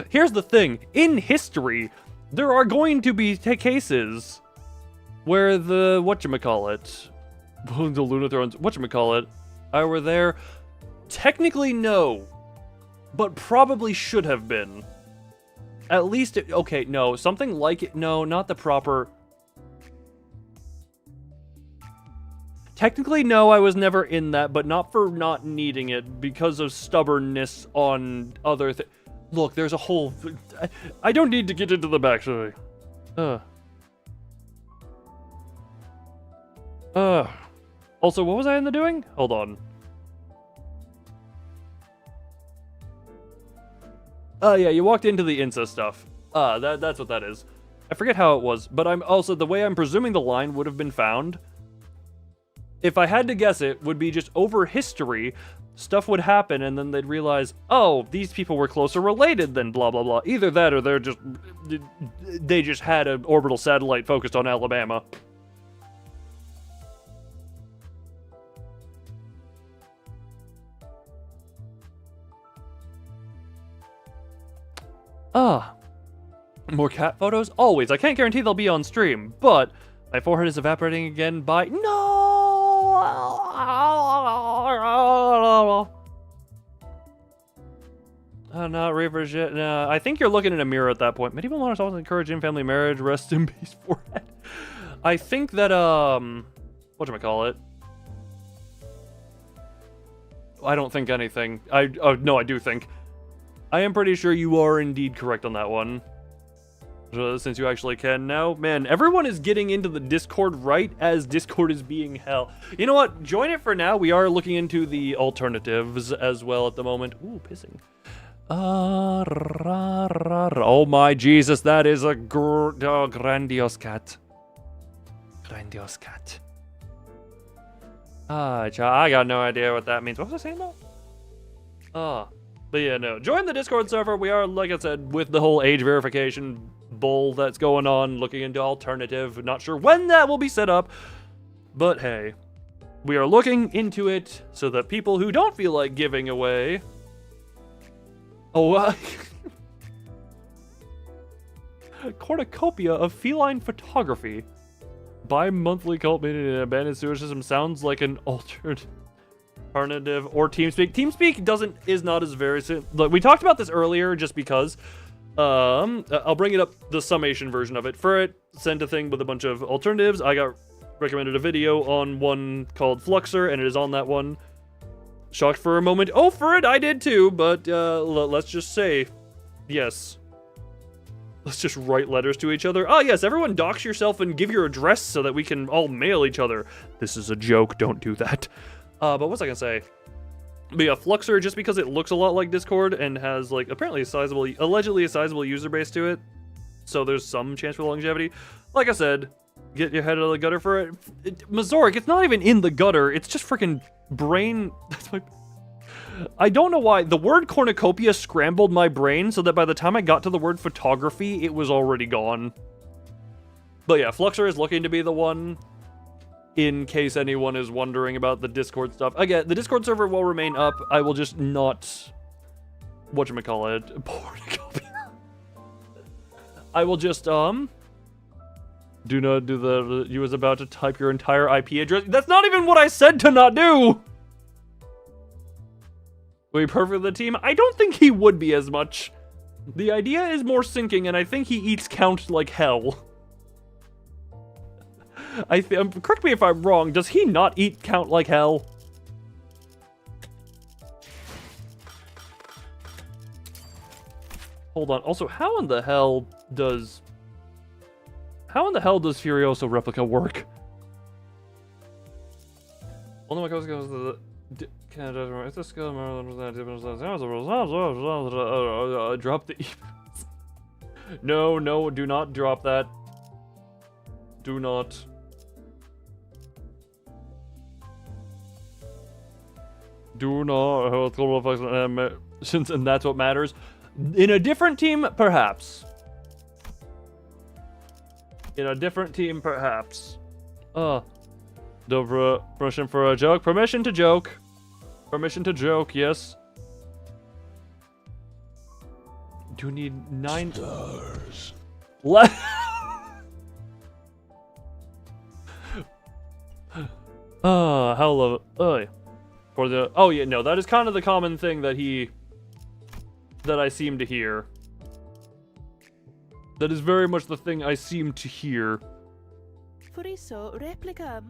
here's the thing. In history, there are going to be cases where the whatchamacallit, the Lunathrons, whatchamacallit, I were there. Technically, no. But probably should have been. At least, okay, no. Something like it. No, not the proper... Technically, no, I was never in that, but not for not needing it, because of stubbornness on other things. Look, there's a whole... I don't need to get into the backstory. Also, what was I in the doing? Hold on. Oh, yeah, you walked into the incest stuff. That's what that is. I forget how it was, but I'm also, the way I'm presuming the line would have been found, if I had to guess it, would be just over history, stuff would happen, and then they'd realize, oh, these people were closer related than blah, blah, blah. Either that, or they just had an orbital satellite focused on Alabama. More cat photos? Always. I can't guarantee they'll be on stream, but my forehead is evaporating again by... No! Not Reapers yet. No, I think you're looking in a mirror at that point. Medieval monarchs always encourage in-family marriage. Rest in peace, forehead. I think that, whatchamacallit? I don't think anything. No, I do think. I am pretty sure you are indeed correct on that one. Since you actually can now. Man, everyone is getting into the Discord right as Discord is being hell. You know what? Join it for now. We are looking into the alternatives as well at the moment. Ooh, pissing. Oh my Jesus, that is a grandiose cat. Grandiose cat. I got no idea what that means. What was I saying though? But yeah, no. Join the Discord server. We are, like I said, with the whole age verification bull that's going on, looking into alternative. Not sure when that will be set up, but hey, we are looking into it so that people who don't feel like giving away... cornucopia of feline photography. Bi-monthly cult meeting in an abandoned sewer system sounds like an alternative or TeamSpeak. TeamSpeak is not as very... Like, we talked about this earlier just because... I'll bring it up, the summation version of it. For it, sent a thing with a bunch of alternatives. I got recommended a video on one called Fluxer, and it is on that one. Shocked for a moment. Oh, for it, I did too, but let's just say, yes. Let's just write letters to each other. Oh, yes, everyone dox yourself and give your address so that we can all mail each other. This is a joke, don't do that. But what was I gonna say? But yeah, Fluxer, just because it looks a lot like Discord and has, like, apparently allegedly a sizable user base to it, so there's some chance for longevity. Like I said, get your head out of the gutter for it. Mazoric, it's not even in the gutter, it's just freaking brain. That's my... I don't know why. The word cornucopia scrambled my brain so that by the time I got to the word photography, it was already gone. But yeah, Fluxer is looking to be the one. In case anyone is wondering about the Discord stuff. Again, the Discord server will remain up. I will just not... Whatchamacallit? I will just, Do not do the... You was about to type your entire IP address. That's not even what I said to not do! Will he perfect the team? I don't think he would be as much. The idea is more sinking, and I think he eats count like hell. Correct me if I'm wrong, does he not eat count like hell? Hold on, also, how in the hell does Furioso Replica work? Only my coast goes to the... Canada, the skill, drop the... No, do not drop that. Do not. Do not. And that's what matters. In a different team, perhaps. In a different team, perhaps. Permission for a joke. Permission to joke. Permission to joke, yes. Do you need 9 stars? How low? For the... Oh, yeah, no, that is kind of the common thing that I seem to hear. That is very much the thing I seem to hear. Furiso replica.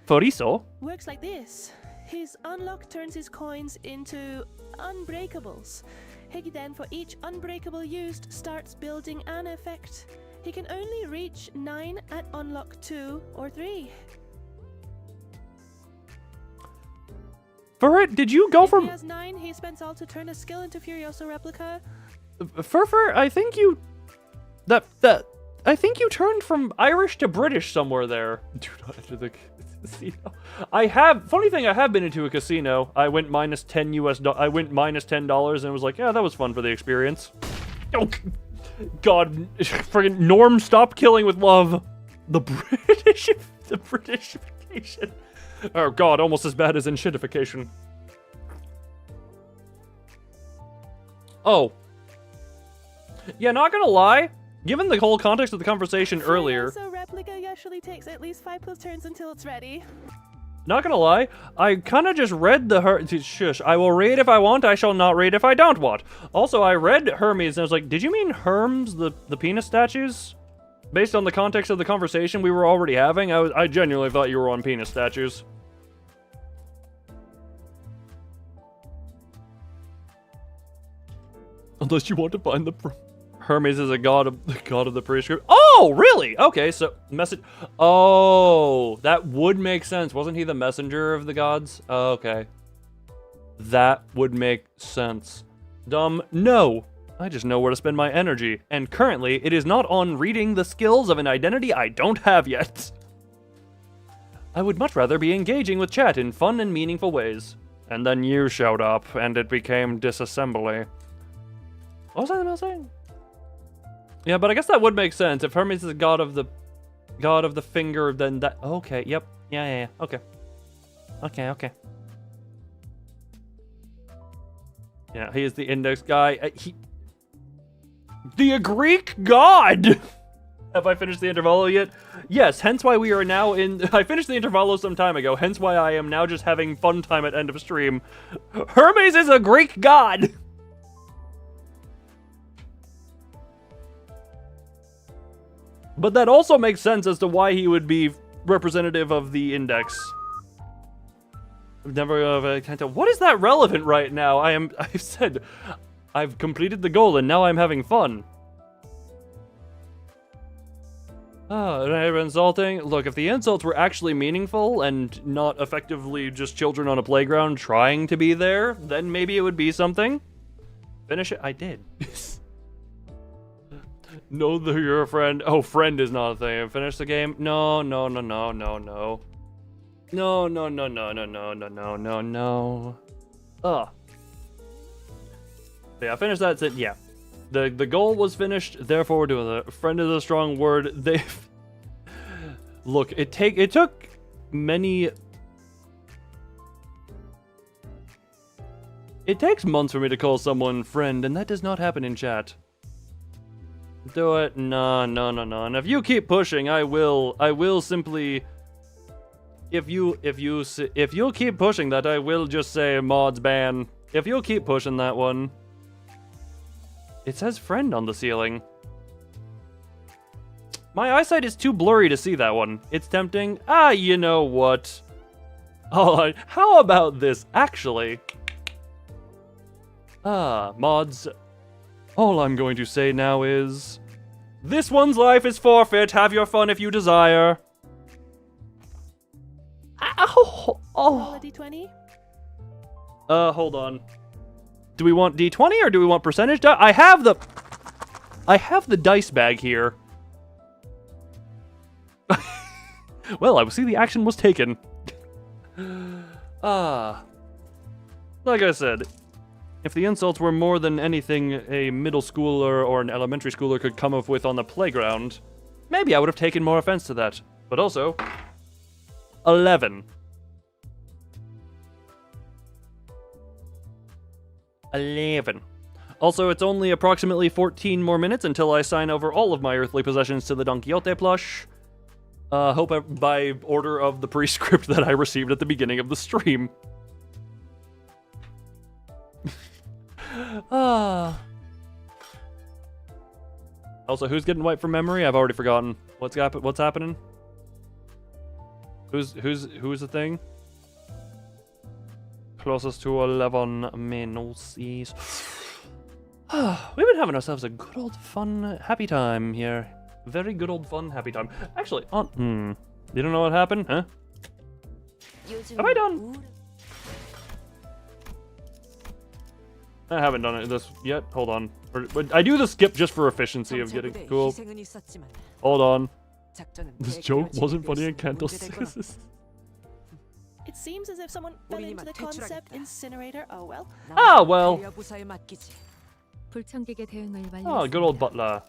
Furiso? Works like this. His unlock turns his coins into unbreakables. He then, for each unbreakable used, starts building an effect. He can only reach 9 at unlock 2 or 3. For it, did you go if from... he has 9, he spends all to turn a skill into Furioso Replica. Furfur, I think you... I think you turned from Irish to British somewhere there. Do not enter the casino. Funny thing, I have been into a casino. I went minus $10 I went minus $10 and was like, yeah, that was fun for the experience. Oh, God. Friggin' Norm, stop killing with love. The Britishification. Oh, God, almost as bad as enshittification. Oh. Yeah, not gonna lie. Given the whole context of the conversation earlier... So replica usually takes at least 5+ turns until it's ready. Not gonna lie, I kinda just read the shush, I will read if I want, I shall not read if I don't want. Also, I read Hermes and I was like, did you mean Herms, the penis statues? Based on the context of the conversation we were already having, I genuinely thought you were on penis statues. Unless you want to find the... Hermes is a god of the prescript. Oh, really? Okay, so Oh, that would make sense. Wasn't he the messenger of the gods? Oh, okay. That would make sense. No. I just know where to spend my energy. And currently, it is not on reading the skills of an identity I don't have yet. I would much rather be engaging with chat in fun and meaningful ways. And then you showed up, and it became disassembly. What was I saying? Yeah, but I guess that would make sense. If Hermes is a god of the finger, then that... Okay, yep. Yeah. Okay. Okay. Yeah, he is the index guy. The Greek god! Have I finished the Intervallo yet? Yes, hence why we are now in... I finished the Intervallo some time ago, hence why I am now just having fun time at end of stream. Hermes is a Greek god! But that also makes sense as to why he would be representative of the index. I've never can't tell. What is that relevant right now? I've said I've completed the goal and now I'm having fun. Insulting. Look, if the insults were actually meaningful and not effectively just children on a playground trying to be there, then maybe it would be something. Finish it. I did. Know that you're a friend. Oh, friend is not a thing. Finish the game? No. Ugh. Yeah, finish that. Yeah. The goal was finished, therefore we're doing it. Friend is a strong word. Look, it took many... It takes months for me to call someone friend, and that does not happen in chat. Do it. No. And if you keep pushing, I will simply... If you'll keep pushing that, I will just say mods ban. If you'll keep pushing that one. It says friend on the ceiling. My eyesight is too blurry to see that one. It's tempting. You know what? Oh, how about this, actually? Mods. All I'm going to say now is... This one's life is forfeit. Have your fun if you desire. Ow! Oh. D20? Hold on. Do we want D20 or do we want percentage? I have the dice bag here. Well, I see the action was taken. Like I said, if the insults were more than anything a middle schooler or an elementary schooler could come up with on the playground, maybe I would have taken more offense to that. But also, 11. 11. Also, it's only approximately 14 more minutes until I sign over all of my earthly possessions to the Don Quixote plush. Hope by order of the prescript that I received at the beginning of the stream. Also, who's getting wiped from memory? I've already forgotten. What's happening? Who's the thing? Closest to 11 minutes. We've been having ourselves a good old fun happy time here. Very good old fun happy time. Actually, you don't know what happened, huh? Have I done? I haven't done this yet. Hold on. But I do the skip just for efficiency of getting cool. Hold on. This joke wasn't funny and Kanto says. It seems as if someone fell into the concept incinerator. Oh well. Ah, well. 불청객의 대응을 Oh, good old butler.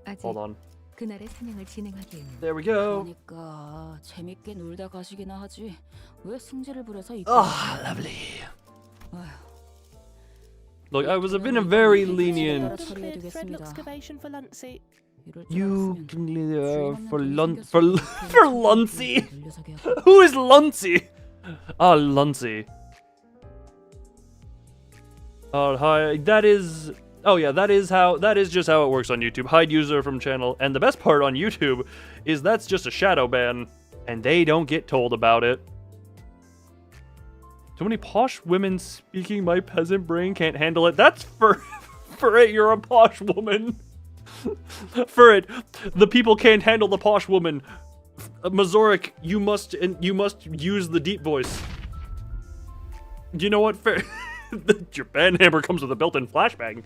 아직 Hold on. 그날의 사냥을 진행하기에는. There we go. 그러니까 재밌게 놀다 가시기나 하지. 왜 승질을 부려서 이 Ah, lovely. Look, I was been a very lenient. Thread excavation for Lunsey. You can for Lunsey. Who is Lunsey? Ah, Lunsey. Hi. That is. Oh yeah, that is just how it works on YouTube. Hide user from channel, and the best part on YouTube is that's just a shadow ban, and they don't get told about it. Too many posh women speaking. My peasant brain can't handle it. That's for it. You're a posh woman. For it, the people can't handle the posh woman. Mazoric, you must use the deep voice. You know what? Fair. Your band hammer comes with a built-in flashbang.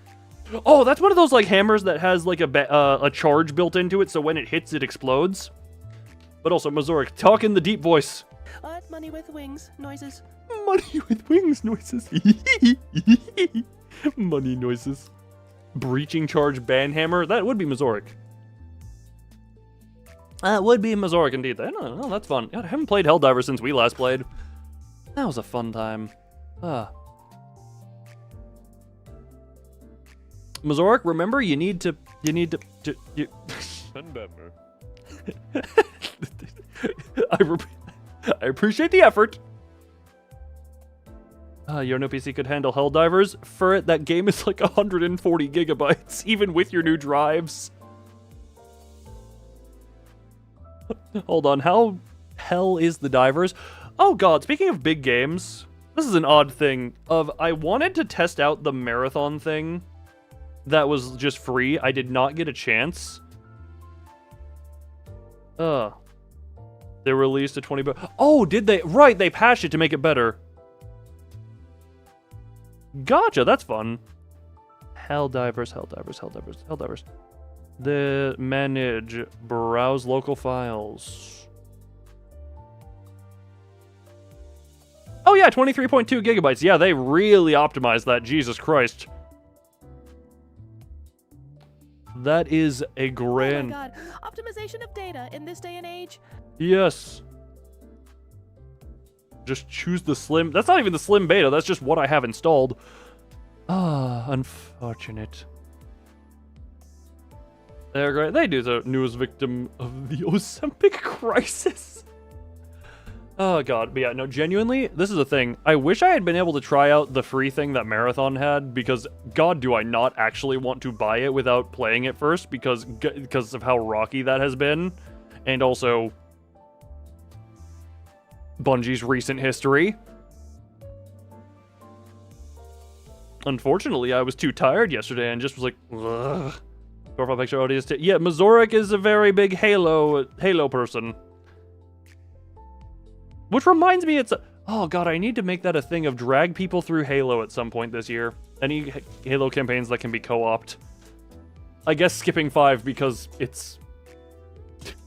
Oh, that's one of those like hammers that has like a charge built into it, so when it hits, it explodes. But also, Mazoric, talk in the deep voice. Money with wings noises. Money with wings noises. Money noises. Breaching charge band hammer. That would be Mazoric. That would be Mazoric indeed. Oh, that's fun. God, I haven't played Helldiver since we last played. That was a fun time. Mazoric, remember you need to Remember. I appreciate the effort. Your new PC could handle Helldivers. For it, that game is like 140 gigabytes, even with your new drives. Hold on, how hell is the Divers? Oh god, speaking of big games, this is an odd thing. I wanted to test out the marathon thing that was just free. I did not get a chance. They released a 20 Oh, did they? Right, they patched it to make it better. Gotcha, that's fun. Helldivers. The manage, browse local files. Oh yeah, 23.2 gigabytes. Yeah, they really optimized that, Jesus Christ. That is a grand... Oh my god, optimization of data in this day and age. Yes. Just choose the slim... That's not even the slim beta, that's just what I have installed. Ah, unfortunate. They're great. They do the newest victim of the Ozempic crisis. Oh god, but yeah, no, genuinely, this is a thing. I wish I had been able to try out the free thing that Marathon had, because god do I not actually want to buy it without playing it first, because of how rocky that has been, and also Bungie's recent history. Unfortunately, I was too tired yesterday and just was like, ugh. Profile picture audience. Yeah, Mazoric is a very big Halo person. Which reminds me, oh god, I need to make that a thing of drag people through Halo at some point this year. Any Halo campaigns that can be co-opt. I guess skipping 5 because it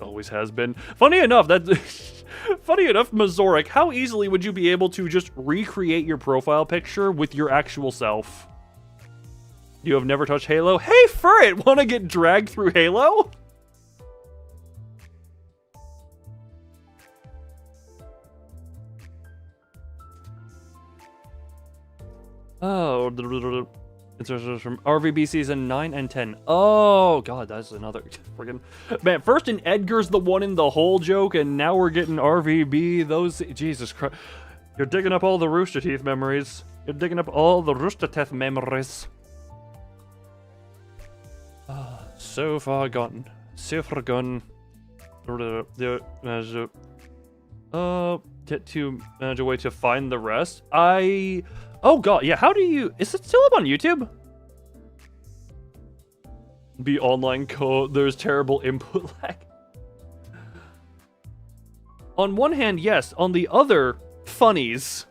always has been. Funny enough, Mazoric, how easily would you be able to just recreate your profile picture with your actual self? You have never touched Halo? Hey, Furret, wanna get dragged through Halo? Oh, it's from RVB season 9 and 10. Oh, god, that's another friggin' man. First in Edgar's the one in the hole joke, and now we're getting RVB. Those, Jesus Christ, you're digging up all the Rooster Teeth memories. You're digging up all the Rooster Teeth memories. So far gone. So far gone. Get to manage a way to find the rest. Oh god, yeah, how do you... Is it still up on YouTube? Be online code, there's terrible input lag. On one hand, yes. On the other, funnies.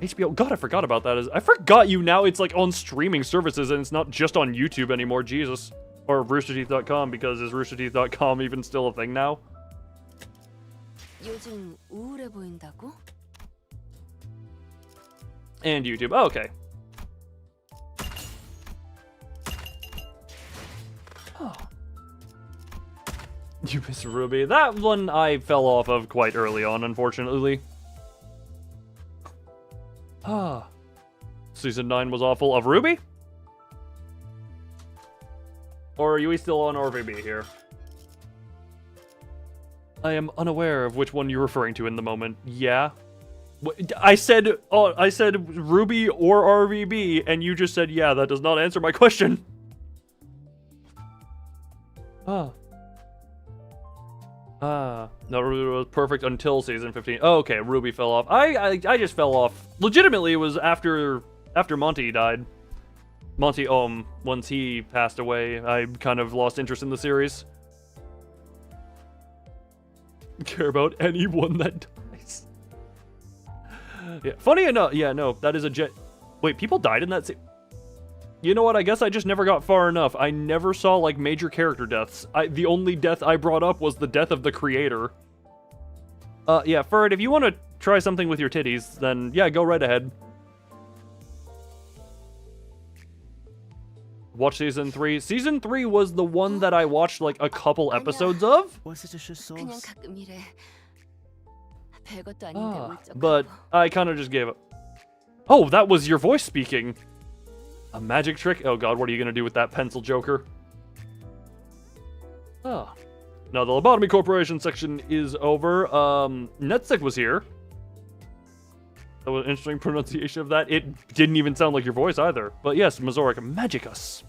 HBO. God, I forgot about that. I forgot now it's like on streaming services and it's not just on YouTube anymore. Jesus. Or roosterteeth.com, because is roosterteeth.com even still a thing now? 요즘 우울해 보인다고? And YouTube. Oh, okay. Oh. You miss Ruby. That one I fell off of quite early on, unfortunately. Ah. Season 9 was awful. Of Ruby? Or are you still on RVB here? I am unaware of which one you're referring to in the moment. Yeah. I said Ruby or RVB, and you just said yeah. That does not answer my question. No, Ruby was perfect until season 15. Oh, okay, Ruby fell off. I just fell off. Legitimately, it was after Monty died. Monty once he passed away, I kind of lost interest in the series. Care about anyone that dies. Yeah, funny enough, yeah, no, that is a jet. Wait, people died in that You know what, I guess I just never got far enough. I never saw, like, major character deaths. The only death I brought up was the death of the creator. Yeah, Ferd, if you want to try something with your titties, then, yeah, go right ahead. Watch season 3. Season 3 was the one that I watched, like, a couple episodes of. Was it just a 그냥 sauce? 가끔 이래. 별것도 아닌데 울적하고. But I kind of just gave up. Oh, that was your voice speaking. A magic trick? Oh god, what are you going to do with that pencil, Joker? Ah. Now, the Lobotomy Corporation section is over. Netstick was here. That was an interesting pronunciation of that. It didn't even sound like your voice either. But yes, Mazoric Magicus.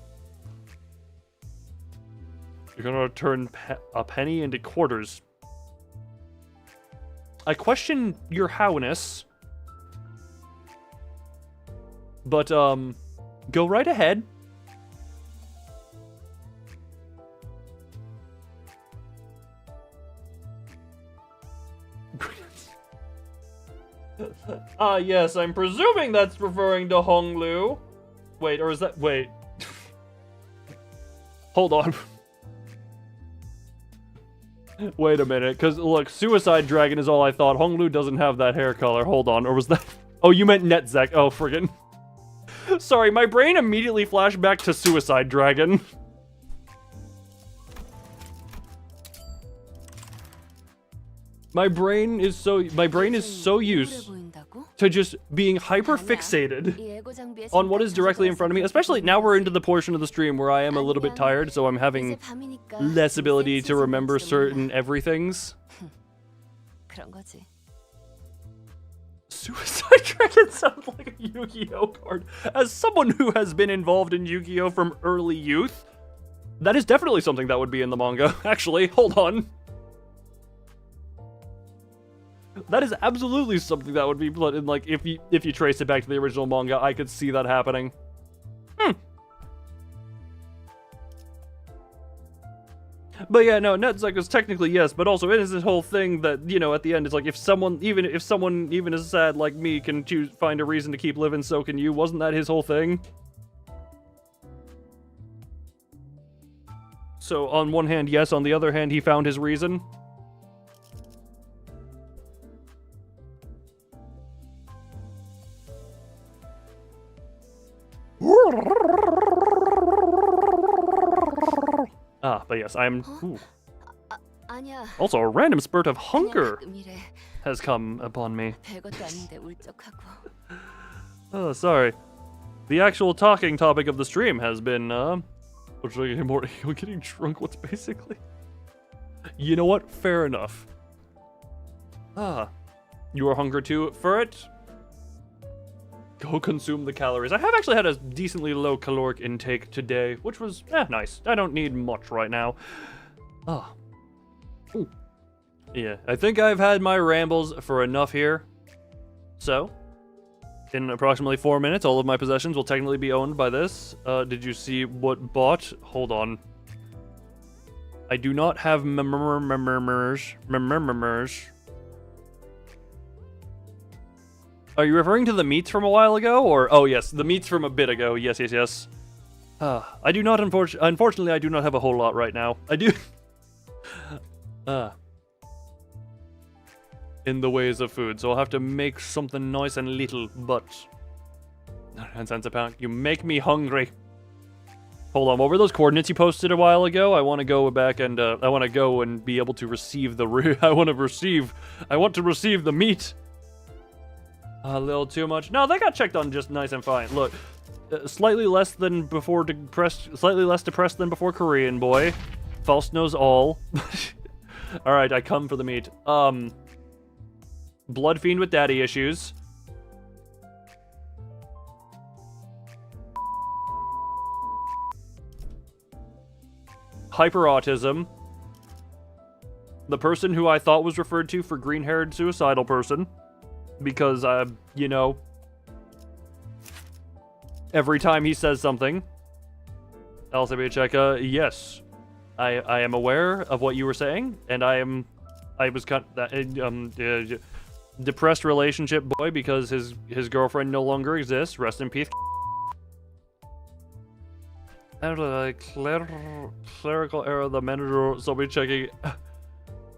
You're gonna turn a penny into quarters. I question your howness. But, go right ahead. Yes, I'm presuming that's referring to Honglu. Wait, or is that... Wait. Hold on. Wait a minute, because, look, Suicide Dragon is all I thought. Honglu doesn't have that hair color. Hold on, or was that... Oh, you meant Netzek. Oh, friggin'. Sorry, my brain immediately flashed back to Suicide Dragon. My brain is so used to just being hyper fixated on what is directly in front of me. Especially now we're into the portion of the stream where I am a little bit tired, so I'm having less ability to remember certain everythings. 그런 거지. Suicide Dragon sounds like a Yu-Gi-Oh card. As someone who has been involved in Yu-Gi-Oh from early youth, that is definitely something that would be in the manga. Actually, hold on. That is absolutely something that would be put in, like, if you trace it back to the original manga, I could see that happening. But yeah, no, Netzek is technically yes, but also it is this whole thing that, you know, at the end it's like if someone even as sad like me can find a reason to keep living, so can you. Wasn't that his whole thing? So on one hand, yes, on the other hand, he found his reason. But yes, I'm... Ooh. 아니야. Also, a random spurt of 그냥 hunger 가끔 이래. has come upon me. 별것도 아닌데 울적하고. Oh, sorry. The actual talking topic of the stream has been, getting drunk, what's basically... You know what? Fair enough. You are hungry too? For it? Go consume the calories. I have actually had a decently low caloric intake today, which was, nice. I don't need much right now. Ooh. Yeah, I think I've had my rambles for enough here. So, in approximately 4 minutes, all of my possessions will technically be owned by this. Did you see what bought? Hold on. I do not have Are you referring to the meats from a while ago, or oh yes, the meats from a bit ago? Yes, yes, yes. I do not unfortunately I do not have a whole lot right now. I do in the ways of food, so I'll have to make something nice and little, but 9 cents a pound. You make me hungry. Hold on, what were those coordinates you posted a while ago? I want to go back and I want to go and be able to receive the I want to receive the meat. A little too much. No, they got checked on just nice and fine. Look, slightly less depressed than before Korean boy. Faust knows all. All right, I come for the meat. Blood fiend with daddy issues. Hyperautism. The person who I thought was referred to for green-haired suicidal person. Because, you know, every time he says something. Checka, yes. I am aware of what you were saying, and I was depressed relationship boy because his girlfriend no longer exists. Rest in peace. Clerical error, the manager, somebody checking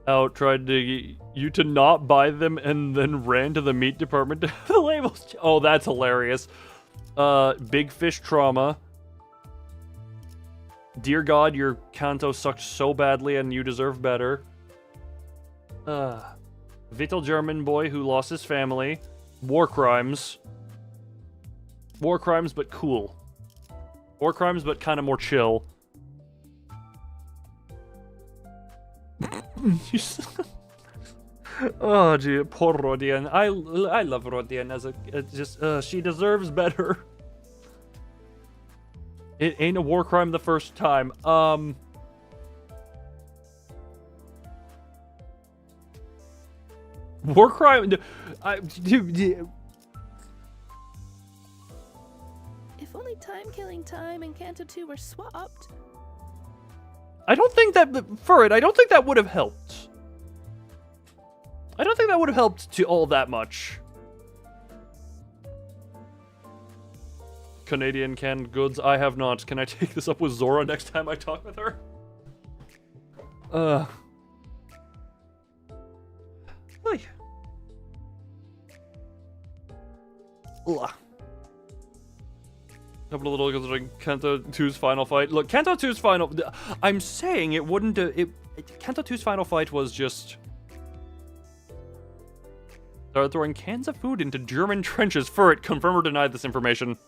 out tried to get you to not buy them and then ran to the meat department to the labels. Oh, that's hilarious. Big fish trauma. Dear God, your Kanto sucked so badly and you deserve better. Vittel German boy who lost his family. War crimes. War crimes, but cool. War crimes, but kind of more chill. Oh, gee, poor Rodian. I love Rodian as she deserves better. It ain't a war crime the first time. War crime. If only time-killing time and Canto 2 were swapped. I don't think that I don't think that would have helped. I don't think that would have helped to all that much. Canadian canned goods, I have not. Can I take this up with Zora next time I talk with her? Ugh. Couple of little considering Kanto 2's final fight. Look, Kanto 2's final... I'm saying it wouldn't... Kanto 2's final fight was just... Started throwing cans of food into German trenches. Furret, confirm or deny this information.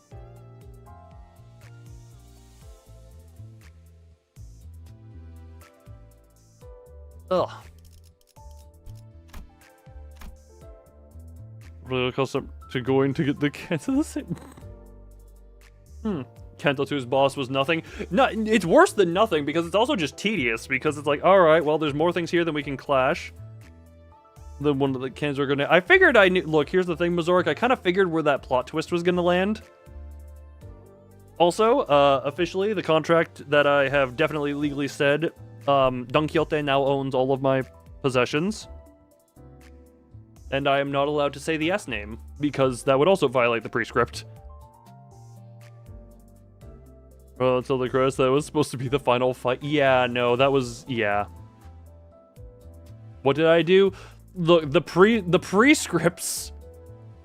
Ugh. Really accustomed to going to get the cans of the same... Kanto 2's boss was nothing. No, it's worse than nothing because it's also just tedious because it's like, alright, well, there's more things here than we can clash. The one of the cans are gonna... I figured I knew... Look, here's the thing, Mazoric. I kind of figured where that plot twist was gonna land. Also, officially, the contract that I have definitely legally said, Don Quixote now owns all of my possessions. And I am not allowed to say the S name, because that would also violate the prescript. Well, until the crest, that was supposed to be the final fight. Yeah, no, that was... Yeah. What did I do? Look, the prescripts...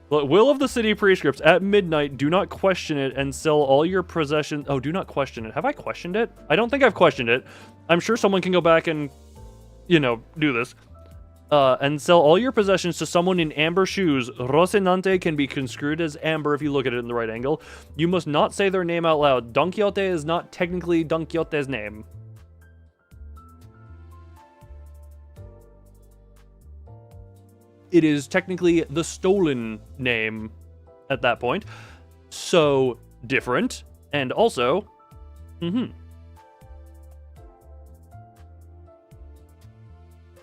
Look, Will of the City prescripts. At midnight, do not question it and sell all your possessions... Oh, do not question it. Have I questioned it? I don't think I've questioned it. I'm sure someone can go back and, you know, do this. And sell all your possessions to someone in amber shoes. Rocinante can be construed as amber if you look at it in the right angle. You must not say their name out loud. Don Quixote is not technically Don Quixote's name. It is technically the stolen name at that point. So, different. And also...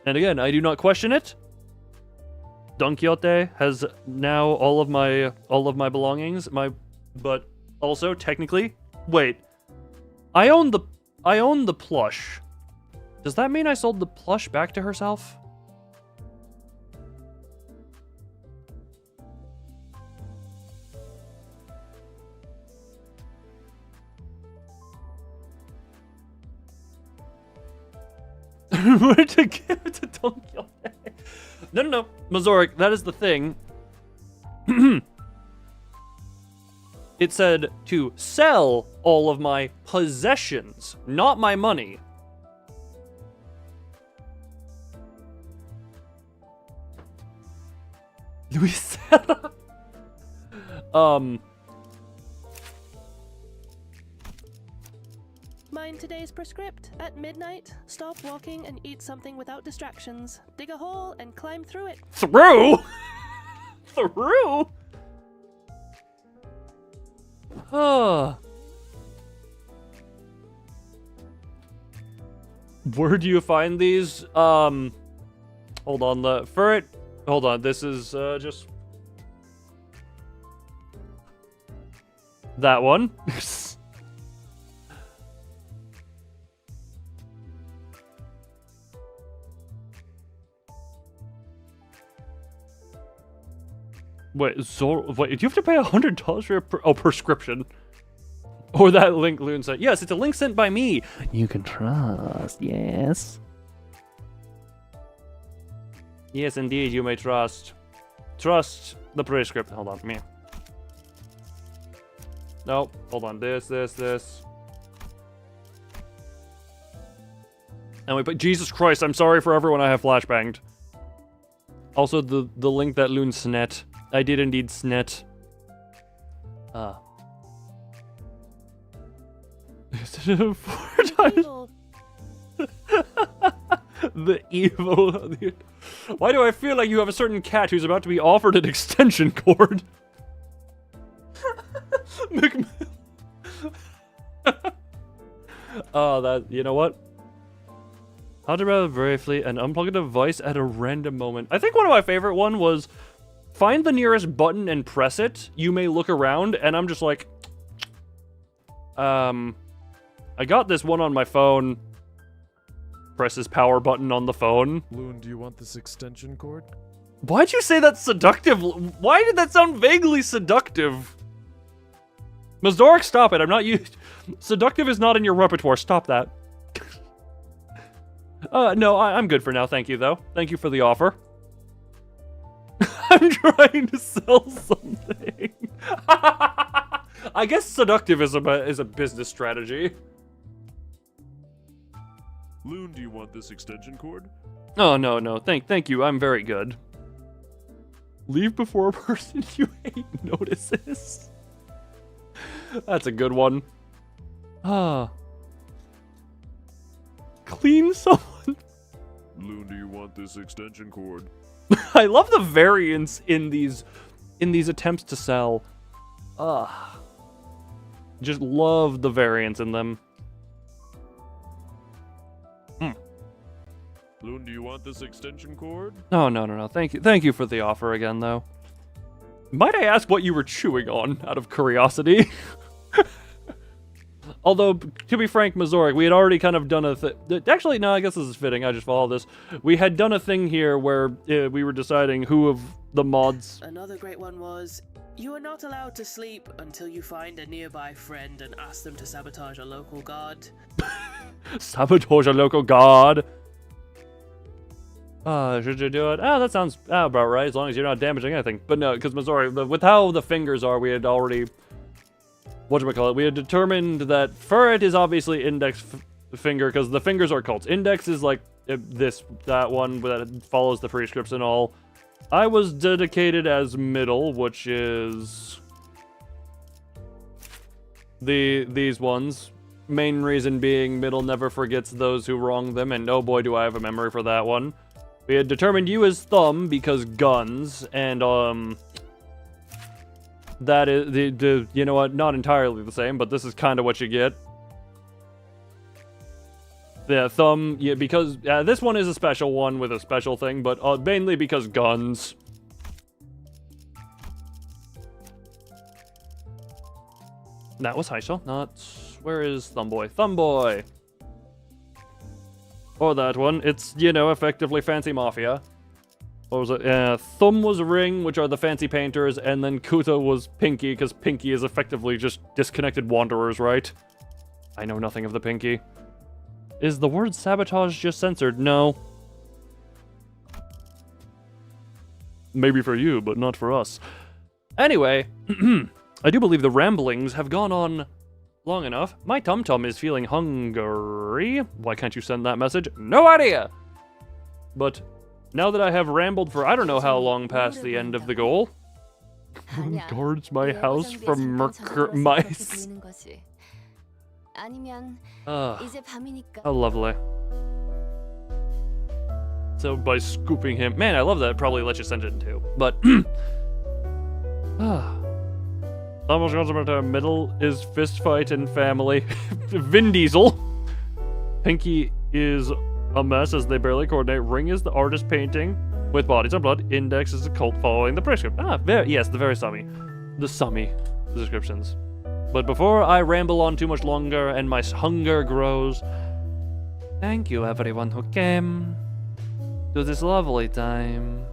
And again, I do not question it. Don Quixote has now all of my belongings. But also technically, wait. I own the plush. Does that mean I sold the plush back to herself? Where to give it to Don Quixote? No. Mazoric, that is the thing. It said to sell all of my possessions, not my money. Luisetta. Mind today's prescript. At midnight, stop walking and eat something without distractions. Dig a hole and climb through it. Through? Through? Where do you find these? Hold on, hold on, this is, just... that one. Wait, wait, do you have to pay $100 for a prescription? Or that link Loon said. Yes, it's a link sent by me. You can trust, yes. Yes, indeed, you may trust. Trust the prescription. Hold on, me. No, hold on, this. And we put, Jesus Christ, I'm sorry for everyone I have flashbanged. Also, the link that Loon snet. I did indeed snet. Four times. Evil. The evil. Why do I feel like you have a certain cat who's about to be offered an extension cord? Oh, that, you know what? How to rather briefly and unplug a device at a random moment. I think one of my favorite one was find the nearest button and press it. You may look around, and I'm just like, I got this one on my phone. Press this power button on the phone. Loon, do you want this extension cord? Why'd you say that's seductive? Why did that sound vaguely seductive? Mazoric, stop it. I'm not used. Seductive is not in your repertoire. Stop that. No, I'm good for now. Thank you, though. Thank you for the offer. I'm trying to sell something. I guess seductive is a business strategy. Loon, do you want this extension cord? Oh, no. Thank you. I'm very good. Leave before a person you hate notices. That's a good one. Clean someone. Loon, do you want this extension cord? I love the variance in these attempts to sell. Just love the variance in them. Loon, do you want this extension cord? Oh, no. Thank you for the offer again, though. Might I ask what you were chewing on, out of curiosity? Although, to be frank, Mazoric, we had already kind of done a thing. Actually, no, I guess this is fitting. I just follow this. We had done a thing here where we were deciding who of the mods... Another great one was, you are not allowed to sleep until you find a nearby friend and ask them to sabotage a local god. Sabotage a local god? Should you do it? That sounds about right, as long as you're not damaging anything. But no, because Mazoric, with how the fingers are, we had already... Whatchamacallit? We had determined that Furret is obviously index finger, because the fingers are cults. Index is like that one that follows the prescripts and all. I was dedicated as middle, which is... these ones. Main reason being middle never forgets those who wrong them, and oh boy do I have a memory for that one. We had determined you as thumb because guns, and that is the you know what, not entirely the same, but this is kind of what you get. Yeah, thumb, yeah, because this one is a special one with a special thing, but mainly because guns. That was Heishel, not... Where is Thumbboy? Thumbboy! Or that one. It's, you know, effectively Fancy Mafia. What was it? Thumb was Ring, which are the fancy painters, and then Kuta was Pinky, because Pinky is effectively just disconnected wanderers, right? I know nothing of the Pinky. Is the word sabotage just censored? No. Maybe for you, but not for us. Anyway, I do believe the ramblings have gone on long enough. My tum-tum is feeling hungry. Why can't you send that message? No idea! But now that I have rambled for I don't know how long past the end of the goal, 아니야. guards my 이 house 애고장비에 from 잠깐 젖어들어서 그렇게 mice. 보이는 거지. 아니면 Ah, 이제 밤이니까. how lovely. So by scooping him, man, I love that. It probably lets you send it in two. But almost goes about our middle is fist fight and family. Vin Diesel. Pinky is a mess as they barely coordinate. Ring is the artist painting with bodies and blood. Index is a cult following the prescript. Yes, the very summy. The summy descriptions. But before I ramble on too much longer and my hunger grows, thank you everyone who came to this lovely time.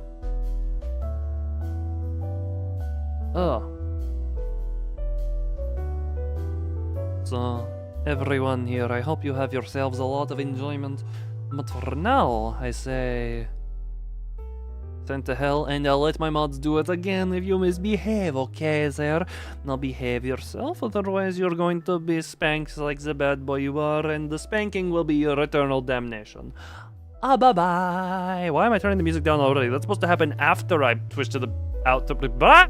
So, everyone here, I hope you have yourselves a lot of enjoyment. But for now, I say, send to hell, and I'll let my mods do it again if you misbehave, okay, sir? Now behave yourself, otherwise you're going to be spanked like the bad boy you are, and the spanking will be your eternal damnation. Bye-bye! Why am I turning the music down already? That's supposed to happen after I switch to the out. Bye!